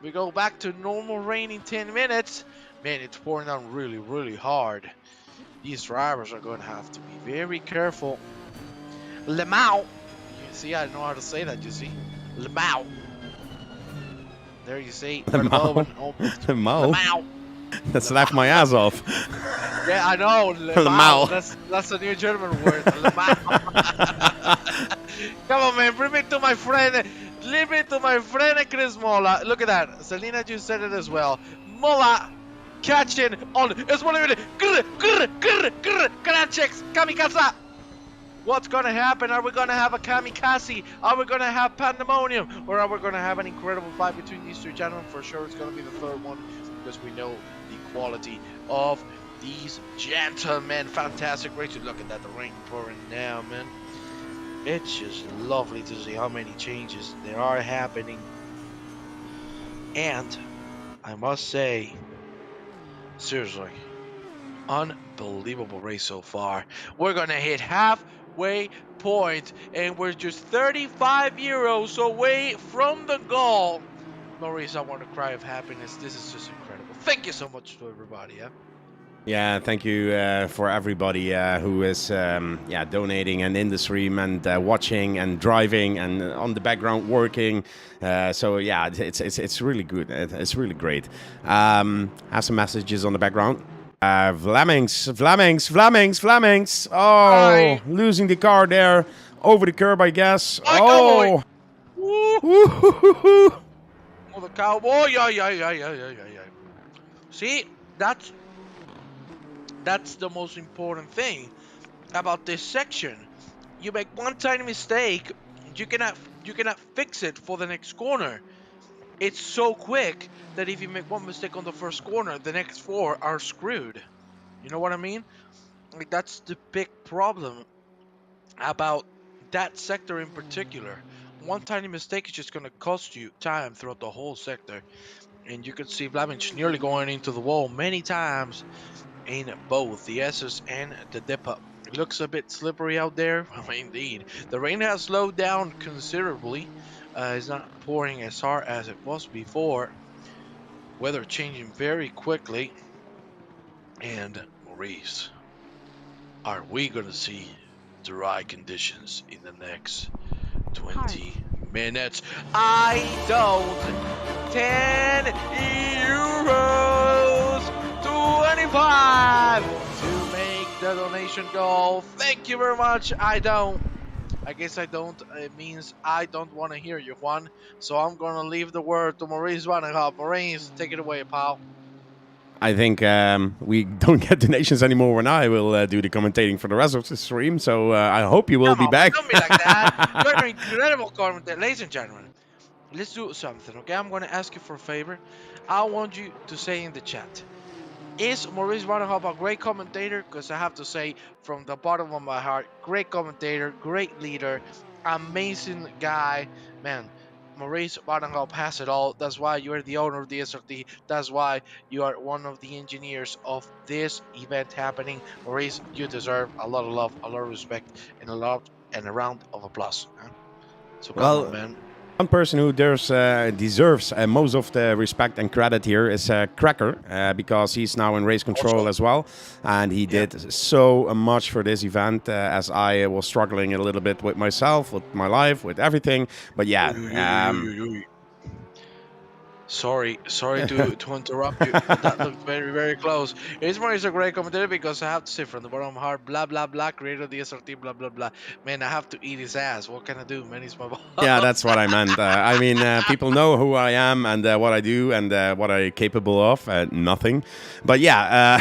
We go back to normal rain in 10 minutes. Man, it's pouring down really, really hard. These drivers are going to have to be very careful. Lemao. You see, I know how to say that, you see. Lemao. There you see. Lemao. Lemao. Lemao. That's laughed my ass off. Yeah, I know. Lemao. That's a new German word. Lemao. Come on, man. Bring me to my friend. Leave it to my friend Chris Mola. Look at that. Selena just said it as well. Mola catching on. It's one of it. Checks. Kamikaze. What's going to happen? Are we going to have a kamikaze? Are we going to have pandemonium? Or are we going to have an incredible fight between these two gentlemen? For sure, it's going to be the third one because we know the quality of these gentlemen. Fantastic race. Look at that. The rain pouring down, man. It's just lovely to see how many changes there are happening. And I must say, seriously, unbelievable race so far. We're going to hit halfway point and we're just €35 away from the goal. Maurice, I want to cry of happiness. This is just incredible. Thank you so much to everybody. Yeah, thank you for everybody who is donating and in the stream and watching and driving and on the background working. So yeah, it's really good. It's really great. Have some messages on the background. Vlamings. Oh, Hi. losing the car there over the curb, I guess. Oh, Oh, oh the cowboy. Yeah. See, that's the most important thing about this section. You make one tiny mistake, you cannot fix it for the next corner. It's so quick that if you make one mistake on the first corner, the next four are screwed. You know what I mean? Like, that's the big problem about that sector in particular. One tiny mistake is just going to cost you time throughout the whole sector. And you could see Vlaminch nearly going into the wall many times in both the S's and the Dippa. It looks a bit slippery out there. Indeed. The rain has slowed down considerably. It's not pouring as hard as it was before. Weather changing very quickly. And Maurice, are we going to see dry conditions in the next 20 minutes? I don't 10 euros 25 to make the donation goal. Thank you very much. I guess I don't. It means I don't want to hear you, Juan. So I'm gonna leave the word to Maurice Vanderhop. Maurice, take it away, pal. I think we don't get donations anymore when I will do the commentating for the rest of the stream. So I hope you will Come be on, back. don't be like that. You're an incredible commentator, ladies and gentlemen. Let's do something, okay? I'm gonna ask you for a favor. I want you to say in the chat, is Maurice Vanderhop a great commentator? Because I have to say, from the bottom of my heart, great commentator, great leader, amazing guy, man. Maurice Vanderhop has it all. That's why you are the owner of the DSRT. That's why you are one of the engineers of this event happening. Maurice, you deserve a lot of love, a lot of respect, and a round of applause. Huh? So come on, Well, man. one person who deserves most of the respect and credit here is Cracker, because he's now in race control Also, as well, and he did so much for this event, as I was struggling a little bit with myself, with my life, with everything. But yeah, sorry to interrupt you, but that looked very, very close. Ismar is a great commentator because I have to say from the bottom of my heart, blah, blah, blah, creator of the SRT, blah, blah, blah. Man, I have to eat his ass. What can I do, man? He's my boss. yeah, that's what I meant. I mean, people know who I am and what I do and what I'm capable of. Nothing, but yeah,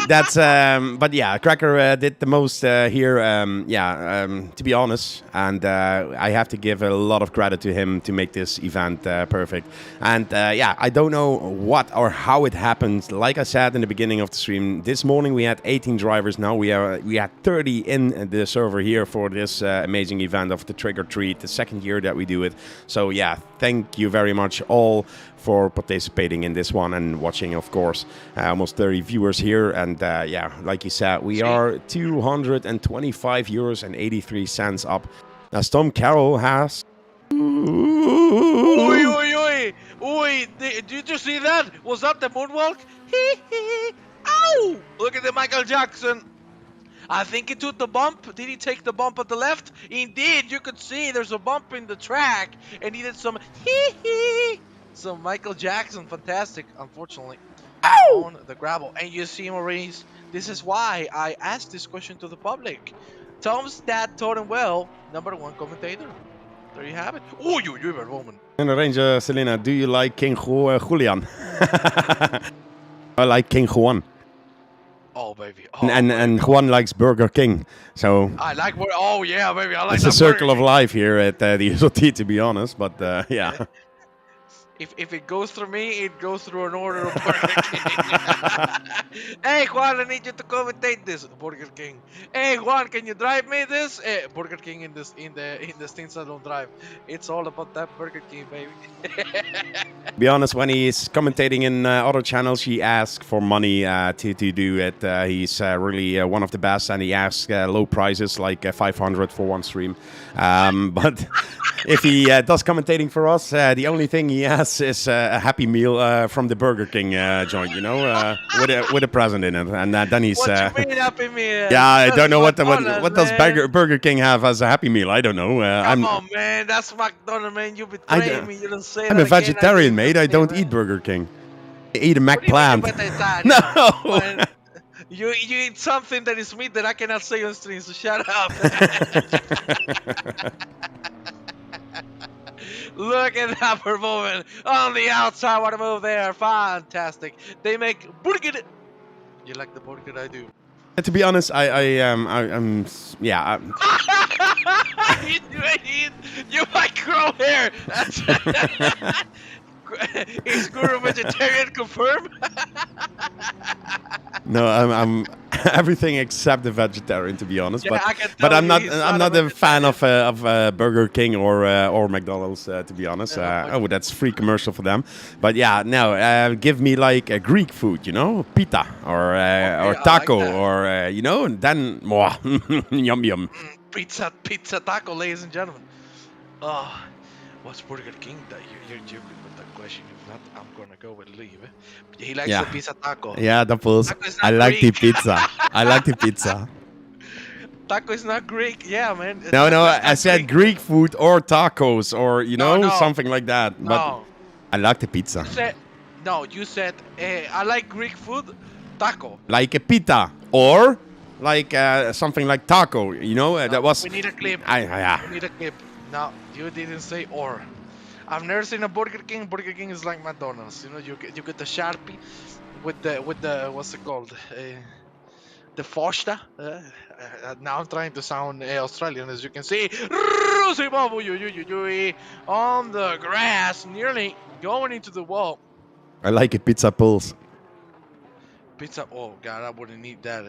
that's. But yeah, Cracker did the most here. To be honest, and I have to give a lot of credit to him to make this event perfect. And I don't know what or how it happened. Like I said in the beginning of the stream, this morning we had 18 drivers. Now we had 30 in the server here for this amazing event of the Trick or Treat, the second year that we do it. So yeah, thank you very much all for participating in this one and watching, of course. Almost 30 viewers here, and like you said, we are 225 euros and 83 cents up. As Tom Carroll has. Oi, did you just see that? Was that the moonwalk? Ow! Look at the Michael Jackson. I think he took the bump. Did he take the bump at the left? Indeed, you could see there's a bump in the track, and he did some some Michael Jackson, fantastic. Unfortunately, on the gravel. And you see, Maurice, this is why I asked this question to the public. Tom's dad taught him well. #1 commentator. There you have it. Oh, you were woman. And Ranger Selena, do you like King Julian? I like King Juan. Oh, baby. Oh, And Juan likes Burger King. So I like. Oh, yeah, baby. I like. it's a circle of life here at the DSRT, to be honest. But yeah. If it goes through me, it goes through an order of Burger King. Hey Juan, I need you to commentate this. Burger King. Hey Juan, can you drive me this? Burger King in the things I don't drive. It's all about that Burger King, baby. Be honest, when he's commentating in other channels, he asks for money to do it. He's really one of the best, and he asks low prices like 500 for one stream. But if he does commentating for us, the only thing he asks is a Happy Meal from the Burger King joint, you know, with a present in it. And then he's... What you mean Happy Meal? Yeah, I don't know what McDonald's, does Burger King have as a Happy Meal. I don't know. Come on, man. That's McDonald's, man. You betrayed me. You don't say I'm that a again. vegetarian, mate. I don't man. eat Burger King. I eat a What do you mean McPlant. vegetarian? No! Man, you eat something that is meat that I cannot say on stream, so shut up. Look at that performance on the outside. What a move there. Fantastic. They make burger. You like the burger? I do. To be honest, I'm yeah. You might grow hair. Is Guru vegetarian confirmed? No, I'm everything except a vegetarian, to be honest. Yeah, I can but tell I'm not he's I'm not not a a fan of Burger King or McDonald's, to be honest. Oh, that's free commercial for them. But yeah, no, give me like a Greek food, you know, pita or taco, like or you know, then mwah, yum yum. Pizza taco, ladies and gentlemen. Oh, what's Burger King? That you're joking with that question. If not, I'm gonna go with leave. He likes the pizza taco. Yeah, that was. I like the pizza. I like the pizza. Taco is not Greek. Yeah, man. No, I said Greek food or tacos or, you know, something like that. No, I like the pizza. You said I like Greek food, taco. Like a pita. Or like something like taco, you know? No, That was... We need a clip. Yeah. We need a clip. No, you didn't say or. I've never seen a Burger King. Burger King is like McDonald's. You know, you get the Sharpie with the what's it called? The Fosta. Now I'm trying to sound Australian, as you can see. On the grass, nearly going into the wall. I like a pizza pulse. Pizza. Oh God, I wouldn't need that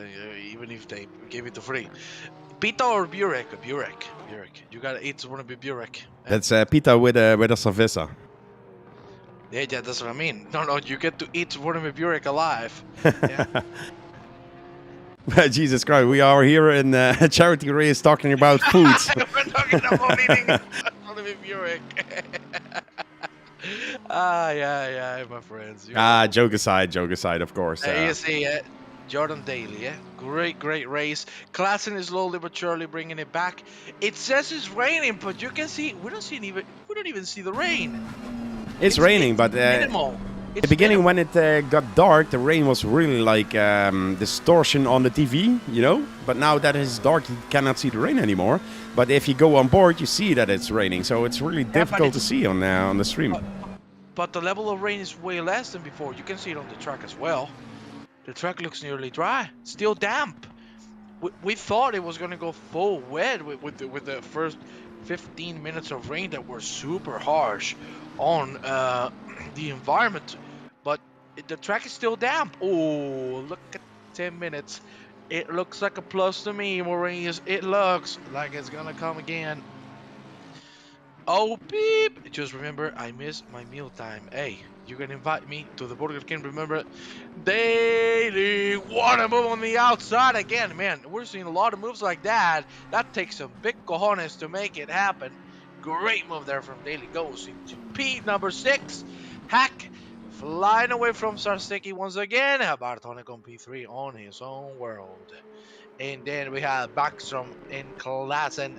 even if they gave it for free. Pita or burek? Burek. You gotta eat one of the burek. That's pita with a cerveza. Yeah, that's what I mean. No, you get to eat one of the burek alive. Yeah. Jesus Christ, we are here in a charity race talking about foods. We're talking about eating one of the burek. Yeah, my friends. Joke aside, of course. You see, Jordan Daly, yeah? Great race. Klassen is slowly but surely bringing it back. It says it's raining, but you can see, we don't even see the rain. It's raining, but minimal. at the beginning when it got dark, the rain was really like distortion on the TV, you know? But now that it's dark, you cannot see the rain anymore. But if you go on board, you see that it's raining. So it's really difficult to see on the stream. But the level of rain is way less than before. You can see it on the track as well. The track looks nearly dry, still damp. We thought it was gonna go full wet with the first 15 minutes of rain that were super harsh on the environment, but the track is still damp. Oh, look at 10 minutes. It looks like a plus to me, Maurice. It looks like it's gonna come again. Oh, beep! Just remember, I missed my meal time. Hey, you can invite me to the Burger King. Remember, daily wanna move on the outside again, man. We're seeing a lot of moves like that. That takes some big cojones to make it happen. Great move there from Daly. Goes into P number 6. Hack flying away from Sarseki once again. Bartonek on P3 on his own world. And then we have Backstrom in Klassen.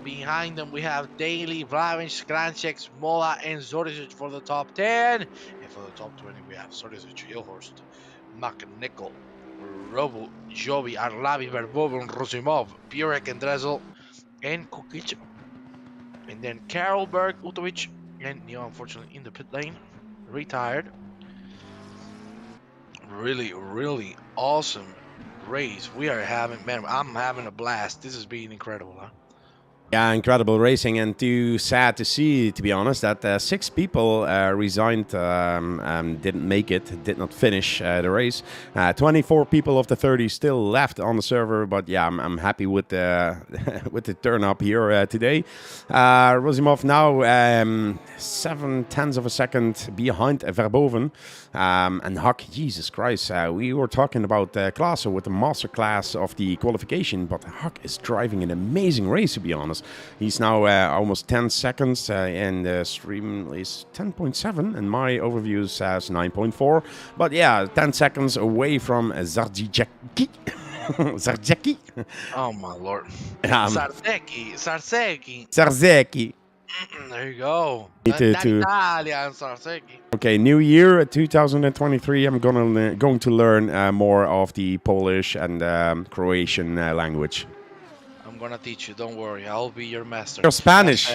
Behind them, we have Daly, Vlavic, Skranček, Mola, and Zorisic for the top 10. And for the top 20, we have Zorisic, Ilhorst, McNichol, Robo, Jovi, Arlavi, Verbov, Rosimov, Burek, and Dressel, and Kukic. And then Karelberg, Utovic, and Neo, unfortunately, in the pit lane, retired. Really awesome race we are having. Man, I'm having a blast. This is being incredible, huh? Yeah, incredible racing, and too sad to see, to be honest, that 6 people resigned, didn't make it, did not finish the race. 24 people of the 30 still left on the server, but yeah, I'm happy with the with the turn up here today. Rosimov now 0.7 of a second behind Verboven, and Huck, Jesus Christ, we were talking about Klaassen with the master class of the qualification, but Huck is driving an amazing race, to be honest. He's now almost 10 seconds, and the stream is 10.7, and my overview says 9.4. But yeah, 10 seconds away from Zarzeki. Zarzeki? Oh my lord. Sarseki. There you go. Italian Sarseki. Okay, new year 2023. I'm going to learn more of the Polish and Croatian language. I'm gonna teach you. Don't worry. I'll be your master. You're Spanish.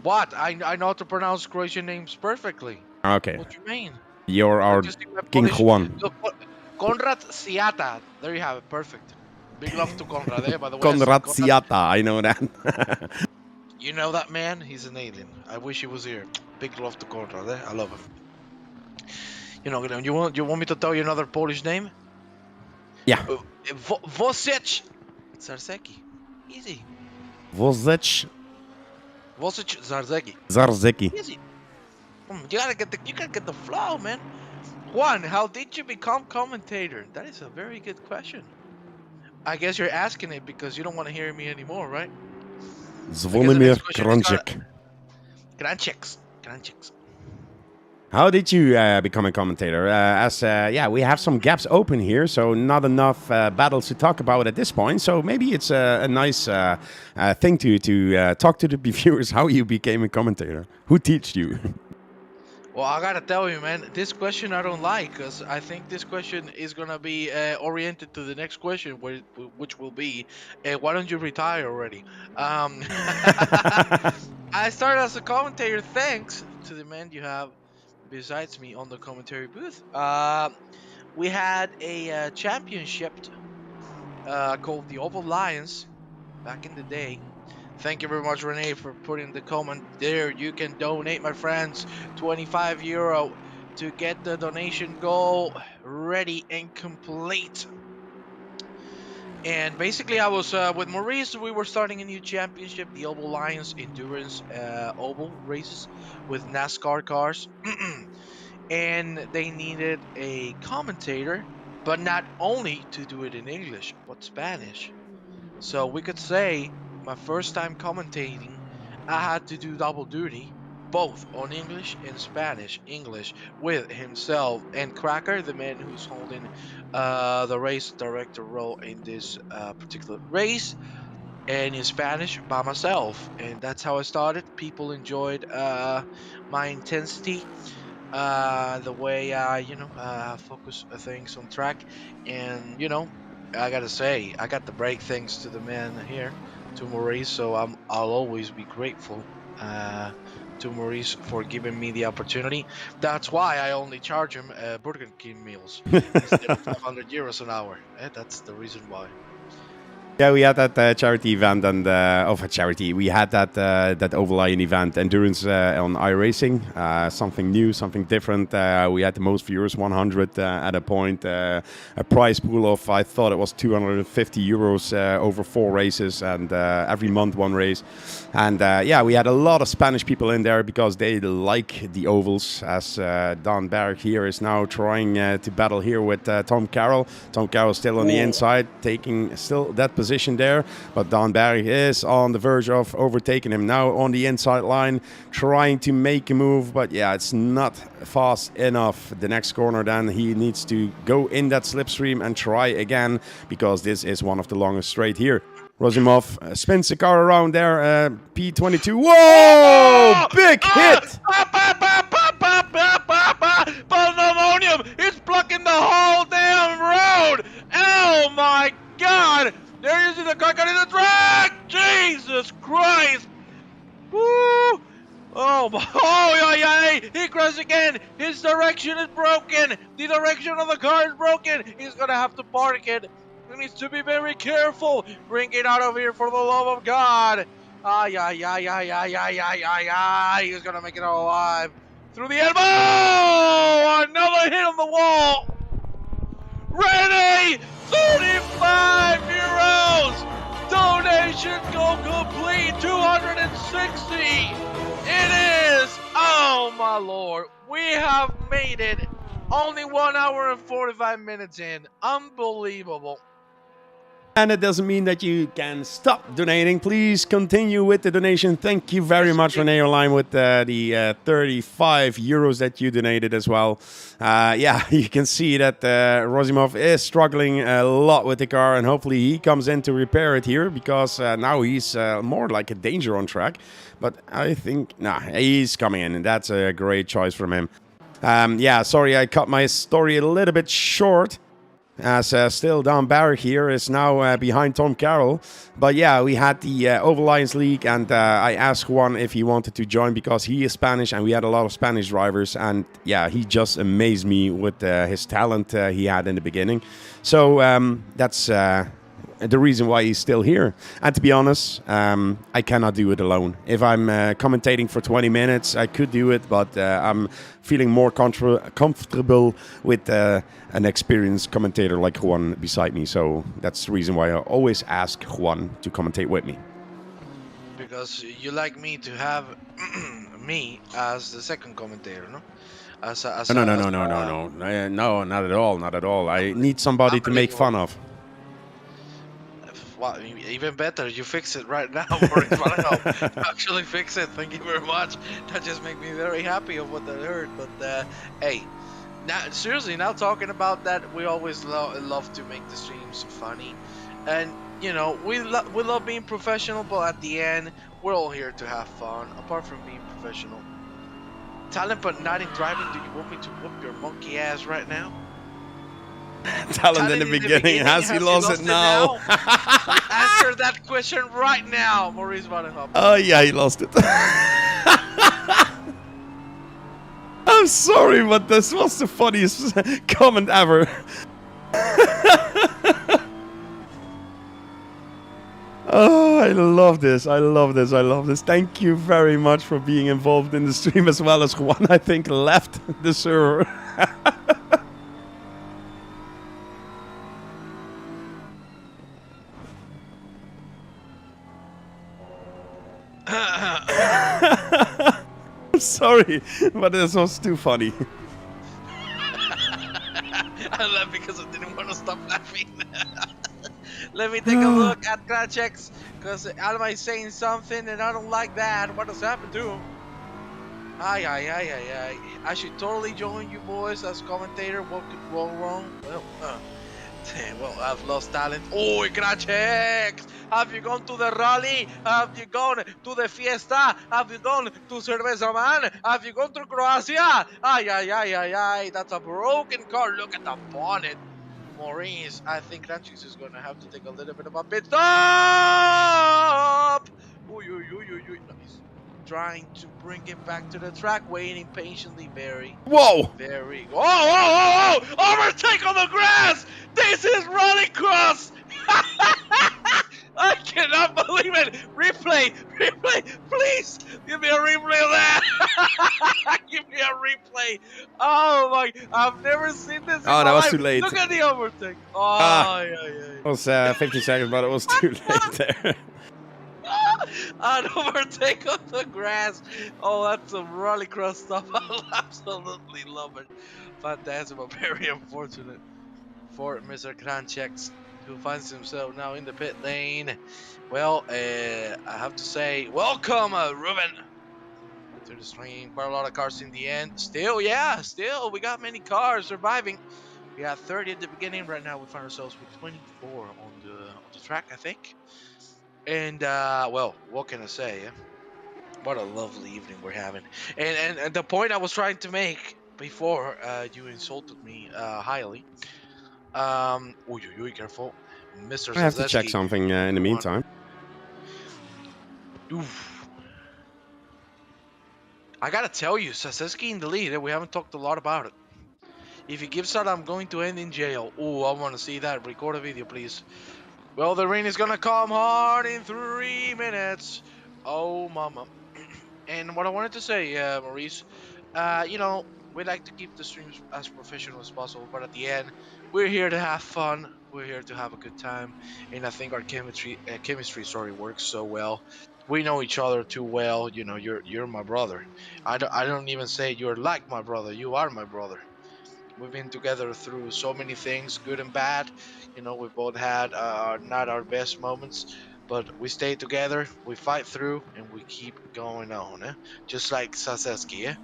What? I know how to pronounce Croatian names perfectly. Okay. What do you mean? You're our King Juan. Look, Konrad Siata. There you have it. Perfect. Big love to Konrad, by the way. Konrad Siata. I know that. You know that man? He's an alien. I wish he was here. Big love to Konrad. I love him. You know, you want me to tell you another Polish name? Yeah. Wosic Zarzeki. Easy. Wosic Zarzeki. Zarzeki. Easy. You gotta get the flow, man. Juan, how did you become commentator? That is a very good question. I guess you're asking it because you don't want to hear me anymore, right? Zvonimir Kranček. Krančeks. How did you become a commentator? We have some gaps open here, so not enough battles to talk about at this point. So maybe it's a nice thing to talk to the viewers how you became a commentator. Who taught you? Well, I gotta tell you, man, this question I don't like because I think this question is gonna be oriented to the next question, which will be, why don't you retire already? Um, I started as a commentator thanks to the man you have besides me on the commentary booth. We had a championship called the Oval Lions back in the day. Thank you very much, Renee, for putting the comment there. You can donate, my friends, €25 to get the donation goal ready and complete. And basically, I was with Maurice. We were starting a new championship, the Oval Lions Endurance Oval races with NASCAR cars. And they needed a commentator, but not only to do it in English, but Spanish. So we could say my first time commentating, I had to do double duty, both on English and Spanish. English with himself and Cracker, the man who's holding the race director role in this particular race, and in Spanish by myself. And that's how I started. People enjoyed my intensity, the way I, focus things on track, and I gotta say, I got to break things to the man here, to Maurice. So I'll always be grateful to Maurice for giving me the opportunity. That's why I only charge him Burger King meals instead of €500 an hour. That's the reason why. Yeah, we had that charity event and of a charity. We had that Oval Lion event, endurance on iRacing, something new, something different. We had the most viewers, 100 at a point. A prize pool of, I thought it was €250 over 4 races, and every month one race. And yeah, we had a lot of Spanish people in there because they like the ovals. As Don Berg here is now trying to battle here with Tom Carroll. Tom Carroll still on the inside, taking still that position there, but Don Berg is on the verge of overtaking him now on the inside line, trying to make a move, but yeah, it's not fast enough. The next corner, then he needs to go in that slipstream and try again, because this is one of the longest straight here. Rosimov spins the car around there, P22. Whoa! Big hit! Pandemonium! It's blocking the whole damn road! Oh my god! There is the car cutting the track! Jesus Christ! Woo! Oh, oh, yeah, he crashed again. His direction is broken. The direction of the car is broken. He's gonna have to park it. He needs to be very careful. Bring it out of here for the love of God. Yeah. He's gonna make it all alive. Through the elbow! Another hit on the wall. Ready! €35! Donation goal complete, 260! It is! Oh my lord, we have made it! Only 1 hour and 45 minutes in. Unbelievable. And it doesn't mean that you can stop donating. Please continue with the donation. Thank you very much, Renee Online, with the €35 that you donated as well. Yeah, you can see that Rosimov is struggling a lot with the car, and hopefully he comes in to repair it here, because now he's more like a danger on track. But I think, he's coming in, and that's a great choice from him. Yeah, sorry, I cut my story a little bit short, as still Don Barrett here is now behind Tom Carroll. But yeah, we had the Oval Lions League, and I asked Juan if he wanted to join because he is Spanish, and we had a lot of Spanish drivers, and yeah, he just amazed me with his talent he had in the beginning. So that's the reason why he's still here. And to be honest, I cannot do it alone. If I'm commentating for 20 minutes, I could do it, but I'm feeling more comfortable with an experienced commentator like Juan beside me. So that's the reason why I always ask Juan to commentate with me. Because you like me to have me as the second commentator, no? No, not at all, not at all. I need somebody to make fun of. Well, even better, you fix it right now, Maurice. Actually fix it. Thank you very much. That just makes me very happy of what I heard. But hey, now seriously, now talking about that, we always love to make the streams funny, and we love being professional. But at the end, we're all here to have fun. Apart from being professional, talent but not in driving. Do you want me to whoop your monkey ass right now? Talent in the beginning. Has he lost it now? Answer that question right now, Maurice Vandenhop. Oh yeah, he lost it. I'm sorry, but this was the funniest comment ever. Oh, I love this. I love this. I love this. Thank you very much for being involved in the stream, as well as Juan, I think, left the server. I'm sorry, but this was too funny. I laughed because I didn't want to stop laughing. Let me take a look at Kratchek's, because Alma is saying something and I don't like that. What has happened to him? Ay. I should totally join you boys as commentator. What could go wrong? Well, I've lost talent. Oh, Kratchek! Have you gone to the rally? Have you gone to the fiesta? Have you gone to Cerveza Man? Have you gone to Croatia? Ay. That's a broken car. Look at the bonnet. Maurice, I think Kratchek is going to have to take a little bit of a pit stop. No, he's trying to bring him back to the track, waiting patiently. Whoa! Oh! Overtake on the grass! This is rallycross! I cannot believe it! Replay! Please give me a replay of that! Give me a replay! Oh my! I've never seen this in my that was life. too late. Look at the overtake! Oh, yeah. It was 50 seconds, but it was too late there. An overtake on the grass. Oh, that's some rallycross stuff. I absolutely love it. Fantastic, but very unfortunate for Mr. Kratchek, who finds himself now in the pit lane. Well, I have to say, welcome, Ruben, to the stream. Quite a lot of cars in the end. Still, we got many cars surviving. We had 30 at the beginning. Right now, we find ourselves with 24 on the track, I think. And well, what can I say? What a lovely evening we're having. And the point I was trying to make before you insulted me highly. Careful, Mr. I have to check Zazeski. something in the meantime. Oof. I gotta tell you, Zazeski in the lead. We haven't talked a lot about it. If he gives out, I'm going to end in jail. Oh, I want to see that. Record a video, please. Well, the rain is gonna come hard in 3 minutes. Oh, mama. And what I wanted to say, Maurice, we like to keep the streams as professional as possible, but at the end, we're here to have fun. We're here to have a good time, and I think our chemistry works so well. We know each other too well. You know, you're my brother. I don't even say you're like my brother. You are my brother. We've been together through so many things, good and bad. You know, we both had not our best moments, but we stay together, we fight through, and we keep going on. Just like Saseski.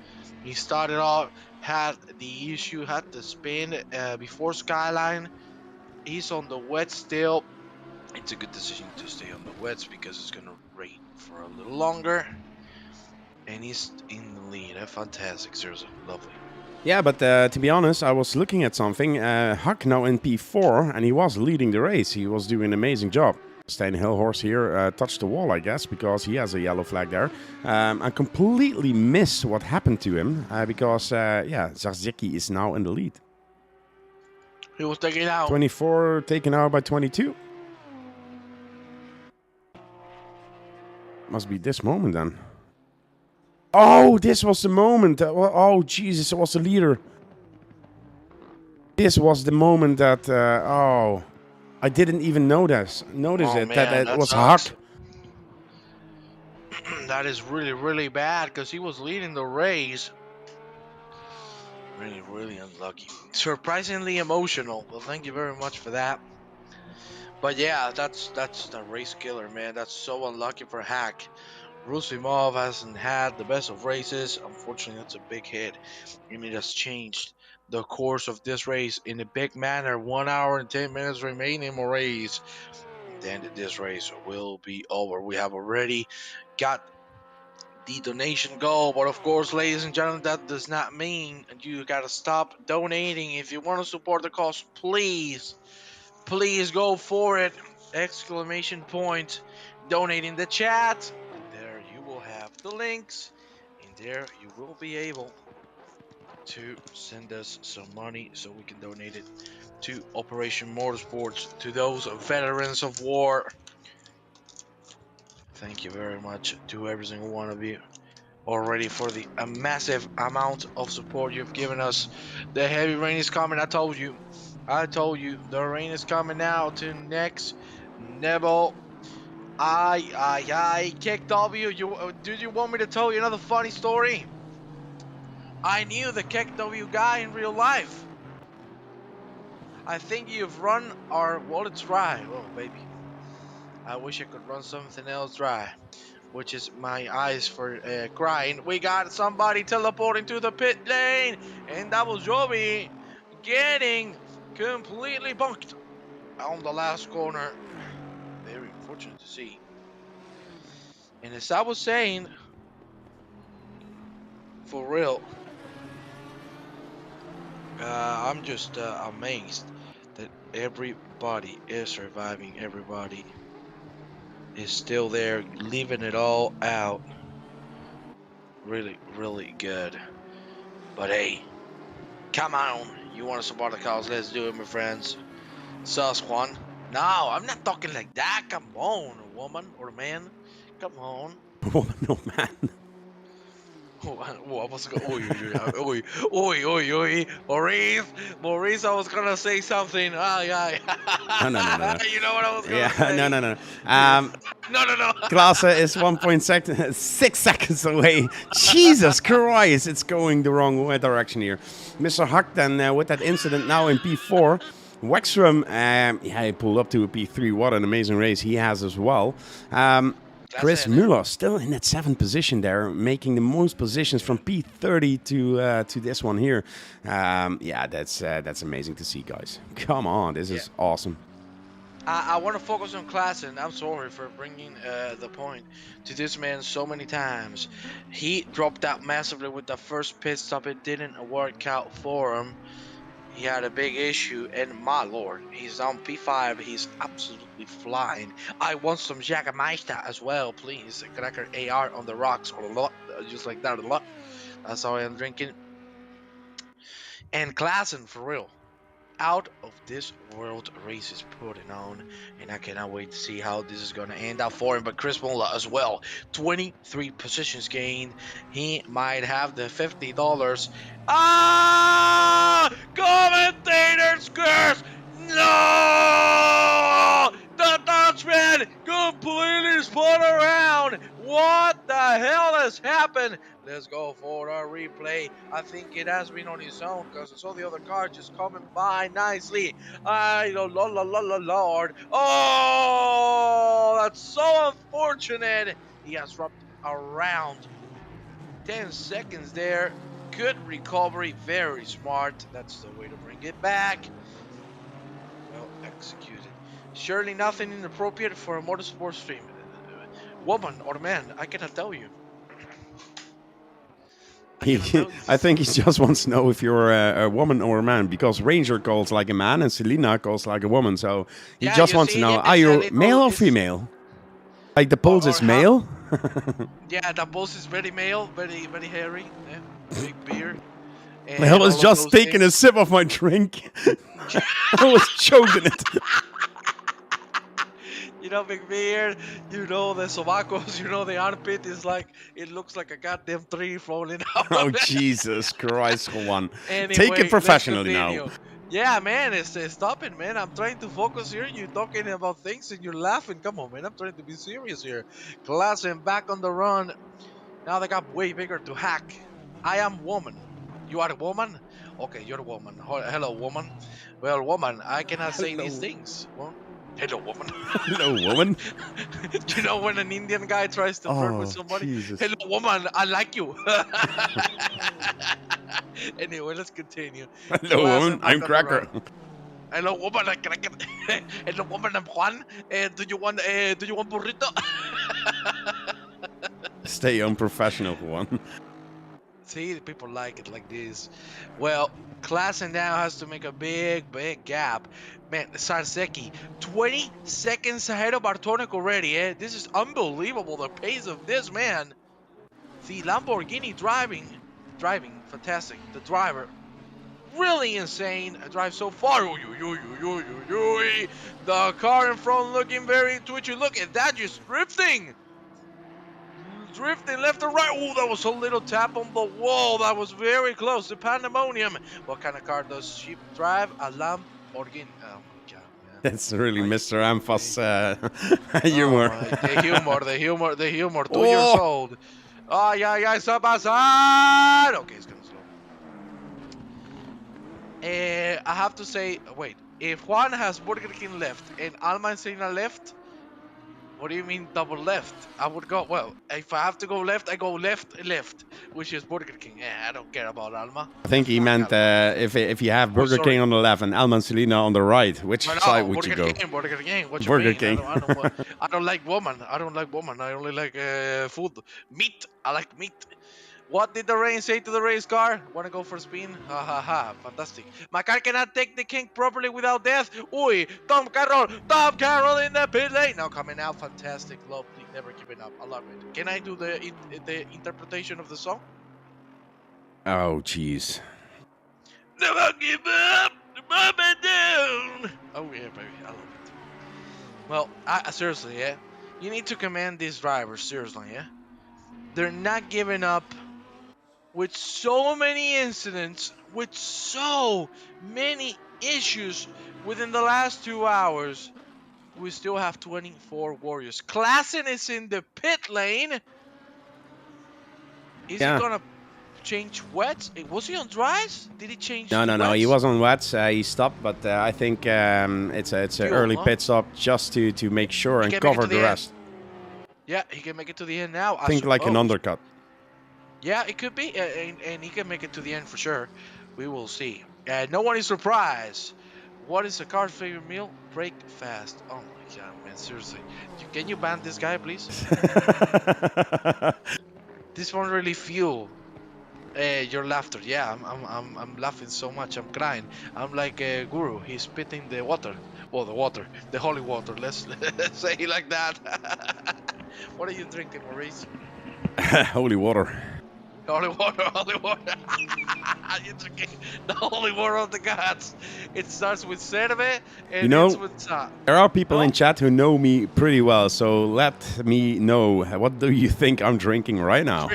He started off, had the issue, had the spin before Skyline. He's on the wet still. It's a good decision to stay on the wets because it's going to rain for a little longer. And he's in the lead. Fantastic, seriously, lovely. Yeah, but to be honest, I was looking at something. Huck now in P4, and he was leading the race. He was doing an amazing job. Stijn Hilhorst here touched the wall, I guess, because he has a yellow flag there. I completely missed what happened to him because, Zarzicki is now in the lead. He was taken out. 24 taken out by 22. Must be this moment then. Oh, this was the moment. Oh, Jesus, it was the leader. This was the moment that, I didn't even notice that it was Huck. That is really, really bad because he was leading the race. Really, really unlucky. Surprisingly emotional. Well, thank you very much for that. But yeah, that's the race killer, man. That's so unlucky for Hack. Rusimov hasn't had the best of races. Unfortunately, that's a big hit. And it has changed the course of this race in a big manner. 1 hour and 10 minutes remaining more race. Then this race will be over. We have already got the donation goal. But of course, ladies and gentlemen, that does not mean you gotta stop donating. If you want to support the cause, please go for it. Exclamation point. Donate in the chat. There you will have the links. And there you will be able to send us some money so we can donate it to Operation Motorsports, to those veterans of war. Thank you very much to every single one of you already for the massive amount of support you've given us. The heavy rain is coming. I told you the rain is coming now to next level. I kicked W. Did you want me to tell you another funny story? I knew the Kick W guy in real life. I think you've run our wallet dry. Oh, baby. I wish I could run something else dry, which is my eyes for crying. We got somebody teleporting to the pit lane, and that was Joby getting completely bunked on the last corner. Very unfortunate to see. And as I was saying, for real, I'm just amazed that everybody is surviving. Everybody is still there, leaving it all out. Really, really good. But hey, come on. You want to support the cause? Let's do it, my friends. Sus Juan. No, I'm not talking like that. Come on, woman or man. Come on. Woman, no man. I was going. Oi. Maurice, I was gonna say something. Yeah. No. You know what I was gonna Yeah, say? no. No. Klaassen is 1.6 seconds away. Jesus Christ, it's going the wrong direction here. Mr. Huck then with that incident now in P4. Wexstrom, he pulled up to a P3. What an amazing race he has as well. Chris Muller still in that 7th position there, making the most positions from P30 to this one here. Yeah, that's amazing to see, guys. Come on, this is awesome. I want to focus on Klaassen. I'm sorry for bringing the point to this man so many times. He dropped out massively with the first pit stop. It didn't work out for him. He had a big issue, and my lord, he's on P5. He's absolutely flying. I want some Jägermeister as well, please. Cracker AR on the rocks, or a lot, just like that, a lot. That's how I am drinking. And Klaassen, for real, out of this world race is putting on, and I cannot wait to see how this is going to end up for him. But Chris Muller as well, 23 positions gained. He might have the $50. Commentator's curse. No, the Dutchman completely spun around. What the hell has happened? Let's go for a replay. I think it has been on his own because I saw the other car just coming by nicely. Lord. Oh, that's so unfortunate. He has dropped around 10 seconds there. Good recovery, very smart. That's the way to bring it back. Well executed. Surely nothing inappropriate for a motorsport stream. Woman or man, I cannot tell you. I think he just wants to know if you're a woman or a man, because Ranger calls like a man and Selena calls like a woman. So he just wants to know, are you male or female? Like the pulse is male? Yeah, the pulse is very male, very hairy. Yeah, big beard. I was just taking a sip of my drink. I was choking it. You know, big beard, you know, the sobacos, you know, the armpit is like, it looks like a goddamn tree falling out. Oh, Jesus Christ, Juan. Anyway, take it professionally now. Yeah, man, stop it, man. I'm trying to focus here. You're talking about things and you're laughing. Come on, man. I'm trying to be serious here. Klaassen back on the run. Now they got way bigger to hack. I am woman. You are a woman? Okay, you're a woman. Hello, woman. Well, woman, I cannot say these things. Well, hello, woman. Hello, woman. You know when an Indian guy tries to flirt with somebody? Jesus. Hello, woman, I like you. Anyway, let's continue. Hello, woman. I'm Cracker. Hello, woman. Hello, woman. I'm Juan. Do you want burrito? Stay unprofessional for one. See, the people like it like this. Well, Klaassen now has to make a big gap. Man, Sarseki, 20 seconds ahead of Bartonek already, eh? This is unbelievable, the pace of this man. See, Lamborghini driving, fantastic. The driver, really insane. A drive so far. The car in front looking very twitchy. Look at that, just drifting. Drifting left and right. Oh, that was a little tap on the wall. That was very close to pandemonium. What kind of car does she drive? A Lamborghini. Oh my god, man. That's really Mr. Amphas humor. Oh the humor. 2 years old. Oh, yeah, Sabazan. Okay, it's gonna slow. I have to say, wait. If Juan has Burger King left and Alma and Selena left, what do you mean double left? I would go, well, if I have to go left, I go left, which is Burger King. Yeah, I don't care about Alma. I think he meant if you have Burger King on the left and Alma and Selena on the right, which side would you go? Burger King. What you Burger mean? King. I don't like woman. I only like food. Meat. I like meat. What did the rain say to the race car? Wanna go for a spin? Ha ha ha, fantastic. My car cannot take the kink properly without death. Oi, Tom Carroll in the pit lane. Now coming out, fantastic, lovely, never giving up. I love it. Can I do the interpretation of the song? Oh, jeez. Never give up, never down. Oh yeah, baby, I love it. Well, seriously, yeah, you need to commend these drivers, seriously, yeah. They're not giving up. With so many incidents, with so many issues within the last 2 hours, we still have 24 warriors. Klaassen is in the pit lane. Is he gonna change wets? Was he on dries? Did he change? No. He was on wets. He stopped, but I think it's an early pit stop just to make sure and cover the rest. Yeah, he can make it to the end now. I think like an undercut. Yeah, it could be, and he can make it to the end for sure. We will see. No one is surprised. What is a car's favorite meal? Break fast. Oh my god, man, seriously. Can you ban this guy, please? This won't really fuel your laughter. Yeah, I'm laughing so much. I'm crying. I'm like a guru. He's spitting the water. Well, the holy water. Let's say it like that. What are you drinking, Maurice? Holy water. Holy water. You're drinking the holy water of the gods. It starts with cerve and ends with sa. There are people in chat who know me pretty well, so let me know. What do you think I'm drinking right now?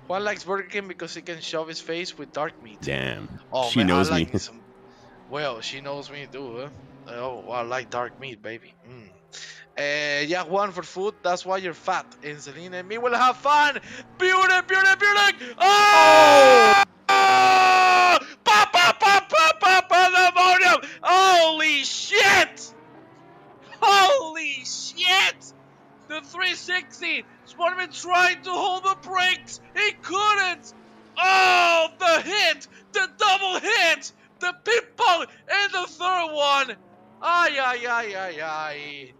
Juan likes Burger King because he can shove his face with dark meat. Damn. Oh, she knows me. Well, she knows me too, huh? Oh, I like dark meat, baby. Yeah, Juan, for food, that's why you're fat. And Selena and me will have fun. Beauty. Oh! Pandemonium! Holy shit! The 360! Sportman tried to hold the brakes. He couldn't. Oh, the hit! The double hit! The pit ball! And the third one! Ay.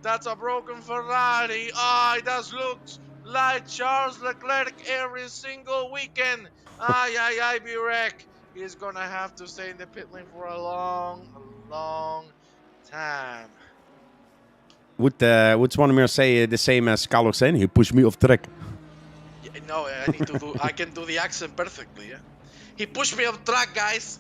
That's a broken Ferrari. It does look like Charles Leclerc every single weekend. Ay, B-Wreck. He's gonna have to stay in the pit lane for a long time. Would Swanemir say the same as Carlos saying? He pushed me off track. Yeah, no, I can do the accent perfectly. Yeah? He pushed me off track, guys.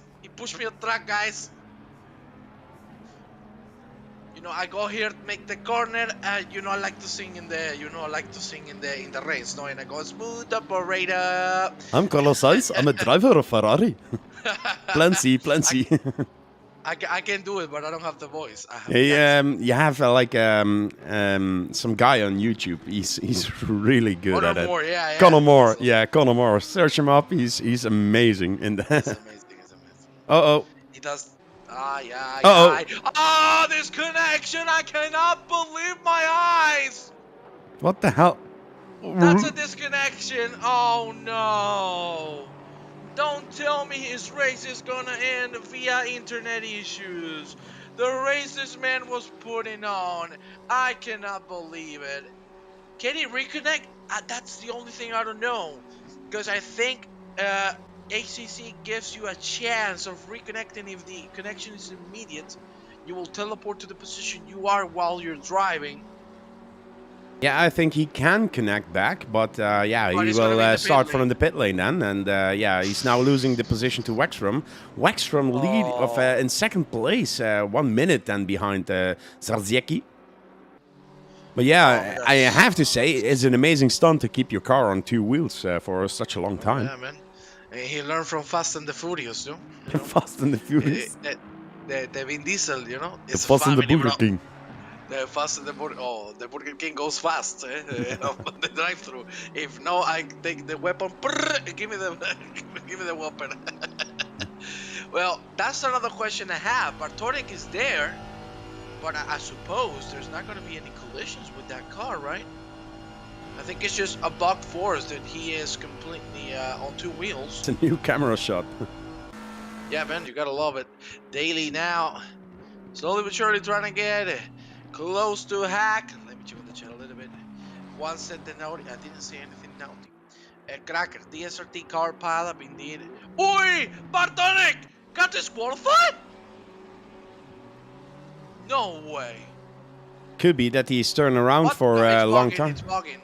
You know, I go here to make the corner. You know, I like to sing in the race. No, and I go smooth operator. I'm Carlos Sainz. I'm a driver of Ferrari. Plenty. I can do it, but I don't have the voice. You have some guy on YouTube. He's really good at it. Yeah. Connor Moore. Search him up. He's amazing in that. He's amazing. Uh-oh. He does. Uh-oh. Oh, this connection! I cannot believe my eyes. What the hell? That's a disconnection. Oh no. Don't tell me his race is gonna end via internet issues. The race this man was putting on. I cannot believe it. Can he reconnect? That's the only thing I don't know. Because I think ACC gives you a chance of reconnecting if the connection is immediate. You will teleport to the position you are while you're driving. Yeah, I think he can connect back, but yeah, But he it's gonna be in will the start pit from lane. the pit lane then, and yeah, he's now losing the position to Wexstrom. Wexstrom lead of Oh. in second place, 1 minute then behind Zarziecki. But yeah, I have to say, it's an amazing stunt to keep your car on 2 wheels for such a long time. Yeah, man. And he learned from Fast and the Furious, too. You know? Fast and the Furious. The Vin Diesel, you know, The it's a Fast and the family, bro. Burger King. The Fast and the Burger. Oh, the Burger King goes fast. On the drive-through. If no, I take the weapon. Give me the give me the weapon. Well, that's another question I have. Bartonek is there, but I suppose there's not going to be any collisions with that car, right? I think it's just a bug force that he is completely on 2 wheels. It's a new camera shot. Yeah, man, you gotta love it. Daily now, slowly but surely trying to get close to a hack. Let me check on the chat a little bit. One said the note. I didn't say anything naughty. Cracker, DSRT car pileup indeed. Oi! Bartonek! Got disqualified? No way. Could be that he's turned around What? for No, a it's long bugging, time. It's bugging.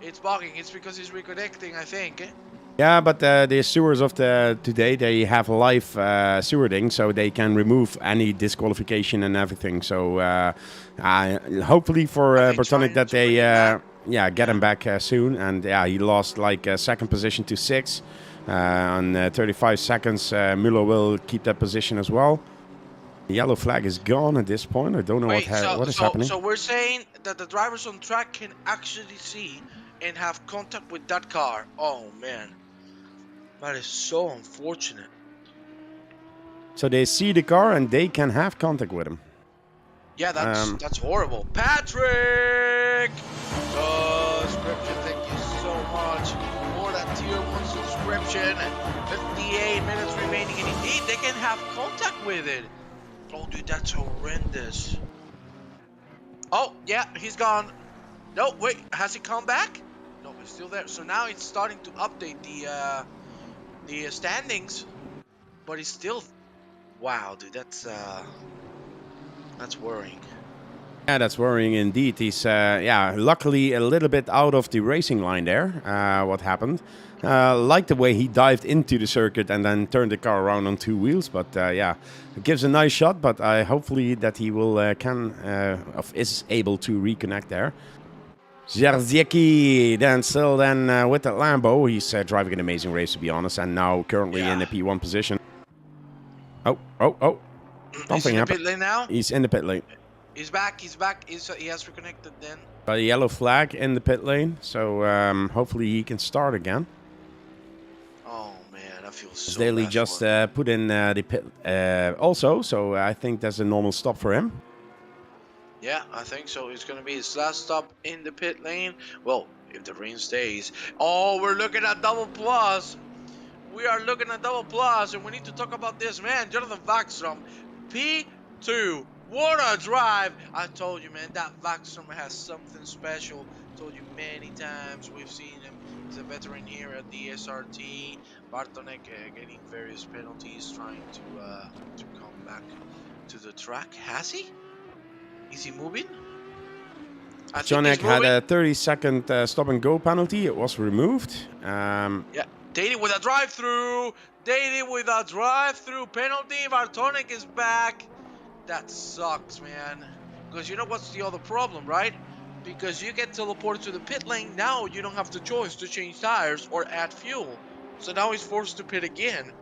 It's bugging. It's because he's reconnecting, I think. Yeah, but the stewards of today, they have live stewarding, so they can remove any disqualification and everything. So hopefully for Bartonek that they get him back soon. And yeah, he lost like second position to 6 on 35 seconds. Muller will keep that position as well. The yellow flag is gone at this point. I don't know what is happening. So we're saying that the drivers on track can actually see and have contact with that car. Oh man, that is so unfortunate. So they see the car and they can have contact with him. Yeah, that's horrible. Patrick, subscription. Thank you so much for that tier 1 subscription. 58 minutes remaining, and indeed they can have contact with it. Oh, dude, that's horrendous. Oh, yeah, he's gone. No, wait, has he come back? No, he's still there. So now it's starting to update the standings, but he's still. Wow, dude, that's worrying. Yeah, that's worrying indeed. He's luckily a little bit out of the racing line there. What happened? Like the way he dived into the circuit and then turned the car around on 2 wheels. But yeah, it gives a nice shot. But hopefully that he will is able to reconnect there. Zarziecki then with the Lambo. He's driving an amazing race, to be honest, and now currently in the P1 position. Oh! Something happened. Pit lane now. He's in the pit lane. He's back. He has reconnected then. Got a yellow flag in the pit lane, so hopefully he can start again. Oh man, I feel so Daly bad just for him. put in the pit also, so I think that's a normal stop for him. Yeah, I think so. It's going to be his last stop in the pit lane. Well, if the rain stays. Oh, we're looking at double plus. We are looking at double plus, and we need to talk about this man, Jonathan Vaxstrom. P2. What a drive. I told you, man, that Vaxstrom has something special. Told you many times. We've seen him. He's a veteran here at DSRT. Bartonek getting various penalties, trying to come back to the track. Has he? Is he moving? Jonek had a 30-second stop and go penalty. It was removed. Yeah, Daly with a drive-through. Daly with a drive-through penalty. Bartonek is back. That sucks, man. Because you know what's the other problem, right? Because you get teleported to the pit lane. Now you don't have the choice to change tires or add fuel. So now he's forced to pit again.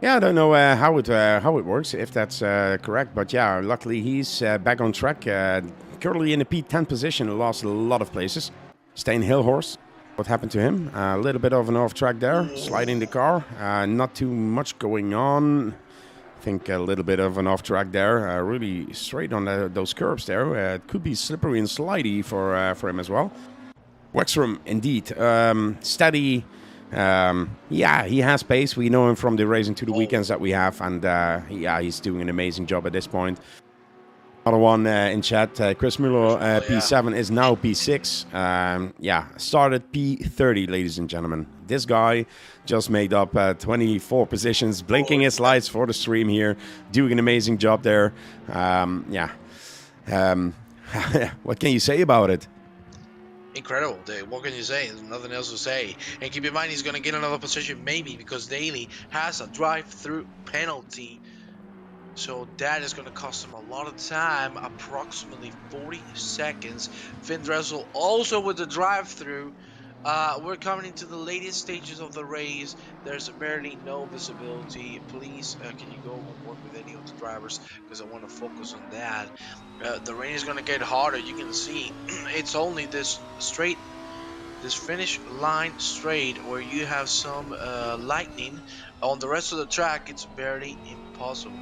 Yeah, I don't know how it works, if that's correct. But yeah, luckily he's back on track. Currently in the P10 position, lost a lot of places. Stijn Hilhorst, what happened to him? A little bit of an off track there, sliding the car. Not too much going on. I think a little bit of an off track there. Really straight on those curbs there. It could be slippery and slidey for him as well. Wexstrom, indeed. Steady. Yeah, he has pace. We know him from the Racing to the Weekends that we have, and yeah, he's doing an amazing job at this point. Another one in chat, Chris Muller, P7 is now P6. Yeah, started P30, ladies and gentlemen. This guy just made up 24 positions, blinking his lights for the stream here, doing an amazing job there. Yeah. What can you say about it? Incredible, Dave. What can you say? There's nothing else to say. And keep in mind, he's going to get another position, maybe, because Daly has a drive-through penalty. So that is going to cost him a lot of time, approximately 40 seconds. Finn Dressel also with the drive-through. We're coming into the latest stages of the race. There's barely no visibility. Please, can you go and work with any of the drivers? Because I want to focus on that. The rain is going to get harder. You can see it's only this finish line straight where you have some lightning. On the rest of the track, it's barely impossible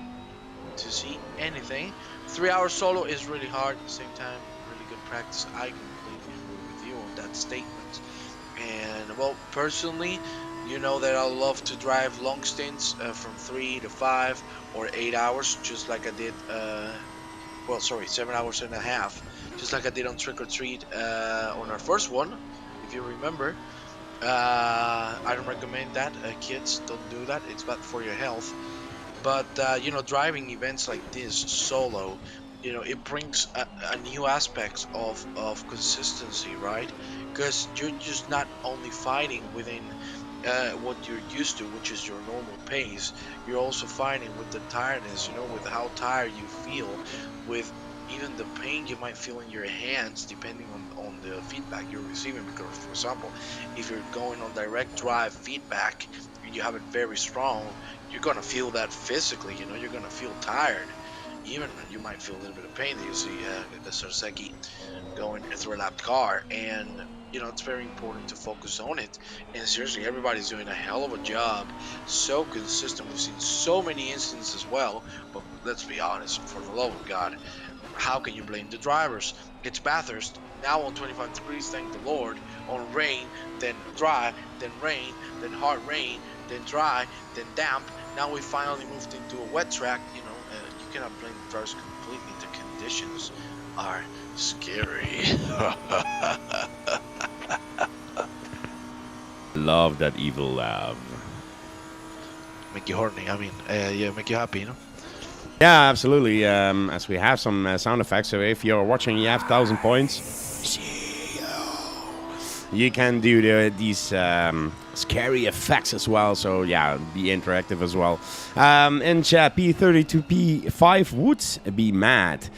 to see anything. 3 hour solo is really hard. At the same time, really good practice. I completely agree with you on that statement. And well, personally, you know that I love to drive long stints from 3 to 5 or 8 hours, just like I did. Well, sorry, 7 hours and a half, just like I did on Trick or Treat on our first one, if you remember. I don't recommend that. Kids, don't do that. It's bad for your health. But you know, driving events like this solo, you know, it brings a new aspect of consistency, right? Because you're just not only fighting within what you're used to, which is your normal pace. You're also fighting with the tiredness, you know, with how tired you feel, with even the pain you might feel in your hands, depending on the feedback you're receiving. Because, for example, if you're going on direct drive feedback and you have it very strong, you're gonna feel that physically. You know, you're gonna feel tired. Even you might feel a little bit of pain that you see the Sarseki going through a lapped car, and you know, it's very important to focus on it. And seriously, everybody's doing a hell of a job, so consistent. We've seen so many instances as well, but let's be honest, for the love of God, how can you blame the drivers? It's Bathurst, now on 25 degrees, thank the Lord, on rain, then dry, then rain, then hard rain, then dry, then damp. Now we finally moved into a wet track. You know, you cannot blame the drivers completely. The conditions are scary. Love that evil laugh. Make you horny. I mean, yeah, make you happy, you know? Yeah, absolutely. As we have some sound effects, so if you're watching, you have 1,000 points. You can do these scary effects as well, so yeah, be interactive as well. In chat, P30 to P5 would be mad.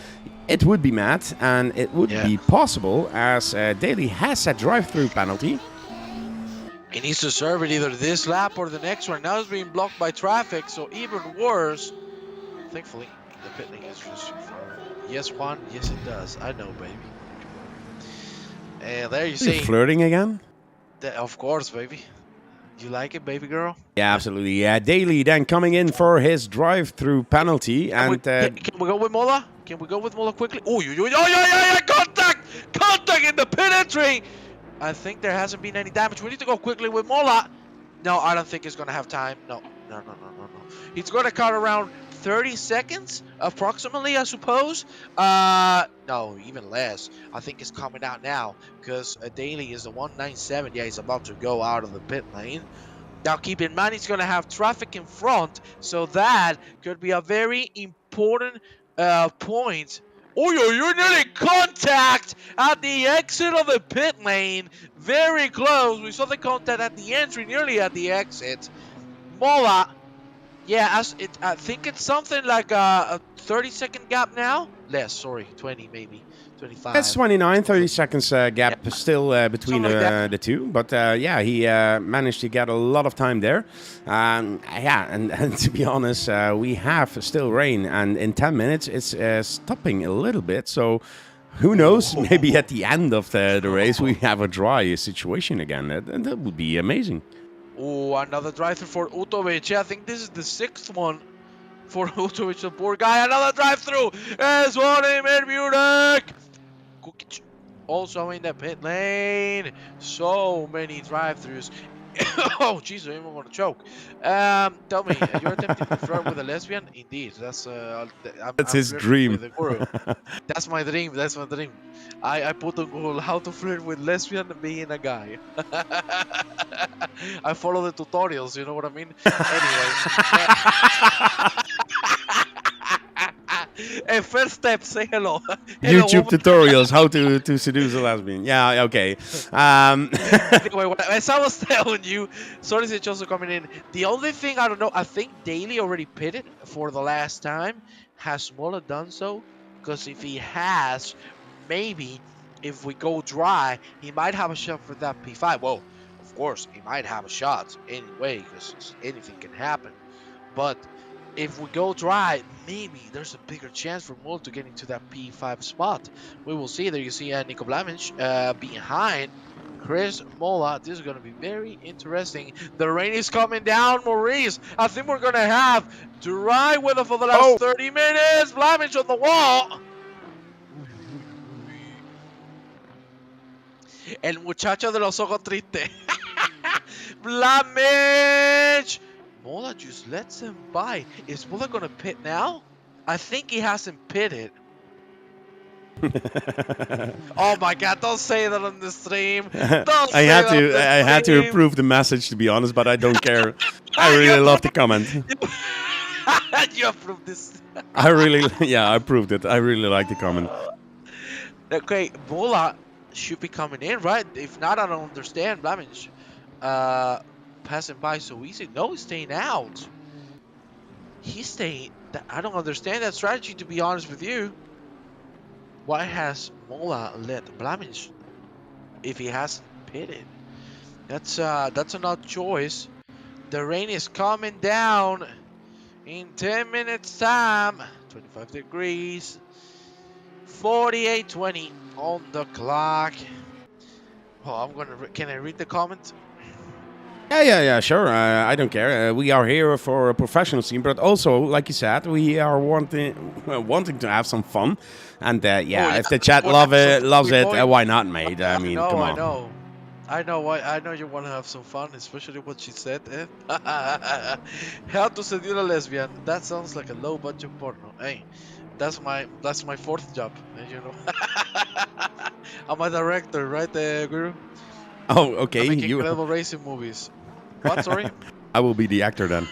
It would be mad, and it would be possible, as Daly has a drive-through penalty. He needs to serve it either this lap or the next one. Now it's being blocked by traffic, so even worse. Thankfully, the pit lane is just for... Yes, Juan. Yes, it does. I know, baby. And there you see. Flirting again? Of course, baby. You like it, baby girl? Yeah, absolutely. Yeah, Daly then coming in for his drive-through penalty. Can we go with Mola? Can we go with Mola quickly? Oh, yeah! Contact! Contact in the pit entry! I think there hasn't been any damage. We need to go quickly with Mola. No, I don't think he's going to have time. No. He's going to cut around 30 seconds, approximately, I suppose. No, even less. I think it's coming out now, because Daly is the 197. Yeah, he's about to go out of the pit lane. Now, keep in mind, he's going to have traffic in front, so that could be a very important point. Oh, you're nearly contact at the exit of the pit lane. Very close. We saw the contact at the entry, nearly at the exit. Mola. Yeah, I think it's something like a 30-second gap now. Less, sorry, 20 maybe, 25. It's 29, 30 seconds gap still between the two. But yeah, he managed to get a lot of time there. Yeah, and to be honest, we have still rain. And in 10 minutes, it's stopping a little bit. So who knows? Maybe at the end of the race, we have a dry situation again. That would be amazing. Oh, another drive-through for Utovic. Yeah, I think this is the 6th one for Utovic, the poor guy. Another drive-through. Es Vladimir Burek. Kukic also in the pit lane. So many drive-throughs. Oh, jeez, I even want to choke. Tell me, you're attempting to flirt with a lesbian? Indeed, that's That's I'm his flirting with dream. a guru. That's my dream. That's my dream. I put on Google how to flirt with lesbian being a guy. I follow the tutorials. You know what I mean? Anyway. Hey, first step, say hello. Hello, YouTube woman. tutorials how to seduce a lesbian. Yeah, okay. Anyway, as I was telling you, sorry it's also coming in. The only thing I don't know, I think Daly already pitted for the last time. Has Mola done so? Because if he has, maybe if we go dry, he might have a shot for that P5. Well, of course, he might have a shot anyway, because anything can happen. But if we go dry, maybe there's a bigger chance for Mola to get into that P5 spot. We will see. There you see Nico Blamage behind Chris Mola. This is going to be very interesting. The rain is coming down, Maurice. I think we're going to have dry weather for the last Oh, 30 minutes. Blamage on the wall. El muchacho de los ojos tristes. Blamage. Mola just lets him by. Is Mola going to pit now? I think he hasn't pitted. Oh my god, don't say that on the stream. Don't I say had that on to. the I had to stream. approve the message, to be honest, but I don't care. I really love the comment. You approved this. I really, yeah, I approved it. I really like the comment. Okay, Mola should be coming in, right? If not, I don't understand. Blamage passing by so easy. No, he's staying out. He's staying. I don't understand that strategy, to be honest with you. Why has Mola let Blamage if he hasn't pitted? That's an odd choice. The rain is coming down in 10 minutes time. 25 degrees. 48:20 on the clock. Oh, I'm gonna. Can I read the comment? Yeah, sure. I don't care. We are here for a professional scene, but also, like you said, we are wanting to have some fun. And yeah, if the chat we're loves absolutely it, going- why not, mate? I mean, come on. I know why. I know you want to have some fun, especially what she said. Eh? How to seduce a lesbian? That sounds like a low budget porno. Hey, that's my fourth job. You know, I'm a director, right, Guru? Oh, okay. I make incredible racing movies. What? Sorry. I will be the actor then.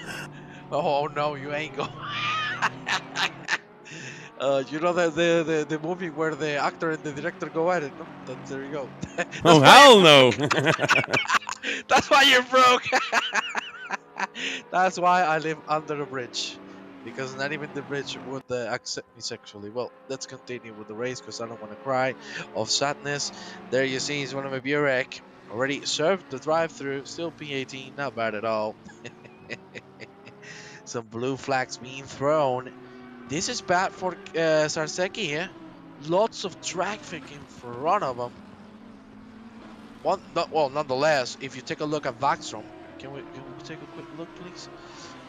Oh no, you ain't go. You know the movie where the actor and the director go at it. No? There you go. Oh hell no! That's why you're broke. That's why I live under a bridge, because not even the bridge would accept me sexually. Well, let's continue with the race because I don't want to cry of sadness. There you see, he's one of my Burek. Already served the drive-through. Still P18, not bad at all. Some blue flags being thrown. This is bad for Sarseki here. Lots of traffic in front of him. Nonetheless, if you take a look at Vaxstrom, can we take a quick look, please?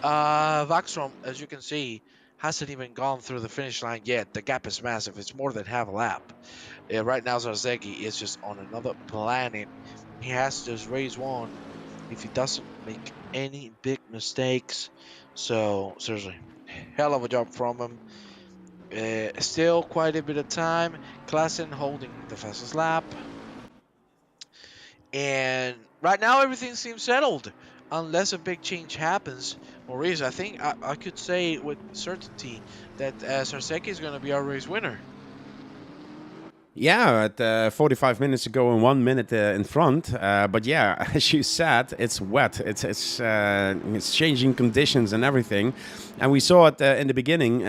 Vaxstrom, as you can see, hasn't even gone through the finish line yet. The gap is massive. It's more than half a lap. Right now, Zarzegi is just on another planet. He has this race won if he doesn't make any big mistakes. So, seriously, hell of a job from him. Still quite a bit of time. Klassen holding the fastest lap. And right now, everything seems settled. Unless a big change happens. Maurice, I think I could say with certainty that Sarseki is going to be our race winner. Yeah, at 45 minutes ago and 1 minute in front. But yeah, as you said, it's wet. It's changing conditions and everything. And we saw it in the beginning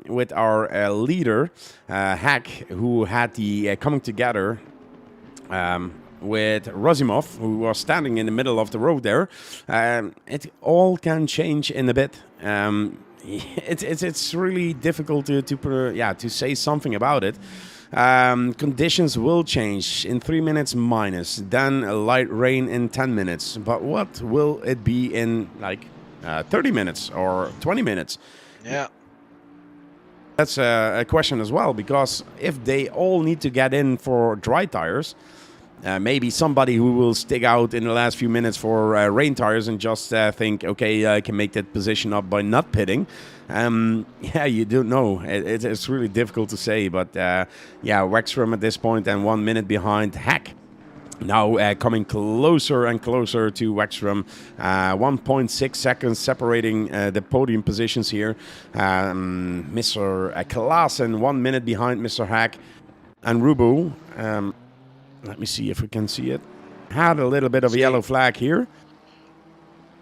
with our leader, Hack, who had the coming together with Rosimov, who was standing in the middle of the road there. It all can change in a bit. It's really difficult to say something about it. Conditions will change in 3 minutes minus, then a light rain in 10 minutes. But what will it be in like 30 minutes or 20 minutes? Yeah. That's a question as well, because if they all need to get in for dry tires, maybe somebody who will stick out in the last few minutes for rain tires and just think, okay, I can make that position up by not pitting. Yeah, you don't know. It's really difficult to say, but yeah, Wexram at this point and 1 minute behind Hack. Now coming closer and closer to Wexram. 1.6 seconds separating the podium positions here. Mr. Klaassen 1 minute behind Mr. Hack. And Rubu, let me see if we can see it. Had a little bit of a yellow flag here.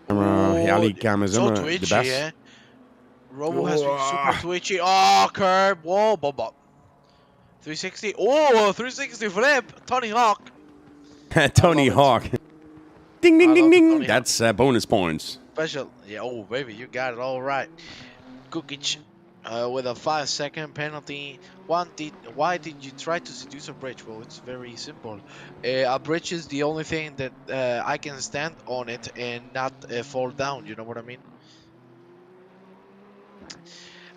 So the twitchy, best. yeah. Robo has been super twitchy. Oh, curb. Whoa, bob, bob. 360. Oh, 360 flip. Tony Hawk. Tony Hawk. Ding, ding, ding, ding. That's bonus points. Special. Yeah, oh, baby, you got it all right. Kukic with a 5-second penalty. Why did you try to seduce a bridge? Well, it's very simple. A bridge is the only thing that I can stand on it and not fall down. You know what I mean?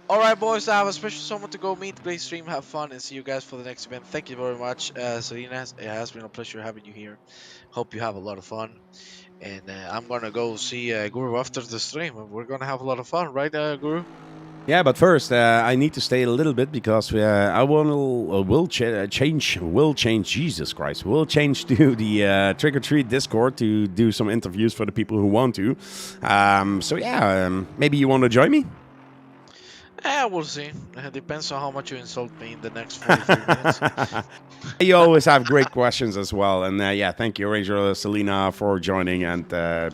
Alright, boys, I have a special someone to go meet, play, stream, have fun, and see you guys for the next event. Thank you very much, Selena. It has been a pleasure having you here. Hope you have a lot of fun. And I'm gonna go see Guru after the stream. We're gonna have a lot of fun, right, Guru? Yeah, but first I need to stay a little bit because I will change. Jesus Christ, we'll change to the Trick or Treat Discord to do some interviews for the people who want to. So yeah, maybe you want to join me. Yeah, we'll see. It depends on how much you insult me in the next 43 minutes. You always have great questions as well. And yeah, thank you, Ranger Selena, for joining and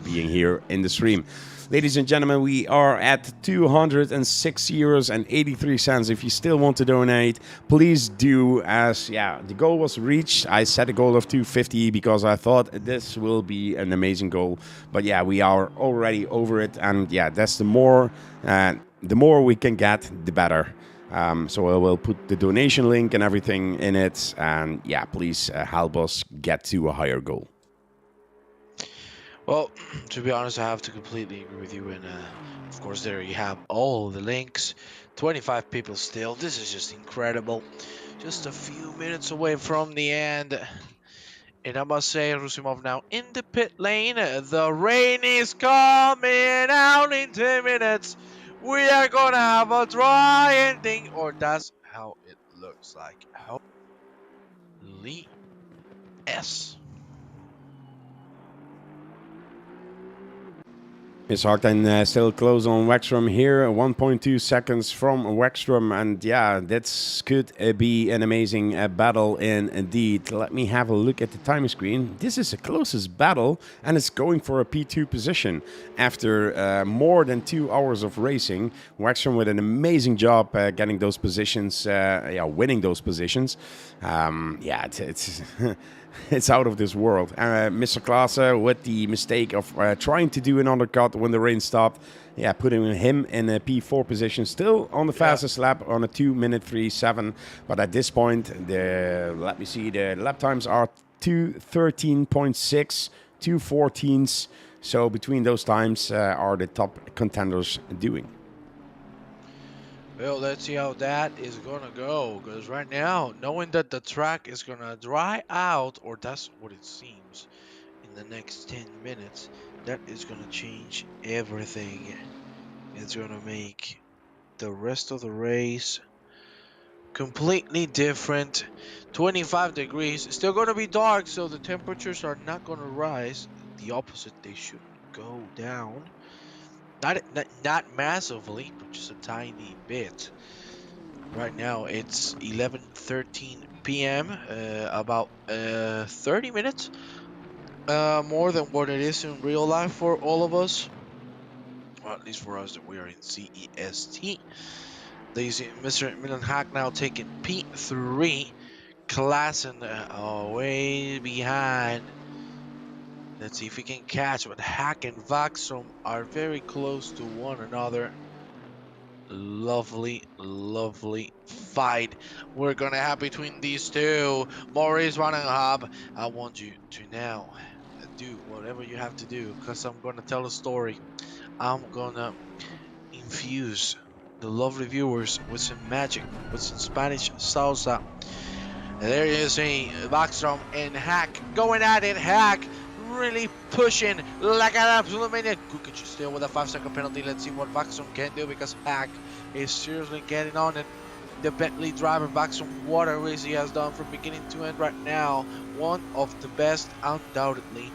being here in the stream. Ladies and gentlemen, we are at 206 euros and 83 cents. If you still want to donate, please do, as yeah, the goal was reached. I set a goal of 250 because I thought this will be an amazing goal. But yeah, we are already over it. And yeah, that's the more we can get, the better. So I will put the donation link and everything in it. And yeah, please help us get to a higher goal. Well, to be honest, I have to completely agree with you. And of course, there you have all the links. 25 people still. This is just incredible. Just a few minutes away from the end. And I must say, Rusimov now in the pit lane. The rain is coming out in 10 minutes. We are going to have a dry ending. Or that's how it looks like. Holy S. Miss Harten still close on Wexram here, 1.2 seconds from Wexram, and yeah, that could be an amazing battle indeed. Let me have a look at the time screen. This is the closest battle, and it's going for a P2 position. After more than 2 hours of racing, Wexram with an amazing job getting those positions, winning those positions. Yeah, it's it's out of this world. Mr. Klaassen with the mistake of trying to do an undercut when the rain stopped. Yeah, putting him in a P4 position, still on the fastest lap on a 2:37. But at this point, let me see, the lap times are 2:13.6, 2:14s. So between those times are the top contenders doing. Well, let's see how that is gonna go, because right now, knowing that the track is gonna dry out, or that's what it seems, in the next 10 minutes, that is gonna change everything. It's gonna make the rest of the race completely different. 25 degrees, still gonna be dark, so the temperatures are not gonna rise. The opposite, they should go down. Not massively, but just a tiny bit. Right now it's 11:13 p.m. About 30 minutes more than what it is in real life for all of us. Well, at least for us that we are in CEST. You see Mr. Milan Hack now taking P3. Klaassen way behind. Let's see if we can catch, but Hack and Vaxum are very close to one another. Lovely, lovely fight we're gonna have between these two. Maurice Vandenhab, I want you to now do whatever you have to do, because I'm gonna tell a story. I'm gonna infuse the lovely viewers with some magic, with some Spanish salsa. And there you see Backstrom and Hack going at it. Hack really pushing like an absolute maniac. Kukic still with a 5-second penalty. Let's see what Backstrom can do, because Hack is seriously getting on it. The Bentley driver Backstrom, what a race he has done from beginning to end right now. One of the best, undoubtedly.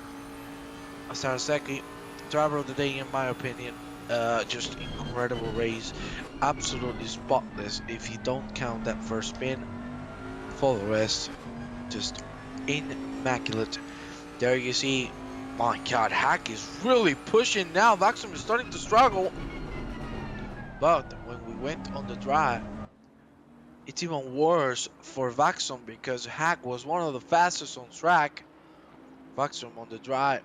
Saraseki, driver of the day in my opinion. Just incredible race. Absolutely spotless if you don't count that first spin. For the rest, just immaculate. There you see, my God, Hack is really pushing now. Backstrom is starting to struggle. But when we went on the dry, it's even worse for Backstrom, because Hack was one of the fastest on track. Backstrom on the dry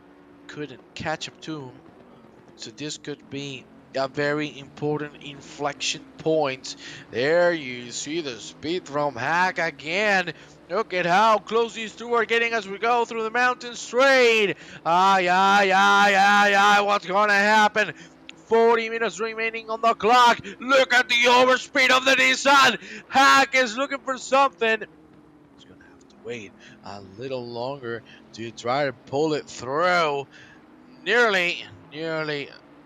couldn't catch up to him. So this could be a very important inflection point. There you see the speed from Hack again. Look at how close these two are getting as we go through the mountain straight. What's gonna happen? 40 minutes remaining on the clock. Look at the overspeed of the Nissan. Hack is looking for something. He's gonna have to wait a little longer to try to pull it through. Nearly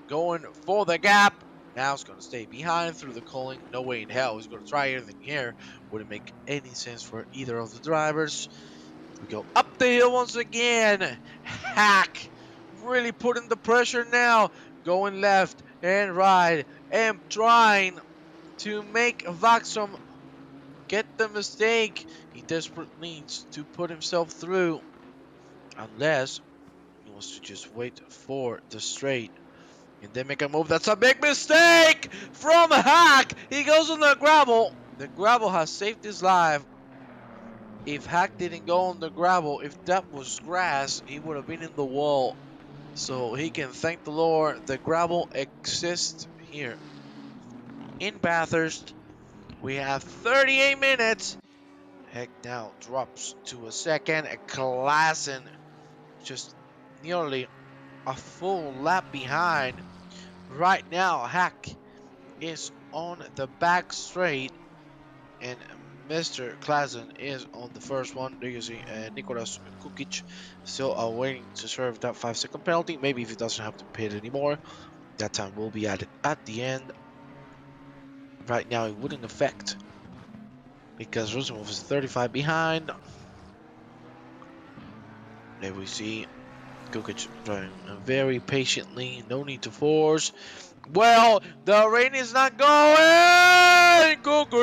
going for the gap. Now it's going to stay behind through the culling. No way in hell he's going to try anything here. Wouldn't make any sense for either of the drivers. We go up the hill once again. Hack really putting the pressure now. Going left and right and trying to make Vaxum get the mistake. He desperately needs to put himself through. Unless he wants to just wait for the straight and then make a move. That's a big mistake from Hack. He goes on the gravel. The gravel has saved his life. If Hack didn't go on the gravel, if that was grass, he would have been in the wall. So he can thank the Lord. The gravel exists here in Bathurst. We have 38 minutes. Heck now drops to a second. Klassen just nearly a full lap behind. Right now, Hack is on the back straight, and Mr. Klassen is on the first one. There you see Nicolas Kukic still waiting to serve that 5-second penalty. Maybe if he doesn't have to pit anymore, that time will be added at the end. Right now, it wouldn't affect, because Rosenwolf is 35 behind. There we see Kukic driving very patiently. No need to force. Well, the rain is not going. Kukic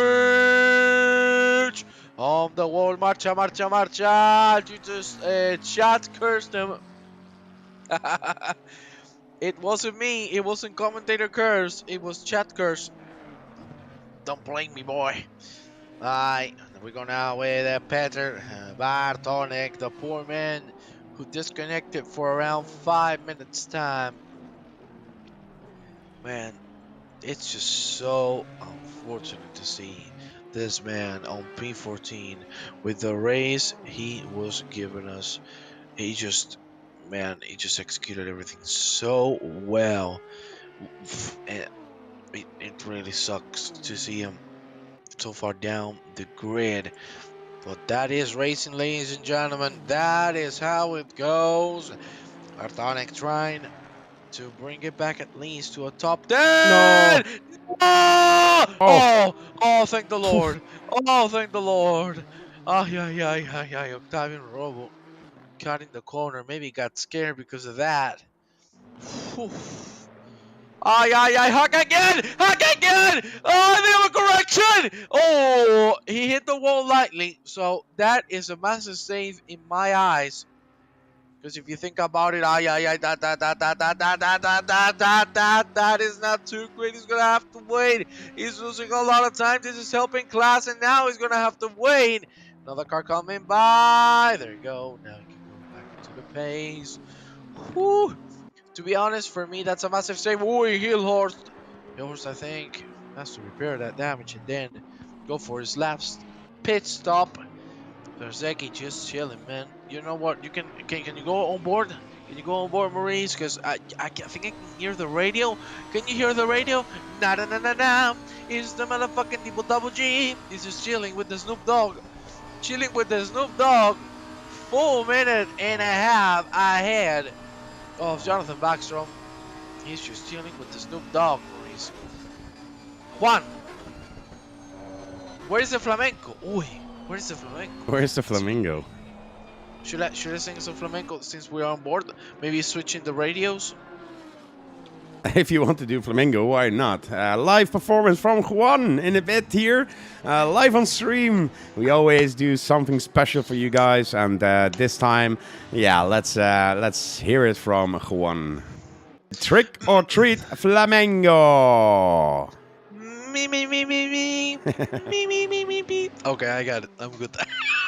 on the wall. Marcha, marcha, marcha. You just chat cursed him. It wasn't me. It wasn't commentator curse. It was chat curse. Don't blame me, boy. Alright, we go now with Peter Bartonek, the poor man who disconnected for around 5 minutes time. Man, it's just so unfortunate to see this man on P14 with the race he was giving us. He just executed everything so well. And it really sucks to see him so far down the grid. But that is racing, ladies and gentlemen. That is how it goes. Bartonek trying to bring it back at least to a top 10. No! Oh, thank the Lord. Oh, thank the Lord. Octavian Robo cutting the corner. Maybe got scared because of that. Whew. Hack again! Hack again! Oh, they have a correction! Oh, he hit the wall lightly. So that is a massive save in my eyes. Because if you think about it, that is not too great. He's going to have to wait. He's losing a lot of time. This is helping class, and now he's going to have to wait. Another car coming by. There you go. Now he can go back into the pace. Whew. To be honest, for me, that's a massive save. Ooh, Hillhorst. Hillhorst, I think, has to repair that damage and then go for his last pit stop. Verzeki just chilling, man. You know what? You can you go on board? Can you go on board, Maurice? Because I think I can hear the radio. Can you hear the radio? Na na na na na. It's the motherfucking Double G. This is chilling with the Snoop Dogg. chilling with the Snoop Dogg, full minute and a half ahead of Jonathan Backstrom. He's just chilling with the Snoop Dogg, Maurice. Juan, where is the flamenco? Uy, where is the flamenco? Where's the flamingo? Should I sing some flamenco since we're on board? Maybe switching the radios? If you want to do flamingo, why not? Live performance from Juan in a bit here, live on stream. We always do something special for you guys, and this time, yeah, let's hear it from Juan. Trick or treat flamengo. Me. Me. Okay, I got it. I'm good.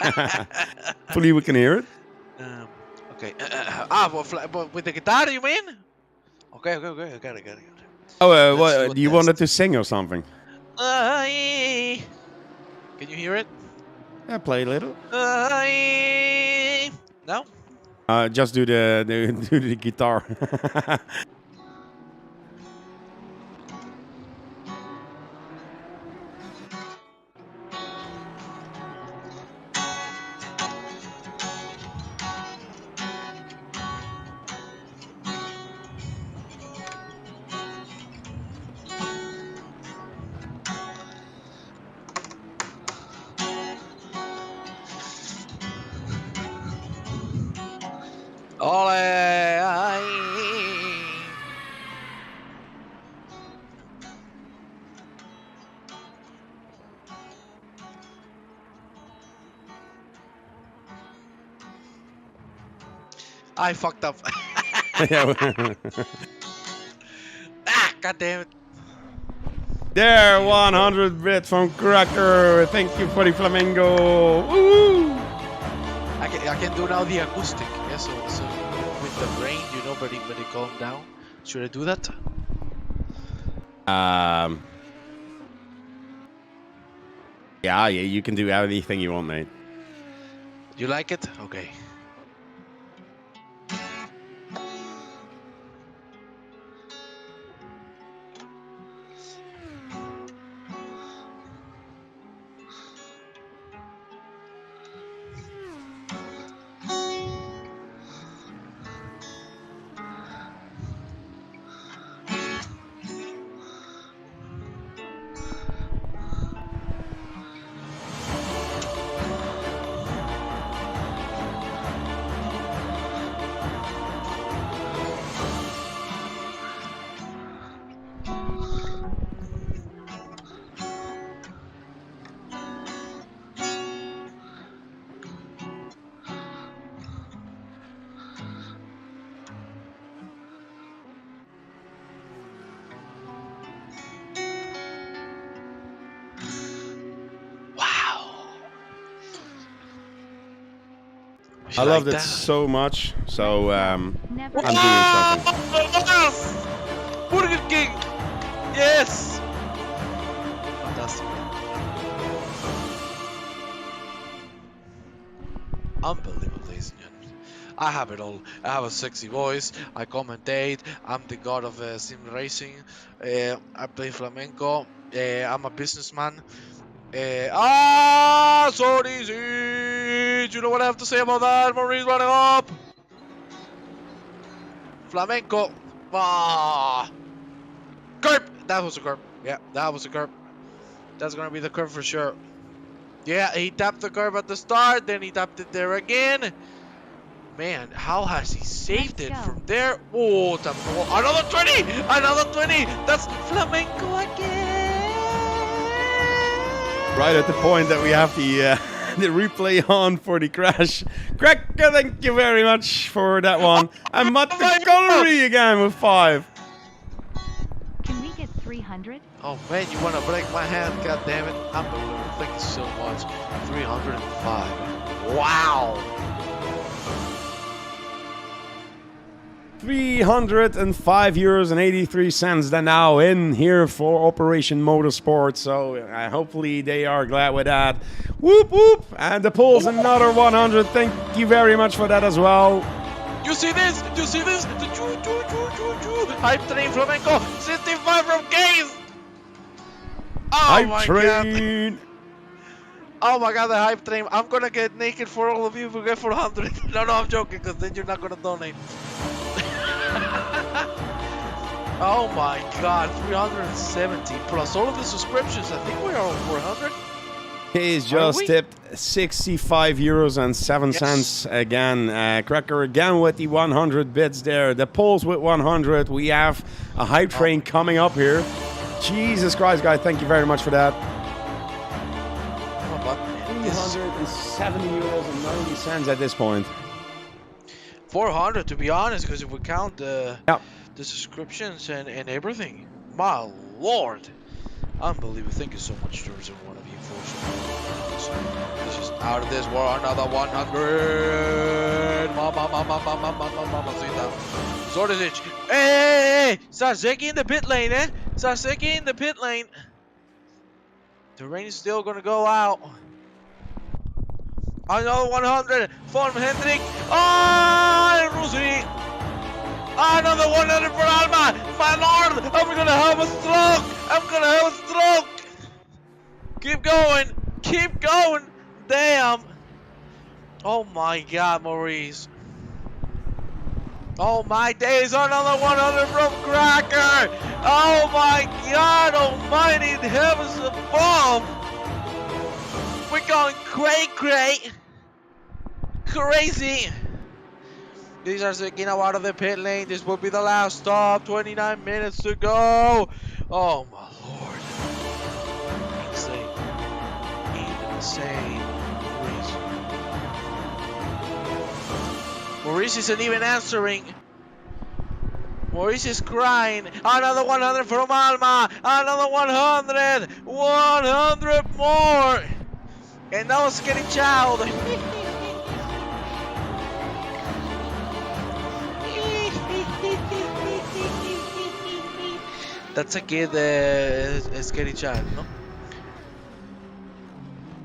Hopefully we can hear it. Okay. But with the guitar, you mean? Okay. I got it. Oh, what, do you wanted to sing or something? Can you hear it? Yeah, play a little. No? Just do the guitar. I fucked up. God damn it. There, 100 bit from Cracker. Thank you for the flamingo. Woo! I can do now the acoustic. Yeah, so with the rain, you know, but it calm down. Should I do that? Yeah, you can do anything you want, mate. You like it? Okay. I loved it so much, so Never I'm doing something. Burger King! Yes! Fantastic. Unbelievable, ladies and gentlemen. I have it all. I have a sexy voice. I commentate. I'm the god of sim racing. I play flamenco. I'm a businessman. So easy! You know what I have to say about that? Maurice running up! Flamenco! Curb! That was a curb. Yeah, that was a curb. That's gonna be the curb for sure. Yeah, he tapped the curb at the start, then he tapped it there again. Man, how has he saved it from there? Oh, tap the wall. Another 20! Another 20! That's flamenco again! Right at the point that we have the replay on for the crash. Cracker, thank you very much for that one. And Matt the Gallery again with 5. Can we get 300? Oh man, you wanna break my hand? God damn it! Unbelievable! Thank you so much. 305. Wow! 305 euros and 83 cents. They're now in here for Operation Motorsport. So hopefully they are glad with that. Whoop whoop! And the poll's another 100. Thank you very much for that as well. You see this? You see this? The choo choo choo choo choo. Hype train flamenco. 65 from Gaze. Oh Hype my train. god. Oh my god, the hype train. I'm gonna get naked for all of you if we get 400. No, I'm joking, because then you're not gonna donate. Oh my god, 370 plus all of the subscriptions. I think we are on 400. He's just tipped 65 euros and 7 cents again. Cracker again with the 100 bits there. The polls with 100. We have a hype train coming up here. Jesus Christ, guys, thank you very much for that. 370 euros and 90 cents at this point. 400 to be honest, because if we count the subscriptions and everything. My lord. Unbelievable. Thank you so much to every one of you for supporting. This is out of this world. Another 100. Mamacita. Zordisic. Hey! Saseki in the pit lane, eh? Saseki in the pit lane. The rain is still gonna go out. Another 100 from Hendrik. Oh, Rusi. Another 100 for Alma. My lord, I'm gonna have a stroke. I'm gonna have a stroke. Keep going. Keep going. Damn. Oh my god, Maurice. Oh my days, another 100 from Cracker. Oh my god, almighty heavens above. We're going crazy. These are sticking out of the pit lane. This will be the last stop. 29 minutes to go. Oh my lord. Insane. Maurice isn't even answering. Maurice is crying. Another 100 from Alma. Another 100. 100 more. And now it's getting child. That's a kid, scary child, no?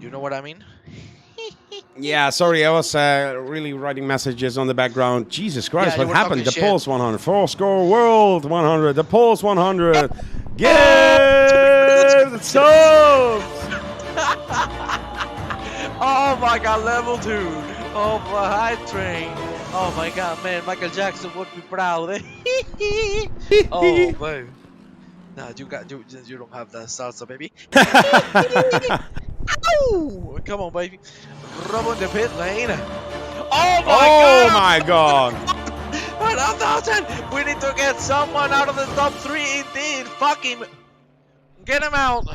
You know what I mean? Yeah, sorry, I was really writing messages on the background. Jesus Christ, what happened? The Pulse 100, 4-score World 100, the Pulse 100. Get so. Oh my god, level 2 of a hype train. Oh my god, man, Michael Jackson would be proud. Oh, baby. Nah, you don't have that salsa, baby. Ow! Come on, baby. Rub on the pit lane. Oh my god! 1,000! We need to get someone out of the top 3 indeed. Fuck him. Get him out.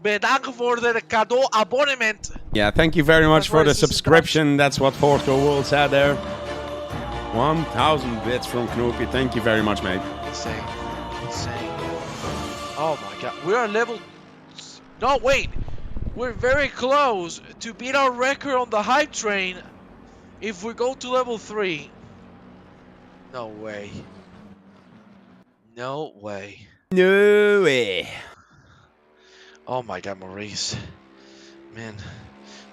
Bedankt voor de cadeau abonnement. Yeah, thank you very much for the subscription. That's what Porto World said there. 1,000 bits from Knoopy. Thank you very much, mate. Insane. Oh my god. We are level... No, wait. We're very close to beat our record on the hype train if we go to level 3. No way. No way. No way. Oh my god, Maurice. Man.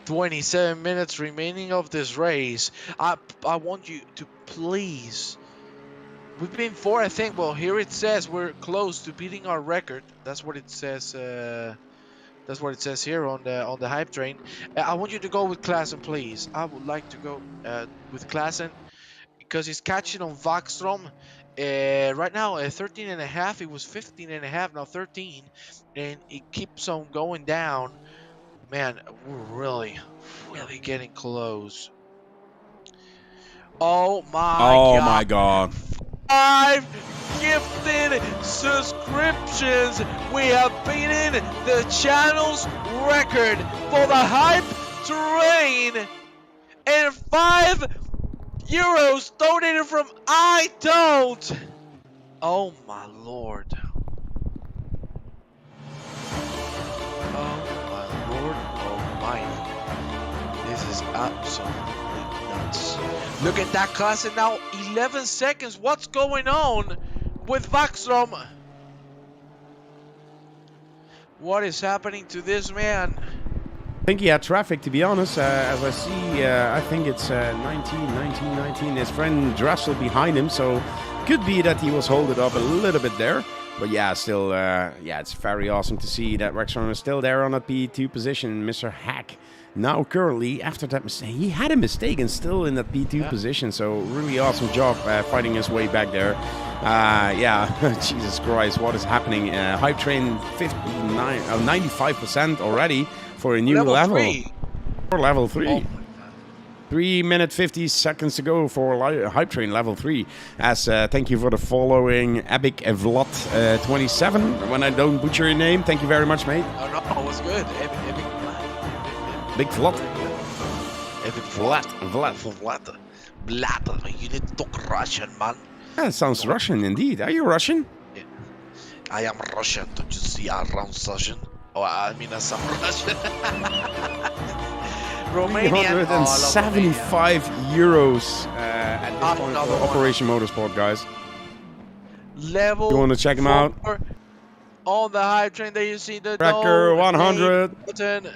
27 minutes remaining of this race. I want you to please. We've been 4, I think. Well, here it says we're close to beating our record. That's what it says. That's what it says here on the hype train. I want you to go with Klassen, please. I would like to go with Klassen because he's catching on Vaxstrom. Right now, 13.5. It was 15.5. Now 13, and it keeps on going down. Man, we're really getting close. Oh my god. 5 gifted subscriptions. We have beaten the channel's record for the hype train. And 5 euros donated from I Don't. Oh my lord. This is absolutely nuts. Look at that class, and now 11 seconds. What's going on with Vaxstrom? What is happening to this man? I think he had traffic, to be honest. As I see, I think it's 19. His friend Dressel behind him, so could be that he was holding up a little bit there. But yeah, still, yeah, it's very awesome to see that Rexron is still there on that P2 position. Mr. Hack now currently, after that mistake, he had a mistake and still in that P2 position. So really awesome job fighting his way back there. Yeah, Jesus Christ, what is happening? Hype train 95% already for a new level. For level 3. Oh. 3 minutes 50 seconds to go for Hype Train level 3. As thank you for the following, Epic Vlad 27. When I don't butcher your name, thank you very much, mate. Oh no, it was good. Epic Vlad. Big Vlad. Epic Vlad. Vlad. You need to talk Russian, man. Yeah, it sounds Russian indeed. Are you Russian? Yeah. I am Russian. Don't you see I'm Russian? Oh, I mean, I'm Russian. Romanian. 375 euros at this point for Operation Motorsport, guys. Level. You want to check them out? On the Hype Train, there you see the Tracker 100. Button.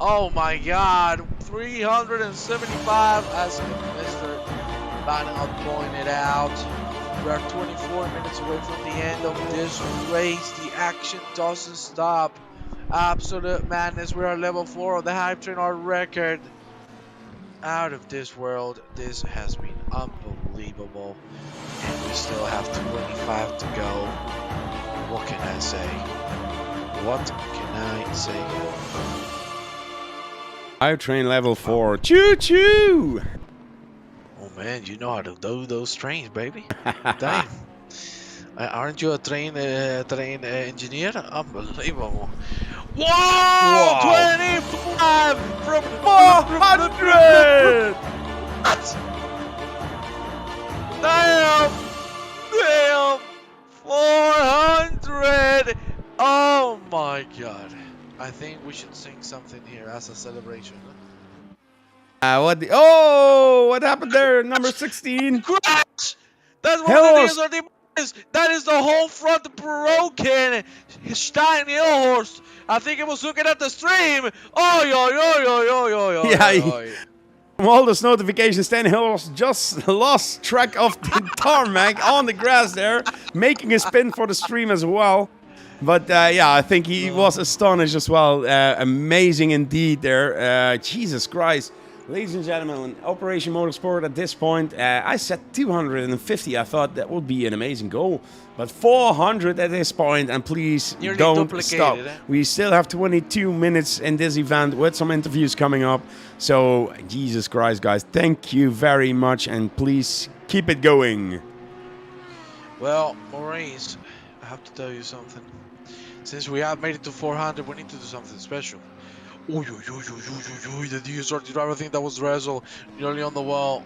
Oh my God, 375, as Mr. Bannout pointed out. We are 24 minutes away from the end of this race. The action doesn't stop. Absolute madness. We are level 4 of the Hype Train, our record. Out of this world. This has been unbelievable. And we still have 25 to go. What can I say? What can I say? Hype Train level 4. Choo choo! Oh man, you know how to do those trains, baby. Damn. Aren't you a train engineer? Unbelievable. Whoa! 25 from 400! What? Damn! Damn! 400! Oh my God. I think we should sing something here as a celebration. What happened there? Number 16. Crash! That's what the DSRT is. That is the whole front broken. Stein Hillhorst. I think he was looking at the stream. Oh, yo. Yeah. From all those notifications, Stan Hillhorst just lost track of the tarmac on the grass there, making a spin for the stream as well. But yeah, I think he was astonished as well. Amazing indeed there. Jesus Christ. Ladies and gentlemen, Operation Motorsport at this point, I set 250. I thought that would be an amazing goal. But 400 at this point, and please don't stop. We still have 22 minutes in this event with some interviews coming up. So, Jesus Christ, guys, thank you very much, and please keep it going. Well, Maurice, I have to tell you something. Since we have made it to 400, we need to do something special. The DSRT driver, I think that was Rezel nearly on the wall.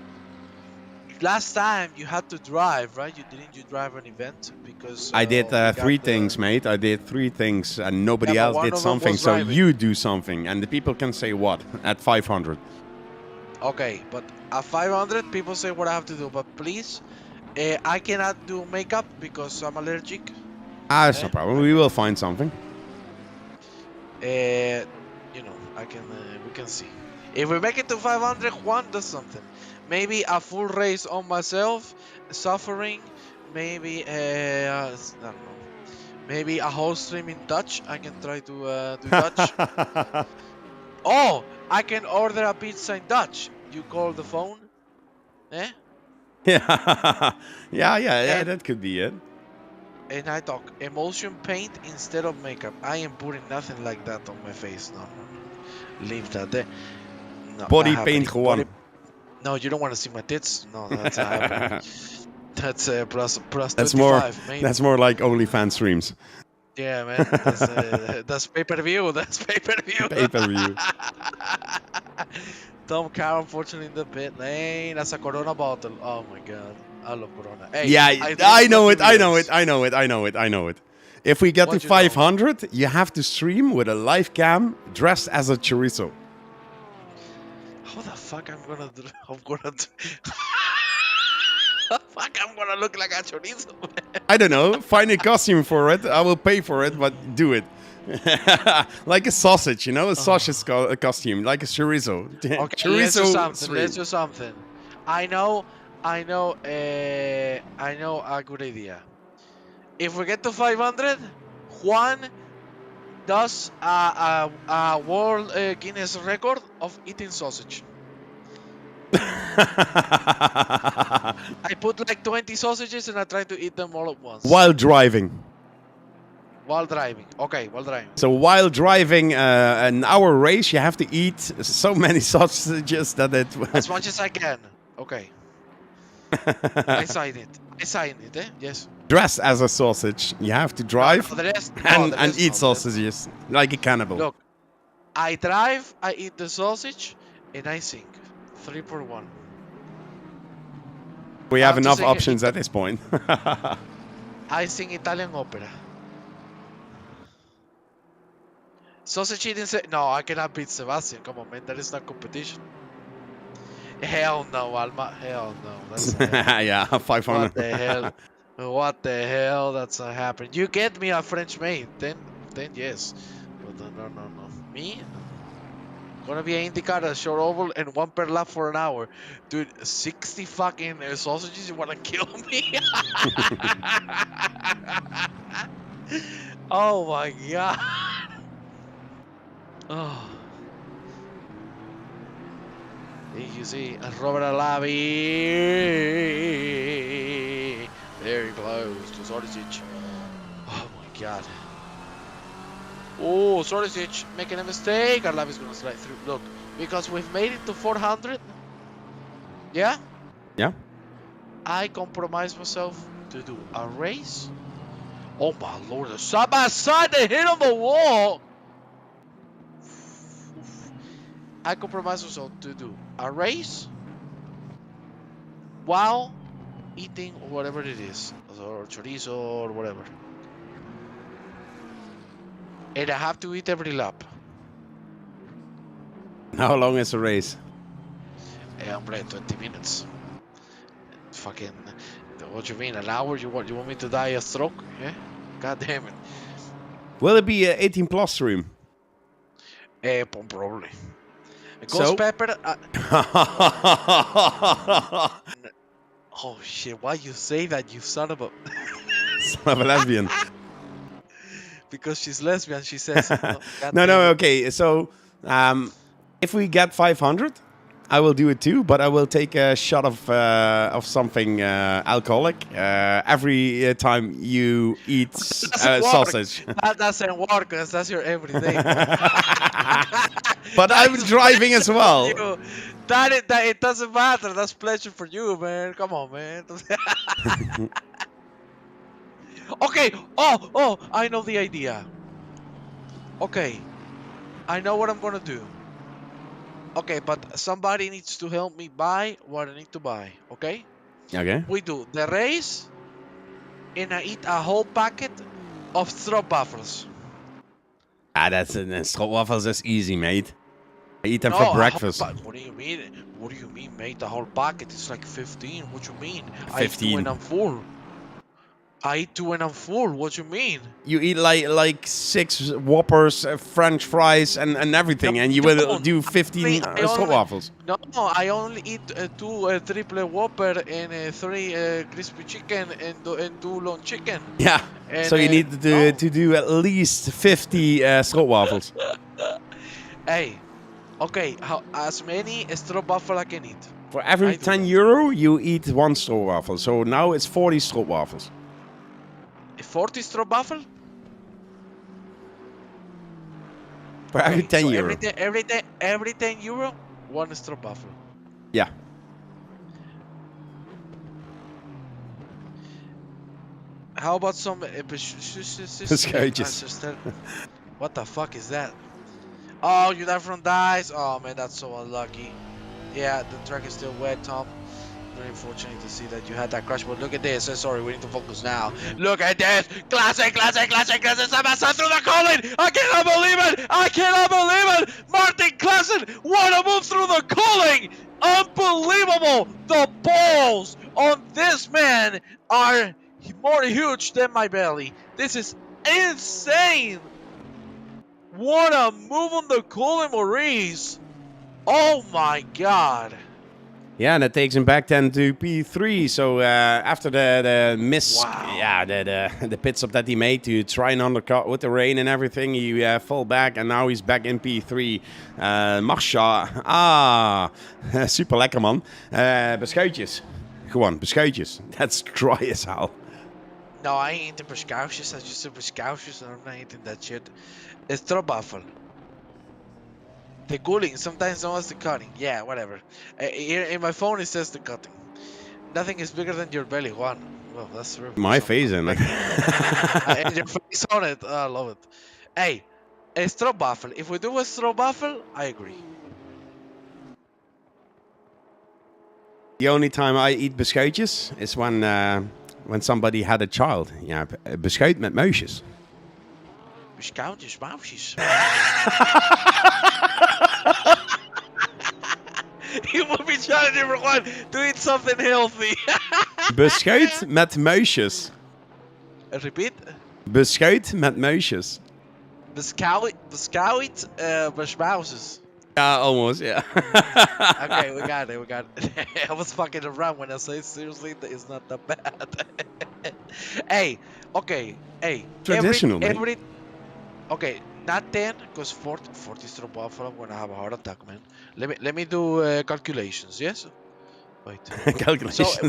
Last time you had to drive, right? You drive an event because I did 3 things, mate. I did 3 things, and nobody else did something. So you do something, and the people can say what at 500. Okay, but at 500, people say what I have to do. But please, I cannot do makeup because I'm allergic. That's no problem. We will find something. You know, we can see. If we make it to 500, Juan does something. Maybe a full race on myself, suffering. Maybe, I don't know. Maybe a whole stream in Dutch. I can try to do Dutch. Oh, I can order a pizza in Dutch. You call the phone. Eh? Yeah, that could be it. And I talk emulsion paint instead of makeup. I am putting nothing like that on my face. No. Leave that there. No, body paint gewoon. No, you don't want to see my tits. No, that's not happening. That's plus that's 25, more. maybe. That's more like OnlyFans streams. Yeah, man. That's pay-per-view. That's pay-per-view. Pay-per-view. Tom Carr, unfortunately, in the pit lane. That's a Corona bottle. Oh my God. I love Corona. Hey, yeah, I know it. If we get to 500, you have to stream with a live cam dressed as a chorizo. How the fuck I'm gonna do? I'm gonna look like a chorizo. I don't know. Find a costume for it. I will pay for it, but do it. Like a sausage, you know, a sausage costume, like a chorizo. Okay, chorizo. Let's do something. I know a good idea. If we get to 500, Juan does a world Guinness record of eating sausage. I put like 20 sausages and I try to eat them all at once. While driving. While driving. Okay, while driving. So while driving an hour race, you have to eat so many sausages that it... As much as I can. Okay. I sign it. I sign it, eh? Yes. Dress as a sausage. You have to drive No, the rest, and the rest eat no, sausages like a cannibal. Look, I drive, I eat the sausage, and I sing. 3 for 1. We I have have to enough sing options at this point. I sing Italian opera. Sausage eating no, I cannot beat Sebastian. Come on, man. That is not competition. Hell no, Alma. Hell no. That's Yeah, 500. what the hell? What the hell? That's not happening. You get me a French maid, then yes. But no. Me? Gonna be an IndyCar, a short oval, and 1 per lap for an hour. Dude, 60 fucking sausages? You wanna kill me? Oh my god. Oh. You see, Robert Alavi. Very close to Sorisic. Oh my god. Oh, Sorisic making a mistake. Alavi's gonna slide through. Look, because we've made it to 400. Yeah? Yeah. I compromised myself to do a race. Oh my lord, the side by side, they hit on the wall. I compromised myself to do a race while eating whatever it is, or chorizo or whatever. And I have to eat every lap. How long is the race? Hombre, 20 minutes. Fucking, what you mean, an hour? You want me to die a stroke? Yeah? God damn it. Will it be 18 plus stream? Probably. So? Ghost Pepper. Oh shit! Why you say that, you son of a? Son of a lesbian. Because she's lesbian, she says. No, okay. So, if we get 500, I will do it too. But I will take a shot of something alcoholic every time you eat sausage. That doesn't work, cause that's your everyday. But I'm driving as well. That it doesn't matter. That's pleasure for you, man. Come on, man. Okay. Oh, I know the idea. Okay, I know what I'm gonna do. Okay, but somebody needs to help me buy what I need to buy. Okay. Okay. We do the race, and I eat a whole packet of stroopwafels. That's waffles. That's easy, mate. I eat them No, for breakfast. What do you mean? What do you mean, mate? The whole packet is like 15. What you mean? 15. I eat 2 and I'm full. I eat 2 and I'm full. What you mean? You eat like 6 Whoppers, French fries, and everything, No, and you I will don't. do 15 waffles. No, I only eat 2 triple Whopper and 3 crispy chicken and 2 long chicken. Yeah. And, So you need to do at least 50 waffles. Hey, okay, as many stroopwafel I can eat. For every 10 euro, you eat 1 stroopwafel. So now it's 40 stroopwafels. 40 stroopwafel? For every 10 euro. Every 10 euro, 1 stroopwafel. Yeah. How about some Schuitjes. What the fuck is that? Oh, you died from dice. Oh man, that's so unlucky. Yeah, the track is still wet, Tom. Very fortunate to see that you had that crash, but look at this. Sorry, we need to focus now. Look at this. Classic. Sebastian through the colon. I cannot believe it. Martin Klassen, what a move through the colon. Unbelievable. The balls on this man are more huge than my belly. This is insane. What a move on the colon, Maurice. Oh my god. Yeah, and that takes him back then to P3. So after the miss, Wow. the pit stop that he made to try and undercut with the rain and everything, he fell back and now he's back in P3. Marsha, super lekker man. Beschuitjes, gewoon beschuitjes. That's dry as hell. No, I ain't eating beschuitjes. I just said beschuitjes and I'm not eating that shit. It's stroopwafel. The cooling, sometimes no one's the cutting. Yeah, whatever. In my phone it says the cutting. Nothing is bigger than your belly, Juan. Well, that's true. My face in it. And your face on it. I love it. Hey, a stroopwafel. If we do a stroopwafel, I agree. The only time I eat beschuitjes is when somebody had a child. Ja, beschuit met muisjes. Beschuitjes, muisjes. You would be challenging everyone to eat something healthy. Beschuit met muisjes. Repeat. Beschuit met muisjes. Beschuit, besmuises. Yeah, almost, yeah. Okay, we got it. I was fucking around when I say seriously, that it's not that bad. Hey, okay, hey. Traditional, mate. Okay, not 10, because 40 stroopwafel, I'm gonna have a heart attack, man. Let me do calculations, yes? Wait. Calculations. So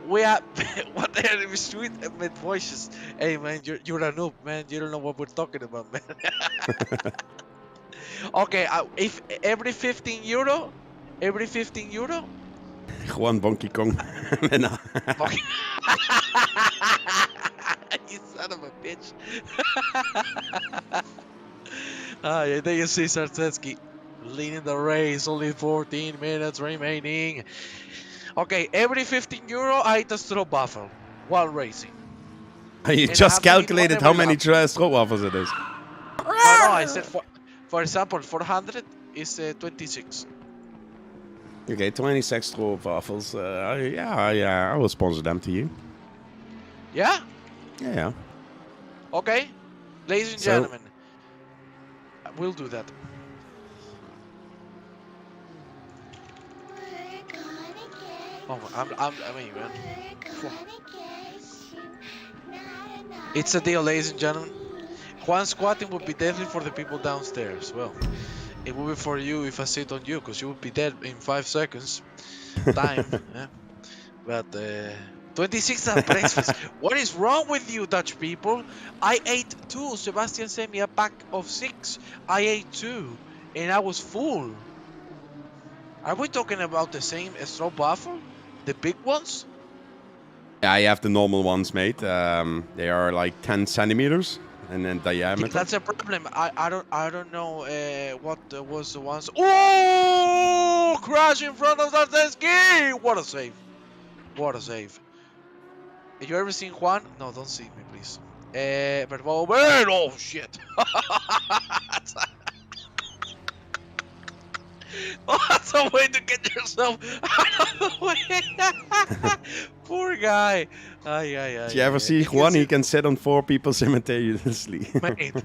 we have what the hell is sweet mid voices. Hey man, you're a noob, man. You don't know what we're talking about, man. Okay, if every 15 euro, Gewoon Donkey Kong. Nah. okay. You son of a bitch. Yeah, there you see Sartsetsky leading the race, only 14 minutes remaining. Okay, every 15 euro I eat a stroopwafel while racing. You And just I have to eat calculated one how every many lap. stroopwafels it is. No, I said for example, 400 is 26. Okay, 26 stroopwafels. Yeah, I will sponsor them to you. Yeah? Yeah. Okay. Ladies and So- gentlemen, we'll do that. Oh, I mean, man. It's a deal, ladies and gentlemen. Juan squatting would be deadly for the people downstairs. Well, it would be for you if I sit on you, because you would be dead in 5 seconds. Time. Yeah. But 26 at breakfast. What is wrong with you, Dutch people? I ate 2. Sebastian sent me a pack of 6. I ate 2, and I was full. Are we talking about the same stroopwafel? The big ones? Yeah, I have the normal ones, mate. They are like 10 centimeters and then diameter. That's a problem. I don't know what was the ones. Oh, crash in front of Zarzeski! What a save! What a save! Have you ever seen Juan? No, don't see me, please. But oh shit! That's a way to get yourself out of the way. Poor guy. Did you ever see Juan? He can sit on 4 people simultaneously. Mate,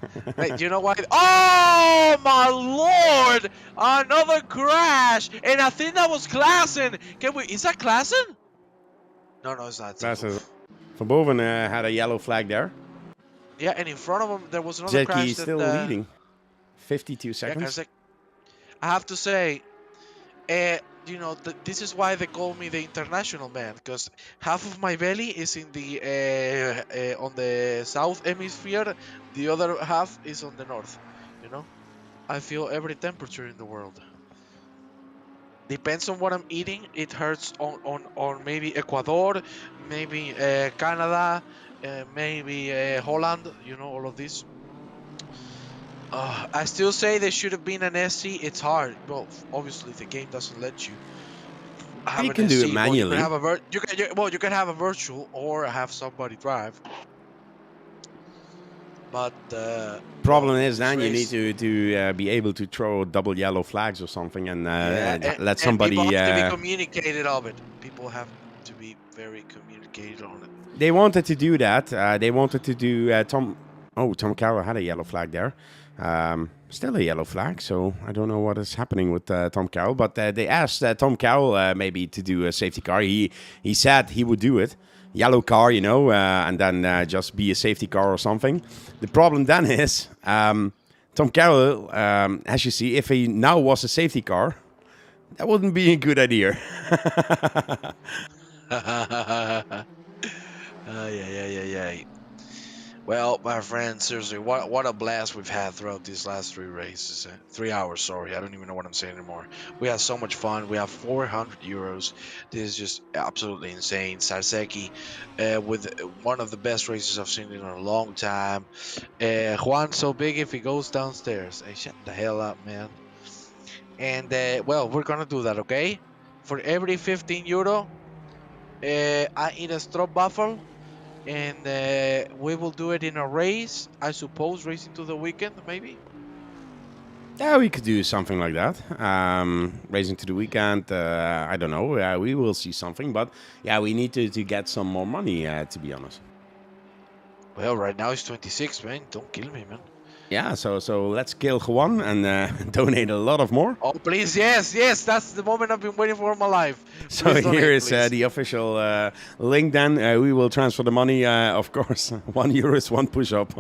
you know why? Oh my lord! Another crash, and I think that was Klaassen. Is that Klaassen? No, it's not. Van boven had a yellow flag there. Yeah, and in front of him there was another crash. Jackie is still leading. 52 seconds. Yeah, I have to say, you know, this is why they call me the international man, because half of my belly is in the on the south hemisphere, the other half is on the north. You know, I feel every temperature in the world. Depends on what I'm eating. It hurts on maybe Ecuador, maybe Canada, maybe Holland. You know, all of this. I still say there should have been an SC. It's hard. Well, obviously the game doesn't let you. Have You can do it manually. You can have a virtual or have somebody drive. But problem is then you need to be able to throw double yellow flags or something and let somebody. People have to be communicated of it. People have to be very communicated on it. They wanted to do that. They wanted to do Oh, Tom Carroll had a yellow flag there. Still a yellow flag, so I don't know what is happening with Tom Carroll. But they asked Tom Carroll maybe to do a safety car. He said he would do it. Yellow car, you know, and then just be a safety car or something. The problem then is Tom Carroll, as you see, if he now was a safety car, that wouldn't be a good idea. Yeah. Well, my friend, seriously, what a blast we've had throughout these last 3 races. 3 hours, sorry. I don't even know what I'm saying anymore. We had so much fun. We have 400 euros. This is just absolutely insane. Sarseki with one of the best races I've seen in a long time. Juan so big if he goes downstairs. Hey, shut the hell up, man. And, well, we're going to do that, okay? For every 15 euro, I eat a stroopwafel. And we will do it in a race, I suppose, racing to the weekend, maybe? Yeah, we could do something like that. Racing to the weekend, I don't know. We will see something. But yeah, we need to get some more money, to be honest. Well, right now it's 26, man. Don't kill me, man. Yeah, so let's kill Juan and donate a lot of more. Oh, please, yes. That's the moment I've been waiting for in my life. So Please donate, here is please. the official link then. We will transfer the money, of course. €1 is one push-up.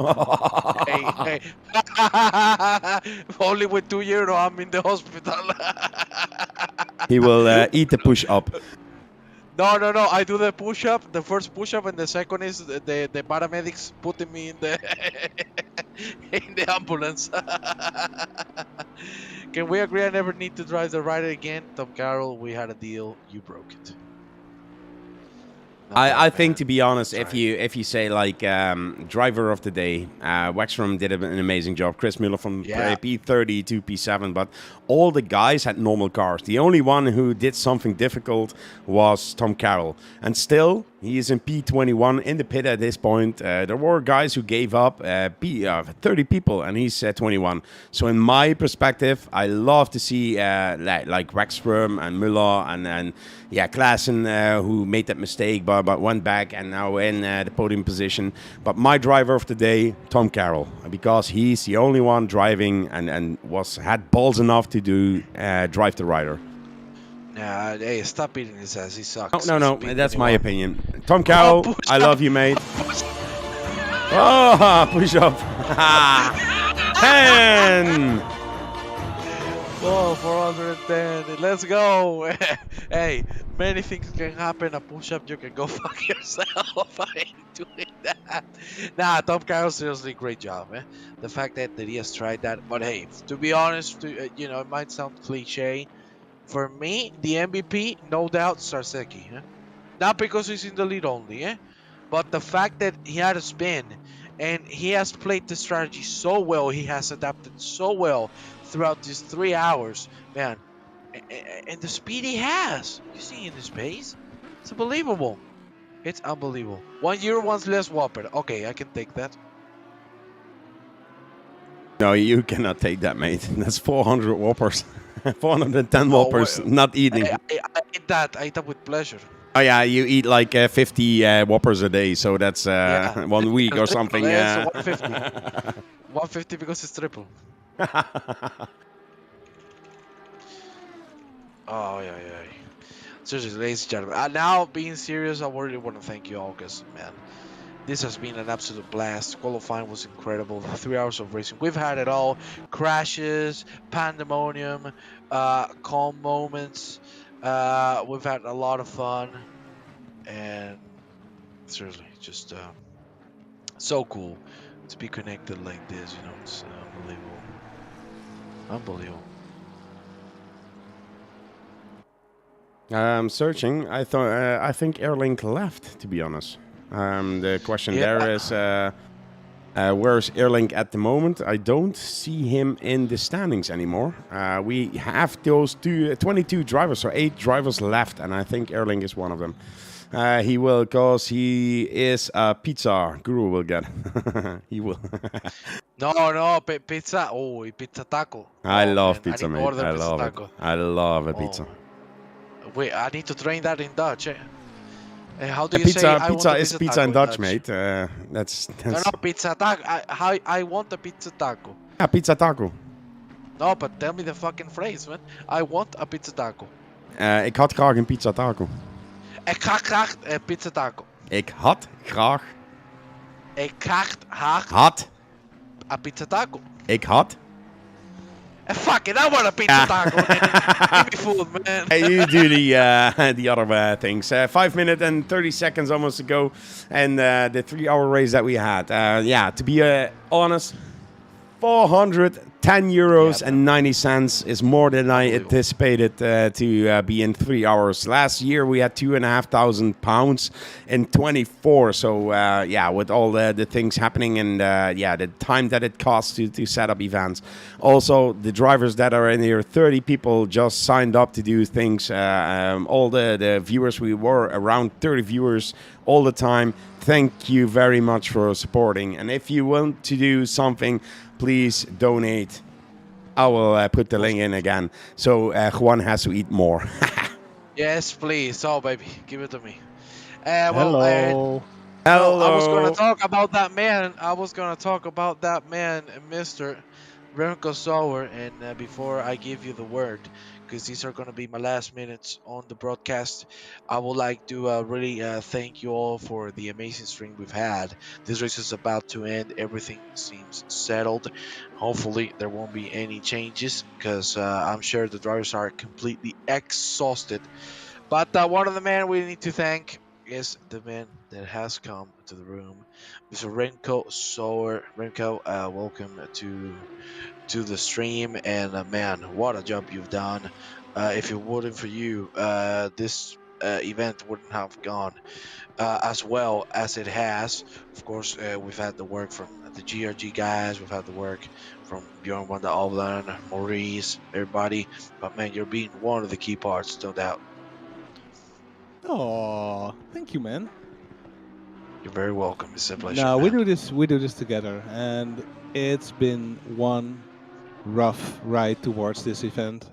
Hey. Only with €2, I'm in the hospital. He will eat the push-up. No. I do the push-up, the first push-up, and the second is the paramedics putting me in the in the ambulance. Can we agree I never need to drive the rider again? Tom Carroll, we had a deal. You broke it. I think, to be honest, if you say like driver of the day, Wexstrom did an amazing job. Chris Miller from P30 to P7, but all the guys had normal cars. The only one who did something difficult was Tom Carroll, and still he is in P21 in the pit at this point. There were guys who gave up, 30 people, and he's 21. So in my perspective, I love to see like Wexstrom and Müller and Klaassen who made that mistake but went back and now in the podium position. But my driver of the day, Tom Carroll, because he's the only one driving and had balls enough to drive the rider. Nah, hey, stop beating his ass. He sucks. No, that's my opinion. Tom Carroll, I love you, mate. Oh, push up. 10. Oh, 410. Let's go. Hey, many things can happen. A push-up, you can go fuck yourself. I ain't doing that. Nah, Tom Carroll, seriously, great job, man. The fact that he has tried that. But hey, to be honest, it might sound cliche. For me, the MVP, no doubt, Sarseki. Not because he's in the lead only, but the fact that he had a spin and he has played the strategy so well, he has adapted so well throughout these 3 hours, man. And the speed he has, you see in his pace, it's unbelievable. It's unbelievable. €1, one's less Whopper. Okay, I can take that. No, you cannot take that, mate. That's 400 Whoppers. 410 Whoppers, not eating. I eat that. I eat that with pleasure. Oh yeah, you eat like 50 Whoppers a day, so that's 1 week or something. Yeah, 150. 150 because it's triple. Oh, yeah. Seriously, ladies and gentlemen. Now, being serious, I really want to thank you all because, man, this has been an absolute blast. Qualifying was incredible. 3 hours of racing. We've had it all. Crashes, pandemonium, calm moments. We've had a lot of fun. And seriously, just so cool to be connected like this. It's unbelievable. I'm searching. I think Airlink left, to be honest. The question there is, where's Airlink at the moment? I don't see him in the standings anymore. We have those 22 drivers, so 8 drivers left, and I think Airlink is one of them. He will, because he is a pizza guru, will get. He will. No, pizza. Oh, pizza taco. I love man. pizza, mate. I love it. I love a pizza. Wait, I need to train that in Dutch. How do you say I want Pizza a is pizza pizza taco in Dutch, mate. No, That's no, pizza taco. I want a pizza taco. yeah, pizza taco. No, but tell me the fucking phrase, man. I want a pizza taco. Ik had graag een pizza taco. Ik ga graag een pizza taco. Ik had graag. Ik graag Had. a pizza taco. Ik had. Fuck it, I want a pizza taco. Give me food, man. You do the other things. 5 minutes and 30 seconds almost to go, and the 3-hour race that we had. Yeah, to be honest, 410 euros and 90 cents is more than I anticipated to be in 3 hours. Last year we had £2,500 in 24. So yeah, with all the things happening and yeah, the time that it costs to set up events. Also, the drivers that are in here, 30 people just signed up to do things. All the viewers, we were around 30 viewers all the time. Thank you very much for supporting. And if you want to do something, please donate. I will put the link in again. So Juan has to eat more. Yes, please. Oh, baby, give it to me. Hello. Well, I was going to talk about that man. Mr. Remco Sauer. And before I give you the word, because these are going to be my last minutes on the broadcast, I would like to really thank you all for the amazing stream we've had. This race is about to end. Everything seems settled. Hopefully, there won't be any changes, because I'm sure the drivers are completely exhausted. But one of the men we need to thank is the man that has come to the room, Mr. Remco Sauer. Remco, welcome to the stream, and man, what a job you've done. If it wasn't for you, this event wouldn't have gone as well as it has. Of course, we've had the work from the GRG guys, we've had the work from Bjorn van der Alvlen, Maurice, everybody. But man, you're being one of the key parts, no doubt. Oh, thank you, man. You're very welcome. It's a pleasure. No, man. we do this together, and it's been one rough ride towards this event.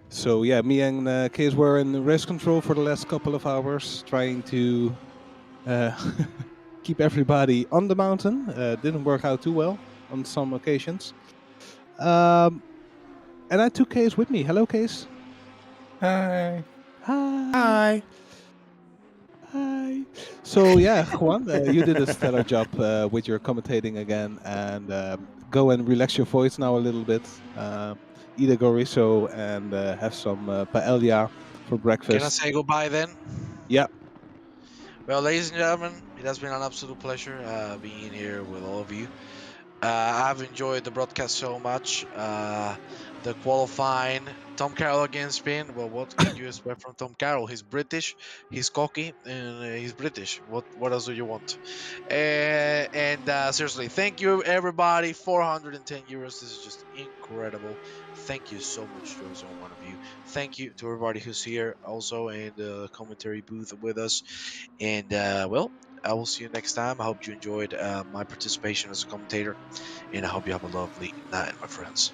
So yeah, me and Case were in race control for the last couple of hours, trying to keep everybody on the mountain. Didn't work out too well on some occasions. And I took Case with me. Hello, Case. Hi. Hi. Hi. So yeah, Juan, you did a stellar job with your commentating again, and go and relax your voice now a little bit. Eat a chorizo and have some paella for breakfast. Can I say goodbye then? Yeah. Well, ladies and gentlemen, it has been an absolute pleasure being here with all of you. I've enjoyed the broadcast so much. The qualifying, Tom Carroll against Spain. Well, what can you expect from Tom Carroll? He's British, he's cocky, and he's British. What else do you want? And seriously, thank you everybody. 410 euros. This is just incredible. Thank you so much to every single one of you. Thank you to everybody who's here also in the commentary booth with us. And well, I will see you next time. I hope you enjoyed my participation as a commentator, and I hope you have a lovely night, my friends.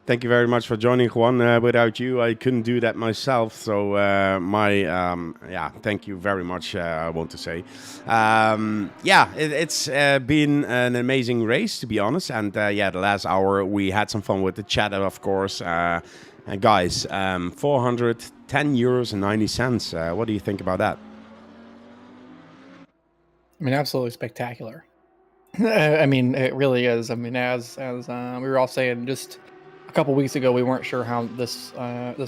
Thank you very much for joining, Juan. Without you, I couldn't do that myself. So yeah, thank you very much. I want to say, yeah, it's been an amazing race, to be honest. And yeah, the last hour we had some fun with the chat, of course. And guys, 410 euros and 90 cents. What do you think about that? I mean, absolutely spectacular. I mean, it really is. I mean, as we were all saying just a couple weeks ago, we weren't sure how this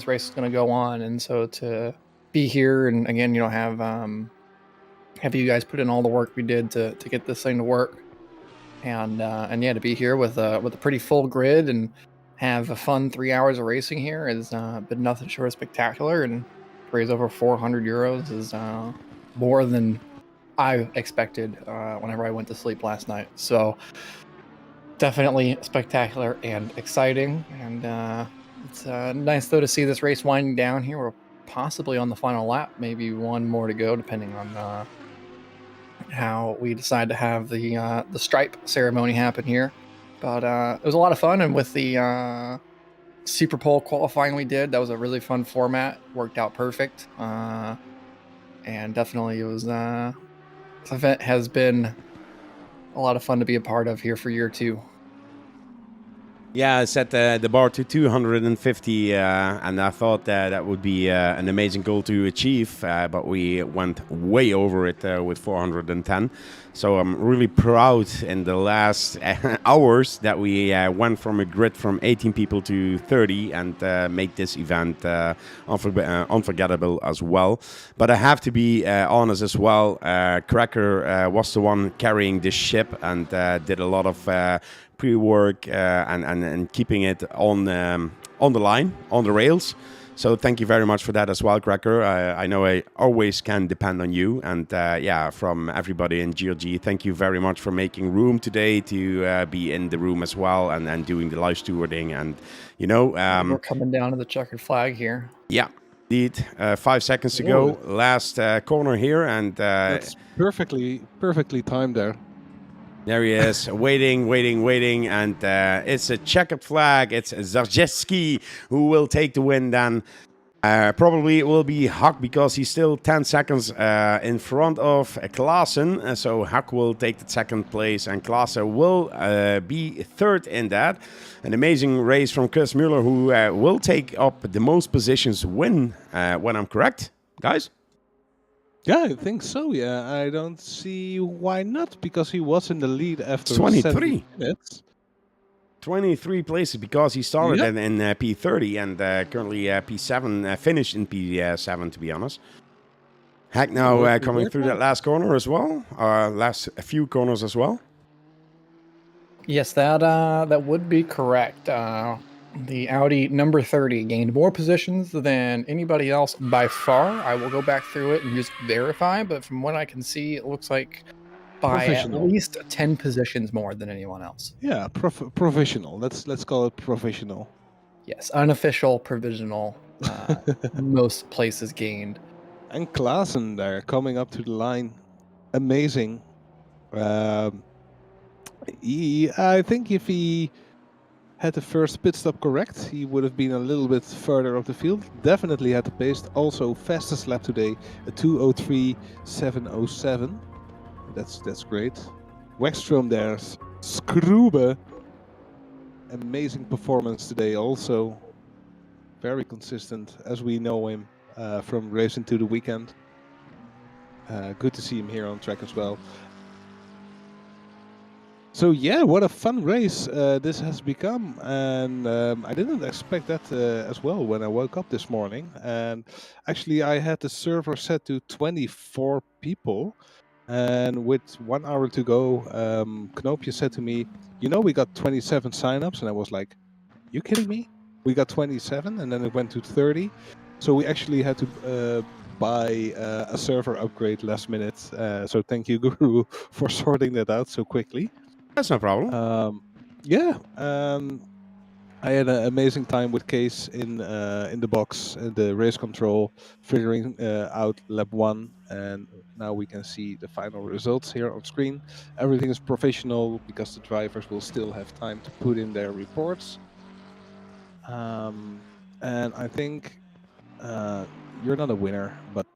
race is going to go on, and so to be here and again, you know, have you guys put in all the work we did to get this thing to work, and yeah, to be here with a pretty full grid and have a fun 3 hours of racing here has been nothing short of spectacular, and to raise over 400 euros is more than I expected whenever I went to sleep last night. So definitely spectacular and exciting. And it's nice, though, to see this race winding down here. We're possibly on the final lap, maybe one more to go, depending on how we decide to have the stripe ceremony happen here. But it was a lot of fun. And with the Super Pole qualifying we did, that was a really fun format. Worked out perfect. and definitely it was this event has been a lot of fun to be a part of here for year 2. Yeah, I set the bar to 250, and I thought that would be an amazing goal to achieve, but we went way over it with 410. So I'm really proud in the last hours that we went from a grid from 18 people to 30 and make this event unforgettable as well. But I have to be honest as well, Cracker was the one carrying this ship and did a lot of pre-work and keeping it on the line, on the rails. So thank you very much for that as well, Cracker. I know I always can depend on you. And yeah, from everybody in GRG, thank you very much for making room today to be in the room as well and doing the live stewarding. And, you know... we're coming down to the checkered flag here. Yeah, indeed. 5 seconds to go. Last corner here. And that's perfectly timed there. There he is, waiting, and it's a checkered flag. It's Zarzeski who will take the win then. Probably it will be Huck because he's still 10 seconds in front of Klaassen. So Huck will take the second place and Klaassen will be third in that. An amazing race from Chris Mueller who will take up the most positions win, when I'm correct, guys? Yeah, I think so. Yeah, I don't see why not, because he was in the lead after 23 minutes. 23 places because he started in P30 and currently P7 finished in P7, to be honest. Hack now coming through that last corner as well, last few corners as well. Yes, that would be correct. The Audi number 30 gained more positions than anybody else by far. I will go back through it and just verify, but from what I can see, it looks like by at least 10 positions more than anyone else. Yeah, provisional. Let's call it provisional. Yes, unofficial, provisional, most places gained. And Klaassen there coming up to the line. Amazing. I think if he had the first pit stop correct, he would have been a little bit further up the field. Definitely had the pace. Also, fastest lap today, a 2:03.707. That's great. Wexstrom there, Skrube. Amazing performance today. Also, very consistent as we know him from racing to the weekend. Good to see him here on track as well. So yeah, what a fun race this has become, and I didn't expect that as well when I woke up this morning. And actually, I had the server set to 24 people, and with 1 hour to go, Knopje said to me, "You know, we got 27 signups," and I was like, "You kidding me? We got 27, and then it went to 30." So we actually had to buy a server upgrade last minute. So thank you, Guru, for sorting that out so quickly. That's no problem. I had an amazing time with Case in the box, the race control, figuring out lap 1, and now we can see the final results here on screen. Everything is professional because the drivers will still have time to put in their reports. And I think you're not a winner, but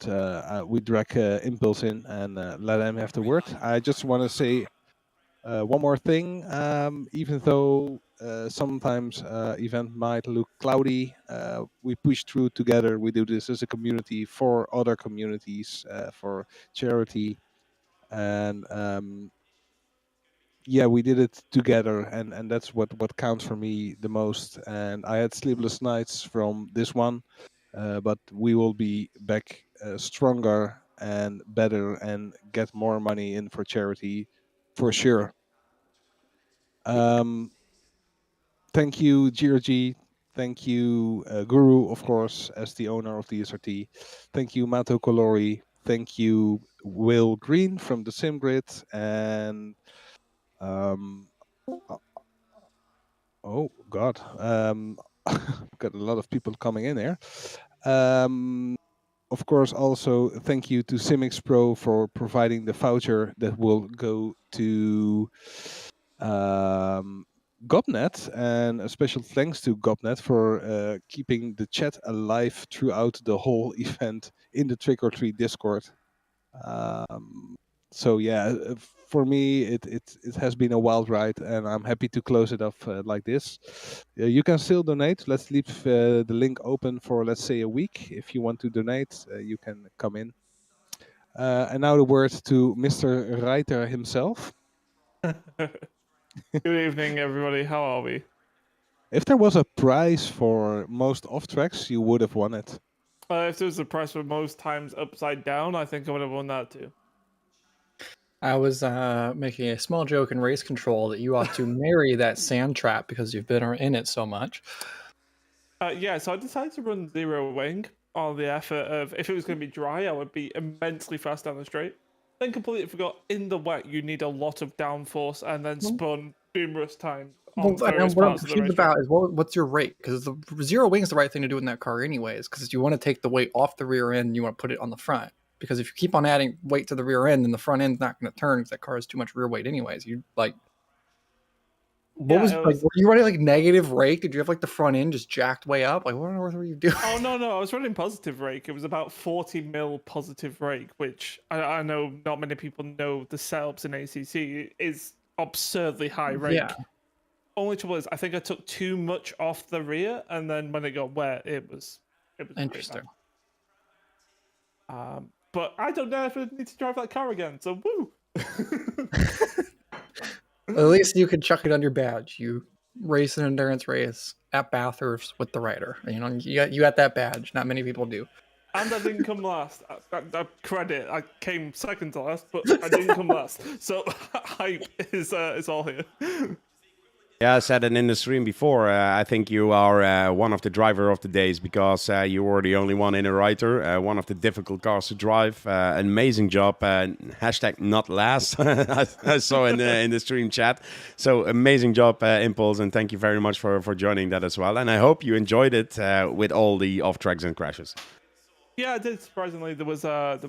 we drag Impulse in and let them have the word. I just want to say one more thing. Even though sometimes event might look cloudy, we push through together. We do this as a community for other communities, for charity, and yeah, we did it together, and that's what counts for me the most. And I had sleepless nights from this one, but we will be back stronger and better and get more money in for charity for sure. Thank you, GRG. Thank you, Guru, of course, as the owner of DSRT. Thank you, Mato Colori. Thank you, Will Green from the SimGrid. And oh God, got a lot of people coming in here. Of course, also thank you to Simix Pro for providing the voucher that will go to Gobnet, and a special thanks to Gobnet for keeping the chat alive throughout the whole event in the Trick or Treat Discord. So yeah, for me, it has been a wild ride, and I'm happy to close it off like this. You can still donate. Let's leave the link open for, let's say, a week. If you want to donate, you can come in. And now the word to Mr. Reiter himself. Good evening, everybody. How are we? If there was a prize for most off tracks, you would have won it. If there was a price for most times upside down, I think I would have won that too. I was making a small joke in race control that you ought to marry that sand trap because you've been in it so much. Yeah, so I decided to run zero wing on the effort of if it was going to be dry, I would be immensely fast down the straight. Then completely forgot in the wet you need a lot of downforce and then spun numerous times on various what I'm parts of the confused racetrack. about is what's your rate? Because the zero wing is the right thing to do in that car, anyways. Because you want to take the weight off the rear end, and you want to put it on the front. Because if you keep on adding weight to the rear end, then the front end's not going to turn because that car has too much rear weight, anyways. You like, what Yeah, was it like? was- Were you running like negative rake? Did you have like the front end just jacked way up? Like, what on earth were you doing? Oh no, I was running positive rake. It was about 40 mil positive rake, which I know not many people know the setups in ACC is absurdly high rake. Yeah. Only trouble is I think I took too much off the rear, and then when it got wet, it was pretty Interesting. bad. But I don't know if I need to drive that car again. So woo. At least you could chuck it on your badge. You race an endurance race at Bathurst with the rider. You know, you got that badge. Not many people do. And I didn't come last. I credit. I came second to last, but I didn't come last. So hype is all here. Yeah, I said it in the stream before. I think you are one of the driver of the days because you were the only one in a writer. One of the difficult cars to drive. Amazing job. Hashtag not last. I saw in the stream chat. So amazing job, Impulse, and thank you very much for joining that as well. And I hope you enjoyed it with all the off tracks and crashes. Yeah, I did. Surprisingly, there was a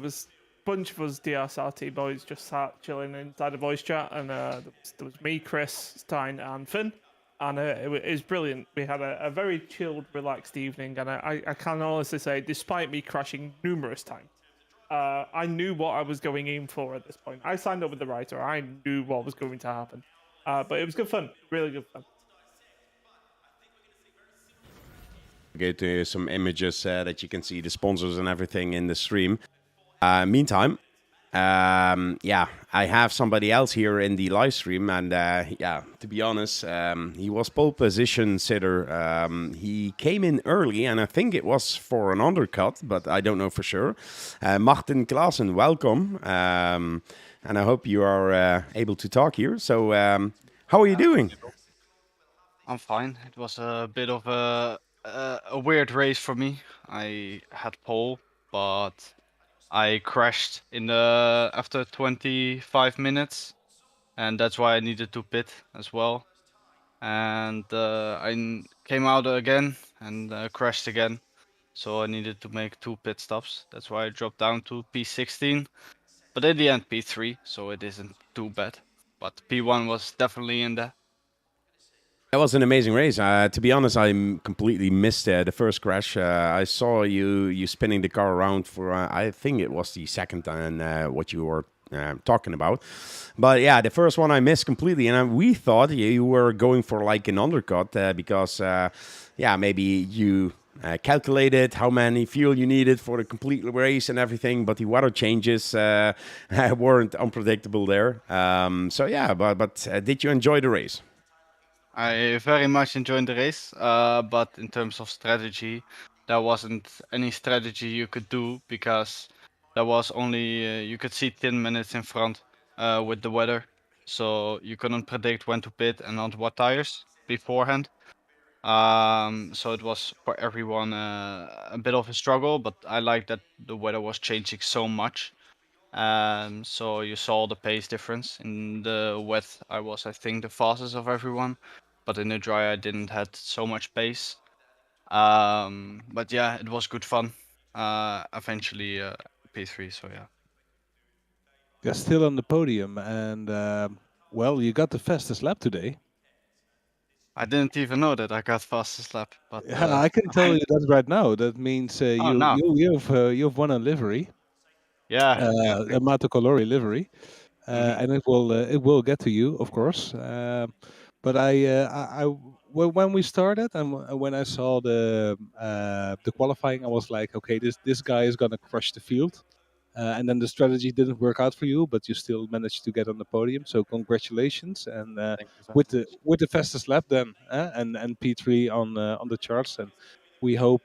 bunch of us DSRT boys just sat chilling inside a voice chat, and there was me, Chris, Stein, and Finn, and it was brilliant. We had a very chilled, relaxed evening, and I can honestly say, despite me crashing numerous times, I knew what I was going in for at this point. I signed up with the writer. I knew what was going to happen, but it was good fun, really good fun. Get to some images that you can see the sponsors and everything in the stream. Meantime, yeah, I have somebody else here in the live stream, and yeah, to be honest, he was pole position sitter. He came in early, and I think it was for an undercut, but I don't know for sure. Martin Klaassen, welcome, and I hope you are able to talk here. So, how are you doing? I'm fine. It was a bit of a weird race for me. I had pole, but I crashed in the after 25 minutes, and that's why I needed to pit as well. And came out again and crashed again, so I needed to make 2 pit stops. That's why I dropped down to P16, but in the end P3, so it isn't too bad. But P1 was definitely in there. That was an amazing race. To be honest, I completely missed the first crash. I saw you spinning the car around for, I think it was the second time what you were talking about. But yeah, the first one I missed completely. And we thought you were going for like an undercut because, yeah, maybe you calculated how many fuel you needed for the complete race and everything. But the weather changes weren't unpredictable there. So yeah, but did you enjoy the race? I very much enjoyed the race, but in terms of strategy, there wasn't any strategy you could do because there was only you could see 10 minutes in front with the weather, so you couldn't predict when to pit and on what tires beforehand. So it was for everyone a bit of a struggle, but I like that the weather was changing so much. So you saw the pace difference. In the wet, I was, I think, the fastest of everyone, but in the dry, I didn't had so much pace. But yeah, it was good fun. Eventually P3, so yeah. You're still on the podium, and well, you got the fastest lap today. I didn't even know that I got fastest lap, but I can tell you that right now. That means now. you've won a livery. Yeah. the Mato Colori livery, Mhm. and it will get to you, of course. But when we started and when I saw the qualifying, I was like, okay, this guy is gonna crush the field. And then the strategy didn't work out for you, but you still managed to get on the podium. So congratulations! And Thank you very with much. the fastest lap then, and P3 on the charts. And we hope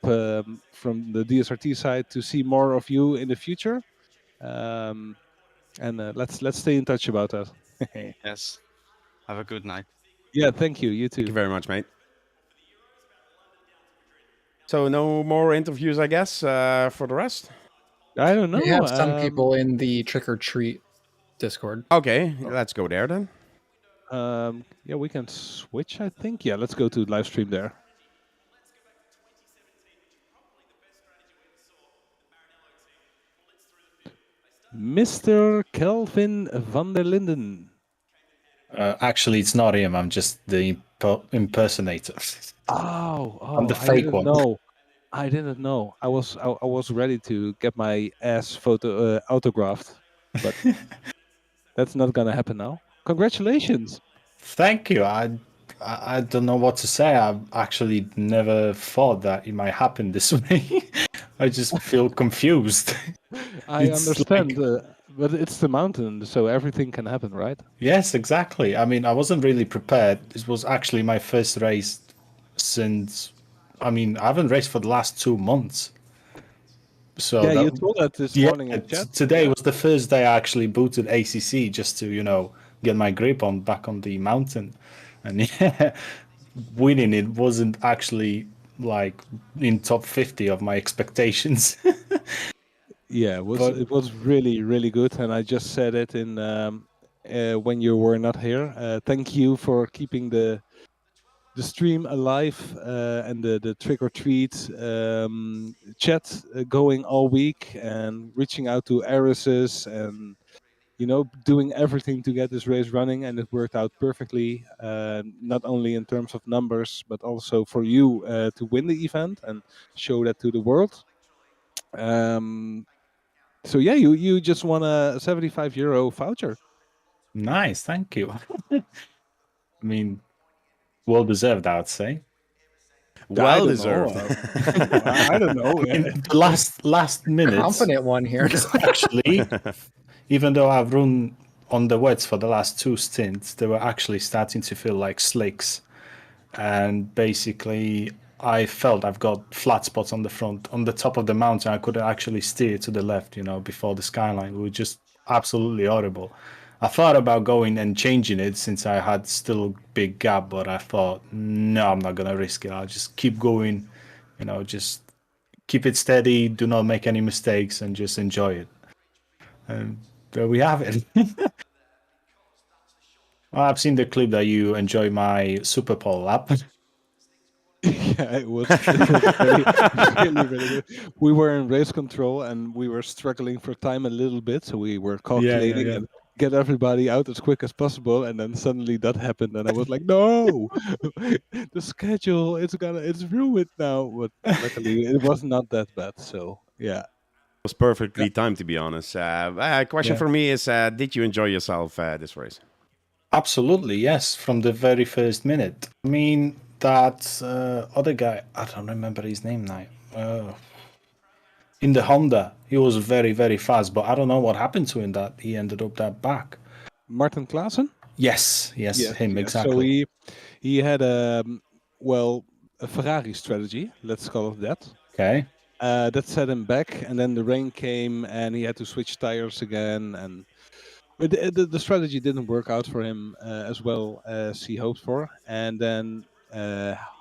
from the DSRT side to see more of you in the future. Um, and let's stay in touch about that. Yes. Have a good night. Yeah, thank you. You Thank too. you very much, mate. So no more interviews, I guess, for the rest. I don't know. We have some people in the trick or treat Discord. Okay, let's go there then. Yeah, we can switch. I think. Yeah, let's go to live stream there. Mr. Kelvin van der Linden. Actually, it's not him. I'm just the impersonator. Oh, I'm the I fake didn't one. know. I didn't know. I was ready to get my ass photo autographed, but that's not gonna happen now. Congratulations. Thank you. I don't know what to say. I actually never thought that it might happen this way. I just feel confused. I It's understand, like- but it's the mountain, so everything can happen, right? Yes, exactly. I mean, I wasn't really prepared. This was actually my first race since. I mean, I haven't raced for the last 2 months. So Yeah, that, you told that this yeah, morning in chat. today Yeah. was the first day I actually booted ACC just to, get my grip on back on the mountain. And yeah, winning it wasn't actually like in top 50 of my expectations. Yeah, But it was really really good, and I just said it in when you were not here. Thank you for keeping the stream alive and the trick or treat chat going all week, and reaching out to Arises and doing everything to get this race running, and it worked out perfectly. Not only in terms of numbers, but also for you to win the event and show that to the world. Um, so yeah, you just won a 75 euro voucher. nice, thank you. I mean, well deserved, I would say. I Well don't know. deserved. I don't know. In the last minutes, Confident one here. actually, even though I've run on the wets for the last 2 stints, they were actually starting to feel like slicks. And basically, I felt I've got flat spots on the front. On the top of the mountain, I couldn't actually steer to the left, before the skyline. It was just absolutely horrible. I thought about going and changing it since I had still a big gap, but I thought, no, I'm not going to risk it. I'll just keep going, just keep it steady, do not make any mistakes, and just enjoy it. And there we have it. I've seen the clip that you enjoy my Super Bowl lap. Yeah, it was really, really, really good. We were in race control and we were struggling for time a little bit, so we were calculating yeah. and get everybody out as quick as possible. And then suddenly that happened, and I was like, "No, the schedule it's ruined now." But luckily, it was not that bad. So yeah, Was perfectly timed, to be honest. Question Yeah. for me is: did you enjoy yourself this race? Absolutely, yes, from the very first minute. I mean, that other guy, I don't remember his name now. In the Honda, he was very, very fast, but I don't know what happened to him that he ended up that back. Martin Klaassen. Yes, him, So exactly. he had a Ferrari strategy. Let's call it that. Okay. That set him back, and then the rain came, and he had to switch tires again. And but the strategy didn't work out for him as well as he hoped for. And then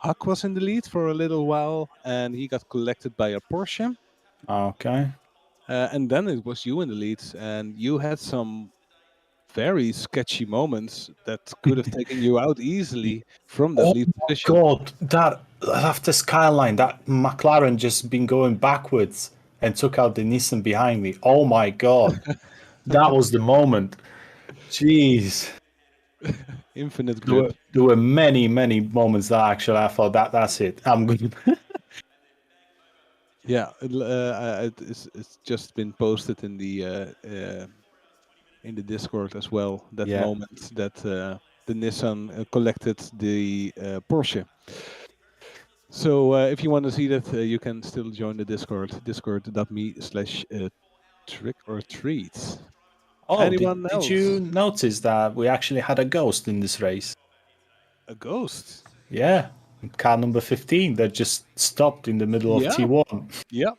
Huck was in the lead for a little while, and he got collected by a Porsche. Okay. And then it was you in the lead, and you had some very sketchy moments that could have taken you out easily from that Oh lead my position. God, that after Skyline, that McLaren just been going backwards and took out the Nissan behind me. Oh my God, that was the moment. Jeez. Infinite grip. There were many, many moments that actually I thought that's it. I'm good. Yeah, it's just been posted in the Discord as well. That Yeah. moment that the Nissan collected the Porsche. So if you want to see that, you can still join the Discord, discord.me/trick or treat. Oh, Anyone did else? you notice that we actually had a ghost in this race? A ghost? Yeah, car number 15 that just stopped in the middle of Yeah, T1. yeah,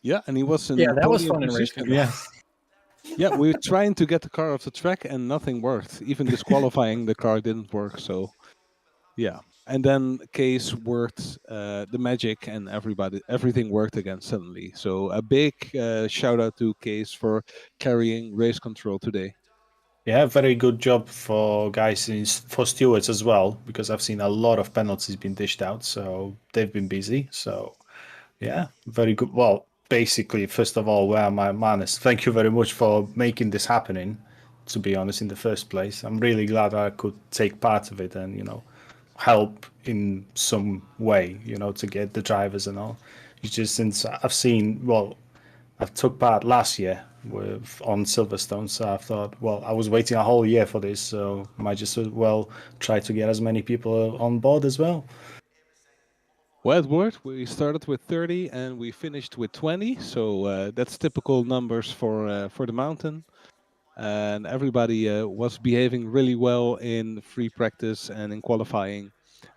yeah. And he was Yeah, in that was podium fun in race position. control. Yeah. Yeah, we were trying to get the car off the track and nothing worked. Even disqualifying the car didn't work. So yeah, and then Case worked the magic, and everything worked again suddenly. So a big shout out to Case for carrying race control today. Yeah, very good job for guys for stewards as well, because I've seen a lot of penalties being dished out, so they've been busy. So yeah, very good. Well, basically, first of all, where are my manners? Thank you very much for making this happening. To be honest, in the first place, I'm really glad I could take part of it and help in some way, to get the drivers and all. It's just since I've seen, well, I took part last year on Silverstone, so I thought, well, I was waiting a whole year for this, so I might just as well try to get as many people on board as well. Well, it worked. We started with 30 and we finished with 20. So that's typical numbers for the mountain. And everybody was behaving really well in free practice and in qualifying,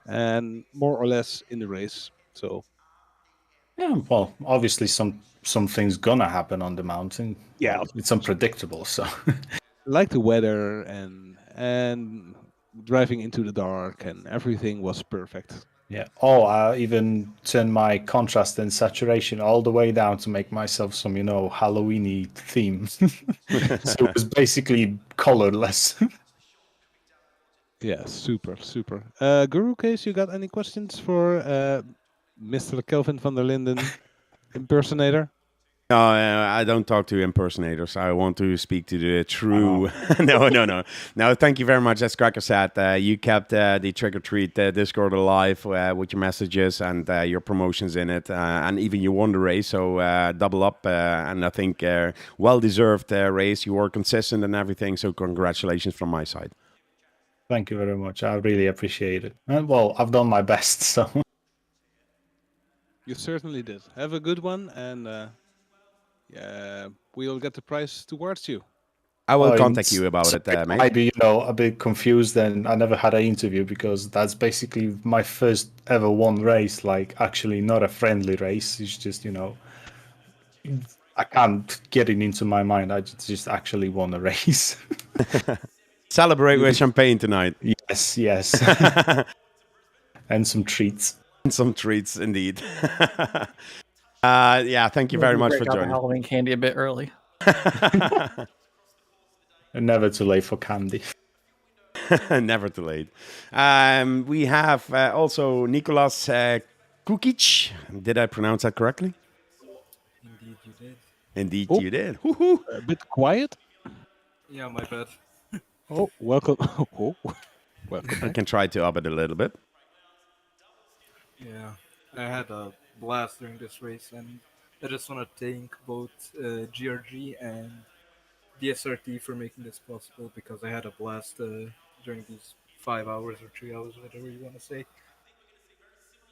and more or less in the race. So Yeah, well, obviously something's gonna happen on the mountain. yeah, Well, it's unpredictable, so like the weather and driving into the dark and everything was perfect. yeah. Oh, I even turned my contrast and saturation all the way down to make myself some, Halloweeny theme. So it was basically colorless. Yeah, super, super. Guru Case, you got any questions for Mr. Kelvin van der Linden impersonator? No, I don't talk to impersonators. I want to speak to the true. No. Thank you very much. As Cracker said, you kept the Trick or Treat Discord alive with your messages and your promotions in it, and even you won the race. So double up, and I think well deserved race. You were consistent and everything. So congratulations from my side. Thank you very much. I really appreciate it. And well, I've done my best, so. You certainly did. Have a good one, and we'll get the prize towards you. I will contact you about it, I mate. might be, a bit confused, and I never had an interview because that's basically my first ever won race. Like, actually, not a friendly race. It's just, I can't get it into my mind. I just actually won a race. Celebrate with champagne tonight. Yes. And some treats. Some treats, indeed. Yeah, thank you very much for Break out the joining. Halloween candy a bit early. And never too late for candy. Never too late. We have also Nicolas Kukic. Did I pronounce that correctly? Indeed, you did. Indeed, Oh. you did. Woo-hoo. A bit quiet. Yeah, my bad. Oh, welcome. Oh, welcome I back. can try to up it a little bit. Yeah, I had a blast during this race, and I just want to thank both GRG and DSRT for making this possible because I had a blast during these 5 hours or 3 hours, whatever you want to say.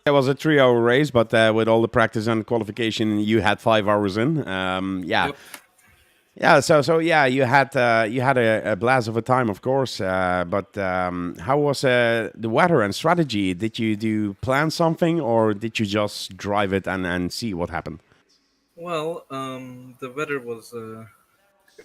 It was a 3-hour race, but with all the practice and qualification, you had 5 hours in. Yeah. Yep. Yeah, so yeah, you had a blast of a time, of course. But how was the weather and strategy? Did you plan something, or did you just drive it and see what happened? Well, the weather was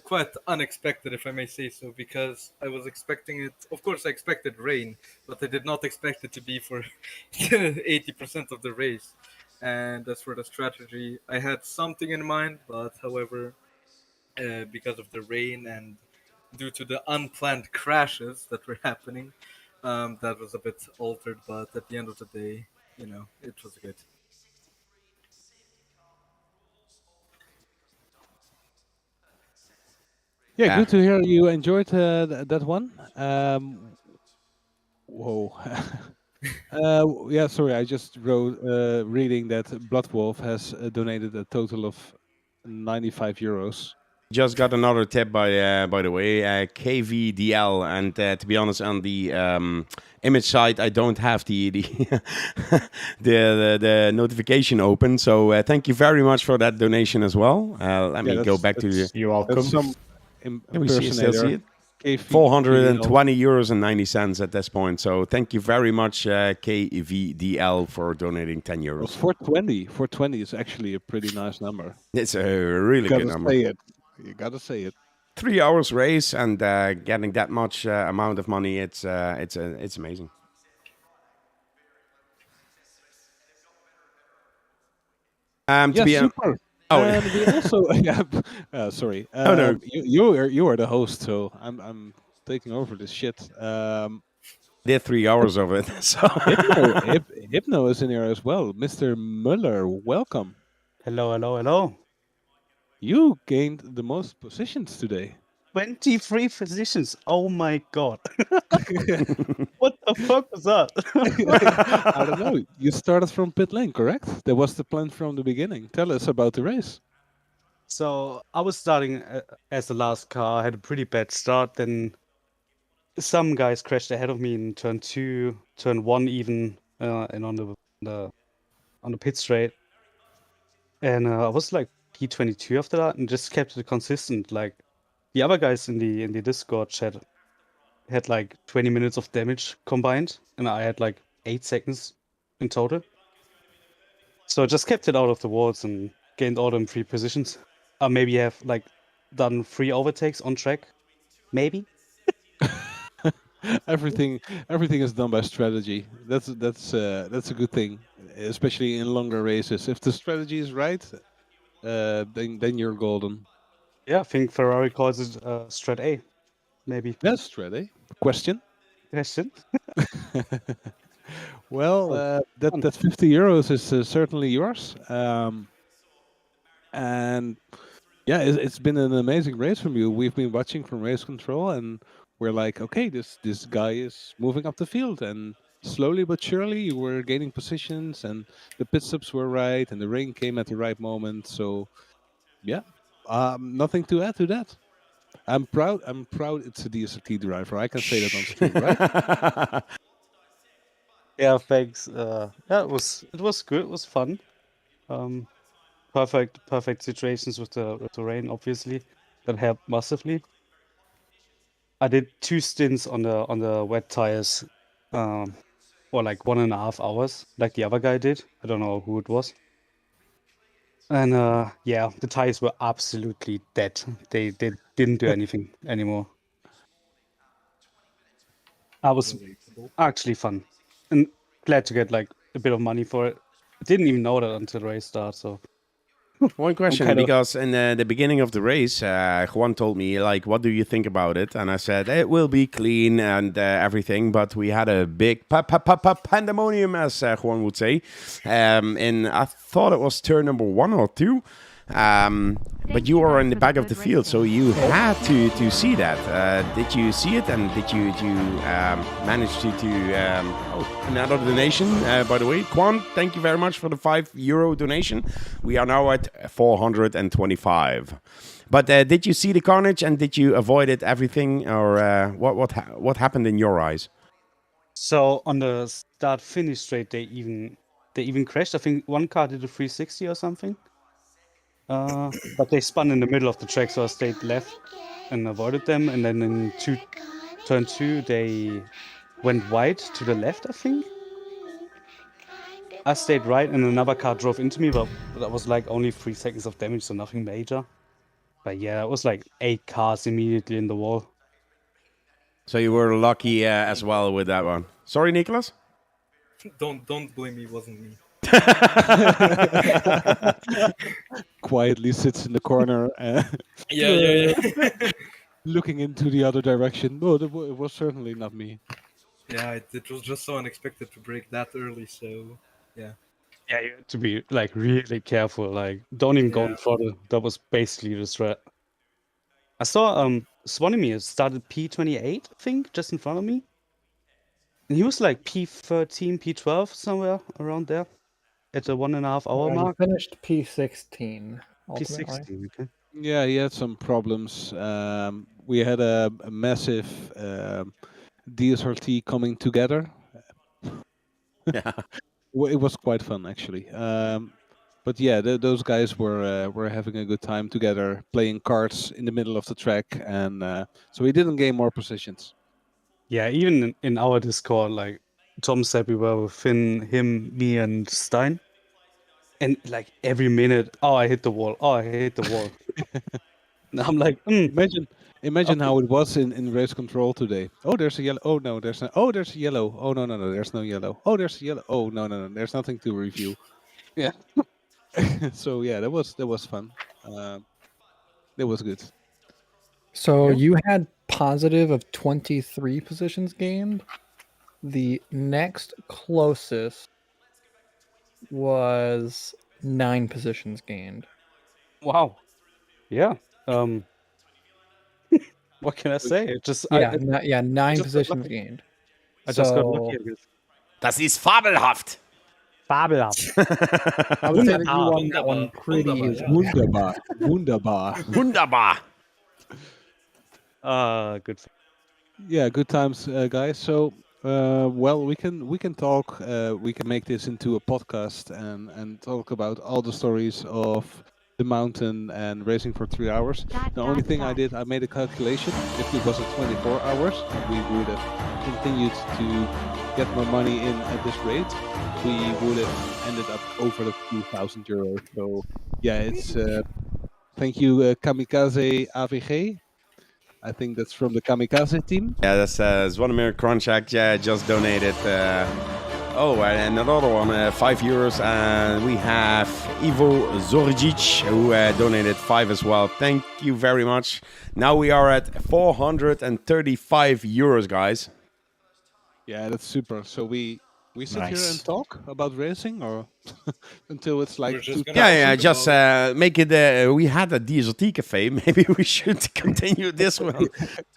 quite unexpected, if I may say so, because I was expecting it. Of course, I expected rain, but I did not expect it to be for 80% of the race. And as for the strategy, I had something in mind, but however, because of the rain and due to the unplanned crashes that were happening, that was a bit altered. But at the end of the day, it was good. Yeah, Yeah. good to hear you enjoyed that one. Whoa. Yeah, sorry, I just wrote reading that Bloodwolf has donated a total of 95 euros. Just got another tip by the way, KVDL, and to be honest, on the image side, I don't have the the notification open. So thank you very much for that donation as well. Let me go back to the. You're welcome. That's some Can we still see impersonator. it? KV 420 euros and 90 cents at this point. So thank you very much, KVDL, for donating 10 Well, euros. 420. 420 is actually a pretty nice number. It's a really You good gotta number. say it. You gotta say it. 3 hours race and getting that much amount of money, it's amazing. To Yeah, be super. oh, And we also, yeah, sorry. no. You are the host, so I'm taking over this shit. Did 3 hours of it. So Hypno is in here as well. Mr. Muller, welcome. Hello, hello, hello. You gained the most positions today. 23 positions. Oh my god. What the fuck was that? I don't know. You started from pit lane, correct? That was the plan from the beginning. Tell us about the race. So I was starting as the last car. I had a pretty bad start. Then some guys crashed ahead of me in turn 2, turn 1 even, and on the pit straight. And I was like P22 after that, and just kept it consistent. Like the other guys in the Discord chat had like 20 minutes of damage combined, and I had like 8 seconds in total. So I just kept it out of the walls and gained all them 3 positions. I maybe have like done 3 overtakes on track, maybe. everything is done by strategy. That's a good thing, especially in longer races. If the strategy is right, then you're golden. Yeah, I think Ferrari calls it Strat A, maybe. That's strat. Question. Question. Well, Oh, that 50 euros is certainly yours. And yeah, it's been an amazing race from you. We've been watching from race control, and we're like, okay, this guy is moving up the field, and slowly but surely you were gaining positions, and the pit stops were right, and the rain came at the right moment. So yeah, nothing to add to that. I'm proud. I'm proud. It's a DSRT driver. I can say that on stream, right? yeah, thanks. Yeah, it was good. It was fun. Perfect situations with the rain, obviously, that helped massively. I did 2 stints on the wet tires, for like 1.5 hours, like the other guy did. I don't know who it was. And yeah, the tires were absolutely dead. They didn't do anything anymore. I was actually fun and glad to get like a bit of money for it. I didn't even know that until the race started. So one question, kind of- because in the beginning of the race, Juan told me, like, what do you think about it? And I said, it will be clean and everything, but we had a big pandemonium, as Juan would say. And I thought it was turn number 1 or 2. But you were in the back of the field, so you had to see that. Did you see it, and did you manage to another donation? By the way, Quan, thank you very much for the €5 donation. We are now at 425. But did you see the carnage, and did you avoid it, everything, or what happened in your eyes? So on the start finish straight, they even crashed. I think one car did a 360 or something. But they spun in the middle of the track, so I stayed left and avoided them. And then in turn 2, they went wide to the left, I think. I stayed right, and another car drove into me, but that was like only 3 seconds of damage, so nothing major. But yeah, it was like 8 cars immediately in the wall. So you were lucky as well with that one. Sorry, Nicholas? Don't blame me. It wasn't me. Quietly sits in the corner, Yeah. looking into the other direction. No, it was certainly not me. Yeah, it was just so unexpected to break that early. So yeah. Yeah, you had to be like really careful. Like, don't even go in Yeah. throttle. That was basically the strat. I saw Swanimir started P28, I think, just in front of me. And he was like P13, P12, somewhere around there at the 1.5 hour He mark. finished P16 ultimately. P16, okay. Yeah, he had some problems. We had a massive DSRT coming together. Yeah. It was quite fun actually. But yeah, those guys were having a good time together, playing cards in the middle of the track, and so we didn't gain more positions. Yeah, even in our Discord, like Tom said, we were with Finn, him, me, and Stein. And like every minute, oh, I hit the wall. Oh, I hit the wall. And I'm like, Imagine okay. how it was in race control today. Oh, there's a yellow. Oh no, there's no. Oh, there's a yellow. Oh no, there's no yellow. Oh, there's a yellow. Oh no, there's nothing to review. Yeah. So yeah, that was fun. That was good. So Yeah. you had positive of 23 positions gained. The next closest was 9 positions gained. Wow. Yeah. What can I say? It just Yeah, I 9 just got positions lucky. gained. I just got lucky, So I guess. Das ist fabelhaft. Fabelhaft. I would say that you Wunderbar. won that one pretty Wunderbar, easily. Wunderbar, wunderbar. Wunderbar. Good. Yeah, good times, guys. So, well, we can talk. We can make this into a podcast and talk about all the stories of the mountain and racing for 3 hours. The only thing I did, I made a calculation. If it was at 24 hours, we would have continued to get more money in at this rate. We would have ended up over the 2,000 euros. So, yeah, it's thank you, Kamikaze AVG. I think that's from the Kamikaze team. Yeah, that's Zvonimir Kronchak just donated. And another one, €5. And we have Ivo Zorjic, who donated 5 as well. Thank you very much. Now we are at €435, guys. Yeah, that's super. So we sit here Nice. and talk about racing, or until it's like We're just 2,000? gonna Yeah, talk just about- make it. We had a DSRT cafe. Maybe we should continue this one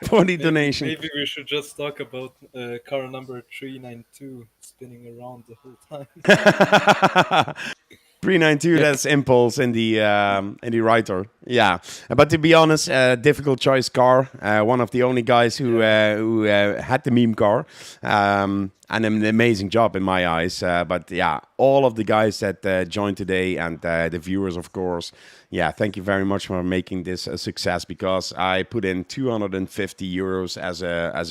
for the donation. Maybe we should just talk about car number 392 spinning around the whole time. 392. That's Impulse in the writer. Yeah, but to be honest, difficult choice car. One of the only guys who had the meme car, and an amazing job in my eyes. But yeah, all of the guys that joined today and the viewers, of course. Yeah, thank you very much for making this a success, because I put in €250 as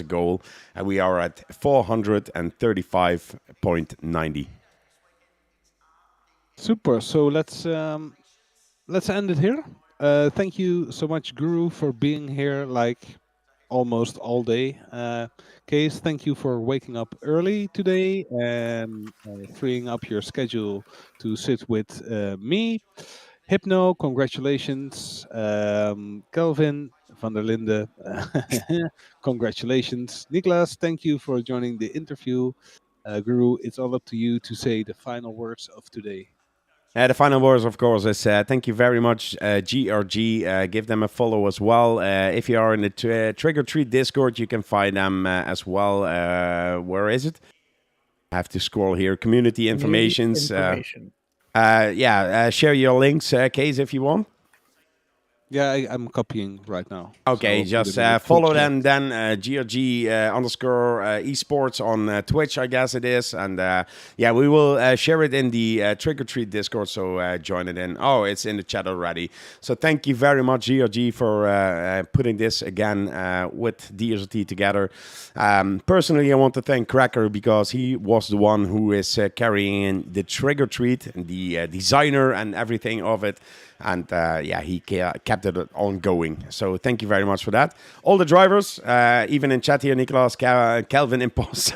a goal, and we are at 435.90. Super. So let's end it here. Thank you so much, Guru, for being here like almost all day. Case, thank you for waking up early today and freeing up your schedule to sit with me. Hypno, congratulations. Kelvin van der Linde, congratulations. Niklas, thank you for joining the interview. Guru, it's all up to you to say the final words of today. The final words, of course, is thank you very much, GRG. Give them a follow as well. If you are in the Trigger Treat Discord, you can find them as well. Where is it? I have to scroll here. Community informations. Information. Share your links, Case, if you want. Yeah, I'm copying right now. Okay, So just put it in the follow chat. them then, GRG underscore esports on Twitch, I guess it is. And we will share it in the Trick or Treat Discord, so join it in. Oh, it's in the chat already. So thank you very much, GRG, for putting this again with DSRT together. Personally, I want to thank Cracker, because he was the one who is carrying in the Trick or Treat, and the designer and everything of it. And he kept it ongoing. So thank you very much for that. All the drivers, even in chat here, Nicolas, Kelvin, Impulse,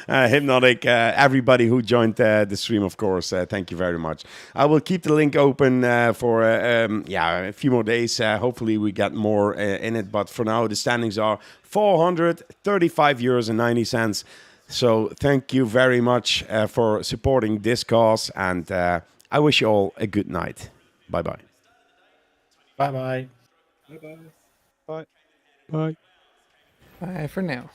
Hypnotic, everybody who joined the stream, of course. Thank you very much. I will keep the link open for a few more days. Hopefully we get more in it. But for now, the standings are €435.90. So thank you very much for supporting this cause. And I wish you all a good night. Bye-bye. Bye-bye. Bye-bye. Bye. Bye. Bye for now.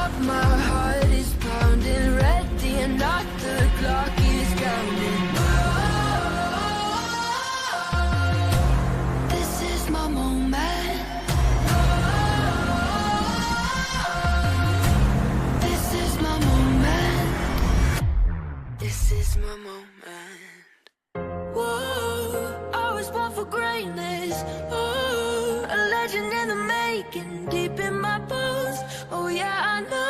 up, my heart is pounding, ready or not, the clock is counting. This is my moment. This is my moment. This is my moment. Whoa, I was born for greatness. Oh, a legend in the making, deep in my bones. Oh yeah, I know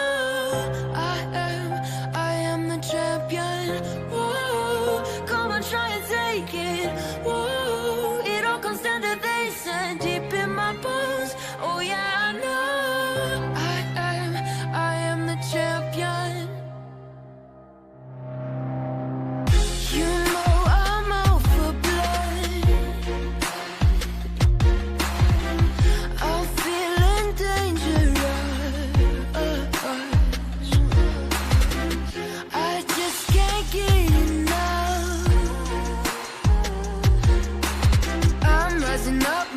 I am the champion. Whoa, come on, try and take it. Whoa, it all comes down to this and deep in my bones. Oh yeah, I know I am the champion. You know I'm out for blood. I'm feeling dangerous. I just can't get enough. I'm rising up,